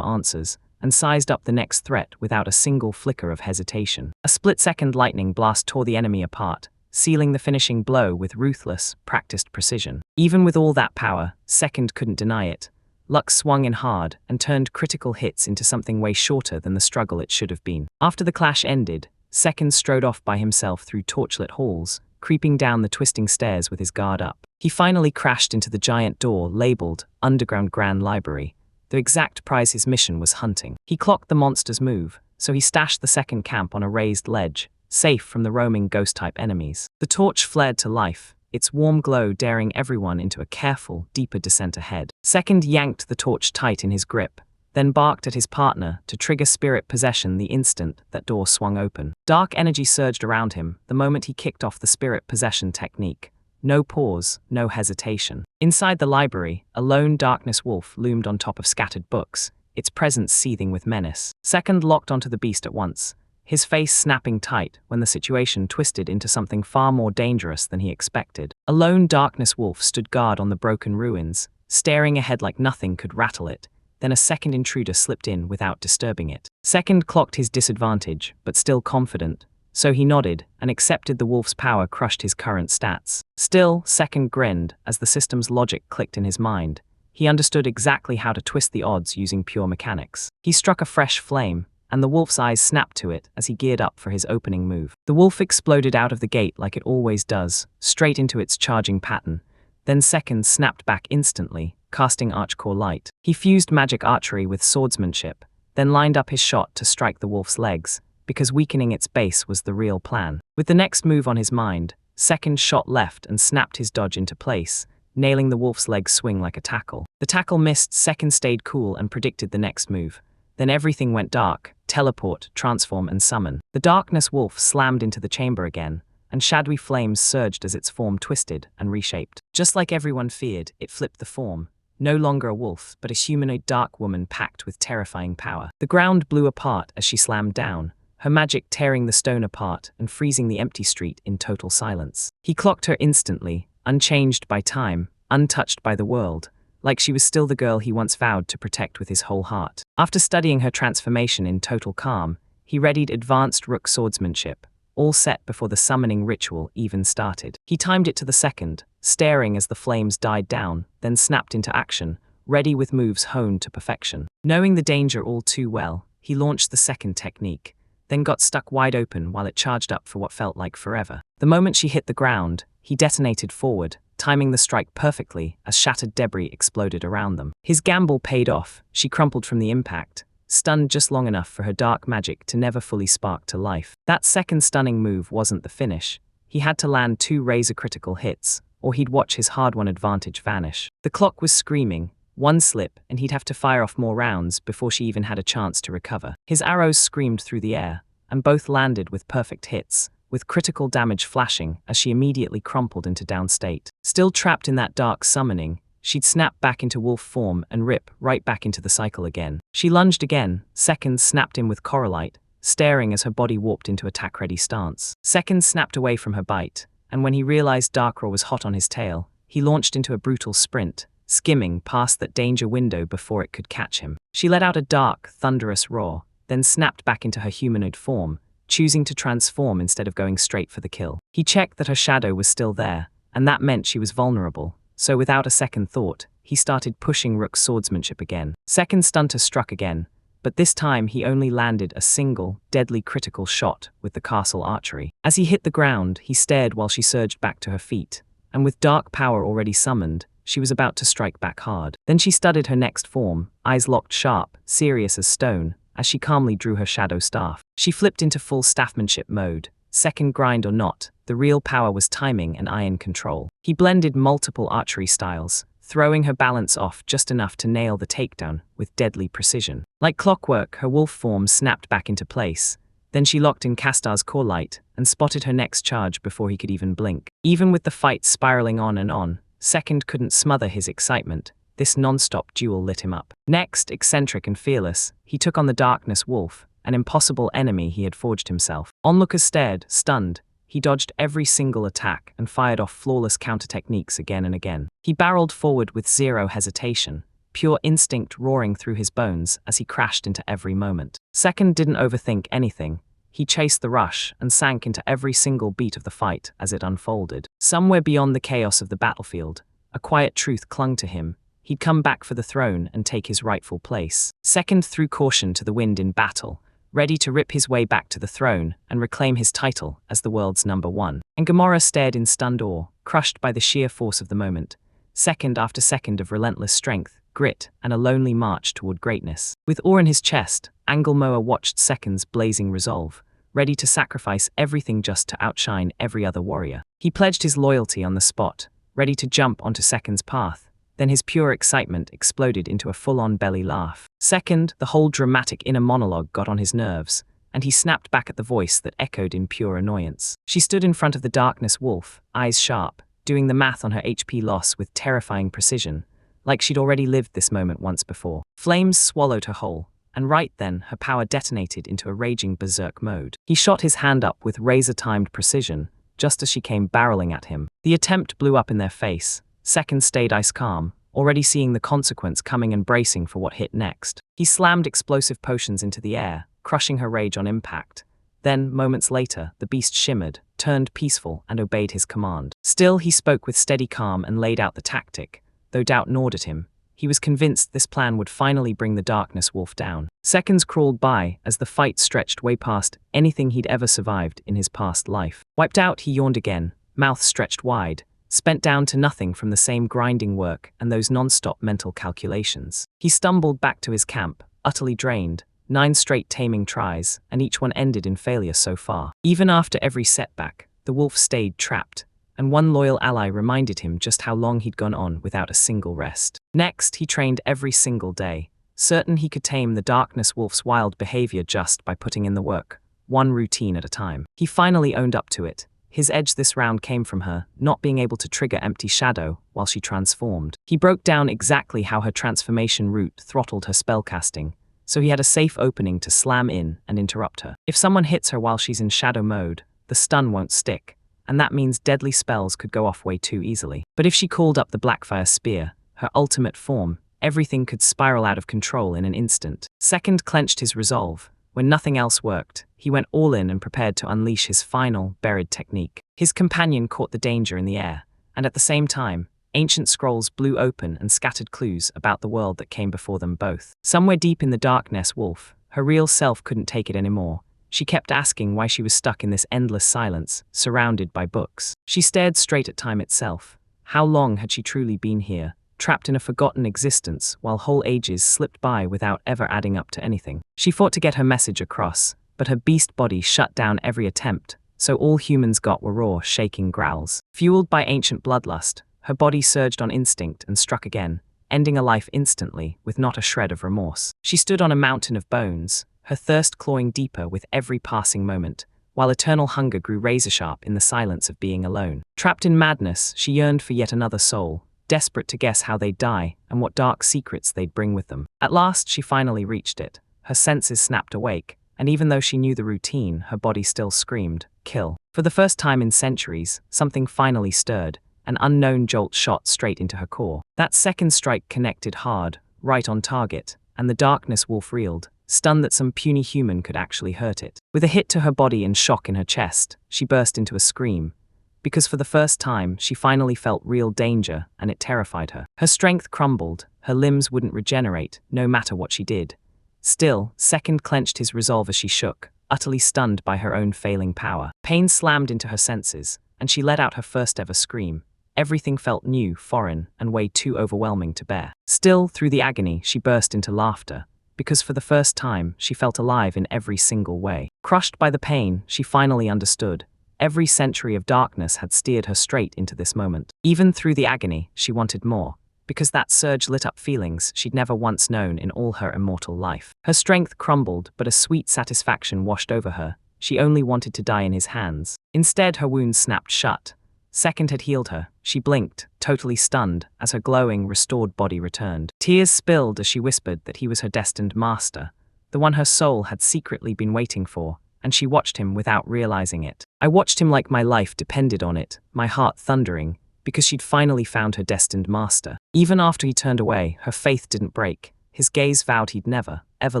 answers, and sized up the next threat without a single flicker of hesitation. A split-second lightning blast tore the enemy apart, sealing the finishing blow with ruthless, practiced precision. Even with all that power, Second couldn't deny it. Luck swung in hard and turned critical hits into something way shorter than the struggle it should have been. After the clash ended, Second strode off by himself through torchlit halls, creeping down the twisting stairs with his guard up. He finally crashed into the giant door labeled Underground Grand Library, the exact prize his mission was hunting. He clocked the monster's move, so he stashed the second camp on a raised ledge, safe from the roaming ghost-type enemies. The torch flared to life, its warm glow daring everyone into a careful, deeper descent ahead. Second yanked the torch tight in his grip, then barked at his partner to trigger spirit possession the instant that door swung open. Dark energy surged around him the moment he kicked off the spirit possession technique. No pause, no hesitation. Inside the library, a lone darkness wolf loomed on top of scattered books, its presence seething with menace. Second locked onto the beast at once, his face snapping tight when the situation twisted into something far more dangerous than he expected. A lone darkness wolf stood guard on the broken ruins, staring ahead like nothing could rattle it. Then a second intruder slipped in without disturbing it. Second clocked his disadvantage, but still confident, so he nodded and accepted the wolf's power crushed his current stats. Still, Second grinned as the system's logic clicked in his mind. He understood exactly how to twist the odds using pure mechanics. He struck a fresh flame, and the wolf's eyes snapped to it as he geared up for his opening move. The wolf exploded out of the gate like it always does, straight into its charging pattern. Then Second snapped back instantly, casting Archcore Light. He fused magic archery with swordsmanship, then lined up his shot to strike the wolf's legs, because weakening its base was the real plan. With the next move on his mind, Second shot left and snapped his dodge into place, nailing the wolf's leg swing like a tackle. The tackle missed. Second stayed cool and predicted the next move. Then everything went dark, teleport, transform and summon. The darkness wolf slammed into the chamber again, and shadowy flames surged as its form twisted and reshaped. Just like everyone feared, it flipped the form, no longer a wolf, but a humanoid dark woman packed with terrifying power. The ground blew apart as she slammed down, her magic tearing the stone apart and freezing the empty street in total silence. He clocked her instantly, unchanged by time, untouched by the world, like she was still the girl he once vowed to protect with his whole heart. After studying her transformation in total calm, he readied advanced rook swordsmanship, all set before the summoning ritual even started. He timed it to the second, staring as the flames died down, then snapped into action, ready with moves honed to perfection. Knowing the danger all too well, he launched the second technique, then got stuck wide open while it charged up for what felt like forever. The moment she hit the ground, he detonated forward, timing the strike perfectly as shattered debris exploded around them. His gamble paid off. She crumpled from the impact, stunned just long enough for her dark magic to never fully spark to life. That second stunning move wasn't the finish. He had to land 2 razor-critical hits, or he'd watch his hard-won advantage vanish. The clock was screaming. One slip, and he'd have to fire off more rounds before she even had a chance to recover. His arrows screamed through the air, and both landed with perfect hits, with critical damage flashing as she immediately crumpled into down state. Still trapped in that dark summoning, she'd snap back into wolf form and rip right back into the cycle again. She lunged again, Seconds snapped in with Coralite, staring as her body warped into attack-ready stance. Seconds snapped away from her bite, and when he realized Darkroar was hot on his tail, he launched into a brutal sprint, skimming past that danger window before it could catch him. She let out a dark, thunderous roar, then snapped back into her humanoid form, choosing to transform instead of going straight for the kill. He checked that her shadow was still there, and that meant she was vulnerable, so without a second thought, he started pushing Rook's swordsmanship again. Second stunter struck again, but this time he only landed a single, deadly critical shot with the castle archery. As he hit the ground, he stared while she surged back to her feet, and with dark power already summoned, she was about to strike back hard. Then she studied her next form, eyes locked sharp, serious as stone, as she calmly drew her shadow staff. She flipped into full staffmanship mode. Second grind or not, the real power was timing and iron control. He blended multiple archery styles, throwing her balance off just enough to nail the takedown with deadly precision. Like clockwork, her wolf form snapped back into place. Then she locked in Castar's core light and spotted her next charge before he could even blink. Even with the fight spiraling on and on, Second couldn't smother his excitement. This non-stop duel lit him up. Next, eccentric and fearless, he took on the Darkness Wolf, an impossible enemy he had forged himself. Onlookers stared, stunned. He dodged every single attack and fired off flawless counter-techniques again and again. He barreled forward with zero hesitation, pure instinct roaring through his bones as he crashed into every moment. Second didn't overthink anything. He chased the rush and sank into every single beat of the fight as it unfolded. Somewhere beyond the chaos of the battlefield, a quiet truth clung to him. He'd come back for the throne and take his rightful place. Second threw caution to the wind in battle, ready to rip his way back to the throne and reclaim his title as the world's #1. And Gamora stared in stunned awe, crushed by the sheer force of the moment. Second after second of relentless strength, grit, and a lonely march toward greatness. With awe in his chest, Anglemoa watched Second's blazing resolve, ready to sacrifice everything just to outshine every other warrior. He pledged his loyalty on the spot, ready to jump onto Second's path. Then his pure excitement exploded into a full-on belly laugh. Second, the whole dramatic inner monologue got on his nerves, and he snapped back at the voice that echoed in pure annoyance. She stood in front of the Darkness Wolf, eyes sharp, doing the math on her HP loss with terrifying precision, like she'd already lived this moment once before. Flames swallowed her whole, and right then her power detonated into a raging berserk mode. He shot his hand up with razor-timed precision, just as she came barreling at him. The attempt blew up in their face. Second stayed ice calm, already seeing the consequence coming and bracing for what hit next. He slammed explosive potions into the air, crushing her rage on impact. Then, moments later, the beast shimmered, turned peaceful, and obeyed his command. Still, he spoke with steady calm and laid out the tactic. Though doubt gnawed at him, he was convinced this plan would finally bring the Darkness Wolf down. Seconds crawled by as the fight stretched way past anything he'd ever survived in his past life. Wiped out, he yawned again, mouth stretched wide, spent down to nothing from the same grinding work and those non-stop mental calculations. He stumbled back to his camp, utterly drained, 9 straight taming tries, and each one ended in failure so far. Even after every setback, the wolf stayed trapped, and one loyal ally reminded him just how long he'd gone on without a single rest. Next, he trained every single day, certain he could tame the Darkness Wolf's wild behavior just by putting in the work, one routine at a time. He finally owned up to it. His edge this round came from her, not being able to trigger empty shadow while she transformed. He broke down exactly how her transformation route throttled her spellcasting, so he had a safe opening to slam in and interrupt her. If someone hits her while she's in shadow mode, the stun won't stick, and that means deadly spells could go off way too easily. But if she called up the Blackfire Spear, her ultimate form, everything could spiral out of control in an instant. Second clenched his resolve. When nothing else worked, he went all in and prepared to unleash his final, buried technique. His companion caught the danger in the air, and at the same time, ancient scrolls blew open and scattered clues about the world that came before them both. Somewhere deep in the darkness, Wolf, her real self couldn't take it anymore. She kept asking why she was stuck in this endless silence, surrounded by books. She stared straight at time itself. How long had she truly been here, trapped in a forgotten existence while whole ages slipped by without ever adding up to anything? She fought to get her message across, but her beast body shut down every attempt, so all humans got were raw, shaking growls. Fueled by ancient bloodlust, her body surged on instinct and struck again, ending a life instantly with not a shred of remorse. She stood on a mountain of bones, her thirst clawing deeper with every passing moment, while eternal hunger grew razor-sharp in the silence of being alone. Trapped in madness, she yearned for yet another soul, desperate to guess how they'd die and what dark secrets they'd bring with them. At last, she finally reached it. Her senses snapped awake, and even though she knew the routine, her body still screamed, "Kill." For the first time in centuries, something finally stirred. An unknown jolt shot straight into her core. That second strike connected hard, right on target, and the darkness Wolf reeled, stunned that some puny human could actually hurt it. With a hit to her body and shock in her chest, she burst into a scream, because for the first time, she finally felt real danger, and it terrified her. Her strength crumbled, her limbs wouldn't regenerate, no matter what she did. Still, Second clenched his resolve as she shook, utterly stunned by her own failing power. Pain slammed into her senses, and she let out her first ever scream. Everything felt new, foreign, and way too overwhelming to bear. Still, through the agony, she burst into laughter, because for the first time, she felt alive in every single way. Crushed by the pain, she finally understood. Every century of darkness had steered her straight into this moment. Even through the agony, she wanted more, because that surge lit up feelings she'd never once known in all her immortal life. Her strength crumbled, but a sweet satisfaction washed over her. She only wanted to die in his hands. Instead, her wounds snapped shut. Second had healed her. She blinked, totally stunned, as her glowing, restored body returned. Tears spilled as she whispered that he was her destined master, the one her soul had secretly been waiting for, and she watched him without realizing it. I watched him like my life depended on it, my heart thundering, because she'd finally found her destined master. Even after he turned away, her faith didn't break. His gaze vowed he'd never, ever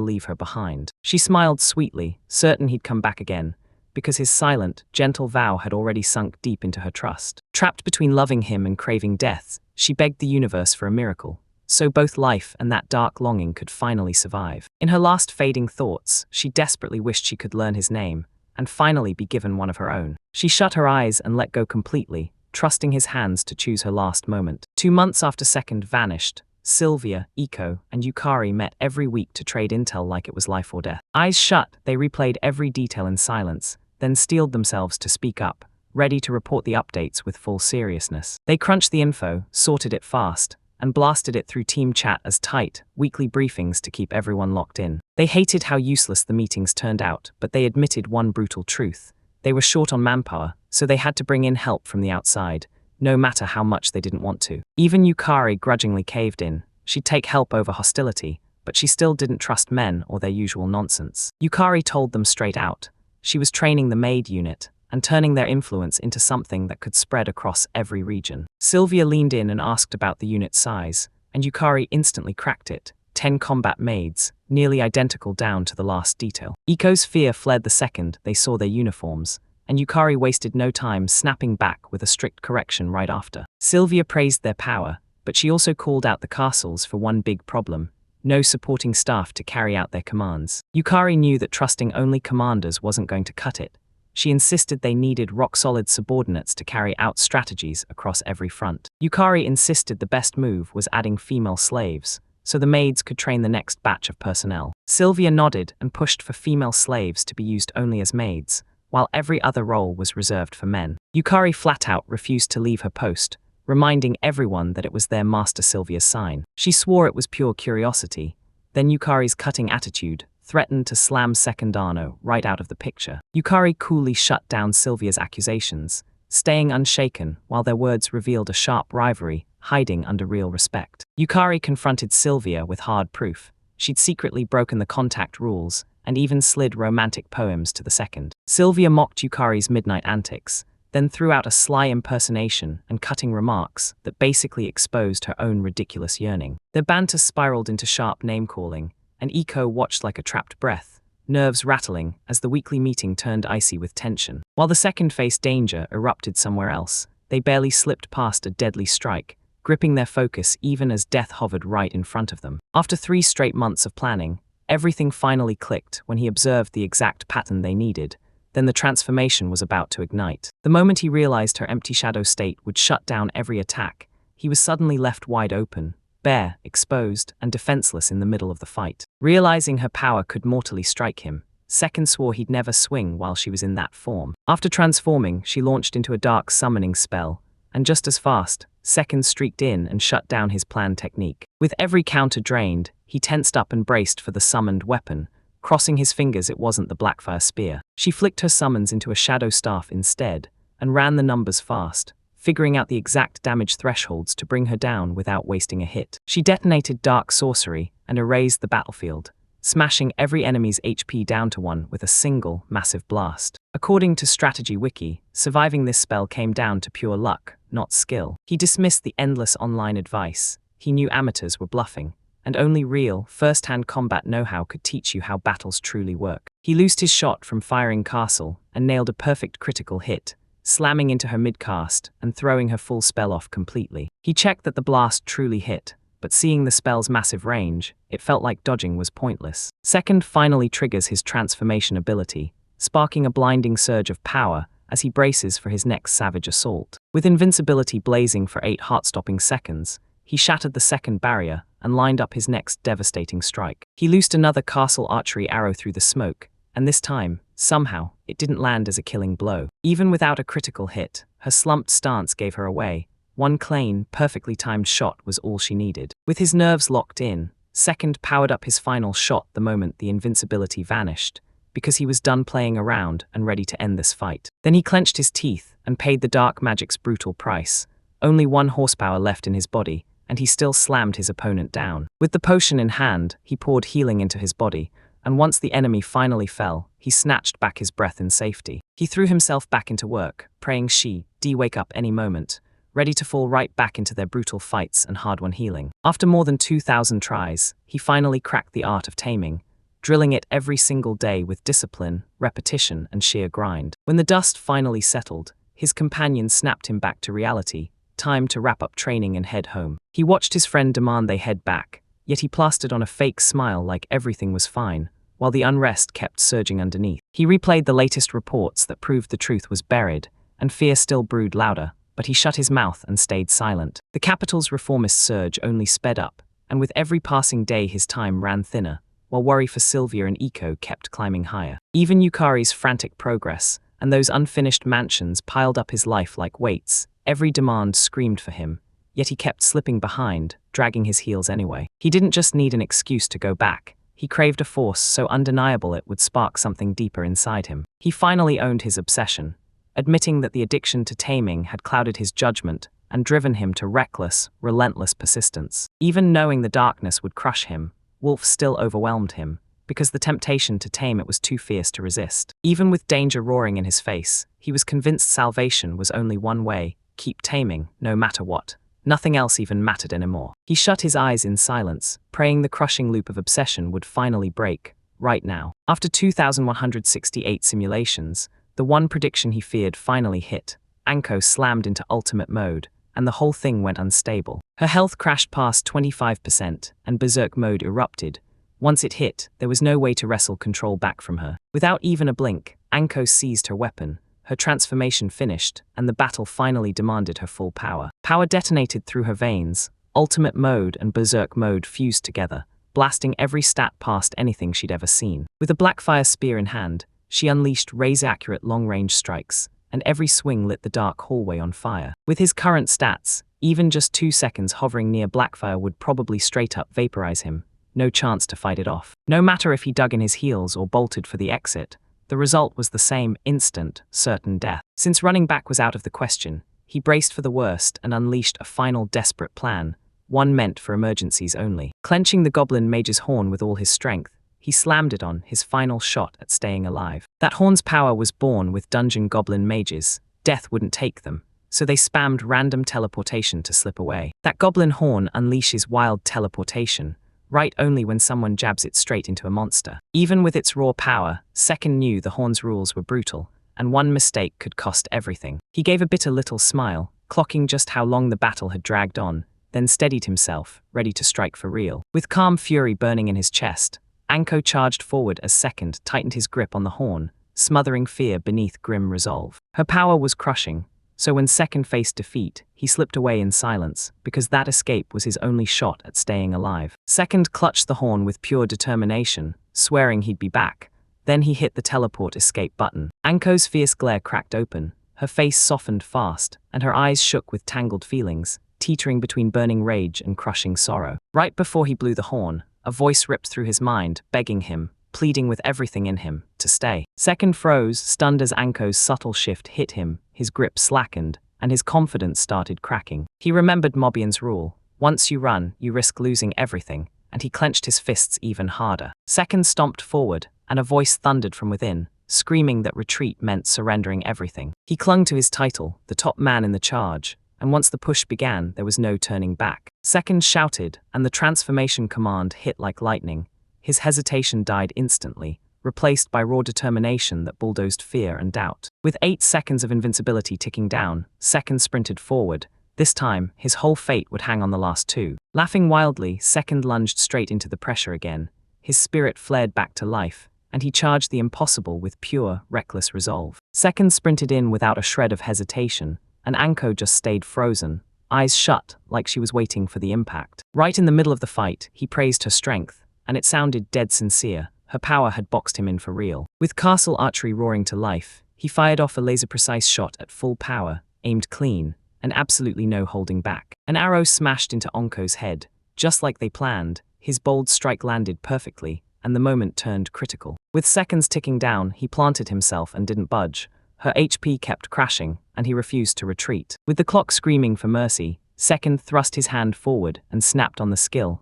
leave her behind. She smiled sweetly, certain he'd come back again, because his silent, gentle vow had already sunk deep into her trust. Trapped between loving him and craving death, she begged the universe for a miracle, so both life and that dark longing could finally survive. In her last fading thoughts, she desperately wished she could learn his name, and finally be given one of her own. She shut her eyes and let go completely, trusting his hands to choose her last moment. 2 months after Second vanished, Sylvia, Iko, and Yukari met every week to trade intel like it was life or death. Eyes shut, they replayed every detail in silence, then steeled themselves to speak up, ready to report the updates with full seriousness. They crunched the info, sorted it fast, and blasted it through team chat as tight, weekly briefings to keep everyone locked in. They hated how useless the meetings turned out, but they admitted one brutal truth. They were short on manpower, so they had to bring in help from the outside, no matter how much they didn't want to. Even Yukari grudgingly caved in. She'd take help over hostility, but she still didn't trust men or their usual nonsense. Yukari told them straight out. She was training the maid unit, and turning their influence into something that could spread across every region. Sylvia leaned in and asked about the unit's size, and Yukari instantly cracked it. 10 combat maids, nearly identical down to the last detail. Iko's fear fled the second they saw their uniforms, and Yukari wasted no time snapping back with a strict correction right after. Sylvia praised their power, but she also called out the castles for one big problem: no supporting staff to carry out their commands. Yukari knew that trusting only commanders wasn't going to cut it. She insisted they needed rock-solid subordinates to carry out strategies across every front. Yukari insisted the best move was adding female slaves, so the maids could train the next batch of personnel. Sylvia nodded and pushed for female slaves to be used only as maids, while every other role was reserved for men. Yukari flat-out refused to leave her post, reminding everyone that it was their master Sylvia's sign. She swore it was pure curiosity. Then Yukari's cutting attitude threatened to slam second Arno right out of the picture. Yukari coolly shut down Sylvia's accusations, staying unshaken while their words revealed a sharp rivalry hiding under real respect. Yukari confronted Sylvia with hard proof. She'd secretly broken the contact rules and even slid romantic poems to the second. Sylvia mocked Yukari's midnight antics, then threw out a sly impersonation and cutting remarks that basically exposed her own ridiculous yearning. Their banter spiraled into sharp name-calling, and Iko watched like a trapped breath, nerves rattling as the weekly meeting turned icy with tension. While the second faced danger erupted somewhere else, they barely slipped past a deadly strike, gripping their focus even as death hovered right in front of them. After 3 straight months of planning, everything finally clicked when he observed the exact pattern they needed. Then the transformation was about to ignite. The moment he realized her empty shadow state would shut down every attack, he was suddenly left wide open, bare, exposed, and defenseless in the middle of the fight. Realizing her power could mortally strike him, Second swore he'd never swing while she was in that form. After transforming, she launched into a dark summoning spell, and just as fast, Second streaked in and shut down his planned technique. With every counter drained, he tensed up and braced for the summoned weapon, crossing his fingers it wasn't the Blackfire spear. She flicked her summons into a shadow staff instead, and ran the numbers fast, figuring out the exact damage thresholds to bring her down without wasting a hit. She detonated Dark Sorcery and erased the battlefield, smashing every enemy's HP down to 1 with a single, massive blast. According to Strategy Wiki, surviving this spell came down to pure luck, not skill. He dismissed the endless online advice. He knew amateurs were bluffing, and only real, first-hand combat know-how could teach you how battles truly work. He loosed his shot from firing Castle and nailed a perfect critical hit, slamming into her mid-cast and throwing her full spell off completely. He checked that the blast truly hit, but seeing the spell's massive range, it felt like dodging was pointless. Second finally triggers his transformation ability, sparking a blinding surge of power as he braces for his next savage assault. With invincibility blazing for 8 heart-stopping seconds, he shattered the second barrier and lined up his next devastating strike. He loosed another castle archery arrow through the smoke, and this time, somehow, it didn't land as a killing blow. Even without a critical hit, her slumped stance gave her away. One clean, perfectly timed shot was all she needed. With his nerves locked in, Second powered up his final shot the moment the invincibility vanished, because he was done playing around and ready to end this fight. Then he clenched his teeth and paid the dark magic's brutal price. Only 1 horsepower left in his body, and he still slammed his opponent down. With the potion in hand, he poured healing into his body, and once the enemy finally fell, he snatched back his breath in safety. He threw himself back into work, praying she'd wake up any moment, ready to fall right back into their brutal fights and hard-won healing. After more than 2,000 tries, he finally cracked the art of taming, drilling it every single day with discipline, repetition, and sheer grind. When the dust finally settled, his companion snapped him back to reality. Time to wrap up training and head home. He watched his friend demand they head back, yet he plastered on a fake smile like everything was fine, while the unrest kept surging underneath. He replayed the latest reports that proved the truth was buried, and fear still brewed louder, but he shut his mouth and stayed silent. The capital's reformist surge only sped up, and with every passing day his time ran thinner, while worry for Sylvia and Iko kept climbing higher. Even Yukari's frantic progress, and those unfinished mansions piled up his life like weights. Every demand screamed for him, yet he kept slipping behind, dragging his heels anyway. He didn't just need an excuse to go back. He craved a force so undeniable it would spark something deeper inside him. He finally owned his obsession, admitting that the addiction to taming had clouded his judgment and driven him to reckless, relentless persistence. Even knowing the darkness would crush him, Wolf still overwhelmed him, because the temptation to tame it was too fierce to resist. Even with danger roaring in his face, he was convinced salvation was only one way: keep taming, no matter what. Nothing else even mattered anymore. He shut his eyes in silence, praying the crushing loop of obsession would finally break, right now. After 2,168 simulations, the one prediction he feared finally hit. Anko slammed into ultimate mode, and the whole thing went unstable. Her health crashed past 25%, and berserk mode erupted. Once it hit, there was no way to wrestle control back from her. Without even a blink, Anko seized her weapon. Her transformation finished, and the battle finally demanded her full power. Power detonated through her veins. Ultimate mode and berserk mode fused together, blasting every stat past anything she'd ever seen. With a Blackfire spear in hand, she unleashed razor-accurate long-range strikes, and every swing lit the dark hallway on fire. With his current stats, even just 2 seconds hovering near Blackfire would probably straight-up vaporize him, no chance to fight it off. No matter if he dug in his heels or bolted for the exit, the result was the same: instant, certain death. Since running back was out of the question, he braced for the worst and unleashed a final desperate plan, one meant for emergencies only. Clenching the goblin mage's horn with all his strength, he slammed it on, his final shot at staying alive. That horn's power was born with dungeon goblin mages. Death wouldn't take them, so they spammed random teleportation to slip away. That goblin horn unleashes wild teleportation, right only when someone jabs it straight into a monster. Even with its raw power, Second knew the horn's rules were brutal, and one mistake could cost everything. He gave a bitter little smile, clocking just how long the battle had dragged on, then steadied himself, ready to strike for real. With calm fury burning in his chest, Anko charged forward as Second tightened his grip on the horn, smothering fear beneath grim resolve. Her power was crushing, so when Second faced defeat, he slipped away in silence, because that escape was his only shot at staying alive. Second clutched the horn with pure determination, swearing he'd be back. Then he hit the teleport escape button. Anko's fierce glare cracked open, her face softened fast, and her eyes shook with tangled feelings, teetering between burning rage and crushing sorrow. Right before he blew the horn, a voice ripped through his mind, begging him, pleading with everything in him, to stay. Second froze, stunned as Anko's subtle shift hit him, his grip slackened, and his confidence started cracking. He remembered Mobian's rule: once you run, you risk losing everything, and he clenched his fists even harder. Second stomped forward, and a voice thundered from within, screaming that retreat meant surrendering everything. He clung to his title, the top man in the charge, and once the push began, there was no turning back. Second shouted, and the transformation command hit like lightning. His hesitation died instantly, replaced by raw determination that bulldozed fear and doubt. With 8 seconds of invincibility ticking down, Second sprinted forward. This time, his whole fate would hang on the last 2. Laughing wildly, Second lunged straight into the pressure again. His spirit flared back to life, and he charged the impossible with pure, reckless resolve. Second sprinted in without a shred of hesitation, and Anko just stayed frozen, eyes shut, like she was waiting for the impact. Right in the middle of the fight, he praised her strength, and it sounded dead sincere. Her power had boxed him in for real. With castle archery roaring to life, he fired off a laser-precise shot at full power, aimed clean, and absolutely no holding back. An arrow smashed into Anko's head. Just like they planned, his bold strike landed perfectly, and the moment turned critical. With seconds ticking down, he planted himself and didn't budge. Her HP kept crashing, and he refused to retreat. With the clock screaming for mercy, Second thrust his hand forward and snapped on the skill.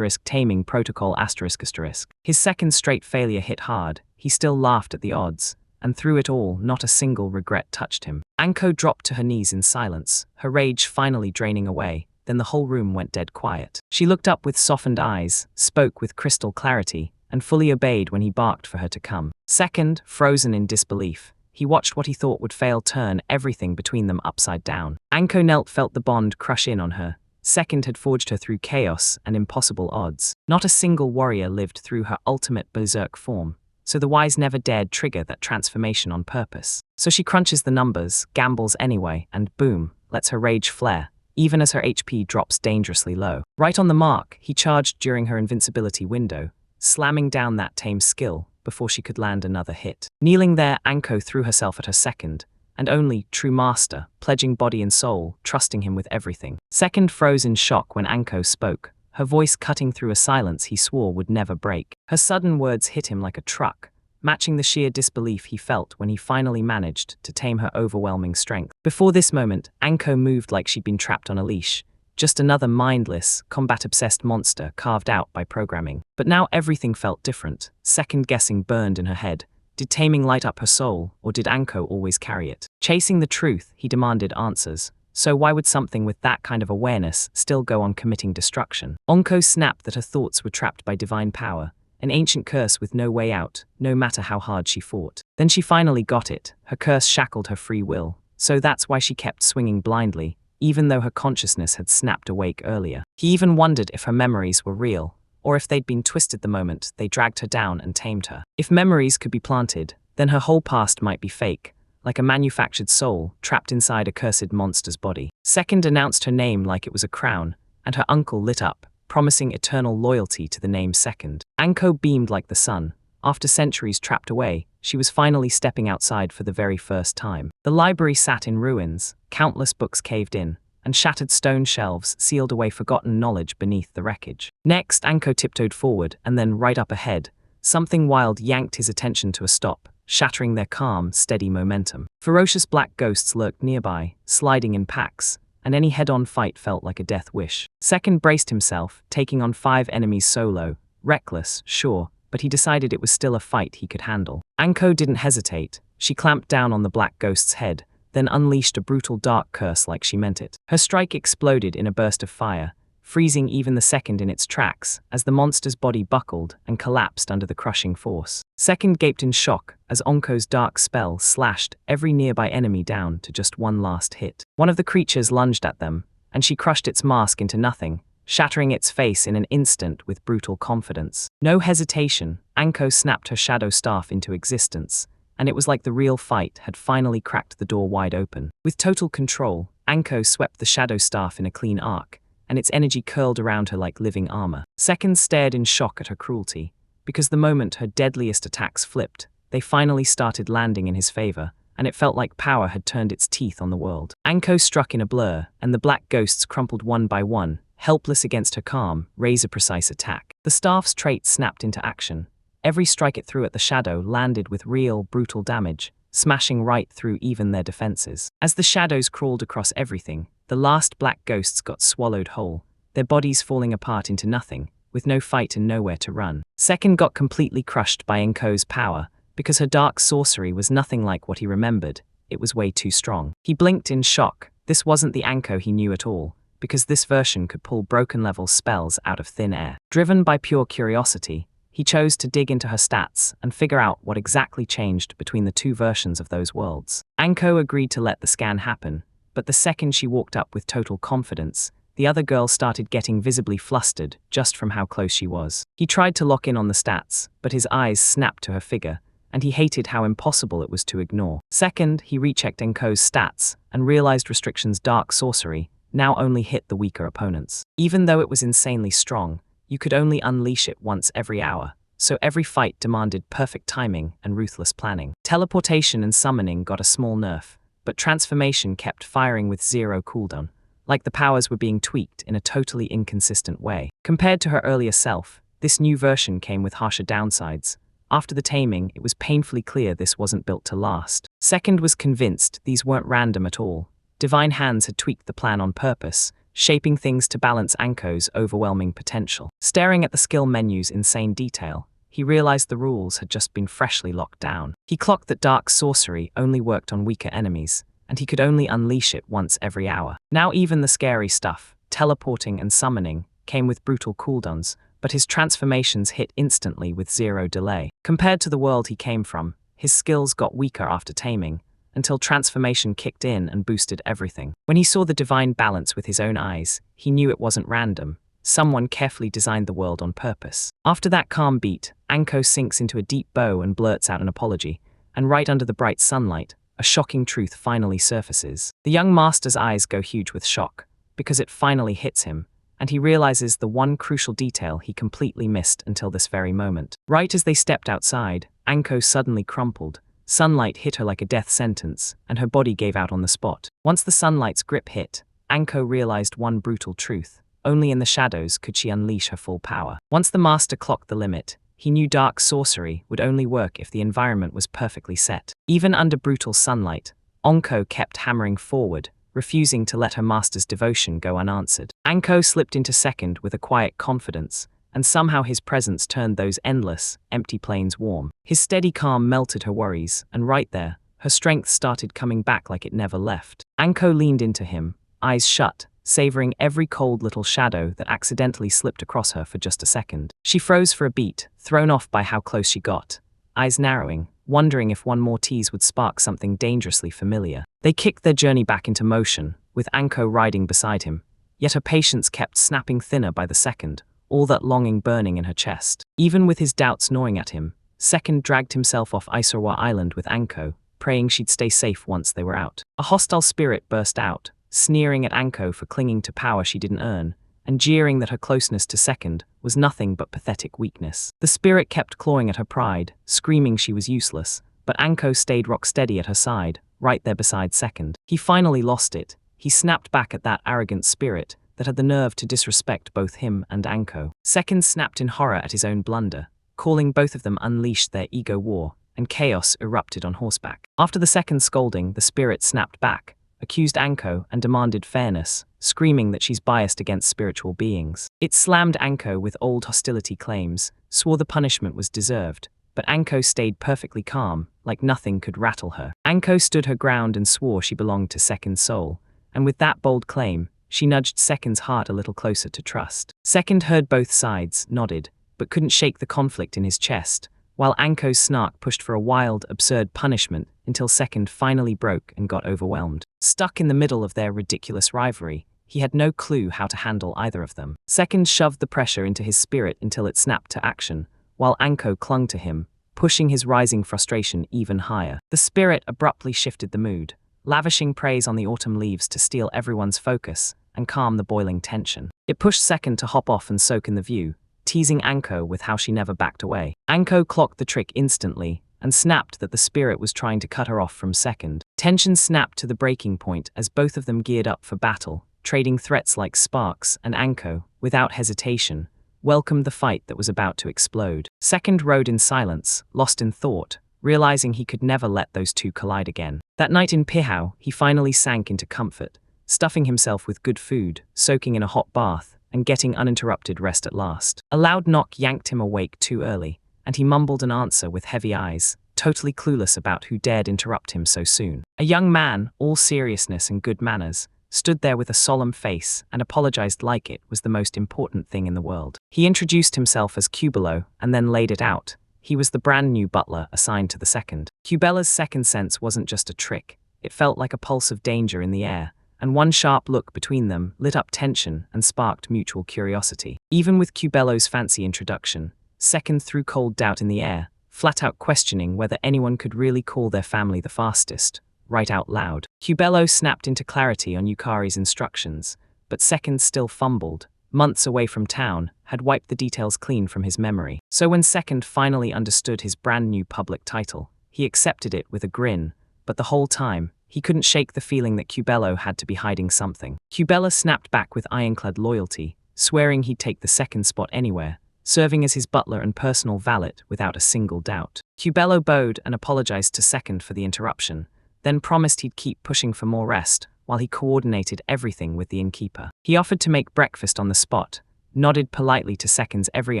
Taming protocol **. His second straight failure hit hard. He still laughed at the odds, and through it all, not a single regret touched him. Anko dropped to her knees in silence, her rage finally draining away. Then the whole room went dead quiet. She looked up with softened eyes, spoke with crystal clarity, and fully obeyed when he barked for her to come. Second, frozen in disbelief, he watched what he thought would fail turn everything between them upside down. Anko felt the bond crush in on her. Second had forged her through chaos and impossible odds. Not a single warrior lived through her ultimate berserk form, so the wise never dared trigger that transformation on purpose. So she crunches the numbers, gambles anyway, and boom, lets her rage flare, even as her HP drops dangerously low. Right on the mark, he charged during her invincibility window, slamming down that tame skill before she could land another hit. Kneeling there, Anko threw herself at her second, and only true master, pledging body and soul, trusting him with everything. Second froze in shock when Anko spoke, her voice cutting through a silence he swore would never break. Her sudden words hit him like a truck, matching the sheer disbelief he felt when he finally managed to tame her overwhelming strength. Before this moment, Anko moved like she'd been trapped on a leash, just another mindless, combat-obsessed monster carved out by programming. But now everything felt different. Second guessing burned in her head. Did taming light up her soul, or did Anko always carry it? Chasing the truth, he demanded answers. So why would something with that kind of awareness still go on committing destruction? Anko snapped that her thoughts were trapped by divine power, an ancient curse with no way out, no matter how hard she fought. Then she finally got it. Her curse shackled her free will, so that's why she kept swinging blindly, even though her consciousness had snapped awake earlier. He even wondered if her memories were real, or if they'd been twisted the moment they dragged her down and tamed her. If memories could be planted, then her whole past might be fake, like a manufactured soul trapped inside a cursed monster's body. Second announced her name like it was a crown, and her uncle lit up, promising eternal loyalty to the name Second. Anko beamed like the sun. After centuries trapped away, she was finally stepping outside for the very first time. The library sat in ruins, countless books caved in, and shattered stone shelves sealed away forgotten knowledge beneath the wreckage. Next, Anko tiptoed forward, and then right up ahead, something wild yanked his attention to a stop, shattering their calm, steady momentum. Ferocious black ghosts lurked nearby, sliding in packs, and any head-on fight felt like a death wish. Second braced himself, taking on 5 enemies solo, reckless, sure, but he decided it was still a fight he could handle. Anko didn't hesitate. She clamped down on the black ghost's head, then unleashed a brutal dark curse like she meant it. Her strike exploded in a burst of fire, freezing even the second in its tracks as the monster's body buckled and collapsed under the crushing force. Second gaped in shock as Anko's dark spell slashed every nearby enemy down to just one last hit. One of the creatures lunged at them, and she crushed its mask into nothing, shattering its face in an instant with brutal confidence. No hesitation, Anko snapped her shadow staff into existence, and it was like the real fight had finally cracked the door wide open. With total control, Anko swept the shadow staff in a clean arc, and its energy curled around her like living armor. Second stared in shock at her cruelty, because the moment her deadliest attacks flipped, they finally started landing in his favor, and it felt like power had turned its teeth on the world. Anko struck in a blur, and the black ghosts crumpled one by one, helpless against her calm, razor-precise attack. The staff's trait snapped into action. Every strike it threw at the shadow landed with real, brutal damage, smashing right through even their defenses. As the shadows crawled across everything, the last black ghosts got swallowed whole, their bodies falling apart into nothing, with no fight and nowhere to run. Second got completely crushed by Anko's power, because her dark sorcery was nothing like what he remembered. It was way too strong. He blinked in shock. This wasn't the Anko he knew at all, because this version could pull broken-level spells out of thin air. Driven by pure curiosity, he chose to dig into her stats and figure out what exactly changed between the two versions of those worlds. Anko agreed to let the scan happen, but the second she walked up with total confidence, the other girl started getting visibly flustered just from how close she was. He tried to lock in on the stats, but his eyes snapped to her figure, and he hated how impossible it was to ignore. Second, he rechecked Anko's stats and realized Restriction's dark sorcery now only hit the weaker opponents. Even though it was insanely strong, you could only unleash it once every hour, so every fight demanded perfect timing and ruthless planning. Teleportation and summoning got a small nerf, but transformation kept firing with 0 cooldown, like the powers were being tweaked in a totally inconsistent way. Compared to her earlier self, this new version came with harsher downsides. After the taming, it was painfully clear this wasn't built to last. Second was convinced these weren't random at all. Divine Hands had tweaked the plan on purpose, shaping things to balance Anko's overwhelming potential. Staring at the skill menu's insane detail, he realized the rules had just been freshly locked down. He clocked that dark sorcery only worked on weaker enemies, and he could only unleash it once every hour. Now even the scary stuff, teleporting and summoning, came with brutal cooldowns, but his transformations hit instantly with 0 delay. Compared to the world he came from, his skills got weaker after taming, until transformation kicked in and boosted everything. When he saw the divine balance with his own eyes, he knew it wasn't random. Someone carefully designed the world on purpose. After that calm beat, Anko sinks into a deep bow and blurts out an apology, and right under the bright sunlight, a shocking truth finally surfaces. The young master's eyes go huge with shock, because it finally hits him, and he realizes the one crucial detail he completely missed until this very moment. Right as they stepped outside, Anko suddenly crumpled. Sunlight hit her like a death sentence, and her body gave out on the spot. Once the sunlight's grip hit, Anko realized one brutal truth. Only in the shadows could she unleash her full power. Once the master clocked the limit, he knew dark sorcery would only work if the environment was perfectly set. Even under brutal sunlight, Anko kept hammering forward, refusing to let her master's devotion go unanswered. Anko slipped into second with a quiet confidence, and somehow his presence turned those endless, empty plains warm. His steady calm melted her worries, and right there, her strength started coming back like it never left. Anko leaned into him, eyes shut, savoring every cold little shadow that accidentally slipped across her for just a second. She froze for a beat, thrown off by how close she got, eyes narrowing, wondering if one more tease would spark something dangerously familiar. They kicked their journey back into motion, with Anko riding beside him, yet her patience kept snapping thinner by the second, all that longing burning in her chest. Even with his doubts gnawing at him, Second dragged himself off Isorwa Island with Anko, praying she'd stay safe once they were out. A hostile spirit burst out, sneering at Anko for clinging to power she didn't earn, and jeering that her closeness to Second was nothing but pathetic weakness. The spirit kept clawing at her pride, screaming she was useless, but Anko stayed rock steady at her side, right there beside Second. He finally lost it. He snapped back at that arrogant spirit, that had the nerve to disrespect both him and Anko. Second snapped in horror at his own blunder, calling both of them unleashed their ego war, and chaos erupted on horseback. After the second scolding, the spirit snapped back, accused Anko and demanded fairness, screaming that she's biased against spiritual beings. It slammed Anko with old hostility claims, swore the punishment was deserved, but Anko stayed perfectly calm, like nothing could rattle her. Anko stood her ground and swore she belonged to Second's soul, and with that bold claim, she nudged Second's heart a little closer to trust. Second heard both sides, nodded, but couldn't shake the conflict in his chest, while Anko's snark pushed for a wild, absurd punishment until Second finally broke and got overwhelmed. Stuck in the middle of their ridiculous rivalry, he had no clue how to handle either of them. Second shoved the pressure into his spirit until it snapped to action, while Anko clung to him, pushing his rising frustration even higher. The spirit abruptly shifted the mood, lavishing praise on the autumn leaves to steal everyone's focus and calm the boiling tension. It pushed Second to hop off and soak in the view, teasing Anko with how she never backed away. Anko clocked the trick instantly and snapped that the spirit was trying to cut her off from Second. Tension snapped to the breaking point as both of them geared up for battle, trading threats like sparks, and Anko, without hesitation, welcomed the fight that was about to explode. Second rode in silence, lost in thought, realizing he could never let those two collide again. That night in Pihau, he finally sank into comfort, stuffing himself with good food, soaking in a hot bath, and getting uninterrupted rest at last. A loud knock yanked him awake too early, and he mumbled an answer with heavy eyes, totally clueless about who dared interrupt him so soon. A young man, all seriousness and good manners, stood there with a solemn face and apologized like it was the most important thing in the world. He introduced himself as Cubello and then laid it out. He was the brand new butler assigned to the Second. Cubella's second sense wasn't just a trick, it felt like a pulse of danger in the air, and one sharp look between them lit up tension and sparked mutual curiosity. Even with Cubello's fancy introduction, Second threw cold doubt in the air, flat out questioning whether anyone could really call their family the fastest, right out loud. Cubello snapped into clarity on Yukari's instructions, but Second still fumbled, months away from town, had wiped the details clean from his memory. So when Second finally understood his brand new public title, he accepted it with a grin, but the whole time, he couldn't shake the feeling that Cubello had to be hiding something. Cubella snapped back with ironclad loyalty, swearing he'd take the second spot anywhere, serving as his butler and personal valet without a single doubt. Cubello bowed and apologized to Second for the interruption, then promised he'd keep pushing for more rest while he coordinated everything with the innkeeper. He offered to make breakfast on the spot, nodded politely to Second's every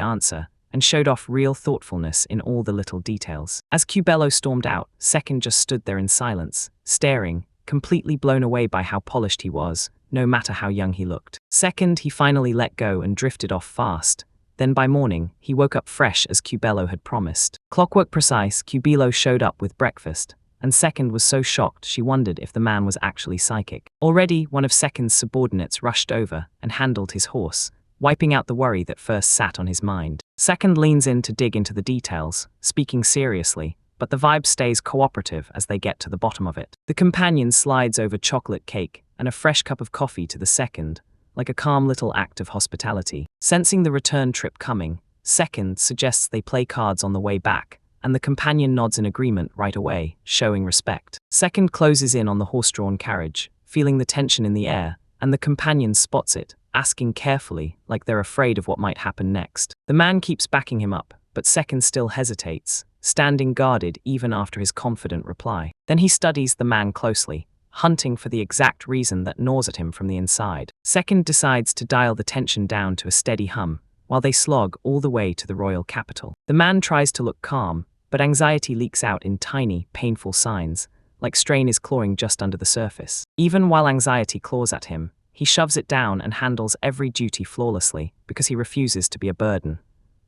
answer, and showed off real thoughtfulness in all the little details. As Cubello stormed out, Second just stood there in silence, staring, completely blown away by how polished he was, no matter how young he looked. Second, he finally let go and drifted off fast. Then by morning, he woke up fresh as Cubello had promised. Clockwork precise, Cubello showed up with breakfast, and Second was so shocked she wondered if the man was actually psychic. Already, one of Second's subordinates rushed over and handled his horse, wiping out the worry that first sat on his mind. Second leans in to dig into the details, speaking seriously, but the vibe stays cooperative as they get to the bottom of it. The companion slides over chocolate cake and a fresh cup of coffee to the Second, like a calm little act of hospitality. Sensing the return trip coming, Second suggests they play cards on the way back, and the companion nods in agreement right away, showing respect. Second closes in on the horse-drawn carriage, feeling the tension in the air, and the companion spots it, asking carefully, like they're afraid of what might happen next. The man keeps backing him up, but Second still hesitates, standing guarded even after his confident reply. Then he studies the man closely, hunting for the exact reason that gnaws at him from the inside. Second decides to dial the tension down to a steady hum, while they slog all the way to the royal capital. The man tries to look calm, but anxiety leaks out in tiny, painful signs, like strain is clawing just under the surface. Even while anxiety claws at him, he shoves it down and handles every duty flawlessly because he refuses to be a burden.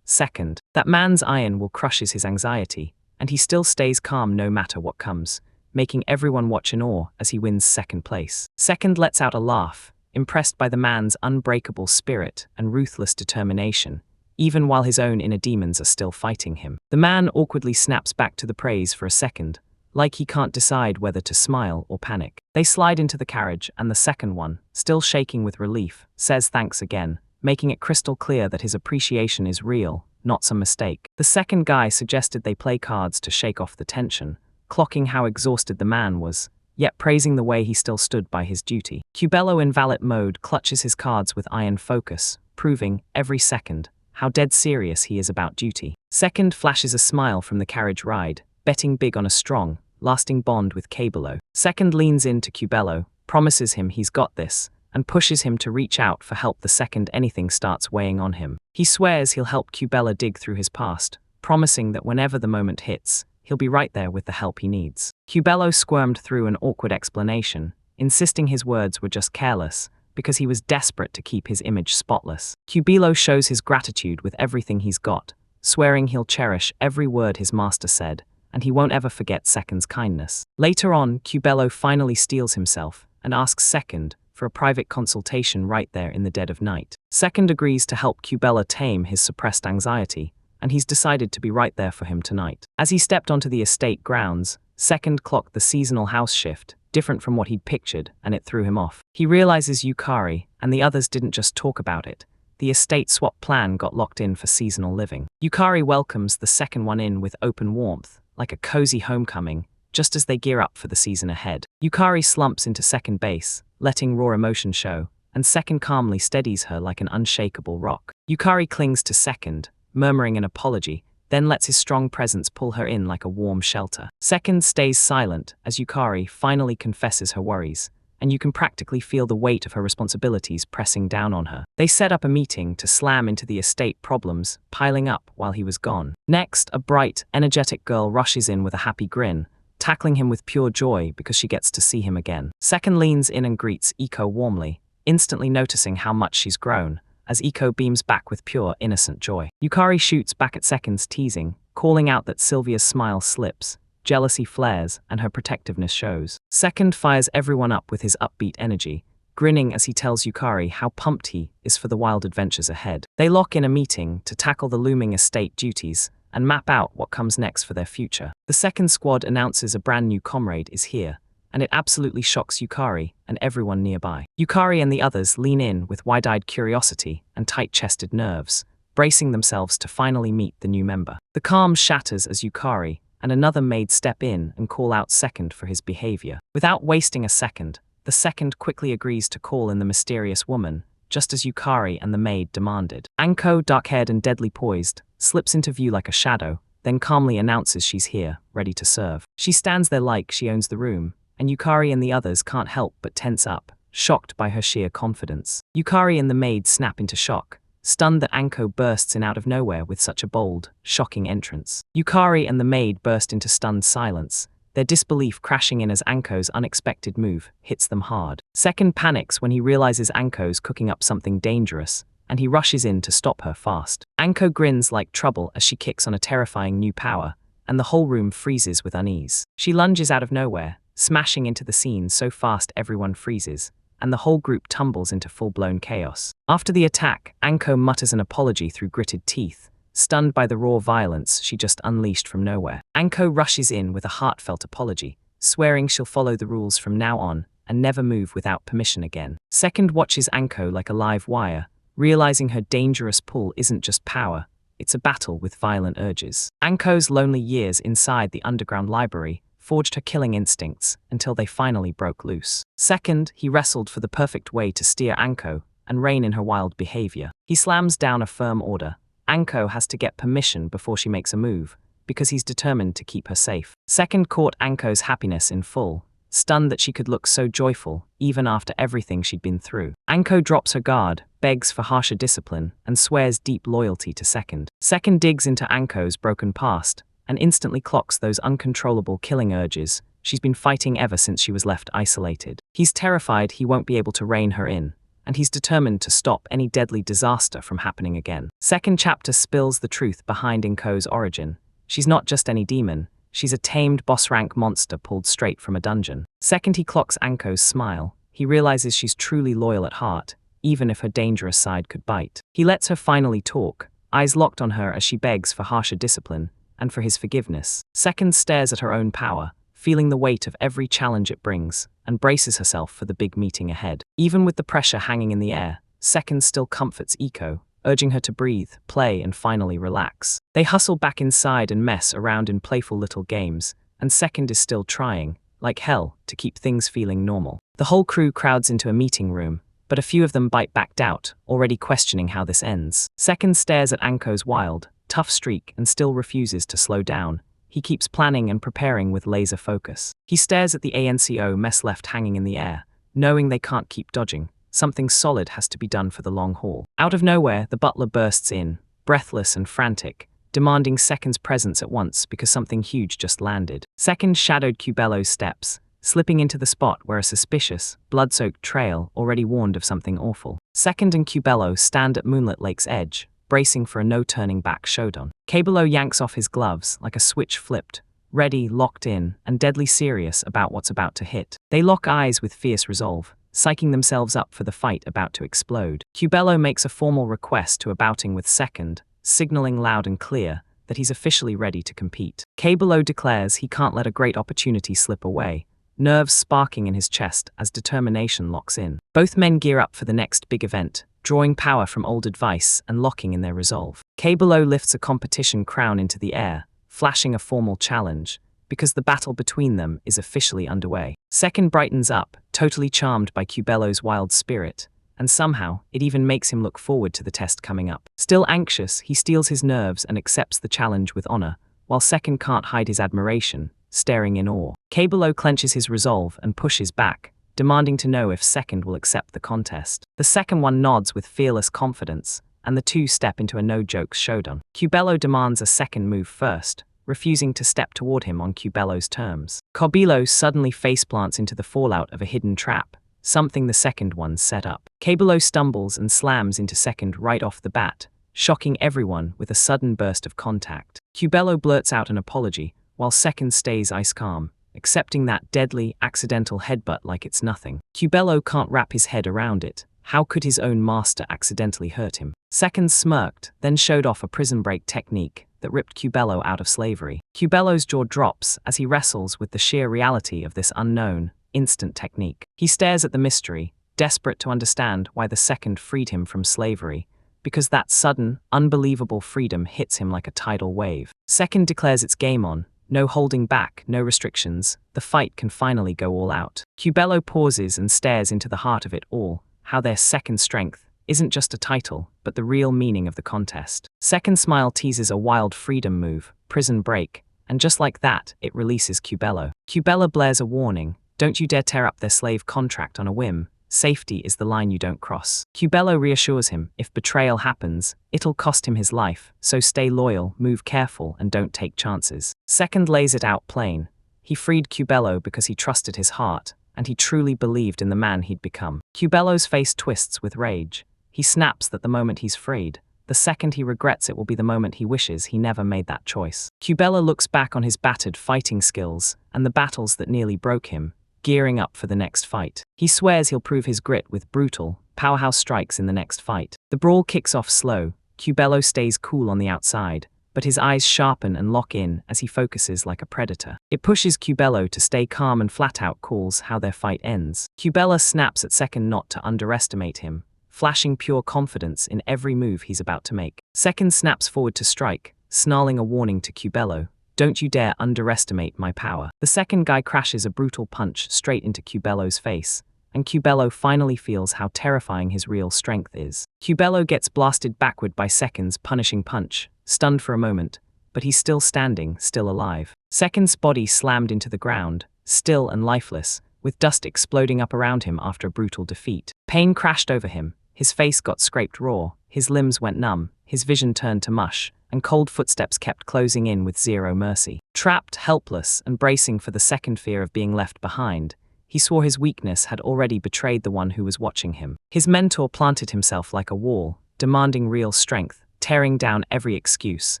Second, that man's iron will crushes his anxiety, and he still stays calm no matter what comes, making everyone watch in awe as he wins second place. Second lets out a laugh, impressed by the man's unbreakable spirit and ruthless determination, even while his own inner demons are still fighting him. The man awkwardly snaps back to the praise for a second, like he can't decide whether to smile or panic. They slide into the carriage and the second one, still shaking with relief, says thanks again, making it crystal clear that his appreciation is real, not some mistake. The second guy suggested they play cards to shake off the tension, clocking how exhausted the man was, yet praising the way he still stood by his duty. Cubello in valet mode clutches his cards with iron focus, proving, every second, how dead serious he is about duty. Second flashes a smile from the carriage ride, betting big on a strong, lasting bond with Cabello. Second leans into Cubello, promises him he's got this, and pushes him to reach out for help the second anything starts weighing on him. He swears he'll help Cubello dig through his past, promising that whenever the moment hits, he'll be right there with the help he needs. Cubello squirmed through an awkward explanation, insisting his words were just careless, because he was desperate to keep his image spotless. Cubello shows his gratitude with everything he's got, swearing he'll cherish every word his master said, and he won't ever forget Second's kindness. Later on, Cubello finally steels himself and asks Second for a private consultation right there in the dead of night. Second agrees to help Cubello tame his suppressed anxiety, and he's decided to be right there for him tonight. As he stepped onto the estate grounds, Second clocked the seasonal house shift, different from what he'd pictured, and it threw him off. He realizes Yukari and the others didn't just talk about it. The estate swap plan got locked in for seasonal living. Yukari welcomes the second one in with open warmth, like a cozy homecoming, just as they gear up for the season ahead. Yukari slumps into second base, letting raw emotion show, and Second calmly steadies her like an unshakable rock. Yukari clings to Second, murmuring an apology, then lets his strong presence pull her in like a warm shelter. Second stays silent as Yukari finally confesses her worries, and you can practically feel the weight of her responsibilities pressing down on her. They set up a meeting to slam into the estate problems piling up while he was gone. Next, a bright, energetic girl rushes in with a happy grin, tackling him with pure joy because she gets to see him again. Second leans in and greets Iko warmly, instantly noticing how much she's grown, as Iko beams back with pure, innocent joy. Yukari shoots back at Second's teasing, calling out that Sylvia's smile slips, jealousy flares, and her protectiveness shows. Second fires everyone up with his upbeat energy, grinning as he tells Yukari how pumped he is for the wild adventures ahead. They lock in a meeting to tackle the looming estate duties and map out what comes next for their future. The second squad announces a brand new comrade is here, and it absolutely shocks Yukari and everyone nearby. Yukari and the others lean in with wide-eyed curiosity and tight-chested nerves, bracing themselves to finally meet the new member. The calm shatters as Yukari and another maid step in and call out Second for his behavior. Without wasting a second, the second quickly agrees to call in the mysterious woman, just as Yukari and the maid demanded. Anko, dark-haired and deadly poised, slips into view like a shadow, then calmly announces she's here, ready to serve. She stands there like she owns the room, and Yukari and the others can't help but tense up, shocked by her sheer confidence. Yukari and the maid snap into shock, stunned that Anko bursts in out of nowhere with such a bold, shocking entrance. Yukari and the maid burst into stunned silence, their disbelief crashing in as Anko's unexpected move hits them hard. Second panics when he realizes Anko's cooking up something dangerous, and he rushes in to stop her fast. Anko grins like trouble as she kicks on a terrifying new power, and the whole room freezes with unease. She lunges out of nowhere, smashing into the scene so fast everyone freezes, and the whole group tumbles into full-blown chaos. After the attack, Anko mutters an apology through gritted teeth, stunned by the raw violence she just unleashed from nowhere. Anko rushes in with a heartfelt apology, swearing she'll follow the rules from now on and never move without permission again. Second watches Anko like a live wire, realizing her dangerous pull isn't just power, it's a battle with violent urges. Anko's lonely years inside the underground library forged her killing instincts until they finally broke loose. Second, he wrestled for the perfect way to steer Anko and rein in her wild behavior. He slams down a firm order. Anko has to get permission before she makes a move, because he's determined to keep her safe. Second caught Anko's happiness in full, stunned that she could look so joyful, even after everything she'd been through. Anko drops her guard, begs for harsher discipline, and swears deep loyalty to Second. Second digs into Anko's broken past, and instantly clocks those uncontrollable killing urges she's been fighting ever since she was left isolated. He's terrified he won't be able to rein her in, and he's determined to stop any deadly disaster from happening again. Second chapter spills the truth behind Inko's origin. She's not just any demon, she's a tamed boss-rank monster pulled straight from a dungeon. Second he clocks Anko's smile, he realizes she's truly loyal at heart, even if her dangerous side could bite. He lets her finally talk, eyes locked on her as she begs for harsher discipline, and for his forgiveness. Second stares at her own power, feeling the weight of every challenge it brings, and braces herself for the big meeting ahead. Even with the pressure hanging in the air, Second still comforts Iko, urging her to breathe, play, and finally relax. They hustle back inside and mess around in playful little games, and Second is still trying, like hell, to keep things feeling normal. The whole crew crowds into a meeting room, but a few of them bite back doubt, already questioning how this ends. Second stares at Anko's wild, tough streak and still refuses to slow down. He keeps planning and preparing with laser focus. He stares at the ANCO mess left hanging in the air, knowing they can't keep dodging. Something solid has to be done for the long haul. Out of nowhere, the butler bursts in, breathless and frantic, demanding Second's presence at once because something huge just landed. Second shadowed Cubello's steps, slipping into the spot where a suspicious, blood-soaked trail already warned of something awful. Second and Cubello stand at Moonlit Lake's edge, bracing for a no-turning-back showdown. Cubello yanks off his gloves like a switch flipped, ready, locked in, and deadly serious about what's about to hit. They lock eyes with fierce resolve, psyching themselves up for the fight about to explode. Cubello makes a formal request to a bouting with Second, signaling loud and clear that he's officially ready to compete. Cubello declares he can't let a great opportunity slip away, nerves sparking in his chest as determination locks in. Both men gear up for the next big event, drawing power from old advice and locking in their resolve. Cubello lifts a competition crown into the air, flashing a formal challenge, because the battle between them is officially underway. Second brightens up, totally charmed by Cubello's wild spirit, and somehow, it even makes him look forward to the test coming up. Still anxious, he steels his nerves and accepts the challenge with honor, while Second can't hide his admiration, staring in awe. Cubello clenches his resolve and pushes back, demanding to know if Second will accept the contest. The second one nods with fearless confidence, and the two step into a no-jokes showdown. Cubello demands a second move first, refusing to step toward him on Cubello's terms. Cubello suddenly faceplants into the fallout of a hidden trap, something the second one set up. Cubello stumbles and slams into Second right off the bat, shocking everyone with a sudden burst of contact. Cubello blurts out an apology, while Second stays ice calm, accepting that deadly, accidental headbutt like it's nothing. Cubello can't wrap his head around it. How could his own master accidentally hurt him? Second smirked, then showed off a prison break technique that ripped Cubello out of slavery. Cubello's jaw drops as he wrestles with the sheer reality of this unknown, instant technique. He stares at the mystery, desperate to understand why the second freed him from slavery, because that sudden, unbelievable freedom hits him like a tidal wave. Second declares it's game on, no holding back, no restrictions, the fight can finally go all out. Cubello pauses and stares into the heart of it all, how their second strength isn't just a title, but the real meaning of the contest. Second smile teases a wild freedom move, prison break, and just like that, it releases Cubello. Cubello blares a warning, don't you dare tear up their slave contract on a whim, safety is the line you don't cross. Cubello reassures him, if betrayal happens, it'll cost him his life, so stay loyal, move careful, and don't take chances. Second lays it out plain. He freed Cubello because he trusted his heart, and he truly believed in the man he'd become. Cubello's face twists with rage. He snaps that the moment he's freed, the second he regrets it will be the moment he wishes he never made that choice. Cubello looks back on his battered fighting skills and the battles that nearly broke him, gearing up for the next fight. He swears he'll prove his grit with brutal, powerhouse strikes in the next fight. The brawl kicks off slow. Cubello stays cool on the outside, but his eyes sharpen and lock in as he focuses like a predator. It pushes Cubello to stay calm and flat out calls how their fight ends. Cubello snaps at Second not to underestimate him, flashing pure confidence in every move he's about to make. Second snaps forward to strike, snarling a warning to Cubello, don't you dare underestimate my power. The second guy crashes a brutal punch straight into Cubello's face, and Cubello finally feels how terrifying his real strength is. Cubello gets blasted backward by Second's punishing punch, stunned for a moment, but he's still standing, still alive. Second's body slammed into the ground, still and lifeless, with dust exploding up around him after a brutal defeat. Pain crashed over him, his face got scraped raw, his limbs went numb, his vision turned to mush, and cold footsteps kept closing in with zero mercy. Trapped, helpless, and bracing for the second fear of being left behind, he swore his weakness had already betrayed the one who was watching him. His mentor planted himself like a wall, demanding real strength, tearing down every excuse,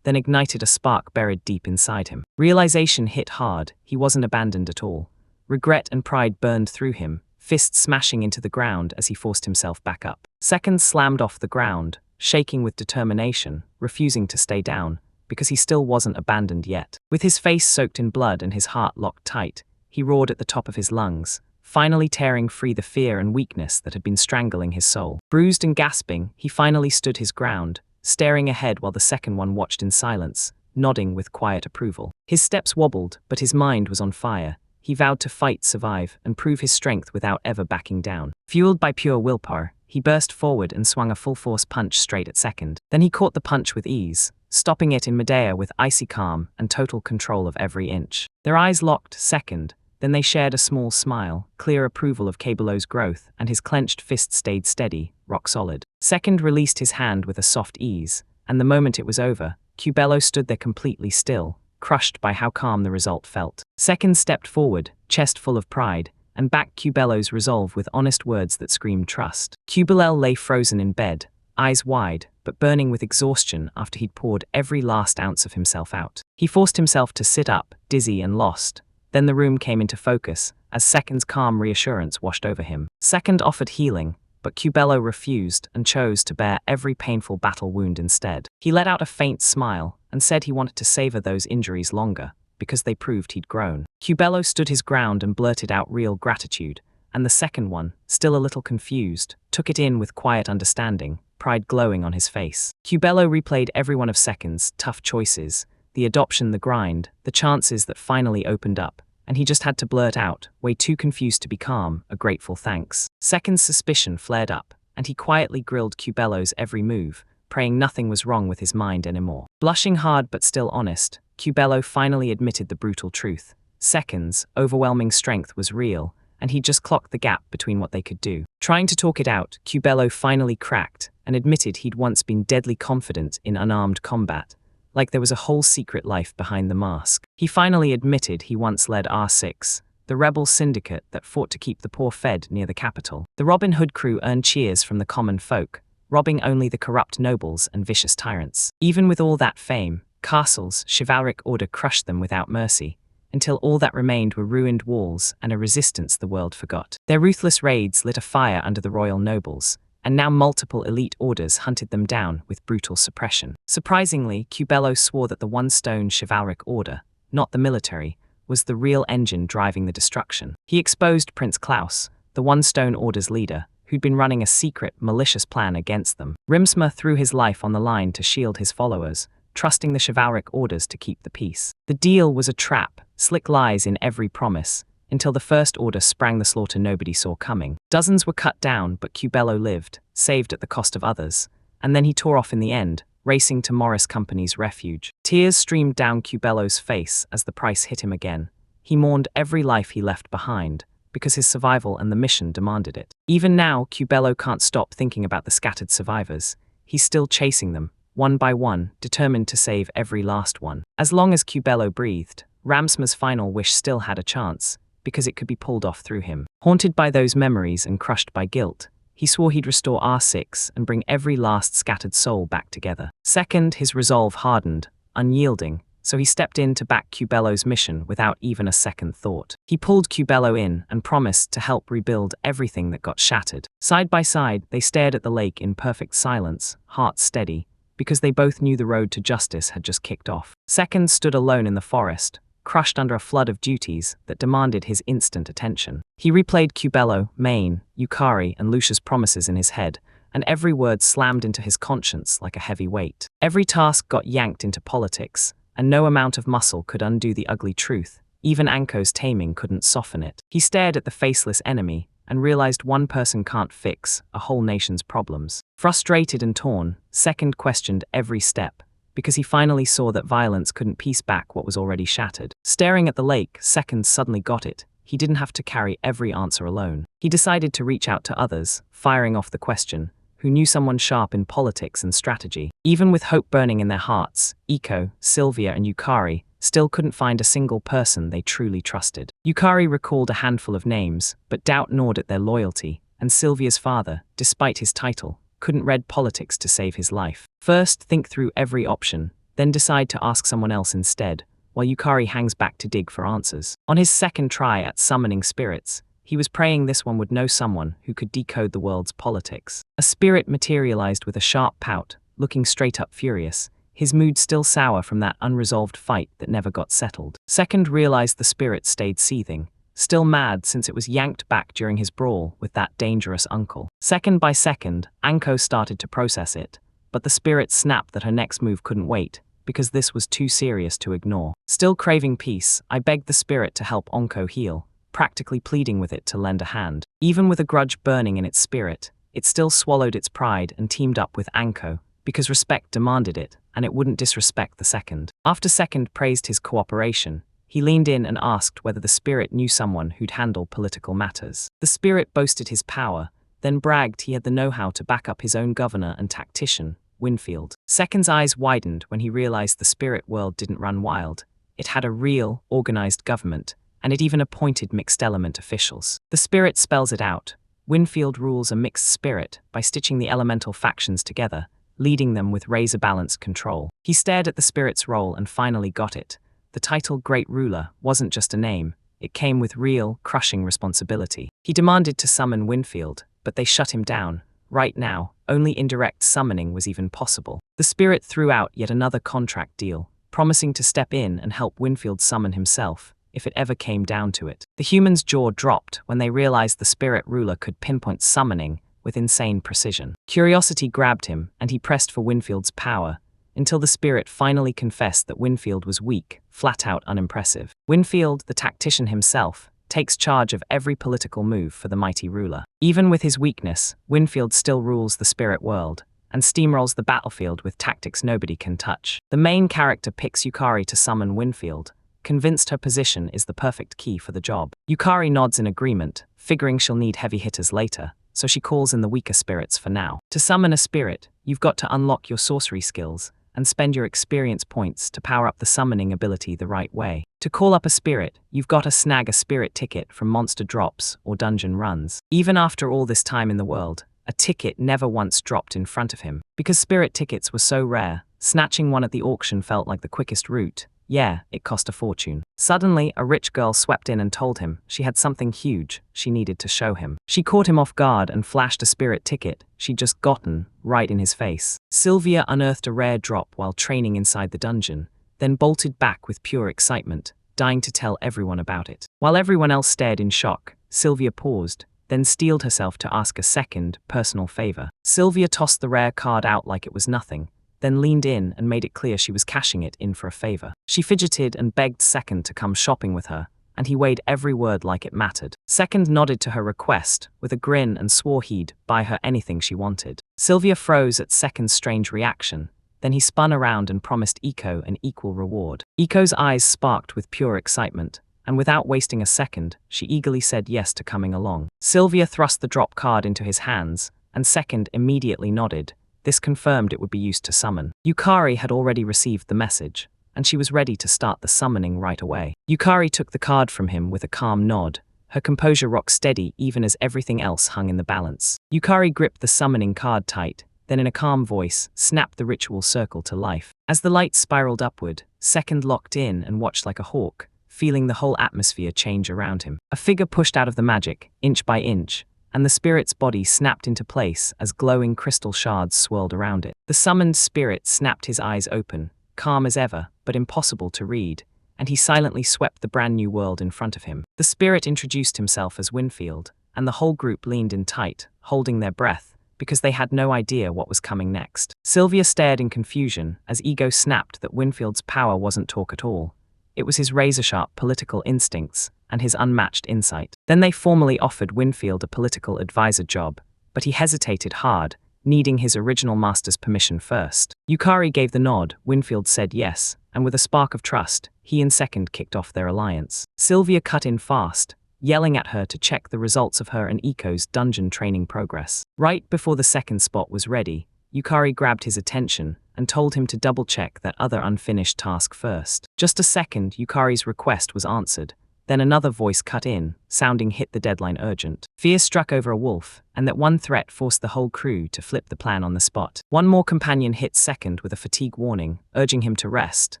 then ignited a spark buried deep inside him. Realization hit hard, he wasn't abandoned at all. Regret and pride burned through him, fists smashing into the ground as he forced himself back up. Second slammed off the ground, shaking with determination, refusing to stay down, because he still wasn't abandoned yet. With his face soaked in blood and his heart locked tight, he roared at the top of his lungs, finally tearing free the fear and weakness that had been strangling his soul. Bruised and gasping, he finally stood his ground, staring ahead while the second one watched in silence, nodding with quiet approval. His steps wobbled, but his mind was on fire. he vowed to fight, survive, and prove his strength without ever backing down. Fueled by pure willpower, he burst forward and swung a full-force punch straight at Second. Then he caught the punch with ease, stopping it in midair with icy calm and total control of every inch. Their eyes locked, Second, then they shared a small smile, clear approval of Kabulo's growth, and his clenched fist stayed steady, rock solid. Second released his hand with a soft ease, and the moment it was over, Cubello stood there completely still, crushed by how calm the result felt. Second stepped forward, chest full of pride, and backed Cubello's resolve with honest words that screamed trust. Cubello lay frozen in bed, eyes wide, but burning with exhaustion after he'd poured every last ounce of himself out. He forced himself to sit up, dizzy and lost. Then the room came into focus, as Second's calm reassurance washed over him. Second offered healing, but Cubello refused and chose to bear every painful battle wound instead. He let out a faint smile and said he wanted to savor those injuries longer, because they proved he'd grown. Cubello stood his ground and blurted out real gratitude, and the second one, still a little confused, took it in with quiet understanding, pride glowing on his face. Cubello replayed every one of Second's tough choices, the adoption, the grind, the chances that finally opened up, and he just had to blurt out, way too confused to be calm, a grateful thanks. Second's suspicion flared up, and he quietly grilled Cubello's every move, praying nothing was wrong with his mind anymore. Blushing hard but still honest, Cubello finally admitted the brutal truth. Second's overwhelming strength was real, and he just clocked the gap between what they could do. Trying to talk it out, Cubello finally cracked and admitted he'd once been deadly confident in unarmed combat, like there was a whole secret life behind the mask. He finally admitted he once led R6, the rebel syndicate that fought to keep the poor fed near the capital. The Robin Hood crew earned cheers from the common folk, robbing only the corrupt nobles and vicious tyrants. Even with all that fame, Castle's chivalric order crushed them without mercy, until all that remained were ruined walls and a resistance the world forgot. Their ruthless raids lit a fire under the royal nobles, and now multiple elite orders hunted them down with brutal suppression. Surprisingly, Cubello swore that the one-stone chivalric order, not the military, was the real engine driving the destruction. He exposed Prince Klaus, the one-stone order's leader, who'd been running a secret, malicious plan against them. Rimsma threw his life on the line to shield his followers, trusting the chivalric orders to keep the peace. The deal was a trap, slick lies in every promise, until the First Order sprang the slaughter nobody saw coming. Dozens were cut down, but Cubello lived, saved at the cost of others, and then he tore off in the end, racing to Morris Company's refuge. Tears streamed down Cubello's face as the price hit him again. He mourned every life he left behind, because his survival and the mission demanded it. Even now, Cubello can't stop thinking about the scattered survivors. He's still chasing them, one by one, determined to save every last one. As long as Cubello breathed, Ramsma's final wish still had a chance, because it could be pulled off through him. Haunted by those memories and crushed by guilt, he swore he'd restore R6 and bring every last scattered soul back together. Second, his resolve hardened, unyielding, so he stepped in to back Cubello's mission without even a second thought. He pulled Cubello in and promised to help rebuild everything that got shattered. Side by side, they stared at the lake in perfect silence, hearts steady, because they both knew the road to justice had just kicked off. Second stood alone in the forest, crushed under a flood of duties that demanded his instant attention. He replayed Cubello, Maine, Yukari, and Lucia's promises in his head, and every word slammed into his conscience like a heavy weight. Every task got yanked into politics, and no amount of muscle could undo the ugly truth. Even Anko's taming couldn't soften it. He stared at the faceless enemy and realized one person can't fix a whole nation's problems. Frustrated and torn, Second questioned every step, because he finally saw that violence couldn't piece back what was already shattered. Staring at the lake, Second suddenly got it. He didn't have to carry every answer alone. He decided to reach out to others, firing off the question, who knew someone sharp in politics and strategy. Even with hope burning in their hearts, Iko, Sylvia, and Yukari still couldn't find a single person they truly trusted. Yukari recalled a handful of names, but doubt gnawed at their loyalty, and Sylvia's father, despite his title, couldn't read politics to save his life. First, think through every option, then decide to ask someone else instead, while Yukari hangs back to dig for answers. On his second try at summoning spirits, he was praying this one would know someone who could decode the world's politics. A spirit materialized with a sharp pout, looking straight up furious, his mood still sour from that unresolved fight that never got settled. Second realized the spirit stayed seething, still mad since it was yanked back during his brawl with that dangerous uncle. Second by second, Anko started to process it, but the spirit snapped that her next move couldn't wait, because this was too serious to ignore. Still craving peace, I begged the spirit to help Onko heal, practically pleading with it to lend a hand. Even with a grudge burning in its spirit, it still swallowed its pride and teamed up with Anko, because respect demanded it, and it wouldn't disrespect the second. After second praised his cooperation, he leaned in and asked whether the spirit knew someone who'd handle political matters. The spirit boasted his power, then bragged he had the know-how to back up his own governor and tactician, Winfield. Second's eyes widened when he realized the spirit world didn't run wild. It had a real, organized government, and it even appointed mixed-element officials. The spirit spells it out. Winfield rules a mixed spirit by stitching the elemental factions together, leading them with razor-balanced control. He stared at the spirit's role and finally got it. The title Great Ruler wasn't just a name, it came with real, crushing responsibility. He demanded to summon Winfield, but they shut him down. Right now, only indirect summoning was even possible. The spirit threw out yet another contract deal, promising to step in and help Winfield summon himself, if it ever came down to it. The human's jaw dropped when they realized the spirit ruler could pinpoint summoning with insane precision. Curiosity grabbed him, and he pressed for Winfield's power, until the spirit finally confessed that Winfield was weak, flat-out unimpressive. Winfield, the tactician himself, takes charge of every political move for the mighty ruler. Even with his weakness, Winfield still rules the spirit world, and steamrolls the battlefield with tactics nobody can touch. The main character picks Yukari to summon Winfield, convinced her position is the perfect key for the job. Yukari nods in agreement, figuring she'll need heavy hitters later, so she calls in the weaker spirits for now. To summon a spirit, you've got to unlock your sorcery skills and spend your experience points to power up the summoning ability the right way. To call up a spirit, you've got to snag a spirit ticket from monster drops or dungeon runs. Even after all this time in the world, a ticket never once dropped in front of him. Because spirit tickets were so rare, snatching one at the auction felt like the quickest route. Yeah, it cost a fortune. Suddenly, a rich girl swept in and told him she had something huge she needed to show him. She caught him off guard and flashed a spirit ticket she'd just gotten right in his face. Sylvia unearthed a rare drop while training inside the dungeon, then bolted back with pure excitement, dying to tell everyone about it. While everyone else stared in shock, Sylvia paused, then steeled herself to ask a second, personal favor. Sylvia tossed the rare card out like it was nothing, then leaned in and made it clear she was cashing it in for a favor. She fidgeted and begged Second to come shopping with her, and he weighed every word like it mattered. Second nodded to her request with a grin and swore he'd buy her anything she wanted. Sylvia froze at Second's strange reaction, then he spun around and promised Iko an equal reward. Iko's eyes sparked with pure excitement, and without wasting a second, she eagerly said yes to coming along. Sylvia thrust the drop card into his hands, and Second immediately nodded. This confirmed it would be used to summon. Yukari had already received the message, and she was ready to start the summoning right away. Yukari took the card from him with a calm nod, her composure rock steady even as everything else hung in the balance. Yukari gripped the summoning card tight, then in a calm voice, snapped the ritual circle to life. As the light spiraled upward, Second locked in and watched like a hawk, feeling the whole atmosphere change around him. A figure pushed out of the magic, inch by inch, and the spirit's body snapped into place as glowing crystal shards swirled around it. The summoned spirit snapped his eyes open, calm as ever, but impossible to read, and he silently swept the brand new world in front of him. The spirit introduced himself as Winfield, and the whole group leaned in tight, holding their breath, because they had no idea what was coming next. Sylvia stared in confusion as ego snapped that Winfield's power wasn't talk at all. It was his razor-sharp political instincts and his unmatched insight. Then they formally offered Winfield a political advisor job, but he hesitated hard, needing his original master's permission first. Yukari gave the nod, Winfield said yes, and with a spark of trust, he and Second kicked off their alliance. Sylvia cut in fast, yelling at her to check the results of her and Iko's dungeon training progress. Right before the second spot was ready, Yukari grabbed his attention and told him to double-check that other unfinished task first. Just a second, Yukari's request was answered. Then another voice cut in, sounding hit the deadline urgent. Fear struck over a wolf, and that one threat forced the whole crew to flip the plan on the spot. One more companion hit Second with a fatigue warning, urging him to rest.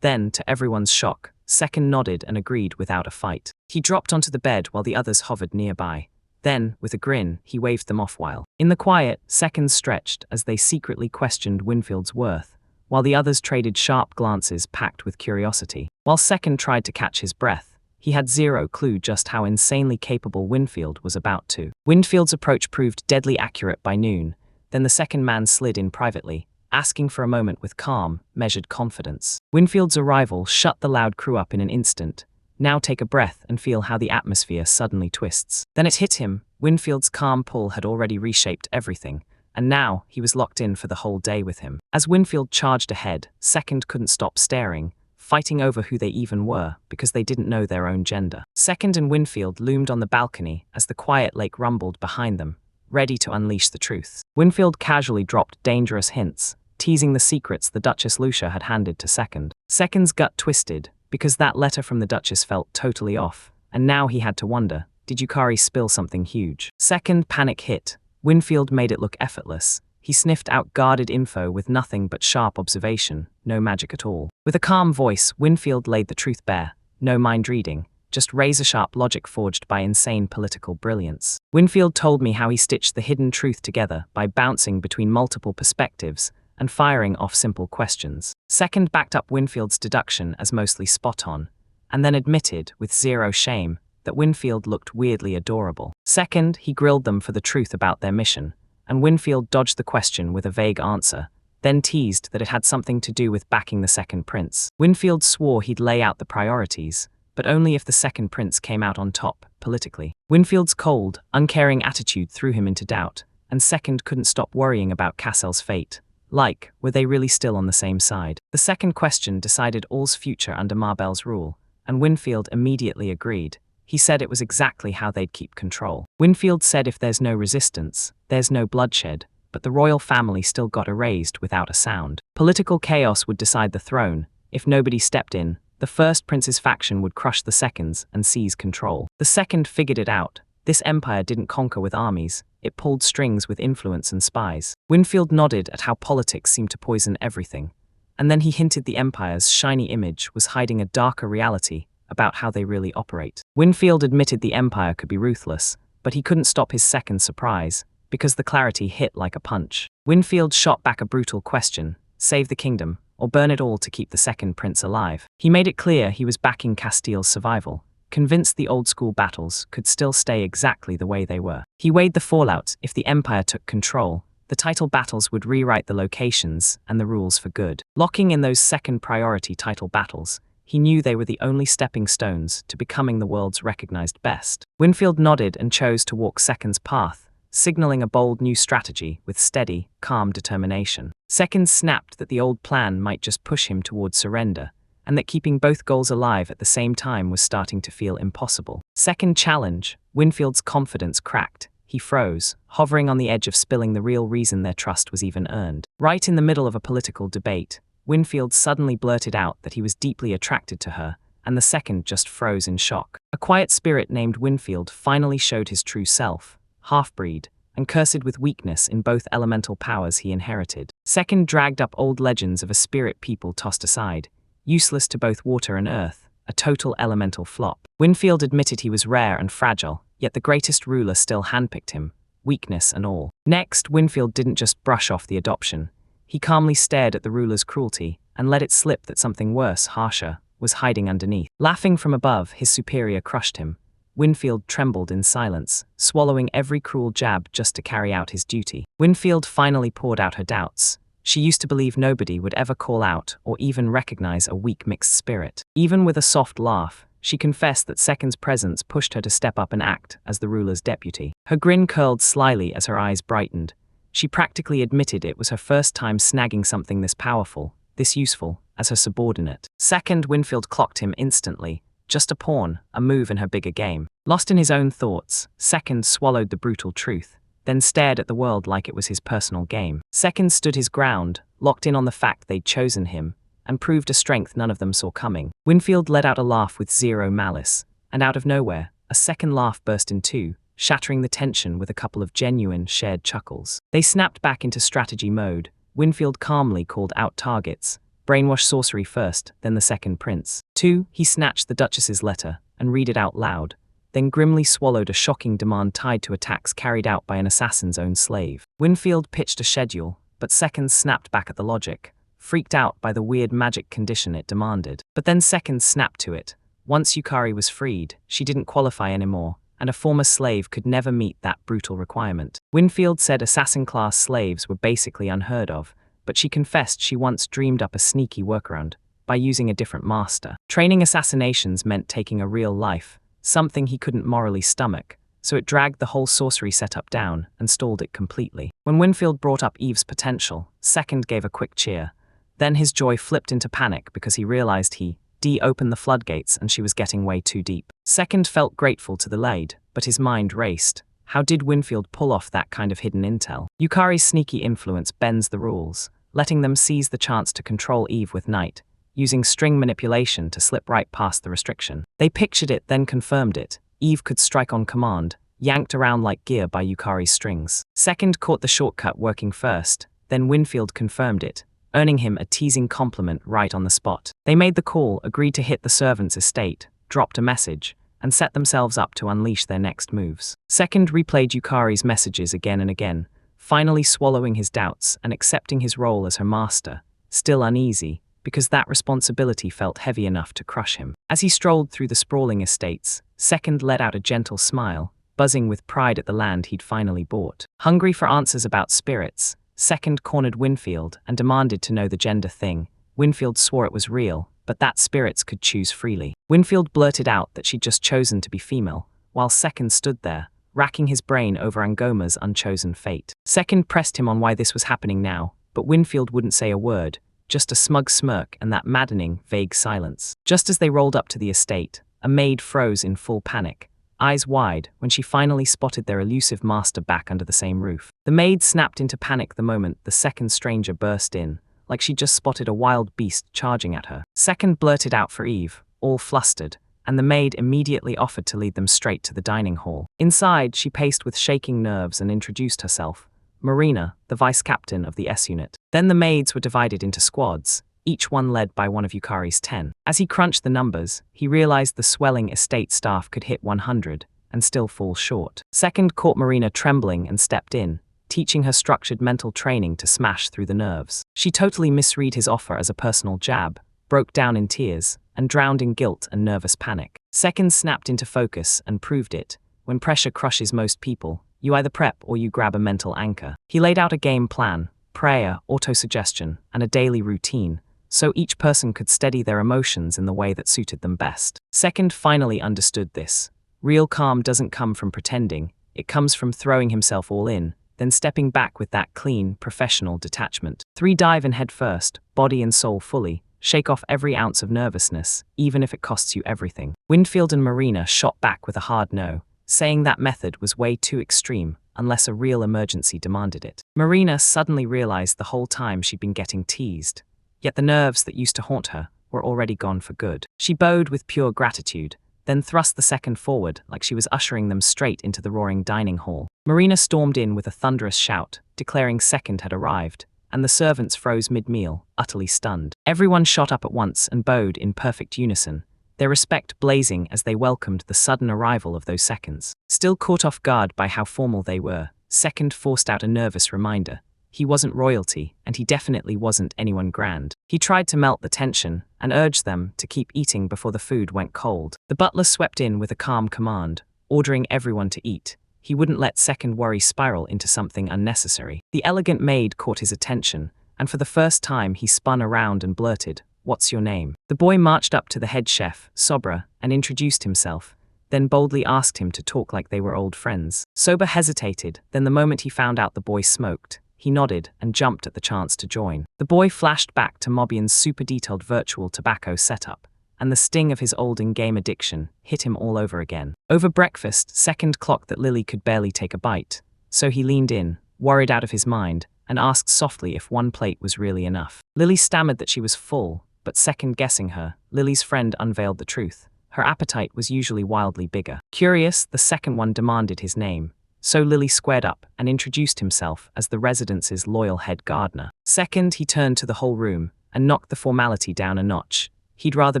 Then, to everyone's shock, Second nodded and agreed without a fight. He dropped onto the bed while the others hovered nearby. Then, with a grin, he waved them off while. In the quiet, Second stretched as they secretly questioned Winfield's worth, while the others traded sharp glances packed with curiosity. While Second tried to catch his breath, he had zero clue just how insanely capable Winfield was about to. Winfield's approach proved deadly accurate by noon, then the second man slid in privately, asking for a moment with calm, measured confidence. Winfield's arrival shut the loud crew up in an instant. Now take a breath and feel how the atmosphere suddenly twists. Then it hit him. Winfield's calm pull had already reshaped everything, and now he was locked in for the whole day with him. As Winfield charged ahead, Second couldn't stop staring, fighting over who they even were because they didn't know their own gender. Second and Winfield loomed on the balcony as the quiet lake rumbled behind them, ready to unleash the truth. Winfield casually dropped dangerous hints, teasing the secrets the Duchess Lucia had handed to Second. Second's gut twisted, because that letter from the Duchess felt totally off, and now he had to wonder, did Yukari spill something huge? Second panic hit. Winfield made it look effortless. He sniffed out guarded info with nothing but sharp observation, no magic at all. With a calm voice, Winfield laid the truth bare. No mind reading, just razor-sharp logic forged by insane political brilliance. Winfield told me how he stitched the hidden truth together by bouncing between multiple perspectives and firing off simple questions. Second backed up Winfield's deduction as mostly spot-on, and then admitted, with zero shame, that Winfield looked weirdly adorable. Second, he grilled them for the truth about their mission, and Winfield dodged the question with a vague answer, then teased that it had something to do with backing the second prince. Winfield swore he'd lay out the priorities, but only if the second prince came out on top, politically. Winfield's cold, uncaring attitude threw him into doubt, and Second couldn't stop worrying about Cassel's fate. Like, were they really still on the same side? The second question decided all's future under Marbel's rule, and Winfield immediately agreed. He said it was exactly how they'd keep control. Winfield said if there's no resistance, there's no bloodshed, but the royal family still got erased without a sound. Political chaos would decide the throne. If nobody stepped in, the first prince's faction would crush the second's and seize control. The second figured it out. This empire didn't conquer with armies, it pulled strings with influence and spies. Winfield nodded at how politics seemed to poison everything, and then he hinted the empire's shiny image was hiding a darker reality about how they really operate. Winfield admitted the empire could be ruthless, but he couldn't stop his second surprise, because the clarity hit like a punch. Winfield shot back a brutal question: save the kingdom, or burn it all to keep the second prince alive. He made it clear he was backing Castile's survival, convinced the old-school battles could still stay exactly the way they were. He weighed the fallout. If the empire took control, the title battles would rewrite the locations and the rules for good. Locking in those second-priority title battles, he knew they were the only stepping stones to becoming the world's recognized best. Winfield nodded and chose to walk Second's path, signaling a bold new strategy with steady, calm determination. Second snapped that the old plan might just push him towards surrender, and that keeping both goals alive at the same time was starting to feel impossible. Second challenge, Winfield's confidence cracked. He froze, hovering on the edge of spilling the real reason their trust was even earned. Right in the middle of a political debate, Winfield suddenly blurted out that he was deeply attracted to her, and the second just froze in shock. A quiet spirit named Winfield finally showed his true self, half-breed, and cursed with weakness in both elemental powers he inherited. Second dragged up old legends of a spirit people tossed aside, useless to both water and earth, a total elemental flop. Winfield admitted he was rare and fragile, yet the greatest ruler still handpicked him, weakness and all. Next, Winfield didn't just brush off the adoption. He calmly stared at the ruler's cruelty and let it slip that something worse, harsher, was hiding underneath. Laughing from above, his superior crushed him. Winfield trembled in silence, swallowing every cruel jab just to carry out his duty. Winfield finally poured out her doubts. She used to believe nobody would ever call out or even recognize a weak mixed spirit. Even with a soft laugh, she confessed that Second's presence pushed her to step up and act as the ruler's deputy. Her grin curled slyly as her eyes brightened. She practically admitted it was her first time snagging something this powerful, this useful, as her subordinate. Second, Winfield clocked him instantly. Just a pawn, a move in her bigger game. Lost in his own thoughts, Second swallowed the brutal truth, then stared at the world like it was his personal game. Second stood his ground, locked in on the fact they'd chosen him, and proved a strength none of them saw coming. Winfield let out a laugh with zero malice, and out of nowhere, a second laugh burst in two, shattering the tension with a couple of genuine, shared chuckles. They snapped back into strategy mode. Winfield calmly called out targets. Brainwash sorcery first, then the second prince. 2. He snatched the Duchess's letter and read it out loud, then grimly swallowed a shocking demand tied to attacks carried out by an assassin's own slave. Winfield pitched a schedule, but Second snapped back at the logic, freaked out by the weird magic condition it demanded. But then Second snapped to it. Once Yukari was freed, she didn't qualify anymore, and a former slave could never meet that brutal requirement. Winfield said assassin-class slaves were basically unheard of, but she confessed she once dreamed up a sneaky workaround by using a different master. Training assassinations meant taking a real life, something he couldn't morally stomach, so it dragged the whole sorcery setup down and stalled it completely. When Winfield brought up Eve's potential, Second gave a quick cheer. Then his joy flipped into panic because he realized he opened the floodgates and she was getting way too deep. Second felt grateful to the laid, but his mind raced. How did Winfield pull off that kind of hidden intel? Yukari's sneaky influence bends the rules, letting them seize the chance to control Eve with Night, using string manipulation to slip right past the restriction. They pictured it, then confirmed it. Eve could strike on command, yanked around like gear by Yukari's strings. Second caught the shortcut working first, then Winfield confirmed it, earning him a teasing compliment right on the spot. They made the call, agreed to hit the servant's estate, dropped a message, and set themselves up to unleash their next moves. Second replayed Yukari's messages again and again, finally swallowing his doubts and accepting his role as her master, still uneasy, because that responsibility felt heavy enough to crush him. As he strolled through the sprawling estates, Second let out a gentle smile, buzzing with pride at the land he'd finally bought. Hungry for answers about spirits, Second cornered Winfield and demanded to know the gender thing. Winfield swore it was real, but that spirits could choose freely. Winfield blurted out that she'd just chosen to be female, while Second stood there, racking his brain over Angoma's unchosen fate. Second pressed him on why this was happening now, but Winfield wouldn't say a word, just a smug smirk and that maddening, vague silence. Just as they rolled up to the estate, a maid froze in full panic, eyes wide, when she finally spotted their elusive master back under the same roof. The maid snapped into panic the moment the second stranger burst in, like she'd just spotted a wild beast charging at her. Second blurted out for Eve, all flustered, and the maid immediately offered to lead them straight to the dining hall. Inside, she paced with shaking nerves and introduced herself, Marina, the vice-captain of the S-unit. Then the maids were divided into squads, each one led by one of Yukari's 10. As he crunched the numbers, he realized the swelling estate staff could hit 100 and still fall short. Second caught Marina trembling and stepped in, teaching her structured mental training to smash through the nerves. She totally misread his offer as a personal jab, broke down in tears, and drowned in guilt and nervous panic. Second snapped into focus and proved it. When pressure crushes most people, you either prep or you grab a mental anchor. He laid out a game plan, prayer, autosuggestion, and a daily routine, so each person could steady their emotions in the way that suited them best. Second finally understood this. Real calm doesn't come from pretending, it comes from throwing himself all in, then stepping back with that clean, professional detachment. 3 dive in head first, body and soul fully, shake off every ounce of nervousness, even if it costs you everything. Winfield and Marina shot back with a hard no, saying that method was way too extreme, unless a real emergency demanded it. Marina suddenly realized the whole time she'd been getting teased. Yet the nerves that used to haunt her were already gone for good. She bowed with pure gratitude, then thrust the second forward like she was ushering them straight into the roaring dining hall. Marina stormed in with a thunderous shout, declaring Second had arrived, and the servants froze mid-meal, utterly stunned. Everyone shot up at once and bowed in perfect unison, their respect blazing as they welcomed the sudden arrival of those seconds. Still caught off guard by how formal they were, Second forced out a nervous reminder. He wasn't royalty, and he definitely wasn't anyone grand. He tried to melt the tension and urged them to keep eating before the food went cold. The butler swept in with a calm command, ordering everyone to eat. He wouldn't let Second worry spiral into something unnecessary. The elegant maid caught his attention, and for the first time he spun around and blurted, "What's your name?" The boy marched up to the head chef, Sobra, and introduced himself, then boldly asked him to talk like they were old friends. Soba hesitated, then the moment he found out the boy smoked, he nodded and jumped at the chance to join. The boy flashed back to Mobian's super-detailed virtual tobacco setup, and the sting of his old in-game addiction hit him all over again. Over breakfast, Second clocked that Lily could barely take a bite, so he leaned in, worried out of his mind, and asked softly if one plate was really enough. Lily stammered that she was full, but second-guessing her, Lily's friend unveiled the truth. Her appetite was usually wildly bigger. Curious, the second one demanded his name, so Lily squared up and introduced himself as the residence's loyal head gardener. Second, he turned to the whole room and knocked the formality down a notch. He'd rather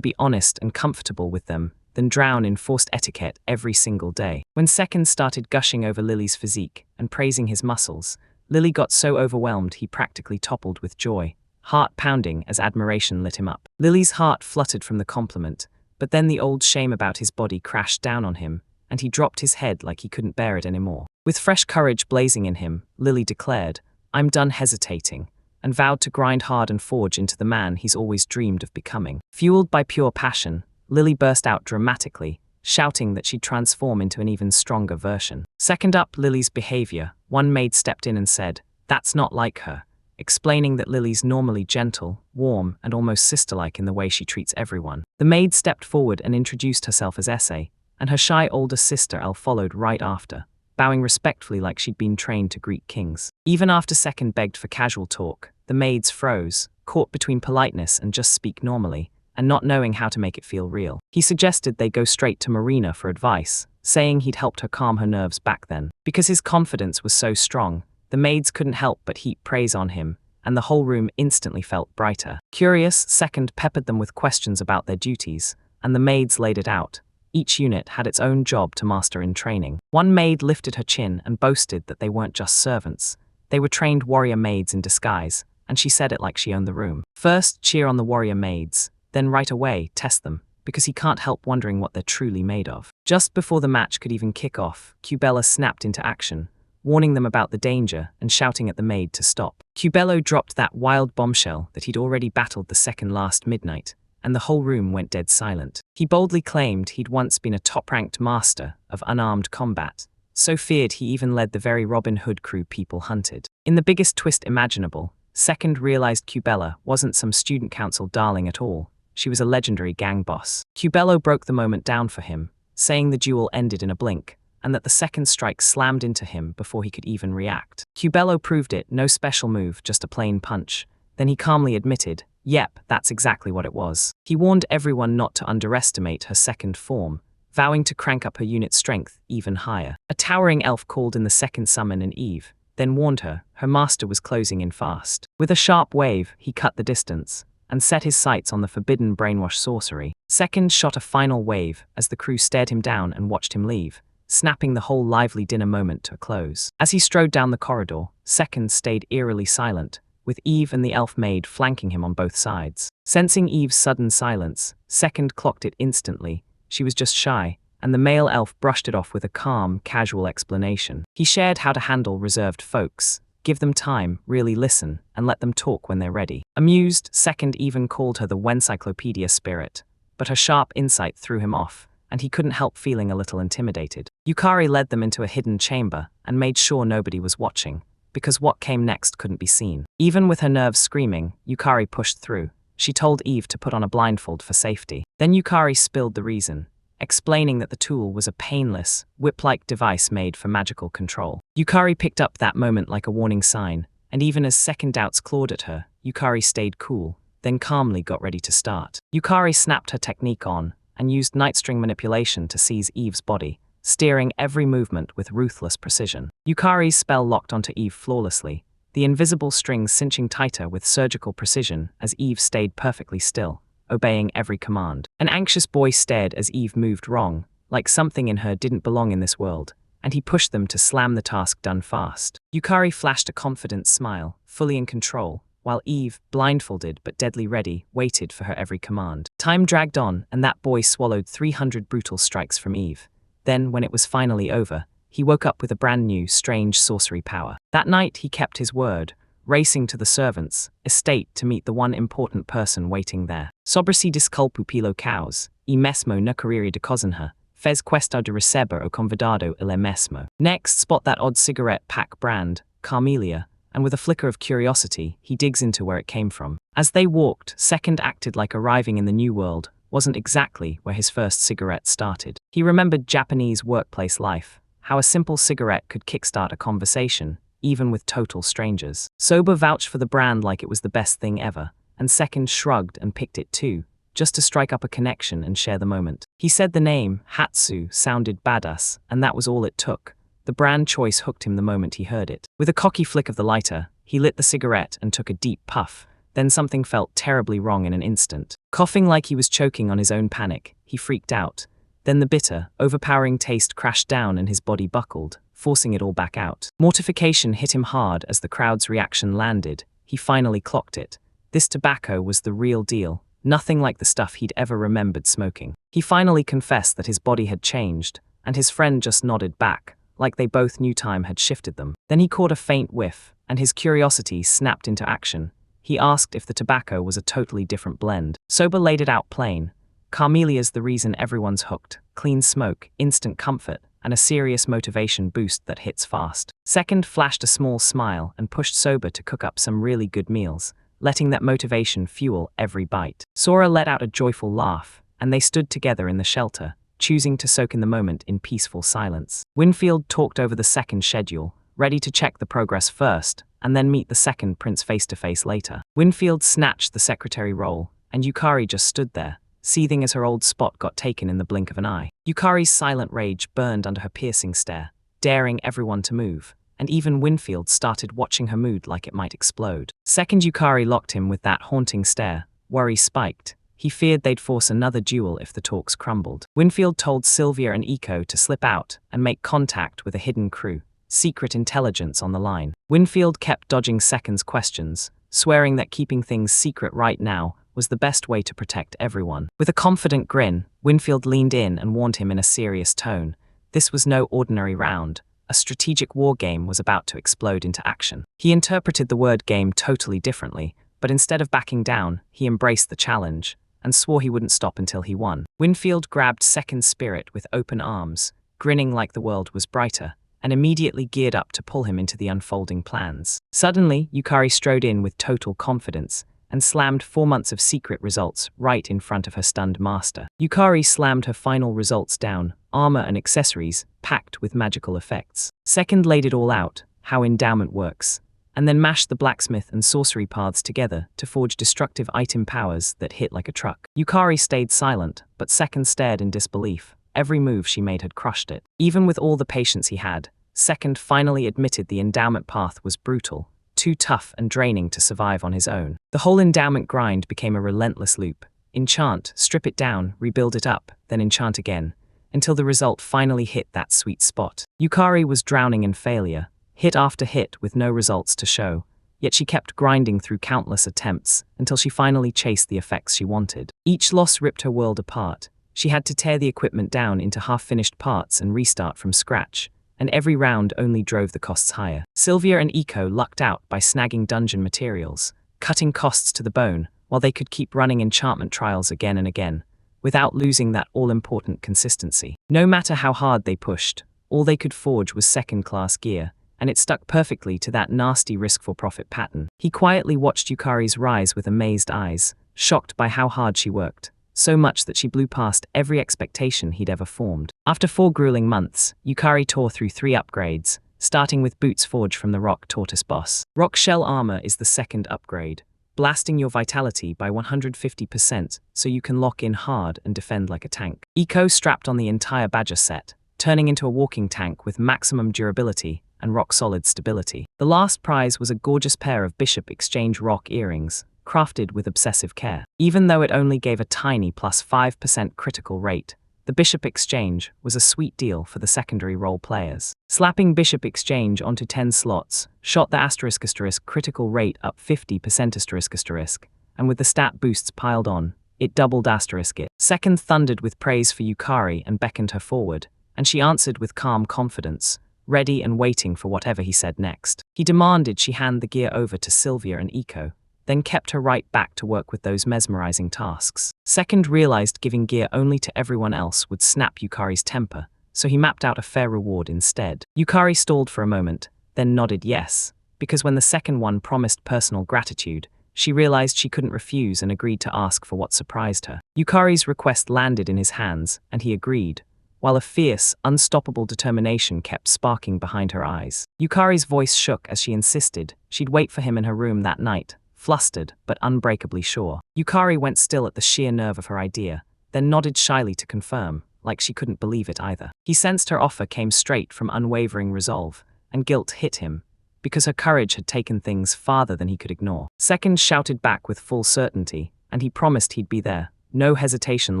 be honest and comfortable with them than drown in forced etiquette every single day. When Second started gushing over Lily's physique and praising his muscles, Lily got so overwhelmed he practically toppled with joy, heart pounding as admiration lit him up. Lily's heart fluttered from the compliment, but then the old shame about his body crashed down on him, and he dropped his head like he couldn't bear it anymore. With fresh courage blazing in him, Lily declared, "I'm done hesitating," and vowed to grind hard and forge into the man he's always dreamed of becoming. Fueled by pure passion, Lily burst out dramatically, shouting that she'd transform into an even stronger version. Second up Lily's behavior, one maid stepped in and said, "That's not like her," explaining that Lily's normally gentle, warm, and almost sister-like in the way she treats everyone. The maid stepped forward and introduced herself as Essay, and her shy older sister Elle followed right after, bowing respectfully like she'd been trained to greet kings. Even after Second begged for casual talk, the maids froze, caught between politeness and just speak normally, and not knowing how to make it feel real. He suggested they go straight to Marina for advice, saying he'd helped her calm her nerves back then. Because his confidence was so strong, the maids couldn't help but heap praise on him, and the whole room instantly felt brighter. Curious, Second peppered them with questions about their duties, and the maids laid it out. Each unit had its own job to master in training. One maid lifted her chin and boasted that they weren't just servants. They were trained warrior maids in disguise, and she said it like she owned the room. First, cheer on the warrior maids, then right away test them, because he can't help wondering what they're truly made of. Just before the match could even kick off, Cubella snapped into action, warning them about the danger and shouting at the maid to stop. Cubello dropped that wild bombshell that he'd already battled the second last midnight, and the whole room went dead silent. He boldly claimed he'd once been a top-ranked master of unarmed combat, so feared he even led the very Robin Hood crew people hunted. In the biggest twist imaginable, Second realized Cubella wasn't some student council darling at all. She was a legendary gang boss. Cubello broke the moment down for him, saying the duel ended in a blink, and that the second strike slammed into him before he could even react. Cubello proved it, no special move, just a plain punch. Then he calmly admitted, "Yep, that's exactly what it was." He warned everyone not to underestimate her second form, vowing to crank up her unit's strength even higher. A towering elf called in the second summon and Eve, then warned her master was closing in fast. With a sharp wave, he cut the distance, and set his sights on the forbidden brainwash sorcery. Second shot a final wave as the crew stared him down and watched him leave, snapping the whole lively dinner moment to a close. As he strode down the corridor, Second stayed eerily silent, with Eve and the elf maid flanking him on both sides. Sensing Eve's sudden silence, Second clocked it instantly. She was just shy, and the male elf brushed it off with a calm, casual explanation. He shared how to handle reserved folks, give them time, really listen, and let them talk when they're ready. Amused, Second even called her the Wencyclopedia spirit, but her sharp insight threw him off, and he couldn't help feeling a little intimidated. Yukari led them into a hidden chamber and made sure nobody was watching, because what came next couldn't be seen. Even with her nerves screaming, Yukari pushed through. She told Eve to put on a blindfold for safety. Then Yukari spilled the reason, explaining that the tool was a painless, whip-like device made for magical control. Yukari picked up that moment like a warning sign, and even as second doubts clawed at her, Yukari stayed cool, then calmly got ready to start. Yukari snapped her technique on, and used nightstring manipulation to seize Eve's body, steering every movement with ruthless precision. Yukari's spell locked onto Eve flawlessly, the invisible strings cinching tighter with surgical precision as Eve stayed perfectly still, obeying every command. An anxious boy stared as Eve moved wrong, like something in her didn't belong in this world, and he pushed them to slam the task done fast. Yukari flashed a confident smile, fully in control, while Eve, blindfolded but deadly ready, waited for her every command. Time dragged on, and that boy swallowed 300 brutal strikes from Eve. Then, when it was finally over, he woke up with a brand new, strange sorcery power. That night he kept his word, racing to the servants' estate to meet the one important person waiting there. Sobre disculpo pelo caos, e mesmo na carreira de cozinha, fez questão de receber o convidado ele mesmo. Next, spot that odd cigarette pack brand, Carmelia, and with a flicker of curiosity, he digs into where it came from. As they walked, Second acted like arriving in the new world wasn't exactly where his first cigarette started. He remembered Japanese workplace life, how a simple cigarette could kickstart a conversation, even with total strangers. Soba vouched for the brand like it was the best thing ever, and Second shrugged and picked it too, just to strike up a connection and share the moment. He said the name, Hatsu, sounded badass, and that was all it took. The brand choice hooked him the moment he heard it. With a cocky flick of the lighter, he lit the cigarette and took a deep puff. Then something felt terribly wrong in an instant. Coughing like he was choking on his own panic, he freaked out. Then the bitter, overpowering taste crashed down and his body buckled, forcing it all back out. Mortification hit him hard as the crowd's reaction landed. He finally clocked it. This tobacco was the real deal, nothing like the stuff he'd ever remembered smoking. He finally confessed that his body had changed, and his friend just nodded back, like they both knew time had shifted them. Then he caught a faint whiff, and his curiosity snapped into action. He asked if the tobacco was a totally different blend. Soba laid it out plain. Carmelia's the reason everyone's hooked. Clean smoke, instant comfort, and a serious motivation boost that hits fast. Second flashed a small smile and pushed Soba to cook up some really good meals, letting that motivation fuel every bite. Sora let out a joyful laugh, and they stood together in the shelter, choosing to soak in the moment in peaceful silence. Winfield talked over the second schedule, ready to check the progress first, and then meet the second prince face-to-face later. Winfield snatched the secretary role, and Yukari just stood there, seething as her old spot got taken in the blink of an eye. Yukari's silent rage burned under her piercing stare, daring everyone to move, and even Winfield started watching her mood like it might explode. Second Yukari locked him with that haunting stare, worry spiked. He feared they'd force another duel if the talks crumbled. Winfield told Sylvia and Eiko to slip out and make contact with a hidden crew, secret intelligence on the line. Winfield kept dodging Second's questions, swearing that keeping things secret right now was the best way to protect everyone. With a confident grin, Winfield leaned in and warned him in a serious tone. This was no ordinary round. A strategic war game was about to explode into action. He interpreted the word game totally differently, but instead of backing down, he embraced the challenge and swore he wouldn't stop until he won. Winfield grabbed Second's spirit with open arms, grinning like the world was brighter, and immediately geared up to pull him into the unfolding plans. Suddenly, Yukari strode in with total confidence and slammed 4 months of secret results right in front of her stunned master. Yukari slammed her final results down, armor and accessories, packed with magical effects. Second laid it all out, how endowment works, and then mashed the blacksmith and sorcery paths together to forge destructive item powers that hit like a truck. Yukari stayed silent, but Second stared in disbelief. Every move she made had crushed it. Even with all the patience he had, Second finally admitted the endowment path was brutal, too tough and draining to survive on his own. The whole endowment grind became a relentless loop. Enchant, strip it down, rebuild it up, then enchant again, until the result finally hit that sweet spot. Yukari was drowning in failure, hit after hit with no results to show, yet she kept grinding through countless attempts until she finally chased the effects she wanted. Each loss ripped her world apart. She had to tear the equipment down into half-finished parts and restart from scratch, and every round only drove the costs higher. Sylvia and Eiko lucked out by snagging dungeon materials, cutting costs to the bone, while they could keep running enchantment trials again and again, without losing that all-important consistency. No matter how hard they pushed, all they could forge was second-class gear, and it stuck perfectly to that nasty risk-for-profit pattern. He quietly watched Yukari's rise with amazed eyes, shocked by how hard she worked, so much that she blew past every expectation he'd ever formed. After 4 grueling months, Yukari tore through 3 upgrades, starting with boots forged from the Rock Tortoise boss. Rock Shell Armor is the second upgrade, blasting your vitality by 150% so you can lock in hard and defend like a tank. Eiko strapped on the entire Badger set, turning into a walking tank with maximum durability and rock-solid stability. The last prize was a gorgeous pair of Bishop Exchange rock earrings, crafted with obsessive care. Even though it only gave a tiny plus 5% critical rate, the Bishop Exchange was a sweet deal for the secondary role players. Slapping Bishop Exchange onto 10 slots shot the *** critical rate up 50%**, and with the stat boosts piled on, it doubled **it. Second thundered with praise for Yukari and beckoned her forward, and she answered with calm confidence, ready and waiting for whatever he said next. He demanded she hand the gear over to Sylvia and Eiko, then kept her right back to work with those mesmerizing tasks. Second realized giving gear only to everyone else would snap Yukari's temper, so he mapped out a fair reward instead. Yukari stalled for a moment, then nodded yes, because when the second one promised personal gratitude, she realized she couldn't refuse and agreed to ask for what surprised her. Yukari's request landed in his hands, and he agreed, while a fierce, unstoppable determination kept sparking behind her eyes. Yukari's voice shook as she insisted she'd wait for him in her room that night, flustered but unbreakably sure. Yukari went still at the sheer nerve of her idea, then nodded shyly to confirm, like she couldn't believe it either. He sensed her offer came straight from unwavering resolve, and guilt hit him, because her courage had taken things farther than he could ignore. Second shouted back with full certainty, and he promised he'd be there, no hesitation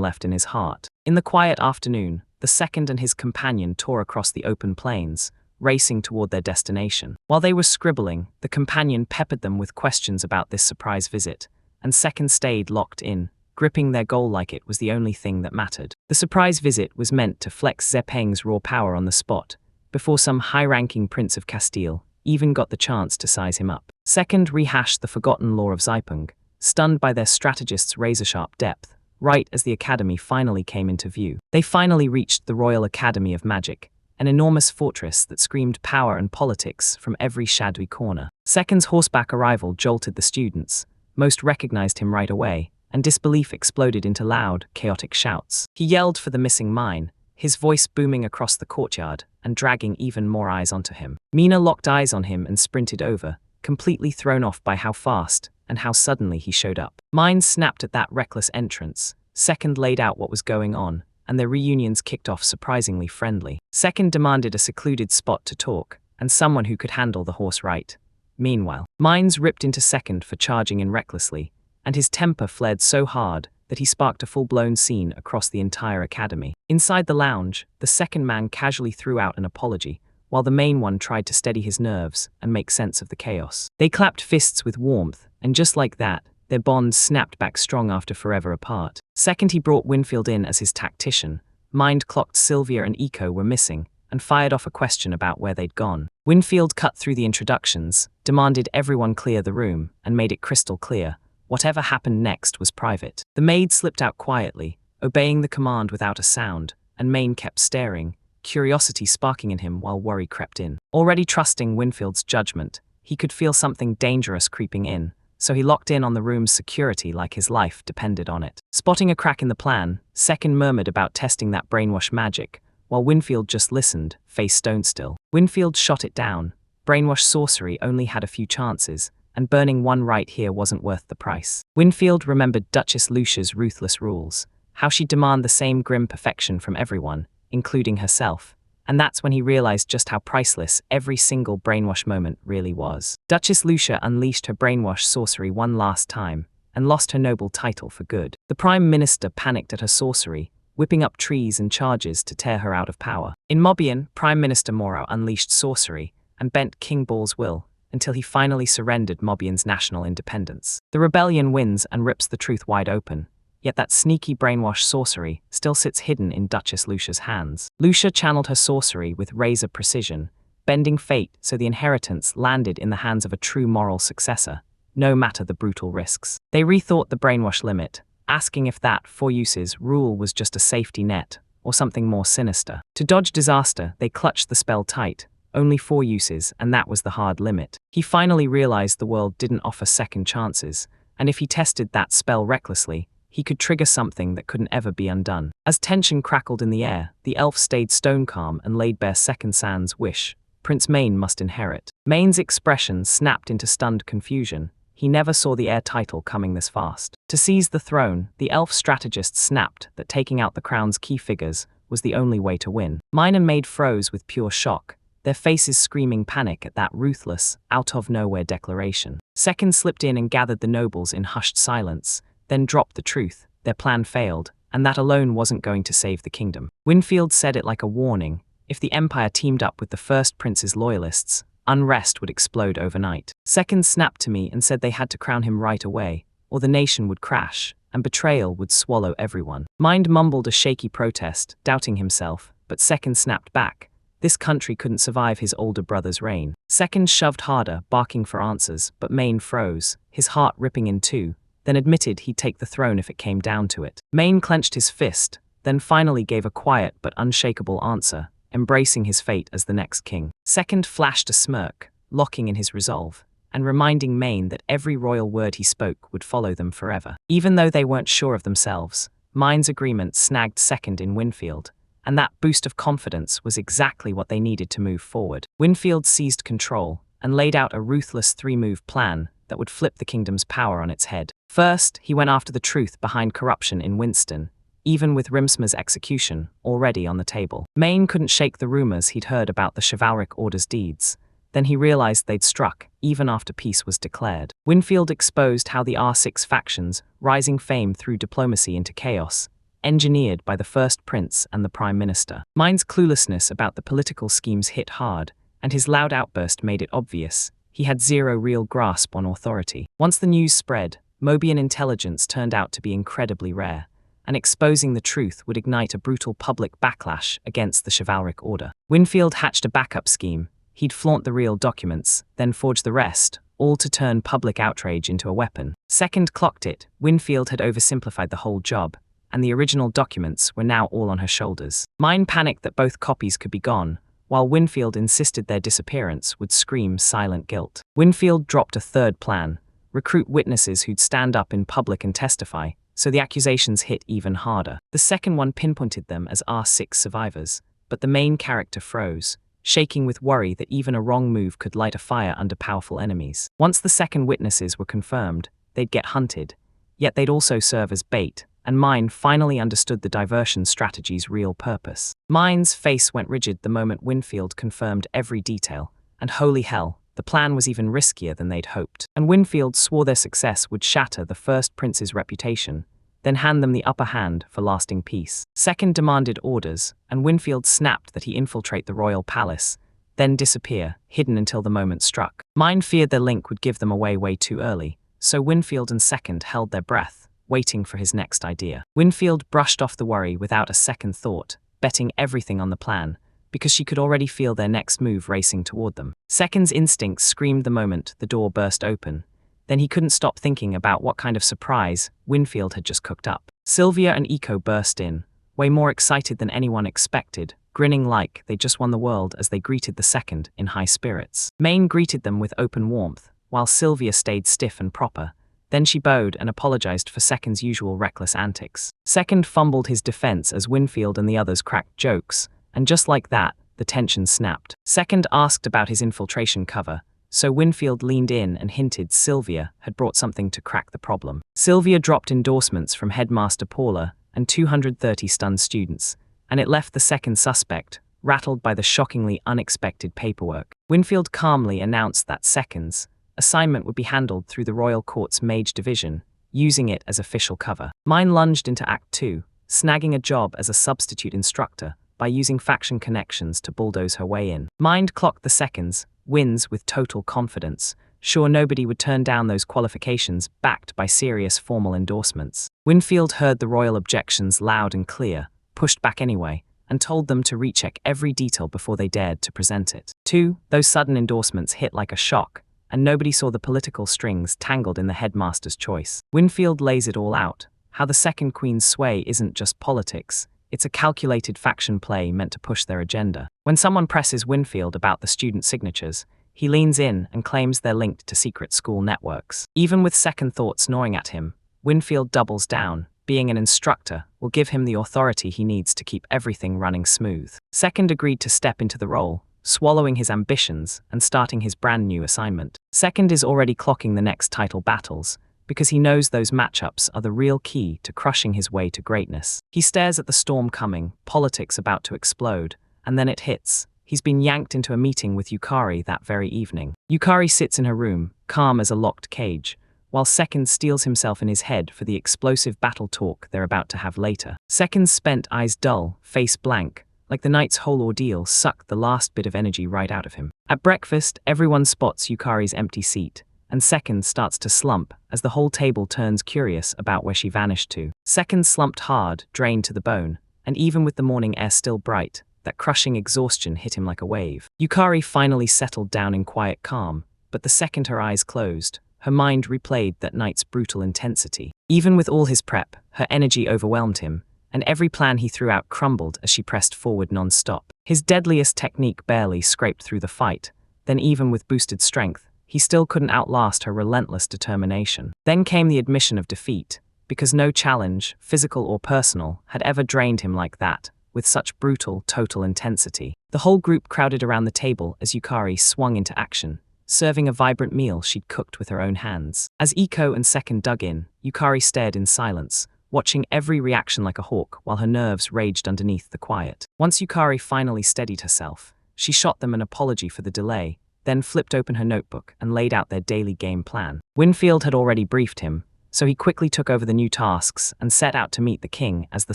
left in his heart. In the quiet afternoon, the second and his companion tore across the open plains, racing toward their destination. While they were scribbling, the companion peppered them with questions about this surprise visit, and Second stayed locked in, gripping their goal like it was the only thing that mattered. The surprise visit was meant to flex Zepeng's raw power on the spot, before some high-ranking Prince of Castile, even got the chance to size him up. Second rehashed the forgotten lore of Zeipung, stunned by their strategist's razor-sharp depth, right as the academy finally came into view. They finally reached the Royal Academy of Magic, an enormous fortress that screamed power and politics from every shadowy corner. Second's horseback arrival jolted the students. Most recognized him right away, and disbelief exploded into loud, chaotic shouts. He yelled for the missing mine, his voice booming across the courtyard and dragging even more eyes onto him. Mina locked eyes on him and sprinted over, completely thrown off by how fast and how suddenly he showed up. Minds snapped at that reckless entrance. Second laid out what was going on, and their reunions kicked off surprisingly friendly. Second demanded a secluded spot to talk, and someone who could handle the horse right. Meanwhile, Minds ripped into Second for charging in recklessly, and his temper flared so hard that he sparked a full-blown scene across the entire academy. Inside the lounge, the second man casually threw out an apology, while the main one tried to steady his nerves and make sense of the chaos. They clapped fists with warmth, and just like that, their bond snapped back strong after forever apart. Second, he brought Winfield in as his tactician. Mind clocked Sylvia and Eco were missing, and fired off a question about where they'd gone. Winfield cut through the introductions, demanded everyone clear the room, and made it crystal clear. Whatever happened next was private. The maid slipped out quietly, obeying the command without a sound, and Maine kept staring, curiosity sparking in him while worry crept in. Already trusting Winfield's judgment, he could feel something dangerous creeping in, so he locked in on the room's security like his life depended on it. Spotting a crack in the plan, Second murmured about testing that brainwash magic, while Winfield just listened, face stone still. Winfield shot it down. Brainwash sorcery only had a few chances, and burning one right here wasn't worth the price. Winfield remembered Duchess Lucia's ruthless rules, how she'd demand the same grim perfection from everyone, including herself, and that's when he realized just how priceless every single brainwash moment really was. Duchess Lucia unleashed her brainwash sorcery one last time, and lost her noble title for good. The Prime Minister panicked at her sorcery, whipping up trees and charges to tear her out of power. In Mobian, Prime Minister Moro unleashed sorcery, and bent King Ball's will, until he finally surrendered Mobian's national independence. The rebellion wins and rips the truth wide open, yet that sneaky brainwash sorcery still sits hidden in Duchess Lucia's hands. Lucia channeled her sorcery with razor precision, bending fate so the inheritance landed in the hands of a true moral successor, no matter the brutal risks. They rethought the brainwash limit, asking if that, for uses, rule was just a safety net, or something more sinister. To dodge disaster, they clutched the spell tight, only 4 uses, and that was the hard limit. He finally realized the world didn't offer second chances, and if he tested that spell recklessly, he could trigger something that couldn't ever be undone. As tension crackled in the air, the elf stayed stone calm and laid bare Second San's wish. Prince Maine must inherit. Maine's expression snapped into stunned confusion. He never saw the heir title coming this fast. To seize the throne, the elf strategist snapped that taking out the crown's key figures was the only way to win. Mine and Maid froze with pure shock, their faces screaming panic at that ruthless, out-of-nowhere declaration. Second slipped in and gathered the nobles in hushed silence, then dropped the truth. Their plan failed, and that alone wasn't going to save the kingdom. Winfield said it like a warning. If the Empire teamed up with the first prince's loyalists, unrest would explode overnight. Second snapped to me and said they had to crown him right away, or the nation would crash, and betrayal would swallow everyone. Mind mumbled a shaky protest, doubting himself, but Second snapped back. This country couldn't survive his older brother's reign. Second shoved harder, barking for answers, but Maine froze, his heart ripping in two, then admitted he'd take the throne if it came down to it. Maine clenched his fist, then finally gave a quiet but unshakable answer, embracing his fate as the next king. Second flashed a smirk, locking in his resolve, and reminding Maine that every royal word he spoke would follow them forever. Even though they weren't sure of themselves, Maine's agreement snagged Second in Winfield, and that boost of confidence was exactly what they needed to move forward. Winfield seized control and laid out a ruthless 3-move plan that would flip the kingdom's power on its head. First, he went after the truth behind corruption in Winston, even with Rimsmer's execution already on the table. Maine couldn't shake the rumors he'd heard about the chivalric order's deeds. Then he realized they'd struck, even after peace was declared. Winfield exposed how the R6 factions, rising fame through diplomacy into chaos, engineered by the first prince and the prime minister. Maine's cluelessness about the political schemes hit hard, and his loud outburst made it obvious he had zero real grasp on authority. Once the news spread, Mobian intelligence turned out to be incredibly rare, and exposing the truth would ignite a brutal public backlash against the chivalric order. Winfield hatched a backup scheme, he'd flaunt the real documents, then forge the rest, all to turn public outrage into a weapon. Second clocked it, Winfield had oversimplified the whole job, and the original documents were now all on her shoulders. Mine panicked that both copies could be gone, while Winfield insisted their disappearance would scream silent guilt. Winfield dropped a third plan: recruit witnesses who'd stand up in public and testify, so the accusations hit even harder. The second one pinpointed them as R6 survivors, but the main character froze, shaking with worry that even a wrong move could light a fire under powerful enemies. Once the second witnesses were confirmed, they'd get hunted, yet they'd also serve as bait, and Mine finally understood the diversion strategy's real purpose. Mine's face went rigid the moment Winfield confirmed every detail, and holy hell, the plan was even riskier than they'd hoped. And Winfield swore their success would shatter the first prince's reputation, then hand them the upper hand for lasting peace. Second demanded orders, and Winfield snapped that he infiltrate the royal palace, then disappear, hidden until the moment struck. Mine feared their link would give them away way too early, so Winfield and Second held their breath, waiting for his next idea. Winfield brushed off the worry without a second thought, betting everything on the plan, because she could already feel their next move racing toward them. Second's instincts screamed the moment the door burst open. Then he couldn't stop thinking about what kind of surprise Winfield had just cooked up. Sylvia and Eco burst in, way more excited than anyone expected, grinning like they'd just won the world as they greeted the second in high spirits. Maine greeted them with open warmth, while Sylvia stayed stiff and proper. Then she bowed and apologized for Second's usual reckless antics. Second fumbled his defense as Winfield and the others cracked jokes, and just like that, the tension snapped. Second asked about his infiltration cover, so Winfield leaned in and hinted Sylvia had brought something to crack the problem. Sylvia dropped endorsements from Headmaster Paula and 230 stunned students, and it left the second suspect, rattled by the shockingly unexpected paperwork. Winfield calmly announced that Second's assignment would be handled through the Royal Court's Mage Division, using it as official cover. Mine lunged into Act 2, snagging a job as a substitute instructor by using faction connections to bulldoze her way in. Mind clocked the Second's wins with total confidence, sure nobody would turn down those qualifications backed by serious formal endorsements. Winfield heard the royal objections loud and clear, pushed back anyway, and told them to recheck every detail before they dared to present it. 2. Those sudden endorsements hit like a shock, and nobody saw the political strings tangled in the headmaster's choice. Winfield lays it all out: how the second queen's sway isn't just politics, it's a calculated faction play meant to push their agenda. When someone presses Winfield about the student signatures, he leans in and claims they're linked to secret school networks. Even with second thoughts gnawing at him, Winfield doubles down. Being an instructor will give him the authority he needs to keep everything running smooth. Second agreed to step into the role, swallowing his ambitions and starting his brand new assignment. Second is already clocking the next title battles, because he knows those matchups are the real key to crushing his way to greatness. He stares at the storm coming, politics about to explode, and then it hits. He's been yanked into a meeting with Yukari that very evening. Yukari sits in her room, calm as a locked cage, while Second steels himself in his head for the explosive battle talk they're about to have later. Second's spent eyes dull, face blank, like the night's whole ordeal sucked the last bit of energy right out of him. At breakfast, everyone spots Yukari's empty seat, and Second starts to slump as the whole table turns curious about where she vanished to. Second slumped hard, drained to the bone, and even with the morning air still bright, that crushing exhaustion hit him like a wave. Yukari finally settled down in quiet calm, but the second her eyes closed, her mind replayed that night's brutal intensity. Even with all his prep, her energy overwhelmed him, and every plan he threw out crumbled as she pressed forward non-stop. His deadliest technique barely scraped through the fight, then even with boosted strength, he still couldn't outlast her relentless determination. Then came the admission of defeat, because no challenge, physical or personal, had ever drained him like that, with such brutal, total intensity. The whole group crowded around the table as Yukari swung into action, serving a vibrant meal she'd cooked with her own hands. As Eco and Second dug in, Yukari stared in silence, watching every reaction like a hawk while her nerves raged underneath the quiet. Once Yukari finally steadied herself, she shot them an apology for the delay, then flipped open her notebook and laid out their daily game plan. Winfield had already briefed him, so he quickly took over the new tasks and set out to meet the king as the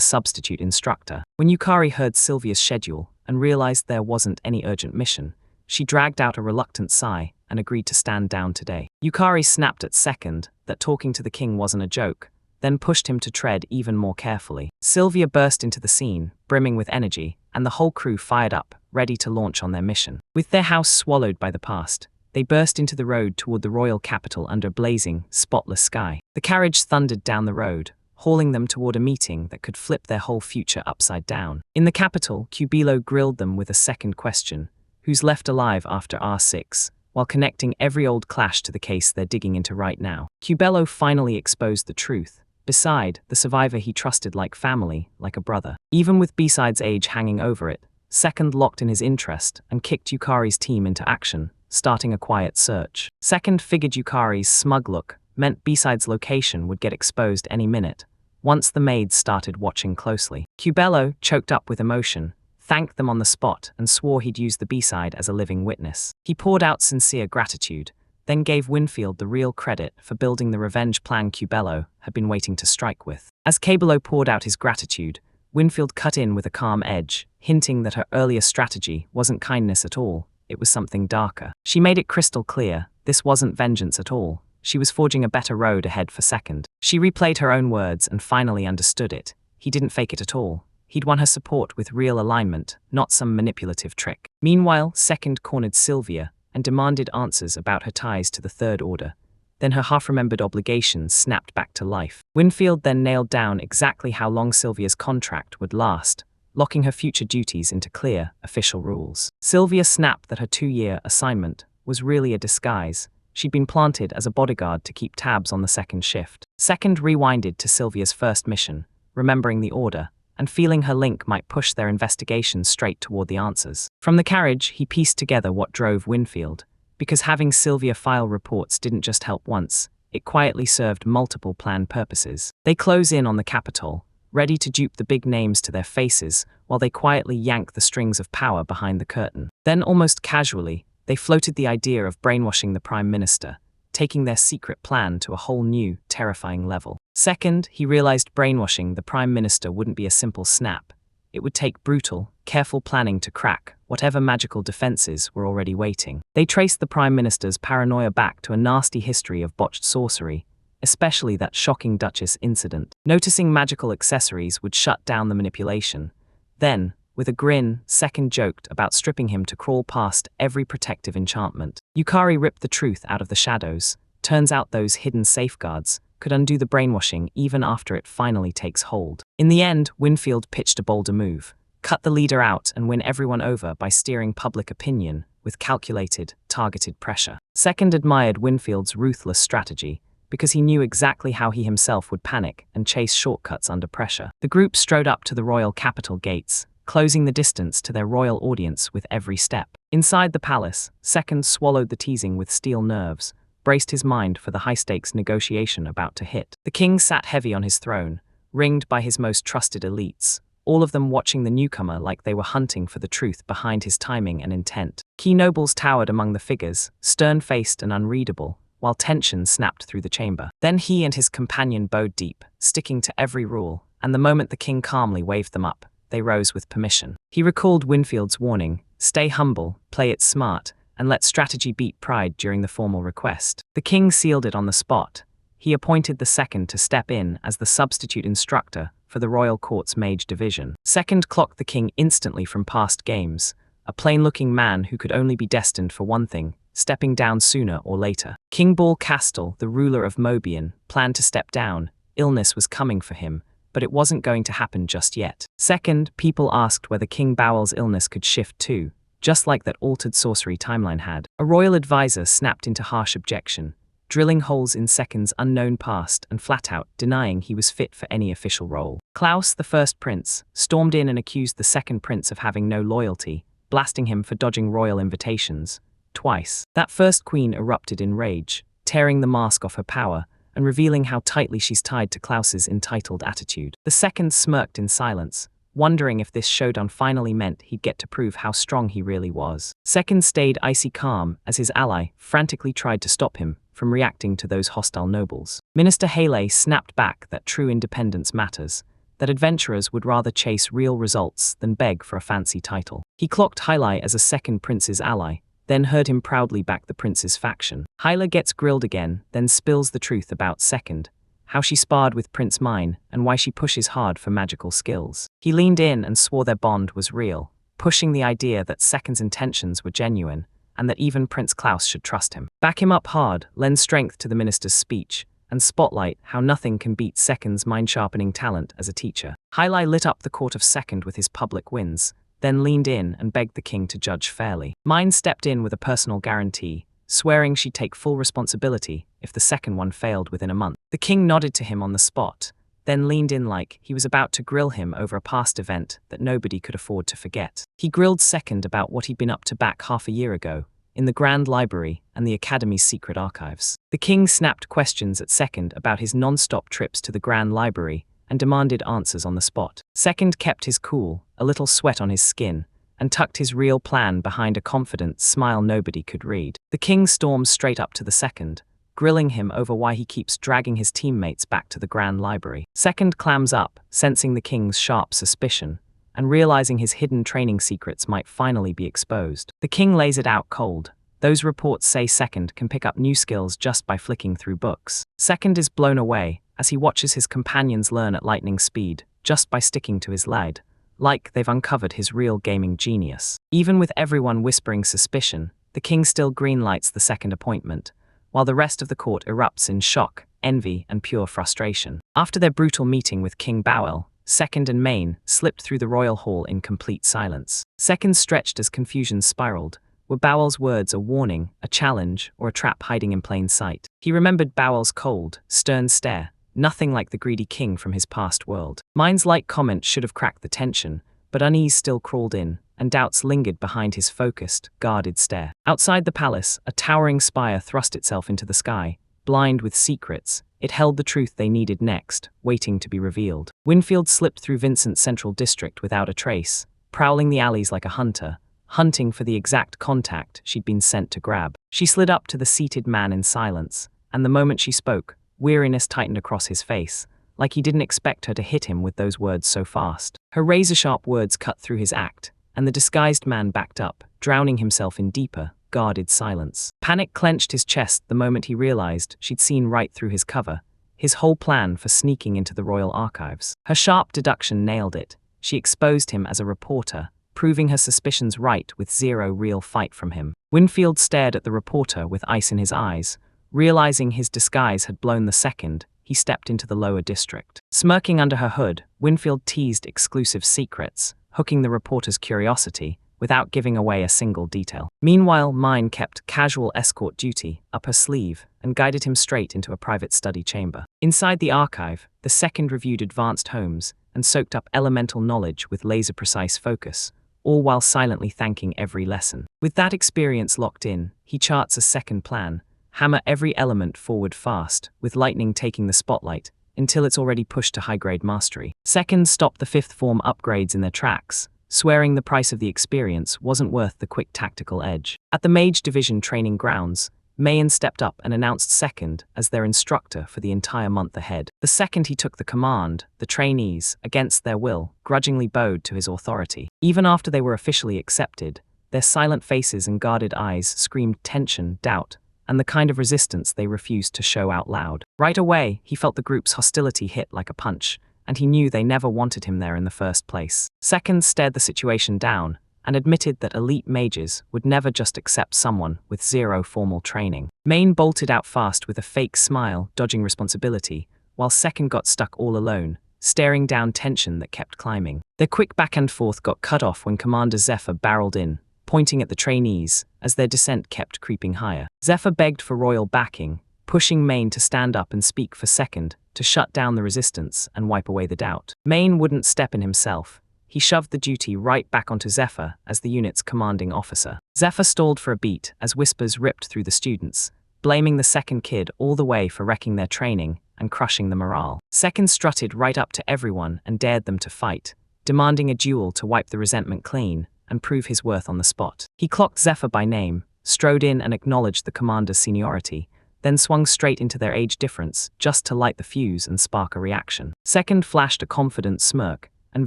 substitute instructor. When Yukari heard Sylvia's schedule and realized there wasn't any urgent mission, she dragged out a reluctant sigh and agreed to stand down today. Yukari snapped at Second that talking to the king wasn't a joke, then pushed him to tread even more carefully. Sylvia burst into the scene, brimming with energy, and the whole crew fired up, ready to launch on their mission. With their house swallowed by the past, they burst into the road toward the royal capital under a blazing, spotless sky. The carriage thundered down the road, hauling them toward a meeting that could flip their whole future upside down. In the capital, Cubilo grilled them with a second question: who's left alive after R6, while connecting every old clash to the case they're digging into right now. Cubelo finally exposed the truth. Beside, the survivor he trusted like family, like a brother. Even with B-Side's age hanging over it, Second locked in his interest and kicked Yukari's team into action, starting a quiet search. Second figured Yukari's smug look meant B-Side's location would get exposed any minute, once the maids started watching closely. Cubelo, choked up with emotion, thanked them on the spot and swore he'd use the B-Side as a living witness. He poured out sincere gratitude, then gave Winfield the real credit for building the revenge plan Cubelo had been waiting to strike with. As Cabello poured out his gratitude, Winfield cut in with a calm edge, hinting that her earlier strategy wasn't kindness at all, it was something darker. She made it crystal clear, this wasn't vengeance at all, she was forging a better road ahead for Second. She replayed her own words and finally understood it. He didn't fake it at all. He'd won her support with real alignment, not some manipulative trick. Meanwhile, Second cornered Sylvia and demanded answers about her ties to the Third Order. Then her half-remembered obligations snapped back to life. Winfield then nailed down exactly how long Sylvia's contract would last, locking her future duties into clear, official rules. Sylvia snapped that her 2-year assignment was really a disguise. She'd been planted as a bodyguard to keep tabs on the second shift. Second rewinded to Sylvia's first mission, remembering the order, and feeling her link might push their investigation straight toward the answers. From the carriage, he pieced together what drove Winfield, because having Sylvia file reports didn't just help once, it quietly served multiple planned purposes. They close in on the Capitol, ready to dupe the big names to their faces while they quietly yank the strings of power behind the curtain. Then, almost casually, they floated the idea of brainwashing the Prime Minister, taking their secret plan to a whole new, terrifying level. Second, he realized brainwashing the Prime Minister wouldn't be a simple snap. It would take brutal, careful planning to crack whatever magical defenses were already waiting. They traced the Prime Minister's paranoia back to a nasty history of botched sorcery, especially that shocking Duchess incident. Noticing magical accessories would shut down the manipulation. Then, with a grin, Second joked about stripping him to crawl past every protective enchantment. Yukari ripped the truth out of the shadows. Turns out those hidden safeguards could undo the brainwashing even after it finally takes hold. In the end, Winfield pitched a bolder move. Cut the leader out and win everyone over by steering public opinion with calculated, targeted pressure. Second admired Winfield's ruthless strategy, because he knew exactly how he himself would panic and chase shortcuts under pressure. The group strode up to the royal capital gates, closing the distance to their royal audience with every step. Inside the palace, Second swallowed the teasing with steel nerves, braced his mind for the high-stakes negotiation about to hit. The king sat heavy on his throne, ringed by his most trusted elites, all of them watching the newcomer like they were hunting for the truth behind his timing and intent. Key nobles towered among the figures, stern-faced and unreadable, while tension snapped through the chamber. Then he and his companion bowed deep, sticking to every rule, and the moment the king calmly waved them up, they rose with permission. He recalled Winfield's warning, stay humble, play it smart, and let strategy beat pride during the formal request. The king sealed it on the spot. He appointed the Second to step in as the substitute instructor for the royal court's mage division. Second clocked the king instantly from past games, a plain-looking man who could only be destined for one thing, stepping down sooner or later. King Ball Castle, the ruler of Mobian, planned to step down. Illness was coming for him, but it wasn't going to happen just yet. Second, people asked whether King Bowel's illness could shift too, just like that altered sorcery timeline had. A royal advisor snapped into harsh objection, drilling holes in Second's unknown past and flat out denying he was fit for any official role. Klaus, the first prince, stormed in and accused the second prince of having no loyalty, blasting him for dodging royal invitations. Twice. That first queen erupted in rage, tearing the mask off her power and revealing how tightly she's tied to Klaus's entitled attitude. The second smirked in silence, wondering if this showdown finally meant he'd get to prove how strong he really was. Second stayed icy calm as his ally frantically tried to stop him from reacting to those hostile nobles. Minister Haley snapped back that true independence matters, that adventurers would rather chase real results than beg for a fancy title. He clocked Haley as a second prince's ally, then heard him proudly back the prince's faction. Hyla gets grilled again, then spills the truth about Second, how she sparred with Prince Mine, and why she pushes hard for magical skills. He leaned in and swore their bond was real, pushing the idea that Second's intentions were genuine, and that even Prince Klaus should trust him. Back him up hard, lend strength to the minister's speech, and spotlight how nothing can beat Second's mind-sharpening talent as a teacher. Hailai lit up the court of Second with his public wins, then leaned in and begged the king to judge fairly. Mine stepped in with a personal guarantee, swearing she'd take full responsibility if the second one failed within a month. The king nodded to him on the spot, then leaned in like he was about to grill him over a past event that nobody could afford to forget. He grilled Second about what he'd been up to back half a year ago, in the Grand Library and the Academy's secret archives. The king snapped questions at Second about his non-stop trips to the Grand Library and demanded answers on the spot. Second kept his cool, a little sweat on his skin, and tucked his real plan behind a confident smile nobody could read. The king stormed straight up to the Second, grilling him over why he keeps dragging his teammates back to the Grand Library. Second clams up, sensing the king's sharp suspicion, and realizing his hidden training secrets might finally be exposed. The king lays it out cold. Those reports say Second can pick up new skills just by flicking through books. Second is blown away as he watches his companions learn at lightning speed just by sticking to his lead, like they've uncovered his real gaming genius. Even with everyone whispering suspicion, the king still greenlights the second appointment, while the rest of the court erupts in shock, envy, and pure frustration. After their brutal meeting with King Bowel, Second and Main slipped through the royal hall in complete silence. Second stretched as confusion spiraled. Were Bowel's words a warning, a challenge, or a trap hiding in plain sight? He remembered Bowel's cold, stern stare, nothing like the greedy king from his past world. Mine's light comment should have cracked the tension, but unease still crawled in, and doubts lingered behind his focused, guarded stare. Outside the palace, a towering spire thrust itself into the sky, blind with secrets. It held the truth they needed next, waiting to be revealed. Winfield slipped through Vincent's central district without a trace, prowling the alleys like a hunter, hunting for the exact contact she'd been sent to grab. She slid up to the seated man in silence, and the moment she spoke, weariness tightened across his face, like he didn't expect her to hit him with those words so fast. Her razor-sharp words cut through his act, and the disguised man backed up, drowning himself in deeper, guarded silence. Panic clenched his chest the moment he realized she'd seen right through his cover, his whole plan for sneaking into the royal archives. Her sharp deduction nailed it. She exposed him as a reporter, proving her suspicions right with zero real fight from him. Winfield stared at the reporter with ice in his eyes. Realizing his disguise had blown the second, he stepped into the lower district. Smirking under her hood, Winfield teased exclusive secrets, hooking the reporter's curiosity without giving away a single detail. Meanwhile, Mine kept casual escort duty up her sleeve and guided him straight into a private study chamber. Inside the archive, the second reviewed advanced homes and soaked up elemental knowledge with laser-precise focus, all while silently thanking every lesson. With that experience locked in, he charts a second plan: hammer every element forward fast, with lightning taking the spotlight, until it's already pushed to high-grade mastery. Second stopped the fifth form upgrades in their tracks, swearing the price of the experience wasn't worth the quick tactical edge. At the Mage Division training grounds, Mayan stepped up and announced Second as their instructor for the entire month ahead. The second he took the command, the trainees, against their will, grudgingly bowed to his authority. Even after they were officially accepted, their silent faces and guarded eyes screamed tension, doubt, and the kind of resistance they refused to show out loud. Right away, he felt the group's hostility hit like a punch, and he knew they never wanted him there in the first place. Second stared the situation down, and admitted that elite mages would never just accept someone with zero formal training. Main bolted out fast with a fake smile, dodging responsibility, while Second got stuck all alone, staring down tension that kept climbing. Their quick back and forth got cut off when Commander Zephyr barreled in, pointing at the trainees, as their descent kept creeping higher. Zephyr begged for royal backing, pushing Main to stand up and speak for Second, to shut down the resistance and wipe away the doubt. Main wouldn't step in himself. He shoved the duty right back onto Zephyr as the unit's commanding officer. Zephyr stalled for a beat as whispers ripped through the students, blaming the second kid all the way for wrecking their training and crushing the morale. Second strutted right up to everyone and dared them to fight, demanding a duel to wipe the resentment clean and prove his worth on the spot. He clocked Zephyr by name, strode in and acknowledged the commander's seniority, then swung straight into their age difference just to light the fuse and spark a reaction. Second flashed a confident smirk and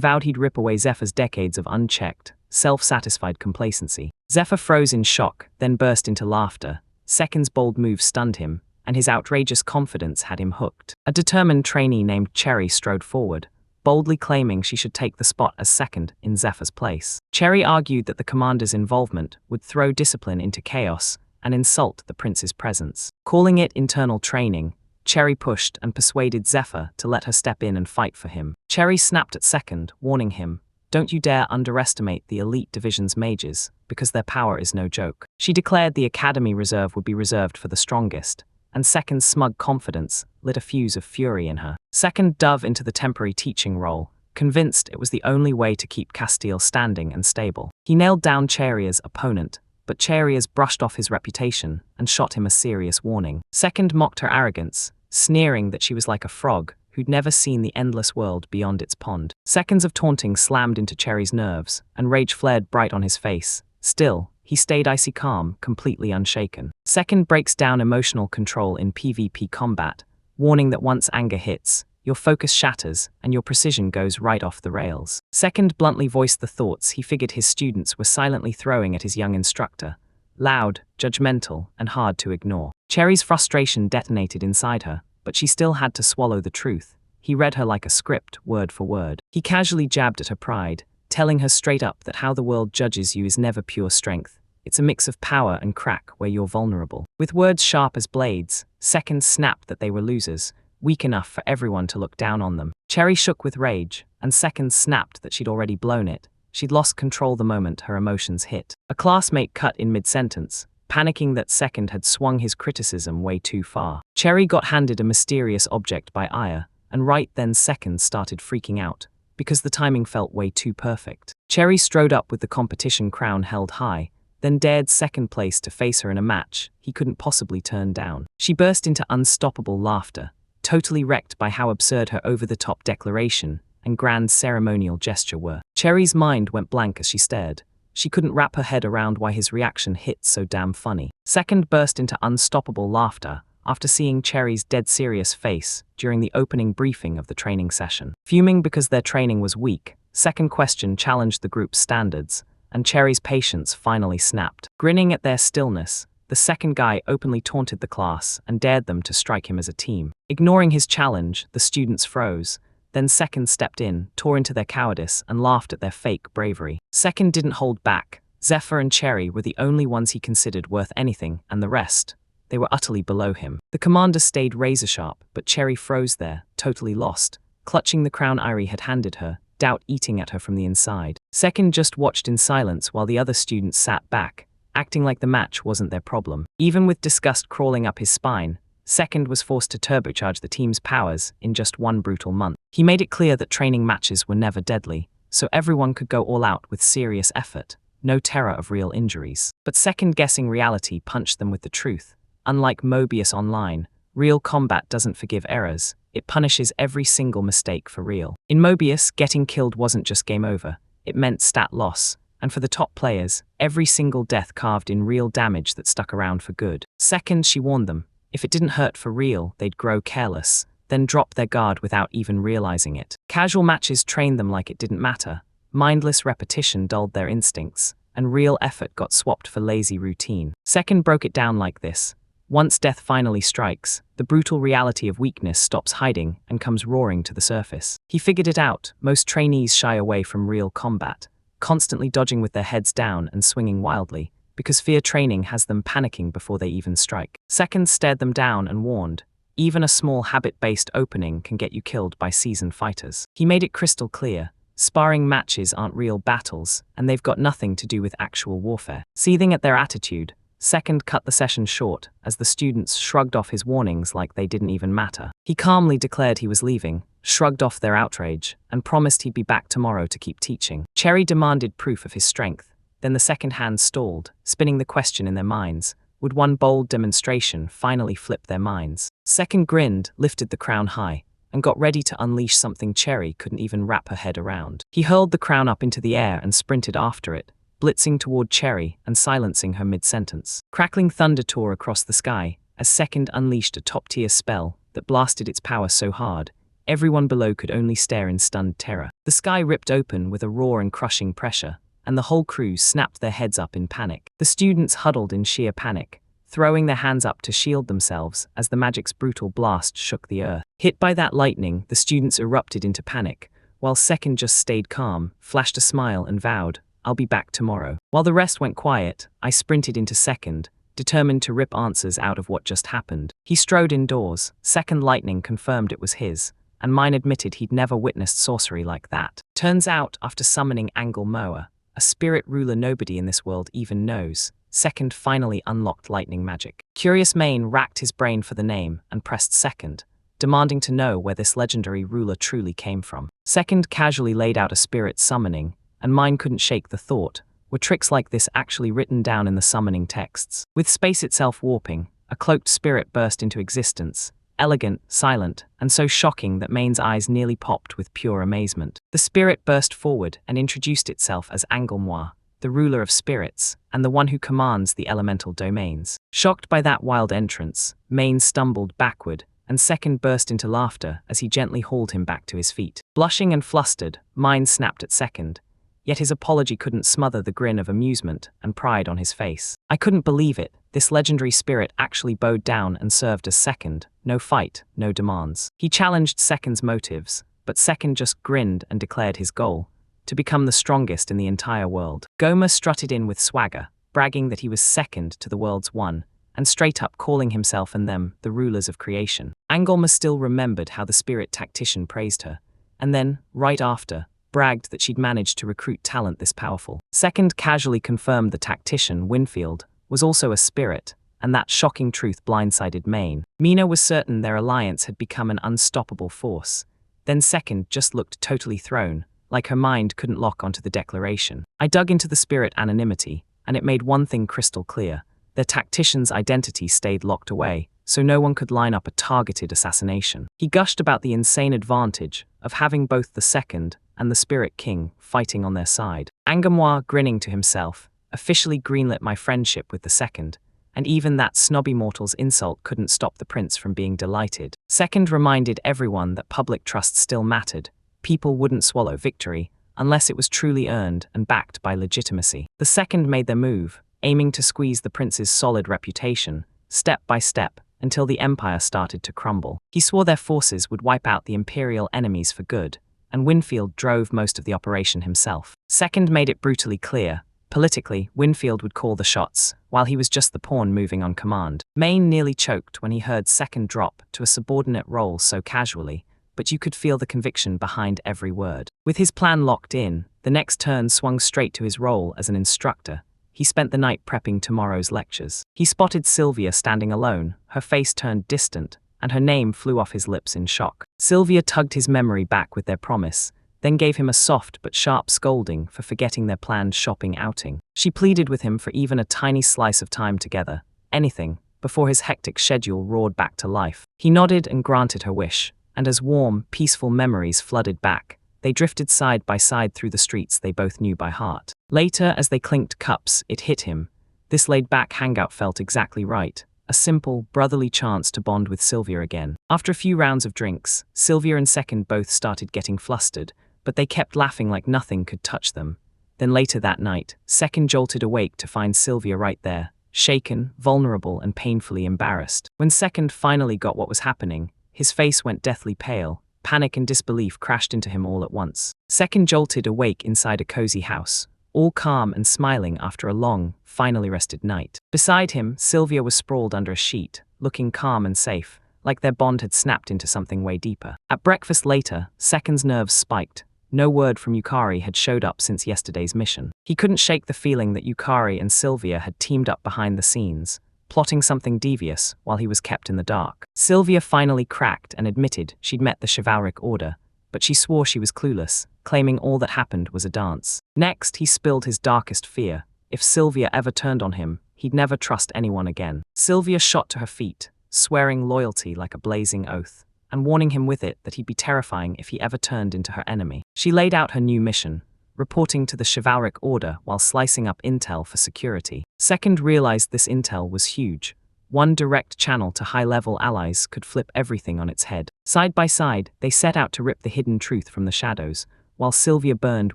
vowed he'd rip away Zephyr's decades of unchecked, self-satisfied complacency. Zephyr froze in shock, then burst into laughter. Second's bold move stunned him, and his outrageous confidence had him hooked. A determined trainee named Cherry strode forward, boldly claiming she should take the spot as second in Zephyr's place. Cherry argued that the commander's involvement would throw discipline into chaos and insult the prince's presence. Calling it internal training, Cherry pushed and persuaded Zephyr to let her step in and fight for him. Cherry snapped at second, warning him, "Don't you dare underestimate the elite division's mages, because their power is no joke." She declared the academy reserve would be reserved for the strongest, and Second's smug confidence lit a fuse of fury in her. Second dove into the temporary teaching role, convinced it was the only way to keep Castile standing and stable. He nailed down Cheria's opponent, but Cheria's brushed off his reputation and shot him a serious warning. Second mocked her arrogance, sneering that she was like a frog who'd never seen the endless world beyond its pond. Seconds of taunting slammed into Cherry's nerves, and rage flared bright on his face. Still, he stayed icy calm, completely unshaken. Second breaks down emotional control in PvP combat, warning that once anger hits, your focus shatters and your precision goes right off the rails. Second bluntly voiced the thoughts he figured his students were silently throwing at his young instructor, loud, judgmental, and hard to ignore. Cherry's frustration detonated inside her, but she still had to swallow the truth. He read her like a script, word for word. He casually jabbed at her pride, telling her straight up that how the world judges you is never pure strength. It's a mix of power and crack where you're vulnerable. With words sharp as blades, Second snapped that they were losers, weak enough for everyone to look down on them. Cherry shook with rage, and Second snapped that she'd already blown it. She'd lost control the moment her emotions hit. A classmate cut in mid-sentence, panicking that Second had swung his criticism way too far. Cherry got handed a mysterious object by Aya, and right then Second started freaking out, because the timing felt way too perfect. Cherry strode up with the competition crown held high, then dared Second place to face her in a match he couldn't possibly turn down. She burst into unstoppable laughter, totally wrecked by how absurd her over-the-top declaration and grand ceremonial gesture were. Cherry's mind went blank as she stared. She couldn't wrap her head around why his reaction hit so damn funny. Second burst into unstoppable laughter after seeing Cherry's dead serious face during the opening briefing of the training session. Fuming because their training was weak, Second question challenged the group's standards, and Cherry's patience finally snapped. Grinning at their stillness, the second guy openly taunted the class and dared them to strike him as a team. Ignoring his challenge, the students froze. Then Second stepped in, tore into their cowardice, and laughed at their fake bravery. Second didn't hold back. Zephyr and Cherry were the only ones he considered worth anything, and the rest, they were utterly below him. The commander stayed razor-sharp, but Cherry froze there, totally lost, clutching the crown Irie had handed her, doubt eating at her from the inside. Second just watched in silence while the other students sat back, acting like the match wasn't their problem. Even with disgust crawling up his spine, Second was forced to turbocharge the team's powers in just one brutal month. He made it clear that training matches were never deadly, so everyone could go all out with serious effort, no terror of real injuries. But second-guessing reality punched them with the truth. Unlike Mobius Online, real combat doesn't forgive errors, it punishes every single mistake for real. In Mobius, getting killed wasn't just game over, it meant stat loss, and for the top players, every single death carved in real damage that stuck around for good. Second, she warned them, if it didn't hurt for real, they'd grow careless, then drop their guard without even realizing it. Casual matches trained them like it didn't matter, mindless repetition dulled their instincts, and real effort got swapped for lazy routine. Second broke it down like this. Once death finally strikes, the brutal reality of weakness stops hiding and comes roaring to the surface. He figured it out. Most trainees shy away from real combat, constantly dodging with their heads down and swinging wildly, because fear training has them panicking before they even strike. Second stared them down and warned, even a small habit-based opening can get you killed by seasoned fighters. He made it crystal clear, sparring matches aren't real battles, and they've got nothing to do with actual warfare. Seething at their attitude, Second cut the session short as the students shrugged off his warnings like they didn't even matter. He calmly declared he was leaving, shrugged off their outrage, and promised he'd be back tomorrow to keep teaching. Cherry demanded proof of his strength. Then the second hand stalled, spinning the question in their minds. Would one bold demonstration finally flip their minds? Second grinned, lifted the crown high, and got ready to unleash something Cherry couldn't even wrap her head around. He hurled the crown up into the air and sprinted after it, blitzing toward Cherry and silencing her mid-sentence. Crackling thunder tore across the sky as Second unleashed a top-tier spell that blasted its power so hard, everyone below could only stare in stunned terror. The sky ripped open with a roar and crushing pressure, and the whole crew snapped their heads up in panic. The students huddled in sheer panic, throwing their hands up to shield themselves as the magic's brutal blast shook the earth. Hit by that lightning, the students erupted into panic, while Second just stayed calm, flashed a smile and vowed, "I'll be back tomorrow." While the rest went quiet, I sprinted into Second, determined to rip answers out of what just happened. He strode indoors, Second lightning confirmed it was his, and mine admitted he'd never witnessed sorcery like that. Turns out, after summoning Moa, a spirit ruler nobody in this world even knows, Second finally unlocked lightning magic. Curious Main racked his brain for the name and pressed Second, demanding to know where this legendary ruler truly came from. Second casually laid out a spirit summoning, and mine couldn't shake the thought, were tricks like this actually written down in the summoning texts? With space itself warping, a cloaked spirit burst into existence, elegant, silent, and so shocking that Main's eyes nearly popped with pure amazement. The spirit burst forward and introduced itself as Moi, the ruler of spirits, and the one who commands the elemental domains. Shocked by that wild entrance, Main stumbled backward, and Second burst into laughter as he gently hauled him back to his feet. Blushing and flustered, Mine snapped at Second, yet his apology couldn't smother the grin of amusement and pride on his face. I couldn't believe it, this legendary spirit actually bowed down and served as Second, no fight, no demands. He challenged Second's motives, but Second just grinned and declared his goal, to become the strongest in the entire world. Goma strutted in with swagger, bragging that he was second to the world's one, and straight up calling himself and them the rulers of creation. Angolma still remembered how the spirit tactician praised her, and then, right after, bragged that she'd managed to recruit talent this powerful. Second casually confirmed the tactician, Winfield, was also a spirit, and that shocking truth blindsided Main. Mina was certain their alliance had become an unstoppable force. Then Second just looked totally thrown, like her mind couldn't lock onto the declaration. I dug into the spirit anonymity, and it made one thing crystal clear. Their tactician's identity stayed locked away, so no one could line up a targeted assassination. He gushed about the insane advantage of having both the Second and the Spirit King fighting on their side. Moi, grinning to himself, officially greenlit my friendship with the Second, and even that snobby mortal's insult couldn't stop the prince from being delighted. Second reminded everyone that public trust still mattered. People wouldn't swallow victory unless it was truly earned and backed by legitimacy. The Second made their move, aiming to squeeze the prince's solid reputation, step by step, until the empire started to crumble. He swore their forces would wipe out the imperial enemies for good, and Winfield drove most of the operation himself. Second made it brutally clear, politically, Winfield would call the shots, while he was just the pawn moving on command. Main nearly choked when he heard Second drop to a subordinate role so casually, but you could feel the conviction behind every word. With his plan locked in, the next turn swung straight to his role as an instructor. He spent the night prepping tomorrow's lectures. He spotted Sylvia standing alone, her face turned distant, and her name flew off his lips in shock. Sylvia tugged his memory back with their promise, then gave him a soft but sharp scolding for forgetting their planned shopping outing. She pleaded with him for even a tiny slice of time together, anything, before his hectic schedule roared back to life. He nodded and granted her wish, and as warm, peaceful memories flooded back, they drifted side by side through the streets they both knew by heart. Later, as they clinked cups, it hit him. This laid-back hangout felt exactly right. A simple, brotherly chance to bond with Sylvia again. After a few rounds of drinks, Sylvia and Second both started getting flustered, but they kept laughing like nothing could touch them. Then later that night, Second jolted awake to find Sylvia right there, shaken, vulnerable, and painfully embarrassed. When Second finally got what was happening, his face went deathly pale. Panic and disbelief crashed into him all at once. Second jolted awake inside a cozy house, all calm and smiling after a long, finally rested night. Beside him, Sylvia was sprawled under a sheet, looking calm and safe, like their bond had snapped into something way deeper. At breakfast later, Second's nerves spiked. No word from Yukari had showed up since yesterday's mission. He couldn't shake the feeling that Yukari and Sylvia had teamed up behind the scenes, plotting something devious while he was kept in the dark. Sylvia finally cracked and admitted she'd met the chivalric order, but she swore she was clueless, claiming all that happened was a dance. Next, he spilled his darkest fear. If Sylvia ever turned on him, he'd never trust anyone again. Sylvia shot to her feet, swearing loyalty like a blazing oath, and warning him with it that he'd be terrifying if he ever turned into her enemy. She laid out her new mission, reporting to the chivalric order while slicing up intel for security. Second realized this intel was huge. One direct channel to high-level allies could flip everything on its head. Side by side, they set out to rip the hidden truth from the shadows, while Sylvia burned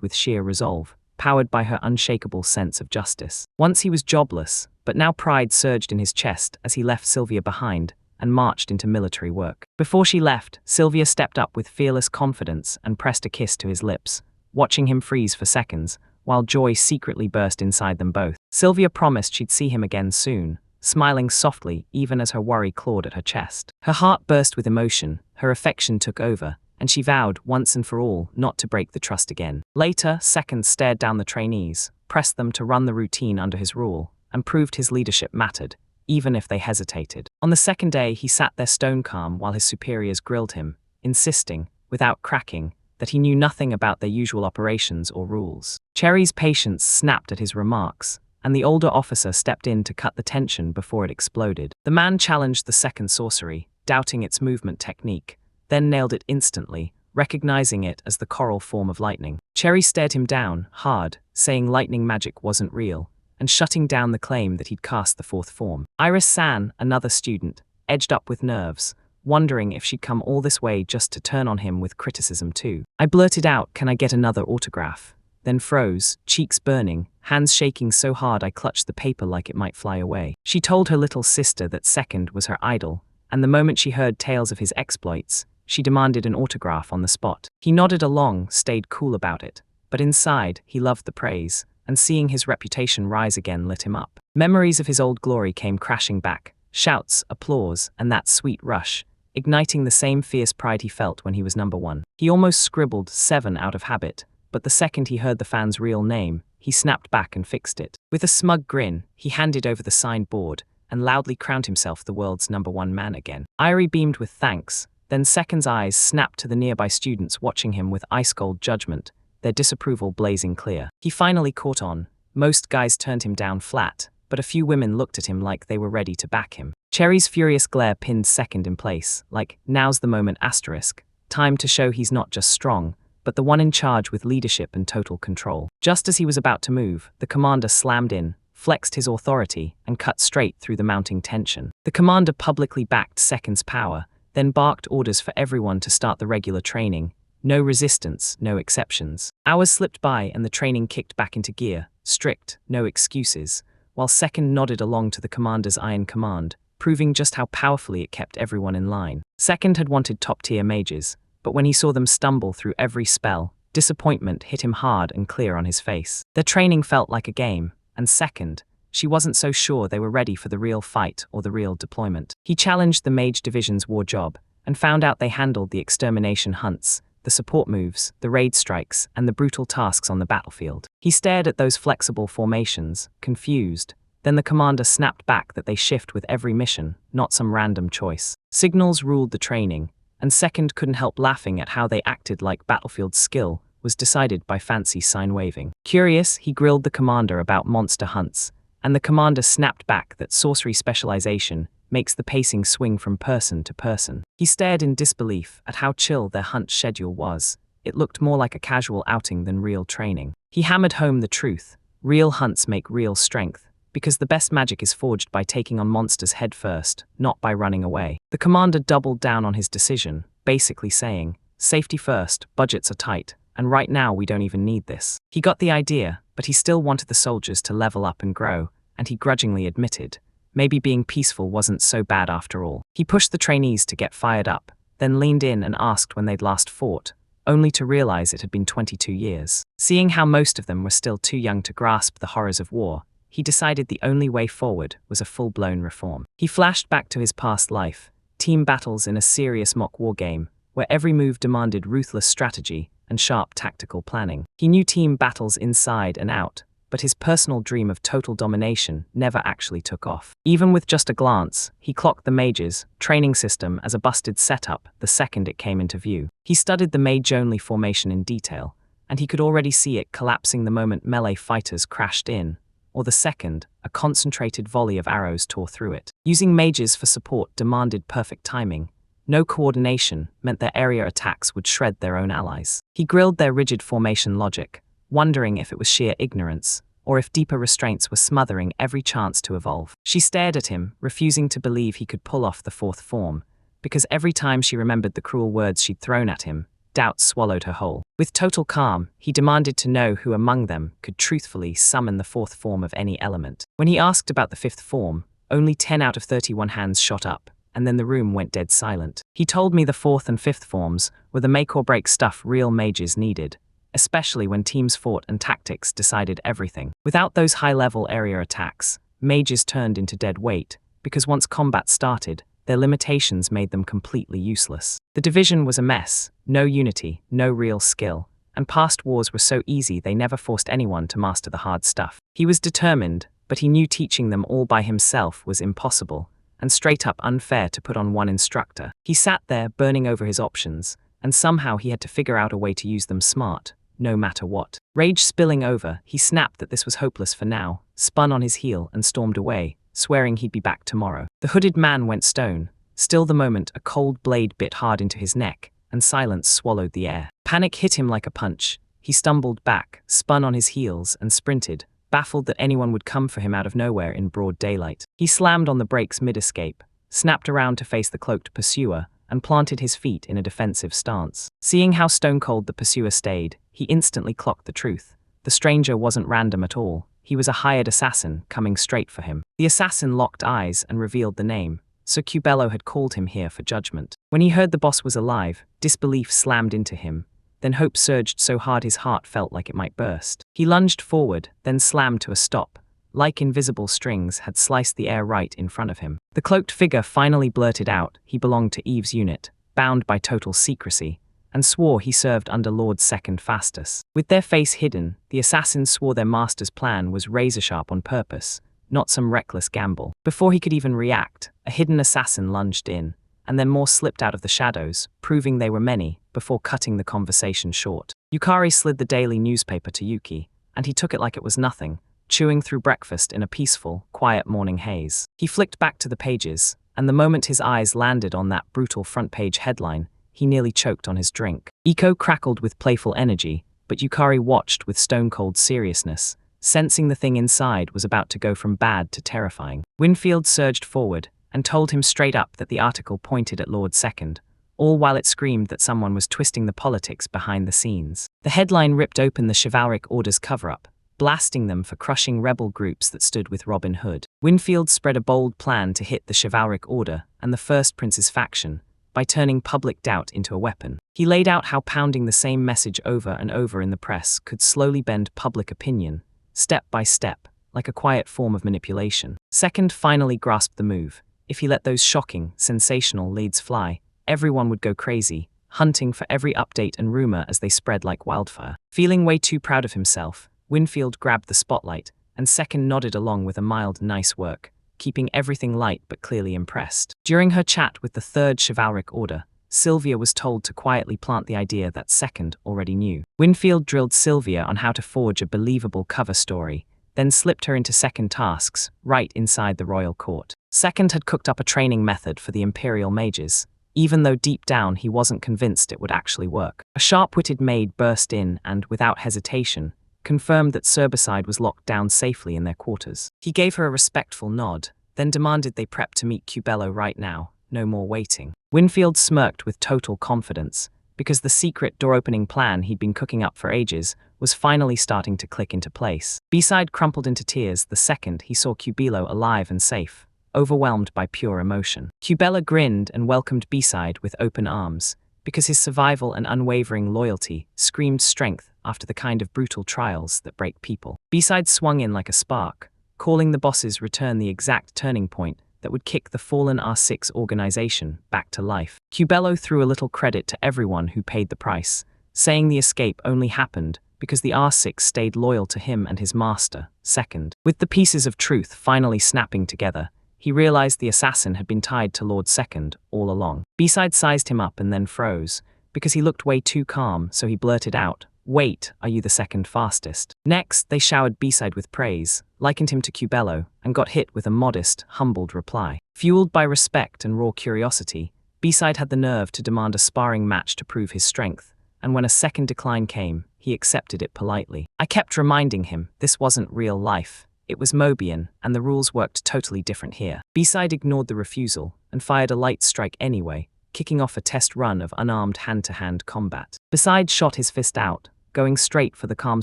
with sheer resolve, powered by her unshakable sense of justice. Once he was jobless, but now pride surged in his chest as he left Sylvia behind and marched into military work. Before she left, Sylvia stepped up with fearless confidence and pressed a kiss to his lips, watching him freeze for seconds, while joy secretly burst inside them both. Sylvia promised she'd see him again soon, smiling softly even as her worry clawed at her chest. Her heart burst with emotion, her affection took over, and she vowed once and for all not to break the trust again. Later, Second stared down the trainees, pressed them to run the routine under his rule, and proved his leadership mattered, even if they hesitated. On the second day, he sat there stone calm while his superiors grilled him, insisting, without cracking, that he knew nothing about their usual operations or rules. Cherry's patience snapped at his remarks, and the older officer stepped in to cut the tension before it exploded. The man challenged the second sorcery, doubting its movement technique, then nailed it instantly, recognizing it as the choral form of lightning. Cherry stared him down, hard, saying lightning magic wasn't real, and shutting down the claim that he'd cast the fourth form. Iris-san, another student, edged up with nerves, wondering if she'd come all this way just to turn on him with criticism too. I blurted out, "Can I get another autograph?" Then froze, cheeks burning, hands shaking so hard I clutched the paper like it might fly away. She told her little sister that Second was her idol, and the moment she heard tales of his exploits, she demanded an autograph on the spot. He nodded along, stayed cool about it, but inside, he loved the praise, and seeing his reputation rise again lit him up. Memories of his old glory came crashing back, shouts, applause, and that sweet rush, igniting the same fierce pride he felt when he was number one. He almost scribbled 7 out of habit, but the second he heard the fan's real name, he snapped back and fixed it. With a smug grin, he handed over the signed board and loudly crowned himself the world's number one man again. Irie beamed with thanks, then Second's eyes snapped to the nearby students watching him with ice-cold judgment, their disapproval blazing clear. He finally caught on. Most guys turned him down flat, but a few women looked at him like they were ready to back him. Cherry's furious glare pinned Second in place, like, "Now's the moment asterisk, time to show he's not just strong, but the one in charge with leadership and total control." Just as he was about to move, the commander slammed in, flexed his authority, and cut straight through the mounting tension. The commander publicly backed Second's power, then barked orders for everyone to start the regular training. No resistance, no exceptions. Hours slipped by and the training kicked back into gear, strict, no excuses, while Second nodded along to the commander's iron command, proving just how powerfully it kept everyone in line. Second had wanted top-tier mages, but when he saw them stumble through every spell, disappointment hit him hard and clear on his face. Their training felt like a game, and Second, she wasn't so sure they were ready for the real fight or the real deployment. He challenged the Mage Division's war job, and found out they handled the extermination hunts, the support moves, the raid strikes, and the brutal tasks on the battlefield. He stared at those flexible formations, confused. Then the commander snapped back that they shift with every mission, not some random choice. Signals ruled the training, and Second couldn't help laughing at how they acted like battlefield skill was decided by fancy sign-waving. Curious, he grilled the commander about monster hunts, and the commander snapped back that sorcery specialization makes the pacing swing from person to person. He stared in disbelief at how chill their hunt schedule was. It looked more like a casual outing than real training. He hammered home the truth. Real hunts make real strength, because the best magic is forged by taking on monsters head first, not by running away. The commander doubled down on his decision, basically saying, "Safety first, budgets are tight, and right now we don't even need this." He got the idea, but he still wanted the soldiers to level up and grow, and he grudgingly admitted, maybe being peaceful wasn't so bad after all. He pushed the trainees to get fired up, then leaned in and asked when they'd last fought, only to realize it had been 22 years. Seeing how most of them were still too young to grasp the horrors of war, he decided the only way forward was a full-blown reform. He flashed back to his past life, team battles in a serious mock war game, where every move demanded ruthless strategy and sharp tactical planning. He knew team battles inside and out, but his personal dream of total domination never actually took off. Even with just a glance, he clocked the mage's training system as a busted setup the second it came into view. He studied the mage-only formation in detail, and he could already see it collapsing the moment melee fighters crashed in, or the second, a concentrated volley of arrows tore through it. Using mages for support demanded perfect timing. No coordination meant their area attacks would shred their own allies. He grilled their rigid formation logic, wondering if it was sheer ignorance, or if deeper restraints were smothering every chance to evolve. She stared at him, refusing to believe he could pull off the fourth form, because every time she remembered the cruel words she'd thrown at him, doubt swallowed her whole. With total calm, he demanded to know who among them could truthfully summon the fourth form of any element. When he asked about the fifth form, only 10 out of 31 hands shot up, and then the room went dead silent. He told me the fourth and fifth forms were the make-or-break stuff real mages needed, especially when teams fought and tactics decided everything. Without those high-level area attacks, mages turned into dead weight, because once combat started, their limitations made them completely useless. The division was a mess, no unity, no real skill, and past wars were so easy they never forced anyone to master the hard stuff. He was determined, but he knew teaching them all by himself was impossible, and straight up unfair to put on one instructor. He sat there, burning over his options, and somehow he had to figure out a way to use them smart, no matter what. Rage spilling over, he snapped that this was hopeless for now, spun on his heel and stormed away, swearing he'd be back tomorrow. The hooded man went stone. Still the moment a cold blade bit hard into his neck, and silence swallowed the air. Panic hit him like a punch. He stumbled back, spun on his heels, and sprinted, baffled that anyone would come for him out of nowhere in broad daylight. He slammed on the brakes mid-escape, snapped around to face the cloaked pursuer, and planted his feet in a defensive stance. Seeing how stone-cold the pursuer stayed, he instantly clocked the truth. The stranger wasn't random at all. He was a hired assassin coming straight for him. The assassin locked eyes and revealed the name, so Cubello had called him here for judgment. When he heard the boss was alive, disbelief slammed into him. Then hope surged so hard his heart felt like it might burst. He lunged forward, then slammed to a stop. Like invisible strings had sliced the air right in front of him. The cloaked figure finally blurted out he belonged to Eve's unit, bound by total secrecy, and swore he served under Lord Second Fastus. With their face hidden, the assassins swore their master's plan was razor-sharp on purpose, not some reckless gamble. Before he could even react, a hidden assassin lunged in, and then more slipped out of the shadows, proving they were many, before cutting the conversation short. Yukari slid the daily newspaper to Yuki, and he took it like it was nothing, chewing through breakfast in a peaceful, quiet morning haze. He flicked back to the pages, and the moment his eyes landed on that brutal front-page headline, he nearly choked on his drink. Iko crackled with playful energy, but Yukari watched with stone-cold seriousness, sensing the thing inside was about to go from bad to terrifying. Winfield surged forward and told him straight up that the article pointed at Lord Second, all while it screamed that someone was twisting the politics behind the scenes. The headline ripped open the chivalric order's cover-up, blasting them for crushing rebel groups that stood with Robin Hood. Winfield spread a bold plan to hit the chivalric order and the First Prince's faction by turning public doubt into a weapon. He laid out how pounding the same message over and over in the press could slowly bend public opinion, step by step, like a quiet form of manipulation. Second finally grasped the move. If he let those shocking, sensational leads fly, everyone would go crazy, hunting for every update and rumor as they spread like wildfire. Feeling way too proud of himself, Winfield grabbed the spotlight, and Second nodded along with a mild nice work, keeping everything light but clearly impressed. During her chat with the Third Chivalric Order, Sylvia was told to quietly plant the idea that Second already knew. Winfield drilled Sylvia on how to forge a believable cover story, then slipped her into Second tasks, right inside the royal court. Second had cooked up a training method for the Imperial mages, even though deep down he wasn't convinced it would actually work. A sharp-witted maid burst in and, without hesitation, confirmed that Cerbicide was locked down safely in their quarters. He gave her a respectful nod, then demanded they prep to meet Cubello right now, no more waiting. Winfield smirked with total confidence, because the secret door-opening plan he'd been cooking up for ages was finally starting to click into place. B-side crumpled into tears the second he saw Cubello alive and safe, overwhelmed by pure emotion. Cubello grinned and welcomed B-side with open arms, because his survival and unwavering loyalty screamed strength after the kind of brutal trials that break people. B-side swung in like a spark, calling the boss's return the exact turning point that would kick the fallen R6 organization back to life. Cubello threw a little credit to everyone who paid the price, saying the escape only happened because the R6 stayed loyal to him and his master, Second. With the pieces of truth finally snapping together, he realized the assassin had been tied to Lord Second all along. B-side sized him up and then froze, because he looked way too calm, so he blurted out, "Wait, are you the second fastest?" Next, they showered B-side with praise, likened him to Cubello, and got hit with a modest, humbled reply. Fueled by respect and raw curiosity, B-side had the nerve to demand a sparring match to prove his strength, and when a second decline came, he accepted it politely. I kept reminding him this wasn't real life. It was Mobian, and the rules worked totally different here. B-side ignored the refusal and fired a light strike anyway, kicking off a test run of unarmed hand-to-hand combat. Beside shot his fist out, going straight for the calm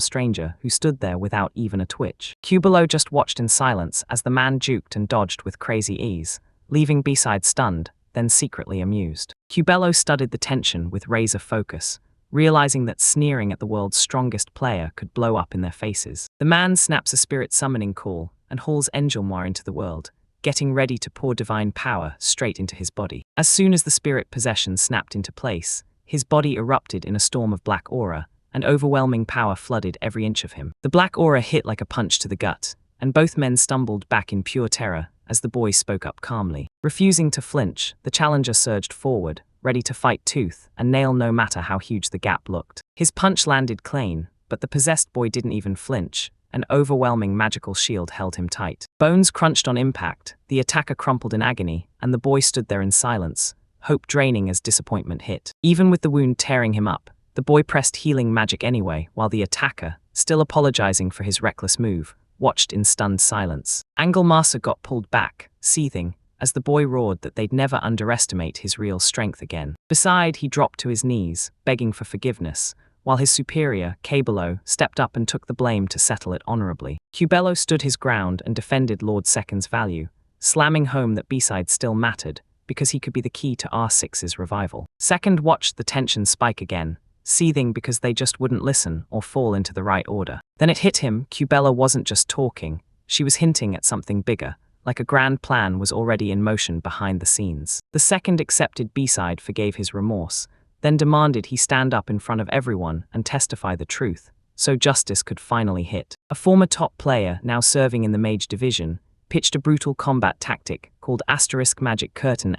stranger who stood there without even a twitch. Below just watched in silence as the man juked and dodged with crazy ease, leaving Beside stunned, then secretly amused. Below studied the tension with razor focus, realizing that sneering at the world's strongest player could blow up in their faces. The man snaps a spirit summoning call and hauls enrollment into the world, getting ready to pour divine power straight into his body. As soon as the spirit possession snapped into place, his body erupted in a storm of black aura, and overwhelming power flooded every inch of him. The black aura hit like a punch to the gut, and both men stumbled back in pure terror as the boy spoke up calmly. Refusing to flinch, the challenger surged forward, ready to fight tooth and nail no matter how huge the gap looked. His punch landed clean, but the possessed boy didn't even flinch. An overwhelming magical shield held him tight. Bones crunched on impact, the attacker crumpled in agony, and the boy stood there in silence, hope draining as disappointment hit. Even with the wound tearing him up, the boy pressed healing magic anyway, while the attacker, still apologizing for his reckless move, watched in stunned silence. Angelmasa got pulled back, seething, as the boy roared that they'd never underestimate his real strength again. Beside, he dropped to his knees, begging for forgiveness, while his superior, Below, stepped up and took the blame to settle it honorably. Below stood his ground and defended Lord Second's value, slamming home that Beside still mattered, because he could be the key to R6's revival. Second watched the tension spike again, seething because they just wouldn't listen or fall into the right order. Then it hit him, Below wasn't just talking, she was hinting at something bigger, like a grand plan was already in motion behind the scenes. The second accepted Beside forgave his remorse, then demanded he stand up in front of everyone and testify the truth, so justice could finally hit. A former top player, now serving in the mage division, pitched a brutal combat tactic called *magic curtain***,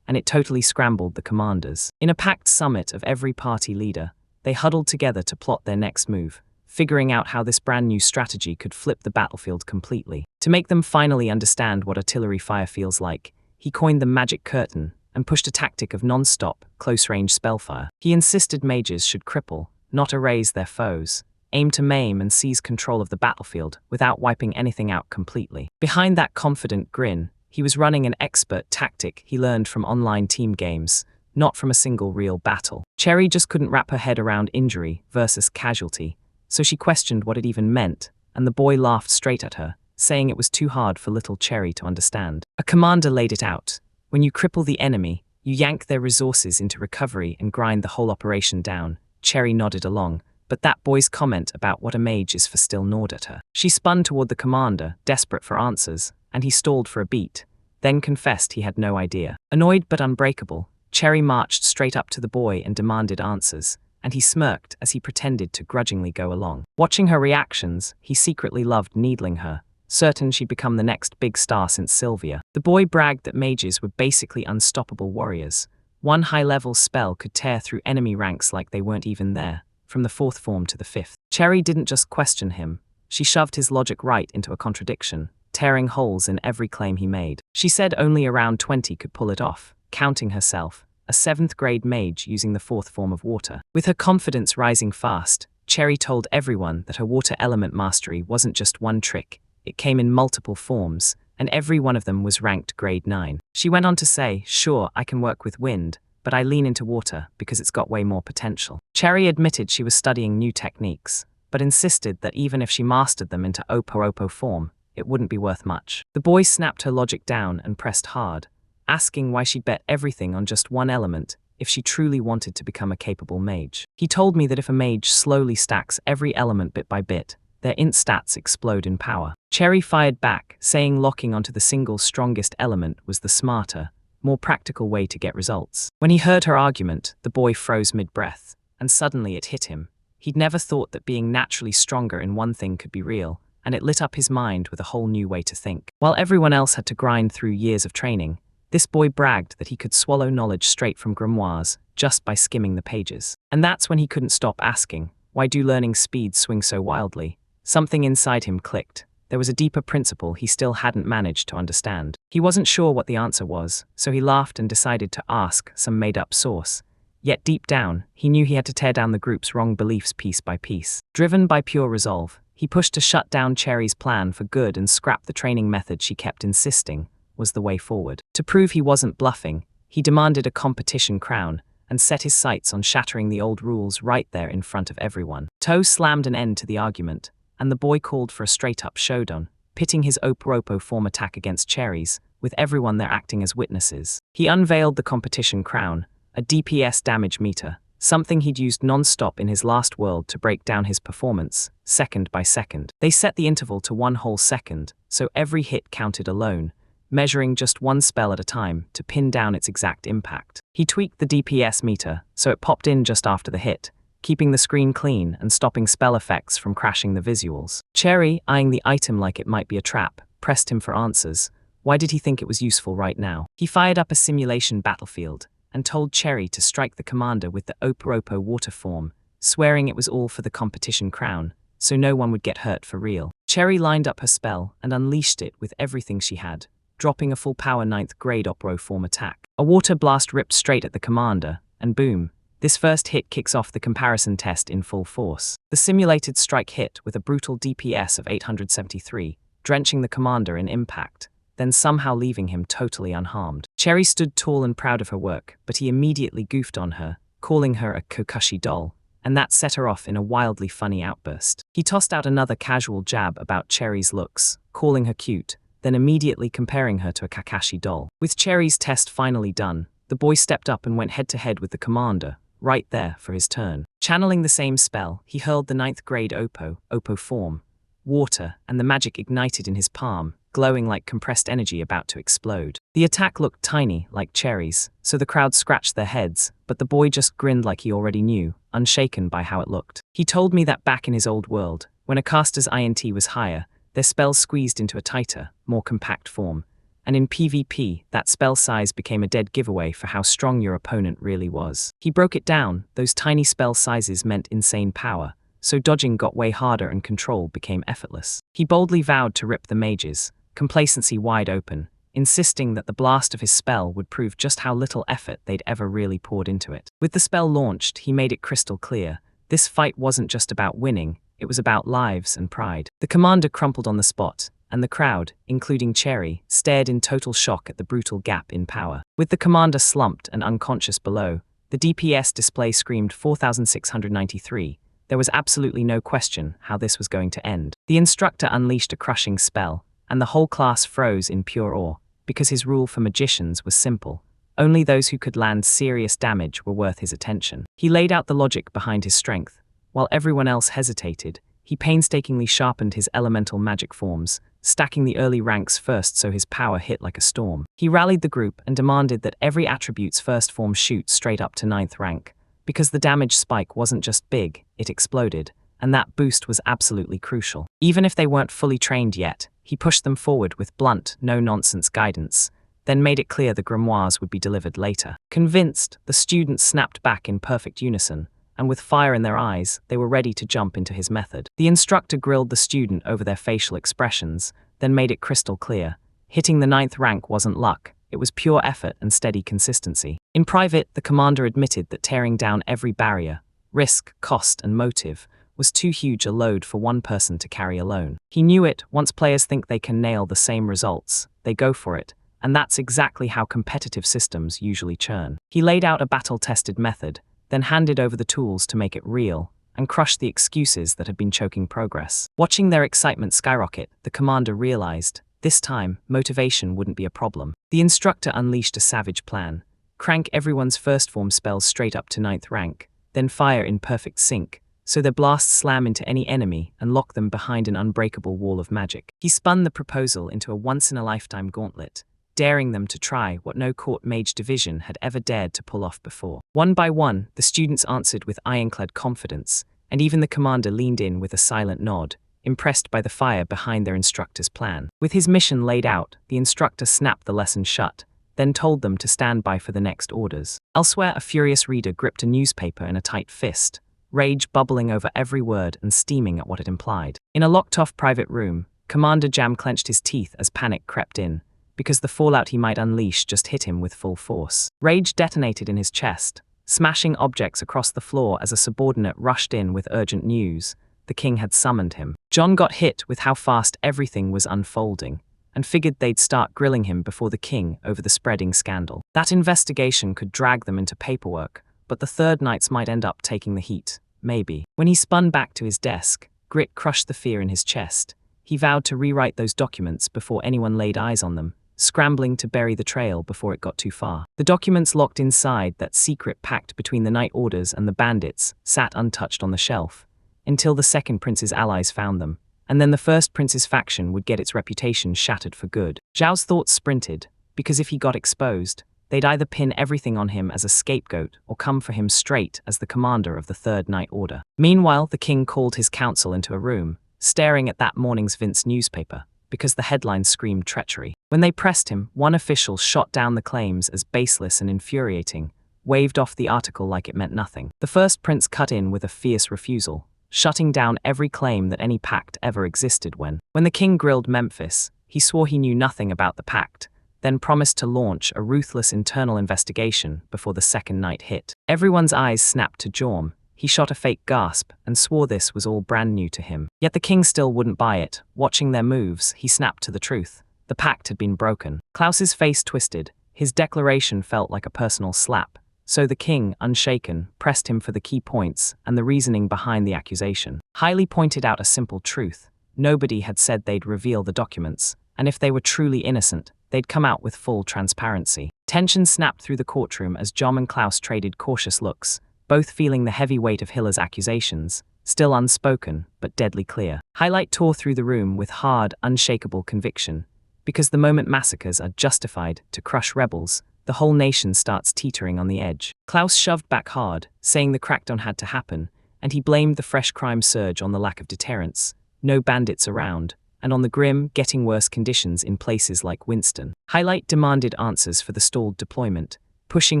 and it totally scrambled the commanders. In a packed summit of every party leader, they huddled together to plot their next move, figuring out how this brand new strategy could flip the battlefield completely. To make them finally understand what artillery fire feels like, he coined the magic curtain and pushed a tactic of non-stop, close-range spellfire. He insisted mages should cripple, not erase their foes, aim to maim and seize control of the battlefield without wiping anything out completely. Behind that confident grin, he was running an expert tactic he learned from online team games, not from a single real battle. Cherry just couldn't wrap her head around injury versus casualty, so she questioned what it even meant, and the boy laughed straight at her, saying it was too hard for little Cherry to understand. A commander laid it out. When you cripple the enemy, you yank their resources into recovery and grind the whole operation down. Cherry nodded along, but that boy's comment about what a mage is for still gnawed at her. She spun toward the commander, desperate for answers, and he stalled for a beat, then confessed he had no idea. Annoyed but unbreakable, Cherry marched straight up to the boy and demanded answers, and he smirked as he pretended to grudgingly go along. Watching her reactions, he secretly loved needling her, certain she'd become the next big star since Sylvia. The boy bragged that mages were basically unstoppable warriors. One high-level spell could tear through enemy ranks like they weren't even there, from the 4th form to the 5th. Cherry didn't just question him, she shoved his logic right into a contradiction, tearing holes in every claim he made. She said only around 20 could pull it off, counting herself, a 7th grade mage using the 4th form of water. With her confidence rising fast, Cherry told everyone that her water element mastery wasn't just one trick, it came in multiple forms, and every one of them was ranked grade 9. She went on to say, sure, I can work with wind, but I lean into water because it's got way more potential. Cherry admitted she was studying new techniques, but insisted that even if she mastered them into Opo form, it wouldn't be worth much. The boy snapped her logic down and pressed hard, asking why she'd bet everything on just one element if she truly wanted to become a capable mage. He told me that if a mage slowly stacks every element bit by bit, their int stats explode in power. Cherry fired back, saying locking onto the single strongest element was the smarter, more practical way to get results. When he heard her argument, the boy froze mid-breath, and suddenly it hit him. He'd never thought that being naturally stronger in one thing could be real, and it lit up his mind with a whole new way to think. While everyone else had to grind through years of training, this boy bragged that he could swallow knowledge straight from grimoires just by skimming the pages. And that's when he couldn't stop asking, why do learning speeds swing so wildly? Something inside him clicked. There was a deeper principle he still hadn't managed to understand. He wasn't sure what the answer was, so he laughed and decided to ask some made-up source. Yet deep down, he knew he had to tear down the group's wrong beliefs piece by piece. Driven by pure resolve, he pushed to shut down Cherry's plan for good and scrap the training method she kept insisting was the way forward. To prove he wasn't bluffing, he demanded a competition crown and set his sights on shattering the old rules right there in front of everyone. Toe slammed an end to the argument, and the boy called for a straight-up showdown, pitting his Opo form attack against Cherry's, with everyone there acting as witnesses. He unveiled the competition crown, a DPS damage meter, something he'd used non-stop in his last world to break down his performance, second by second. They set the interval to 1 whole second, so every hit counted alone, measuring just one spell at a time to pin down its exact impact. He tweaked the DPS meter so it popped in just after the hit, keeping the screen clean and stopping spell effects from crashing the visuals. Cherry, eyeing the item like it might be a trap, pressed him for answers. Why did he think it was useful right now? He fired up a simulation battlefield and told Cherry to strike the commander with the Opo water form, swearing it was all for the competition crown, so no one would get hurt for real. Cherry lined up her spell and unleashed it with everything she had, dropping a full power 9th grade Opro form attack. A water blast ripped straight at the commander, and boom, this first hit kicks off the comparison test in full force. The simulated strike hit with a brutal DPS of 873, drenching the commander in impact, then somehow leaving him totally unharmed. Cherry stood tall and proud of her work, but he immediately goofed on her, calling her a Kokushi doll, and that set her off in a wildly funny outburst. He tossed out another casual jab about Cherry's looks, calling her cute, then immediately comparing her to a Kakashi doll. With Cherry's test finally done, the boy stepped up and went head-to-head with the commander, right there for his turn. Channeling the same spell, he hurled the 9th grade Oppo form, water, and the magic ignited in his palm, glowing like compressed energy about to explode. The attack looked tiny, like Cherry's, so the crowd scratched their heads, but the boy just grinned like he already knew, unshaken by how it looked. He told me that back in his old world, when a caster's INT was higher, their spells squeezed into a tighter, more compact form, and in PvP, that spell size became a dead giveaway for how strong your opponent really was. He broke it down, those tiny spell sizes meant insane power, so dodging got way harder and control became effortless. He boldly vowed to rip the mages, complacency wide open, insisting that the blast of his spell would prove just how little effort they'd ever really poured into it. With the spell launched, he made it crystal clear, this fight wasn't just about winning, it was about lives and pride. The commander crumpled on the spot, and the crowd, including Cherry, stared in total shock at the brutal gap in power. With the commander slumped and unconscious below, the DPS display screamed 4,693. There was absolutely no question how this was going to end. The instructor unleashed a crushing spell, and the whole class froze in pure awe, because his rule for magicians was simple. Only those who could land serious damage were worth his attention. He laid out the logic behind his strength. While everyone else hesitated, he painstakingly sharpened his elemental magic forms, stacking the early ranks first so his power hit like a storm. He rallied the group and demanded that every attribute's first form shoot straight up to 9th rank, because the damage spike wasn't just big, it exploded, and that boost was absolutely crucial. Even if they weren't fully trained yet, he pushed them forward with blunt, no-nonsense guidance, then made it clear the grimoires would be delivered later. Convinced, the students snapped back in perfect unison, and with fire in their eyes, they were ready to jump into his method. The instructor grilled the student over their facial expressions, then made it crystal clear. Hitting the 9th rank wasn't luck, it was pure effort and steady consistency. In private, the commander admitted that tearing down every barrier, risk, cost, and motive, was too huge a load for one person to carry alone. He knew it, once players think they can nail the same results, they go for it, and that's exactly how competitive systems usually churn. He laid out a battle-tested method, then handed over the tools to make it real, and crushed the excuses that had been choking progress. Watching their excitement skyrocket, the commander realized, this time, motivation wouldn't be a problem. The instructor unleashed a savage plan. Crank everyone's first form spells straight up to 9th rank, then fire in perfect sync, so their blasts slam into any enemy and lock them behind an unbreakable wall of magic. He spun the proposal into a once-in-a-lifetime gauntlet, daring them to try what no court mage division had ever dared to pull off before. One by one, the students answered with ironclad confidence, and even the commander leaned in with a silent nod, impressed by the fire behind their instructor's plan. With his mission laid out, the instructor snapped the lesson shut, then told them to stand by for the next orders. Elsewhere, a furious reader gripped a newspaper in a tight fist, rage bubbling over every word and steaming at what it implied. In a locked-off private room, Commander Jam clenched his teeth as panic crept in, because the fallout he might unleash just hit him with full force. Rage detonated in his chest, smashing objects across the floor as a subordinate rushed in with urgent news. The king had summoned him. John got hit with how fast everything was unfolding, and figured they'd start grilling him before the king over the spreading scandal. That investigation could drag them into paperwork, but the third knights might end up taking the heat, maybe. When he spun back to his desk, grit crushed the fear in his chest. He vowed to rewrite those documents before anyone laid eyes on them, scrambling to bury the trail before it got too far. The documents locked inside that secret pact between the Night Orders and the bandits sat untouched on the shelf, until the second prince's allies found them, and then the first prince's faction would get its reputation shattered for good. Zhao's thoughts sprinted, because if he got exposed, they'd either pin everything on him as a scapegoat or come for him straight as the commander of the Third Night Order. Meanwhile, the king called his council into a room, staring at that morning's Vince newspaper, because the headlines screamed treachery. When they pressed him, one official shot down the claims as baseless and infuriating, waved off the article like it meant nothing. The first prince cut in with a fierce refusal, shutting down every claim that any pact ever existed. When the king grilled Memphis, he swore he knew nothing about the pact, then promised to launch a ruthless internal investigation before the second night hit. Everyone's eyes snapped to Jorm. He shot a fake gasp and swore this was all brand new to him. Yet the king still wouldn't buy it. Watching their moves, he snapped to the truth. The pact had been broken. Klaus's face twisted. His declaration felt like a personal slap. So the king, unshaken, pressed him for the key points and the reasoning behind the accusation. Hailey pointed out a simple truth. Nobody had said they'd reveal the documents, and if they were truly innocent, they'd come out with full transparency. Tension snapped through the courtroom as Jom and Klaus traded cautious looks, both feeling the heavy weight of Hiller's accusations, still unspoken, but deadly clear. Highlight tore through the room with hard, unshakable conviction. Because the moment massacres are justified to crush rebels, the whole nation starts teetering on the edge. Klaus shoved back hard, saying the crackdown had to happen, and he blamed the fresh crime surge on the lack of deterrence, no bandits around, and on the grim, getting worse conditions in places like Winston. Highlight demanded answers for the stalled deployment, pushing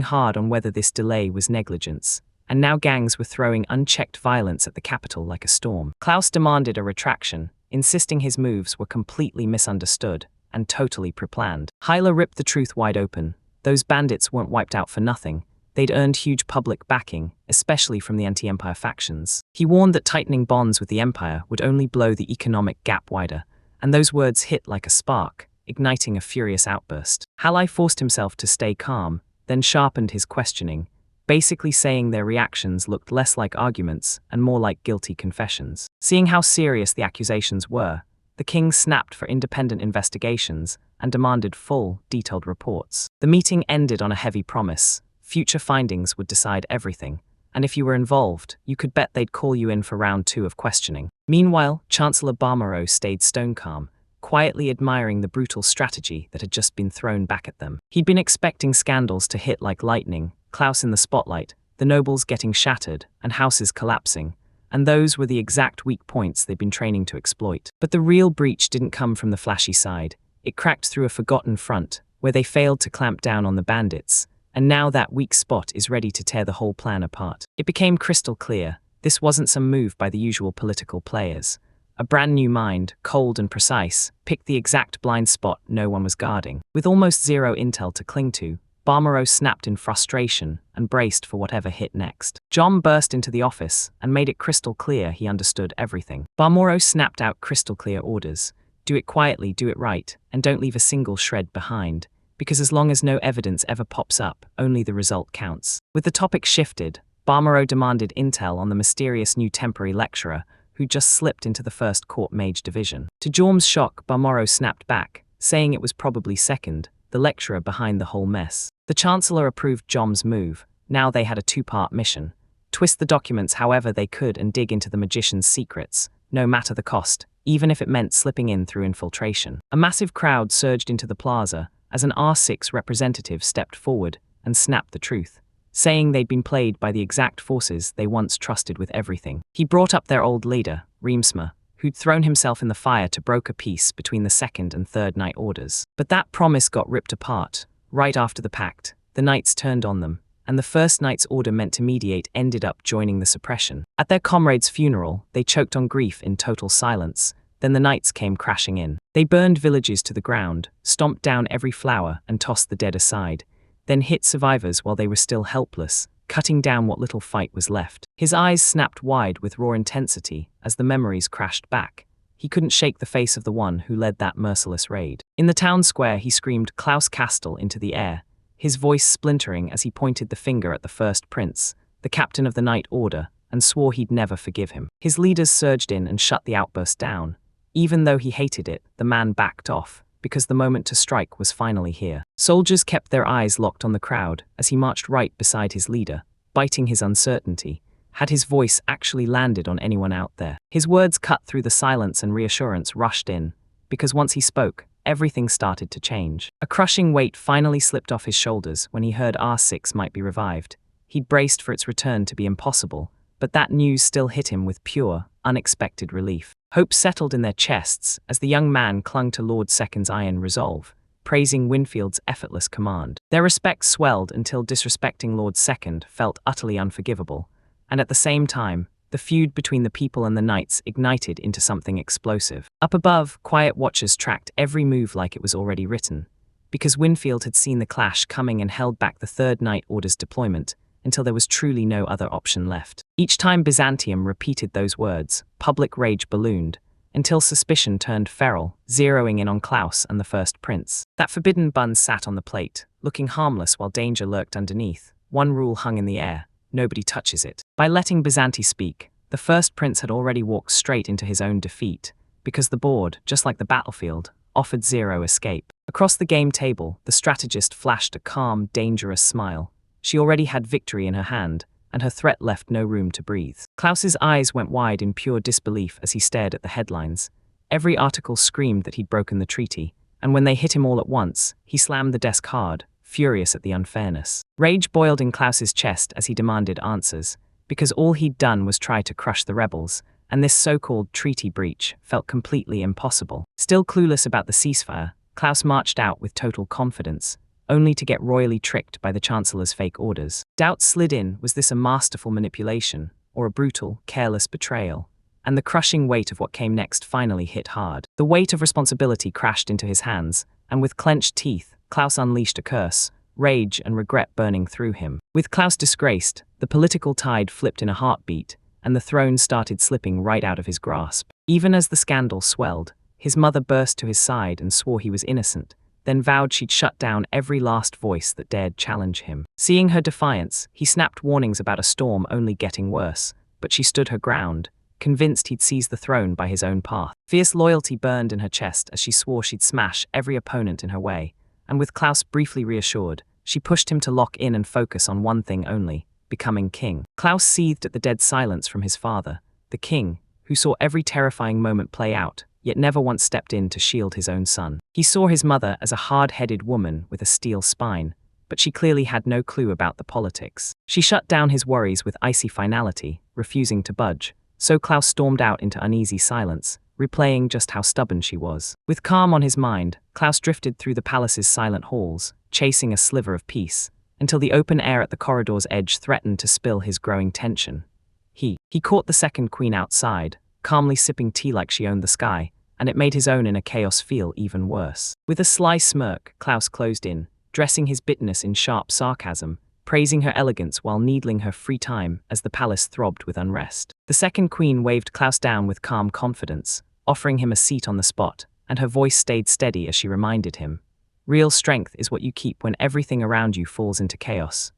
hard on whether this delay was negligence. And now gangs were throwing unchecked violence at the capital like a storm. Klaus demanded a retraction, insisting his moves were completely misunderstood and totally pre-planned. Hyla ripped the truth wide open. Those bandits weren't wiped out for nothing. They'd earned huge public backing, especially from the anti-Empire factions. He warned that tightening bonds with the Empire would only blow the economic gap wider, and those words hit like a spark, igniting a furious outburst. Halai forced himself to stay calm, then sharpened his questioning, basically saying their reactions looked less like arguments and more like guilty confessions. Seeing how serious the accusations were, the king snapped for independent investigations and demanded full, detailed reports. The meeting ended on a heavy promise. Future findings would decide everything, and if you were involved, you could bet they'd call you in for round 2 of questioning. Meanwhile, Chancellor Barmero stayed stone calm, quietly admiring the brutal strategy that had just been thrown back at them. He'd been expecting scandals to hit like lightning, Klaus in the spotlight, the nobles getting shattered, and houses collapsing, and those were the exact weak points they'd been training to exploit. But the real breach didn't come from the flashy side. It cracked through a forgotten front, where they failed to clamp down on the bandits, and now that weak spot is ready to tear the whole plan apart. It became crystal clear, this wasn't some move by the usual political players. A brand new mind, cold and precise, picked the exact blind spot no one was guarding. With almost zero intel to cling to, Barmero snapped in frustration and braced for whatever hit next. John burst into the office and made it crystal clear he understood everything. Barmero snapped out crystal clear orders. Do it quietly, do it right, and don't leave a single shred behind, because as long as no evidence ever pops up, only the result counts. With the topic shifted, Barmero demanded intel on the mysterious new temporary lecturer who just slipped into the first court mage division. To Jorm's shock, Barmero snapped back, saying it was probably second, the lecturer behind the whole mess. The Chancellor approved Jom's move. Now they had a 2-part mission. Twist the documents however they could and dig into the magician's secrets, no matter the cost, even if it meant slipping in through infiltration. A massive crowd surged into the plaza as an R6 representative stepped forward and snapped the truth, saying they'd been played by the exact forces they once trusted with everything. He brought up their old leader, Reemsma, who'd thrown himself in the fire to broker peace between the Second and Third Night Orders. But that promise got ripped apart. Right after the pact, the Knights turned on them, and the First Knight's order meant to mediate ended up joining the suppression. At their comrade's funeral, they choked on grief in total silence. Then the Knights came crashing in. They burned villages to the ground, stomped down every flower and tossed the dead aside, then hit survivors while they were still helpless, cutting down what little fight was left. His eyes snapped wide with raw intensity as the memories crashed back. He couldn't shake the face of the one who led that merciless raid. In the town square, he screamed Klaus Kastel into the air, his voice splintering as he pointed the finger at the first prince, the captain of the Night Order, and swore he'd never forgive him. His leaders surged in and shut the outburst down. Even though he hated it, the man backed off, because the moment to strike was finally here. Soldiers kept their eyes locked on the crowd as he marched right beside his leader, biting his uncertainty. Had his voice actually landed on anyone out there? His words cut through the silence and reassurance rushed in, because once he spoke, everything started to change. A crushing weight finally slipped off his shoulders when he heard R6 might be revived. He'd braced for its return to be impossible, but that news still hit him with pure, unexpected relief. Hope settled in their chests as the young man clung to Lord Second's iron resolve, praising Winfield's effortless command. Their respect swelled until disrespecting Lord Second felt utterly unforgivable, and at the same time, the feud between the people and the knights ignited into something explosive. Up above, quiet watchers tracked every move like it was already written, because Winfield had seen the clash coming and held back the Third Night Order's deployment until there was truly no other option left. Each time Byzantium repeated those words, public rage ballooned, until suspicion turned feral, zeroing in on Klaus and the first prince. That forbidden bun sat on the plate, looking harmless while danger lurked underneath. One rule hung in the air: nobody touches it. By letting Byzanti speak, the first prince had already walked straight into his own defeat, because the board, just like the battlefield, offered zero escape. Across the game table, the strategist flashed a calm, dangerous smile. She already had victory in her hand, and her threat left no room to breathe. Klaus's eyes went wide in pure disbelief as he stared at the headlines. Every article screamed that he'd broken the treaty, and when they hit him all at once, he slammed the desk hard, furious at the unfairness. Rage boiled in Klaus's chest as he demanded answers, because all he'd done was try to crush the rebels, and this so-called treaty breach felt completely impossible. Still clueless about the ceasefire, Klaus marched out with total confidence, only to get royally tricked by the Chancellor's fake orders. Doubt slid in: was this a masterful manipulation, or a brutal, careless betrayal? And the crushing weight of what came next finally hit hard. The weight of responsibility crashed into his hands, and with clenched teeth, Klaus unleashed a curse, rage and regret burning through him. With Klaus disgraced, the political tide flipped in a heartbeat, and the throne started slipping right out of his grasp. Even as the scandal swelled, his mother burst to his side and swore he was innocent, then vowed she'd shut down every last voice that dared challenge him. Seeing her defiance, he snapped warnings about a storm only getting worse, but she stood her ground, convinced he'd seize the throne by his own path. Fierce loyalty burned in her chest as she swore she'd smash every opponent in her way, and with Klaus briefly reassured, she pushed him to lock in and focus on one thing only: becoming king. Klaus seethed at the dead silence from his father, the king, who saw every terrifying moment play out, yet never once stepped in to shield his own son. He saw his mother as a hard-headed woman with a steel spine, but she clearly had no clue about the politics. She shut down his worries with icy finality, refusing to budge, so Klaus stormed out into uneasy silence, replaying just how stubborn she was. With calm on his mind, Klaus drifted through the palace's silent halls, chasing a sliver of peace, until the open air at the corridor's edge threatened to spill his growing tension. He caught the second queen outside, calmly sipping tea like she owned the sky, and it made his own inner chaos feel even worse. With a sly smirk, Klaus closed in, dressing his bitterness in sharp sarcasm, praising her elegance while needling her free time as the palace throbbed with unrest. The second queen waved Klaus down with calm confidence, offering him a seat on the spot, and her voice stayed steady as she reminded him, "Real strength is what you keep when everything around you falls into chaos."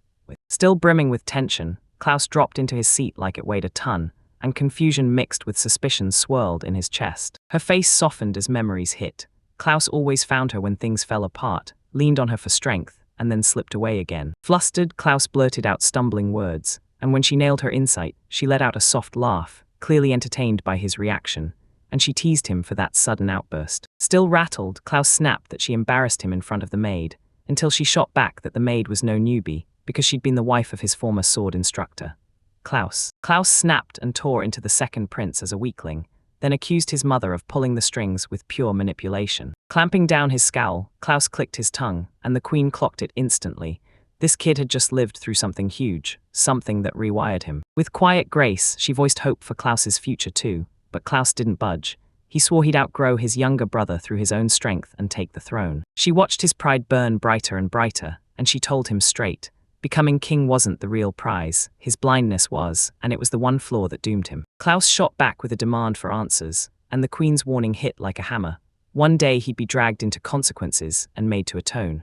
Still brimming with tension, Klaus dropped into his seat like it weighed a ton, and confusion mixed with suspicion swirled in his chest. Her face softened as memories hit. Klaus always found her when things fell apart, leaned on her for strength, and then slipped away again. Flustered, Klaus blurted out stumbling words, and when she nailed her insight, she let out a soft laugh, clearly entertained by his reaction, and she teased him for that sudden outburst. Still rattled, Klaus snapped that she embarrassed him in front of the maid, until she shot back that the maid was no newbie, because she'd been the wife of his former sword instructor. Klaus snapped and tore into the second prince as a weakling, then accused his mother of pulling the strings with pure manipulation. Clamping down his scowl, Klaus clicked his tongue, and the queen clocked it instantly. This kid had just lived through something huge, something that rewired him. With quiet grace, she voiced hope for Klaus's future too, but Klaus didn't budge. He swore he'd outgrow his younger brother through his own strength and take the throne. She watched his pride burn brighter and brighter, and she told him straight: becoming king wasn't the real prize, his blindness was, and it was the one flaw that doomed him. Klaus shot back with a demand for answers, and the queen's warning hit like a hammer. One day he'd be dragged into consequences and made to atone.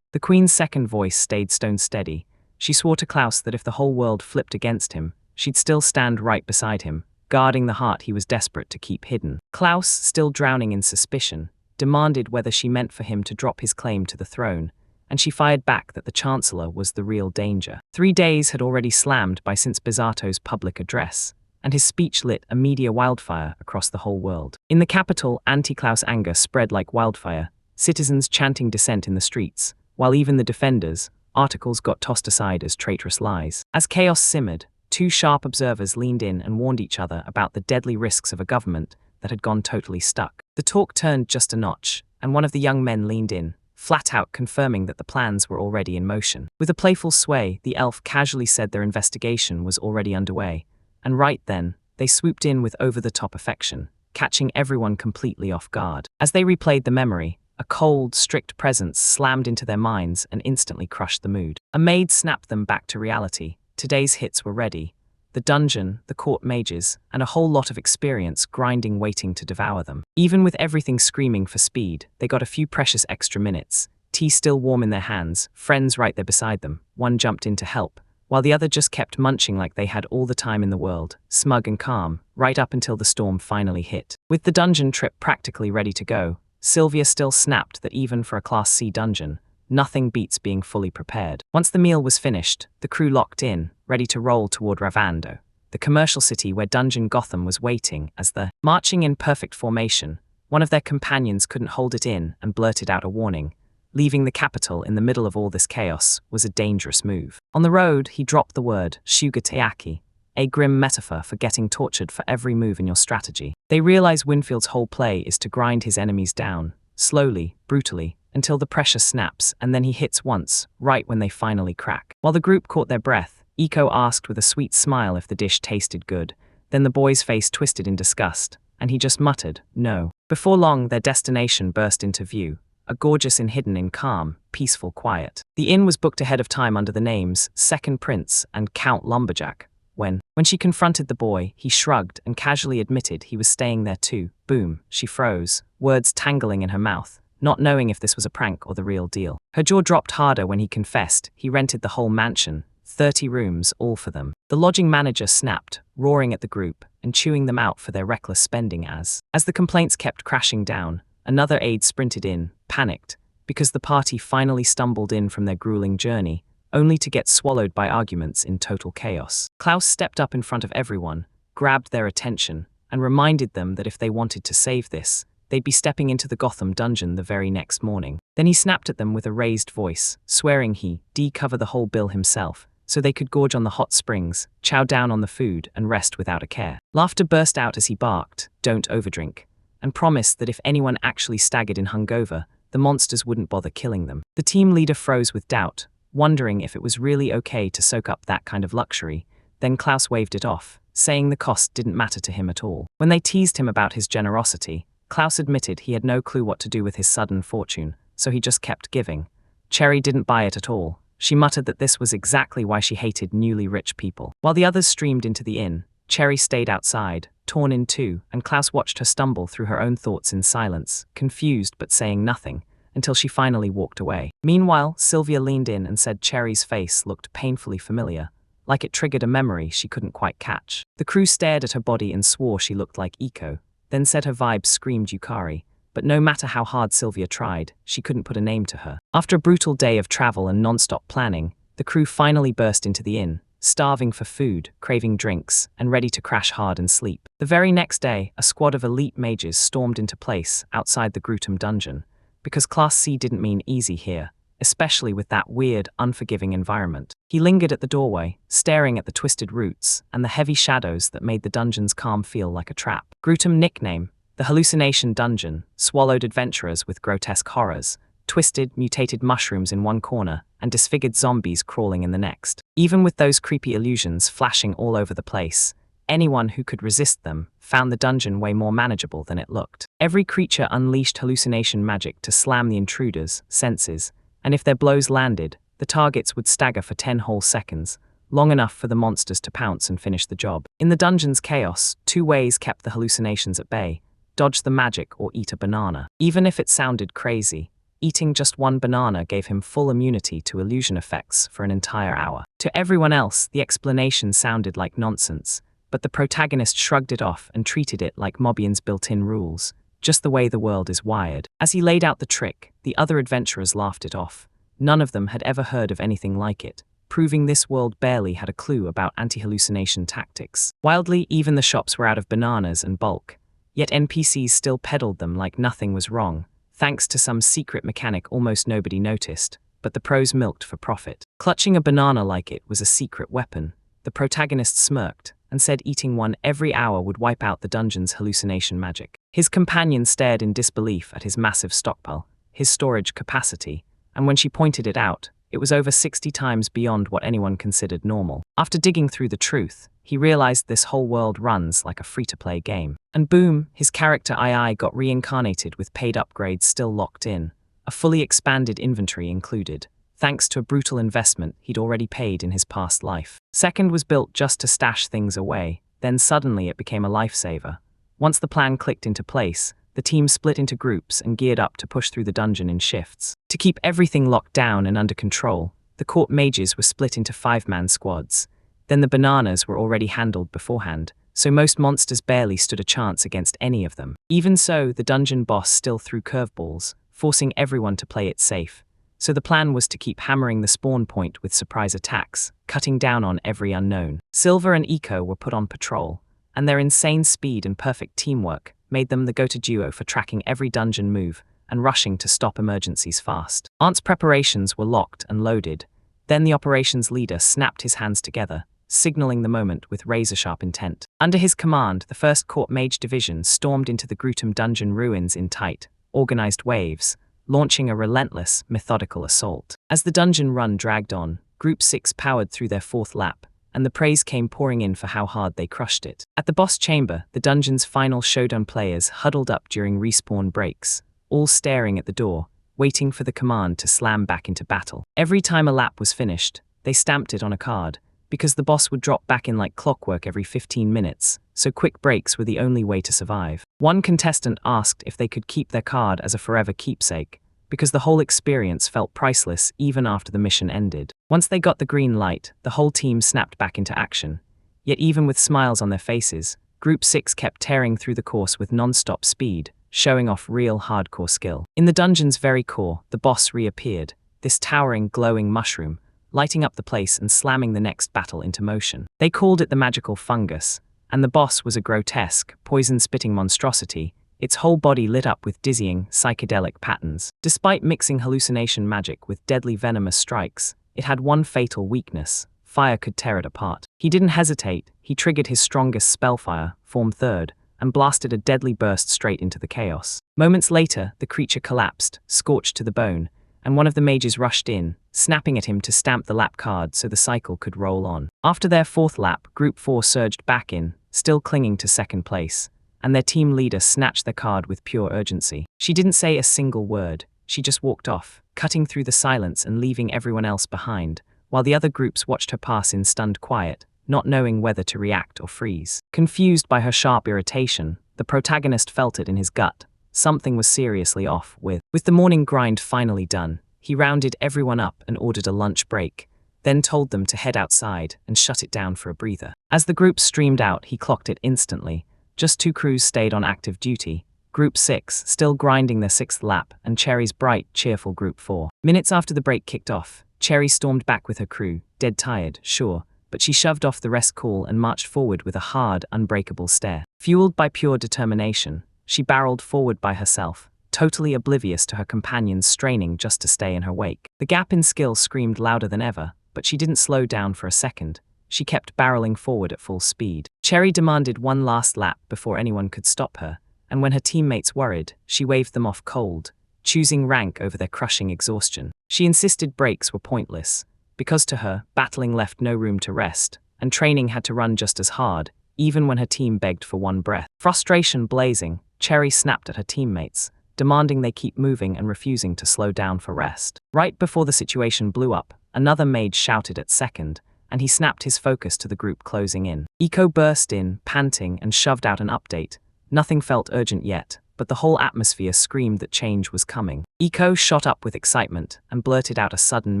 The Queen's second voice stayed stone steady. She swore to Klaus that if the whole world flipped against him, she'd still stand right beside him, guarding the heart he was desperate to keep hidden. Klaus, still drowning in suspicion, demanded whether she meant for him to drop his claim to the throne, and she fired back that the Chancellor was the real danger. 3 days had already slammed by since Bizarto's public address, and his speech lit a media wildfire across the whole world. In the capital, anti-Klaus anger spread like wildfire, citizens chanting dissent in the streets, while even the defenders' articles got tossed aside as traitorous lies. As chaos simmered, 2 sharp observers leaned in and warned each other about the deadly risks of a government that had gone totally stuck. The talk turned just a notch, and one of the young men leaned in, flat out confirming that the plans were already in motion. With a playful sway, the elf casually said their investigation was already underway, and right then, they swooped in with over-the-top affection, catching everyone completely off guard. As they replayed the memory, a cold, strict presence slammed into their minds and instantly crushed the mood. A maid snapped them back to reality. Today's hits were ready. The dungeon, the court mages, and a whole lot of experience grinding waiting to devour them. Even with everything screaming for speed, they got a few precious extra minutes, tea still warm in their hands, friends right there beside them. One jumped in to help, while the other just kept munching like they had all the time in the world, smug and calm, right up until the storm finally hit. With the dungeon trip practically ready to go, Sylvia still snapped that even for a Class C dungeon, nothing beats being fully prepared. Once the meal was finished, the crew locked in, ready to roll toward Ravando, the commercial city where Dungeon Gotham was waiting. As the marching in perfect formation, one of their companions couldn't hold it in and blurted out a warning. Leaving the capital in the middle of all this chaos was a dangerous move. On the road, he dropped the word shugateaki, a grim metaphor for getting tortured for every move in your strategy. They realize Winfield's whole play is to grind his enemies down, slowly, brutally, until the pressure snaps, and then he hits once, right when they finally crack. While the group caught their breath, Iko asked with a sweet smile if the dish tasted good. Then the boy's face twisted in disgust, and he just muttered, "No." Before long, their destination burst into view, a gorgeous inn hidden in calm, peaceful quiet. The inn was booked ahead of time under the names Second Prince and Count Lumberjack. When she confronted the boy, he shrugged and casually admitted he was staying there too. Boom, she froze, words tangling in her mouth, not knowing if this was a prank or the real deal. Her jaw dropped harder when he confessed he rented the whole mansion, 30 rooms, all for them. The lodging manager snapped, roaring at the group and chewing them out for their reckless spending. As the complaints kept crashing down, another aide sprinted in, panicked, because the party finally stumbled in from their grueling journey, only to get swallowed by arguments in total chaos. Klaus stepped up in front of everyone, grabbed their attention, and reminded them that if they wanted to save this, they'd be stepping into the Gotham dungeon the very next morning. Then he snapped at them with a raised voice, swearing he'd cover the whole bill himself, so they could gorge on the hot springs, chow down on the food, and rest without a care. Laughter burst out as he barked, "Don't overdrink," and promised that if anyone actually staggered in hungover, the monsters wouldn't bother killing them. The team leader froze with doubt, wondering if it was really okay to soak up that kind of luxury. Then Klaus waved it off, saying the cost didn't matter to him at all. When they teased him about his generosity, Klaus admitted he had no clue what to do with his sudden fortune, so he just kept giving. Cherry didn't buy it at all. She muttered that this was exactly why she hated newly rich people. While the others streamed into the inn, Cherry stayed outside, torn in two, and Klaus watched her stumble through her own thoughts in silence, confused but saying nothing, until she finally walked away. Meanwhile, Sylvia leaned in and said Cherry's face looked painfully familiar, like it triggered a memory she couldn't quite catch. The crew stared at her body and swore she looked like Iko, then said her vibes screamed Yukari, but no matter how hard Sylvia tried, she couldn't put a name to her. After a brutal day of travel and non-stop planning, the crew finally burst into the inn, starving for food, craving drinks, and ready to crash hard and sleep. The very next day, a squad of elite mages stormed into place outside the Grutum dungeon, because Class C didn't mean easy here, especially with that weird, unforgiving environment. He lingered at the doorway, staring at the twisted roots and the heavy shadows that made the dungeon's calm feel like a trap. Grutum nickname, the hallucination dungeon, swallowed adventurers with grotesque horrors, twisted, mutated mushrooms in one corner, and disfigured zombies crawling in the next. Even with those creepy illusions flashing all over the place, anyone who could resist them found the dungeon way more manageable than it looked. Every creature unleashed hallucination magic to slam the intruders' senses, and if their blows landed, the targets would stagger for 10 whole seconds, long enough for the monsters to pounce and finish the job. In the dungeon's chaos, two ways kept the hallucinations at bay: dodge the magic, or eat a banana. Even if it sounded crazy, eating just one banana gave him full immunity to illusion effects for an entire hour. To everyone else, the explanation sounded like nonsense, but the protagonist shrugged it off and treated it like Mobian's built-in rules, just the way the world is wired. As he laid out the trick, the other adventurers laughed it off. None of them had ever heard of anything like it, proving this world barely had a clue about anti-hallucination tactics. Wildly, even the shops were out of bananas and bulk, yet NPCs still peddled them like nothing was wrong, thanks to some secret mechanic almost nobody noticed, but the pros milked for profit. Clutching a banana like it was a secret weapon, the protagonist smirked and said eating one every hour would wipe out the dungeon's hallucination magic. His companion stared in disbelief at his massive stockpile, his storage capacity, and when she pointed it out, it was over 60 times beyond what anyone considered normal. After digging through the truth, he realized this whole world runs like a free-to-play game. And boom, his character II got reincarnated with paid upgrades still locked in, a fully expanded inventory included, thanks to a brutal investment he'd already paid in his past life. Second was built just to stash things away, then suddenly it became a lifesaver. Once the plan clicked into place, the team split into groups and geared up to push through the dungeon in shifts. To keep everything locked down and under control, the court mages were split into 5-man squads. Then the bananas were already handled beforehand, so most monsters barely stood a chance against any of them. Even so, the dungeon boss still threw curveballs, forcing everyone to play it safe. So the plan was to keep hammering the spawn point with surprise attacks, cutting down on every unknown. Silver and Eco were put on patrol, and their insane speed and perfect teamwork made them the go-to duo for tracking every dungeon move and rushing to stop emergencies fast. Ant's preparations were locked and loaded. Then the operations leader snapped his hands together, signaling the moment with razor-sharp intent. Under his command, the 1st Court Mage Division stormed into the Grutum dungeon ruins in tight, organized waves, launching a relentless, methodical assault. As the dungeon run dragged on, Group 6 powered through their 4th lap, and the praise came pouring in for how hard they crushed it. At the boss chamber, the dungeon's final showdown players huddled up during respawn breaks, all staring at the door, waiting for the command to slam back into battle. Every time a lap was finished, they stamped it on a card, because the boss would drop back in like clockwork every 15 minutes, so quick breaks were the only way to survive. One contestant asked if they could keep their card as a forever keepsake, because the whole experience felt priceless even after the mission ended. Once they got the green light, the whole team snapped back into action. Yet even with smiles on their faces, Group 6 kept tearing through the course with non-stop speed, showing off real hardcore skill. In the dungeon's very core, the boss reappeared, this towering, glowing mushroom, lighting up the place and slamming the next battle into motion. They called it the magical fungus, and the boss was a grotesque, poison-spitting monstrosity, its whole body lit up with dizzying, psychedelic patterns. Despite mixing hallucination magic with deadly venomous strikes, it had one fatal weakness: fire could tear it apart. He didn't hesitate, he triggered his strongest spellfire, Form 3rd, and blasted a deadly burst straight into the chaos. Moments later, the creature collapsed, scorched to the bone, and one of the mages rushed in, snapping at him to stamp the lap card so the cycle could roll on. After their 4th lap, Group 4 surged back in, still clinging to 2nd place, and their team leader snatched the card with pure urgency. She didn't say a single word, she just walked off, cutting through the silence and leaving everyone else behind, while the other groups watched her pass in stunned quiet, not knowing whether to react or freeze. Confused by her sharp irritation, the protagonist felt it in his gut. Something was seriously off with the morning grind finally done. He rounded everyone up and ordered a lunch break, then told them to head outside and shut it down for a breather. As the group streamed out, he clocked it instantly. Just 2 crews stayed on active duty, Group 6 still grinding their 6th lap, and Cherry's bright, cheerful Group 4. Minutes after the break kicked off, Cherry stormed back with her crew, dead tired, sure, but she shoved off the rest call and marched forward with a hard, unbreakable stare. Fueled by pure determination, she barreled forward by herself, totally oblivious to her companions straining just to stay in her wake. The gap in skill screamed louder than ever, but she didn't slow down for a second. She kept barreling forward at full speed. Cherry demanded one last lap before anyone could stop her, and when her teammates worried, she waved them off cold, choosing rank over their crushing exhaustion. She insisted breaks were pointless, because to her, battling left no room to rest, and training had to run just as hard, even when her team begged for one breath. Frustration blazing, Cherry snapped at her teammates, demanding they keep moving and refusing to slow down for rest. Right before the situation blew up, another mage shouted at 2nd, and he snapped his focus to the group closing in. Eco burst in, panting, and shoved out an update, Nothing felt urgent yet, but the whole atmosphere screamed that change was coming. Iko shot up with excitement and blurted out a sudden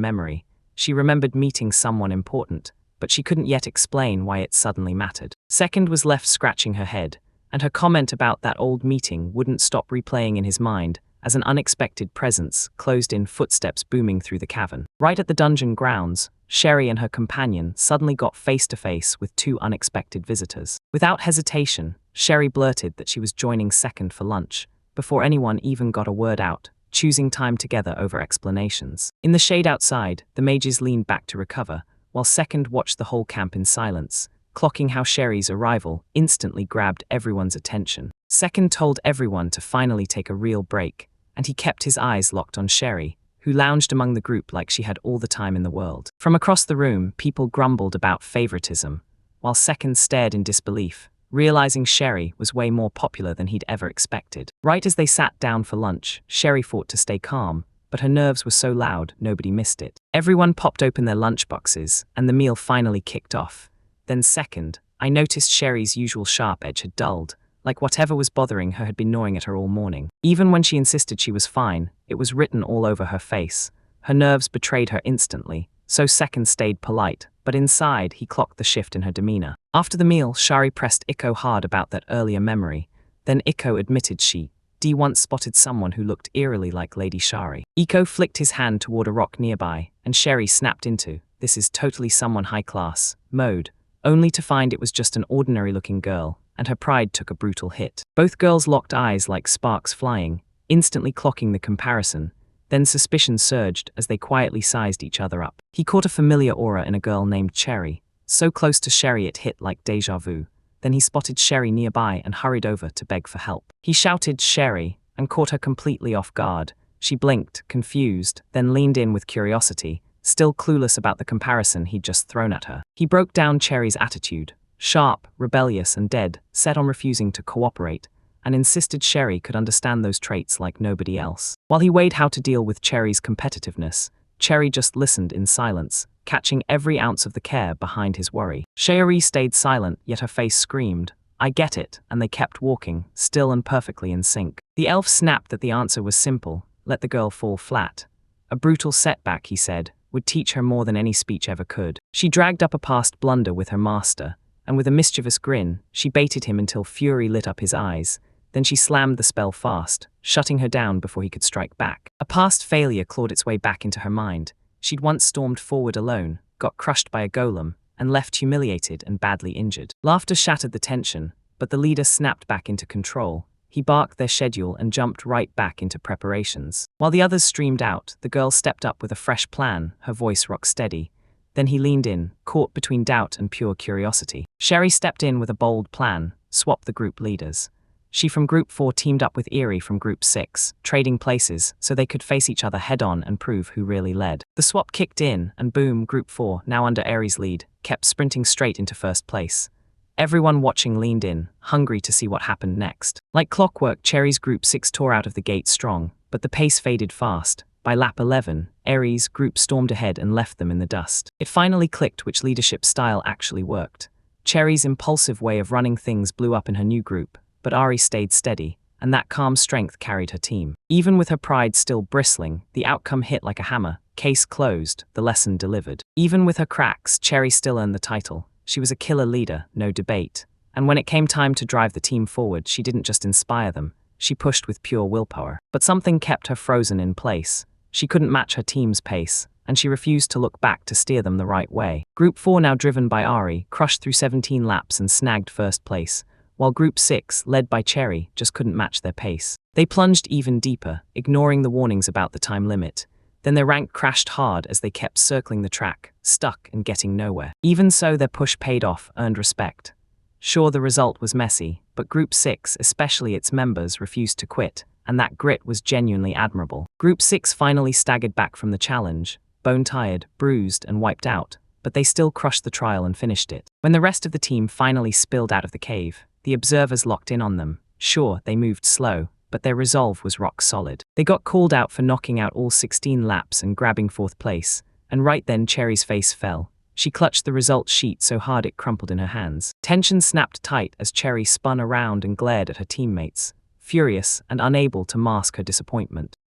memory. She remembered meeting someone important, but she couldn't yet explain why it suddenly mattered. Second was left scratching her head, and her comment about that old meeting wouldn't stop replaying in his mind as an unexpected presence closed in, footsteps booming through the cavern. Right at the dungeon grounds, Sherry and her companion suddenly got face to face with two unexpected visitors. Without hesitation, Sherry blurted that she was joining Second for lunch, before anyone even got a word out, choosing time together over explanations. In the shade outside, the mages leaned back to recover, while Second watched the whole camp in silence, clocking how Sherry's arrival instantly grabbed everyone's attention. Second told everyone to finally take a real break, and he kept his eyes locked on Sherry, who lounged among the group like she had all the time in the world. From across the room, people grumbled about favoritism, while Second stared in disbelief, realizing Sherry was way more popular than he'd ever expected. Right as they sat down for lunch, Sherry fought to stay calm, but her nerves were so loud nobody missed it. Everyone popped open their lunchboxes, and the meal finally kicked off. Then Second, I noticed Sherry's usual sharp edge had dulled, like whatever was bothering her had been gnawing at her all morning. Even when she insisted she was fine, it was written all over her face. Her nerves betrayed her instantly, so Second stayed polite, but inside he clocked the shift in her demeanor. After the meal, Shari pressed Iko hard about that earlier memory. Then Iko admitted she once spotted someone who looked eerily like Lady Shari. Iko flicked his hand toward a rock nearby, and Sherry snapped into, "This is totally someone high class," mode, only to find it was just an ordinary-looking girl, and her pride took a brutal hit. Both girls locked eyes like sparks flying, instantly clocking the comparison. Then suspicion surged as they quietly sized each other up. He caught a familiar aura in a girl named Cherry, so close to Sherry it hit like déjà vu. Then he spotted Sherry nearby and hurried over to beg for help. He shouted Sherry and caught her completely off guard. She blinked, confused, then leaned in with curiosity, still clueless about the comparison he'd just thrown at her. He broke down Cherry's attitude, sharp, rebellious, and dead, set on refusing to cooperate, and insisted Sherry could understand those traits like nobody else. While he weighed how to deal with Cherry's competitiveness, Cherry just listened in silence, catching every ounce of the care behind his worry. Sherry stayed silent, yet her face screamed, "I get it," and they kept walking, still and perfectly in sync. The elf snapped that the answer was simple: let the girl fall flat. A brutal setback, he said, would teach her more than any speech ever could. She dragged up a past blunder with her master, and with a mischievous grin, she baited him until fury lit up his eyes. Then she slammed the spell fast, shutting her down before he could strike back. A past failure clawed its way back into her mind. She'd once stormed forward alone, got crushed by a golem, and left humiliated and badly injured. Laughter shattered the tension, but the leader snapped back into control. He barked their schedule and jumped right back into preparations. While the others streamed out, the girl stepped up with a fresh plan, her voice rock steady. Then he leaned in, caught between doubt and pure curiosity. Sherry stepped in with a bold plan: swap the group leaders. She from Group 4 teamed up with Eerie from Group 6, trading places so they could face each other head-on and prove who really led. The swap kicked in, and boom, Group 4, now under Eerie's lead, kept sprinting straight into first place. Everyone watching leaned in, hungry to see what happened next. Like clockwork, Cherry's Group 6 tore out of the gate strong, but the pace faded fast. By lap 11, Eerie's group stormed ahead and left them in the dust. It finally clicked which leadership style actually worked. Cherry's impulsive way of running things blew up in her new group, but Ari stayed steady, and that calm strength carried her team. Even with her pride still bristling, the outcome hit like a hammer. Case closed, the lesson delivered. Even with her cracks, Cherry still earned the title. She was a killer leader, no debate. And when it came time to drive the team forward, she didn't just inspire them, she pushed with pure willpower. But something kept her frozen in place. She couldn't match her team's pace, and she refused to look back to steer them the right way. Group 4, now driven by Ari, crushed through 17 laps and snagged first place, while Group 6, led by Cherry, just couldn't match their pace. They plunged even deeper, ignoring the warnings about the time limit. Then their rank crashed hard as they kept circling the track, stuck and getting nowhere. Even so, their push paid off, earned respect. Sure, the result was messy, but Group 6, especially its members, refused to quit, and that grit was genuinely admirable. Group 6 finally staggered back from the challenge, bone-tired, bruised, and wiped out, but they still crushed the trial and finished it. When the rest of the team finally spilled out of the cave, the observers locked in on them. Sure, they moved slow, but their resolve was rock solid. They got called out for knocking out all 16 laps and grabbing fourth place, and right then Cherry's face fell. She clutched the results sheet so hard it crumpled in her hands. Tension snapped tight as Cherry spun around and glared at her teammates, furious and unable to mask her disappointment.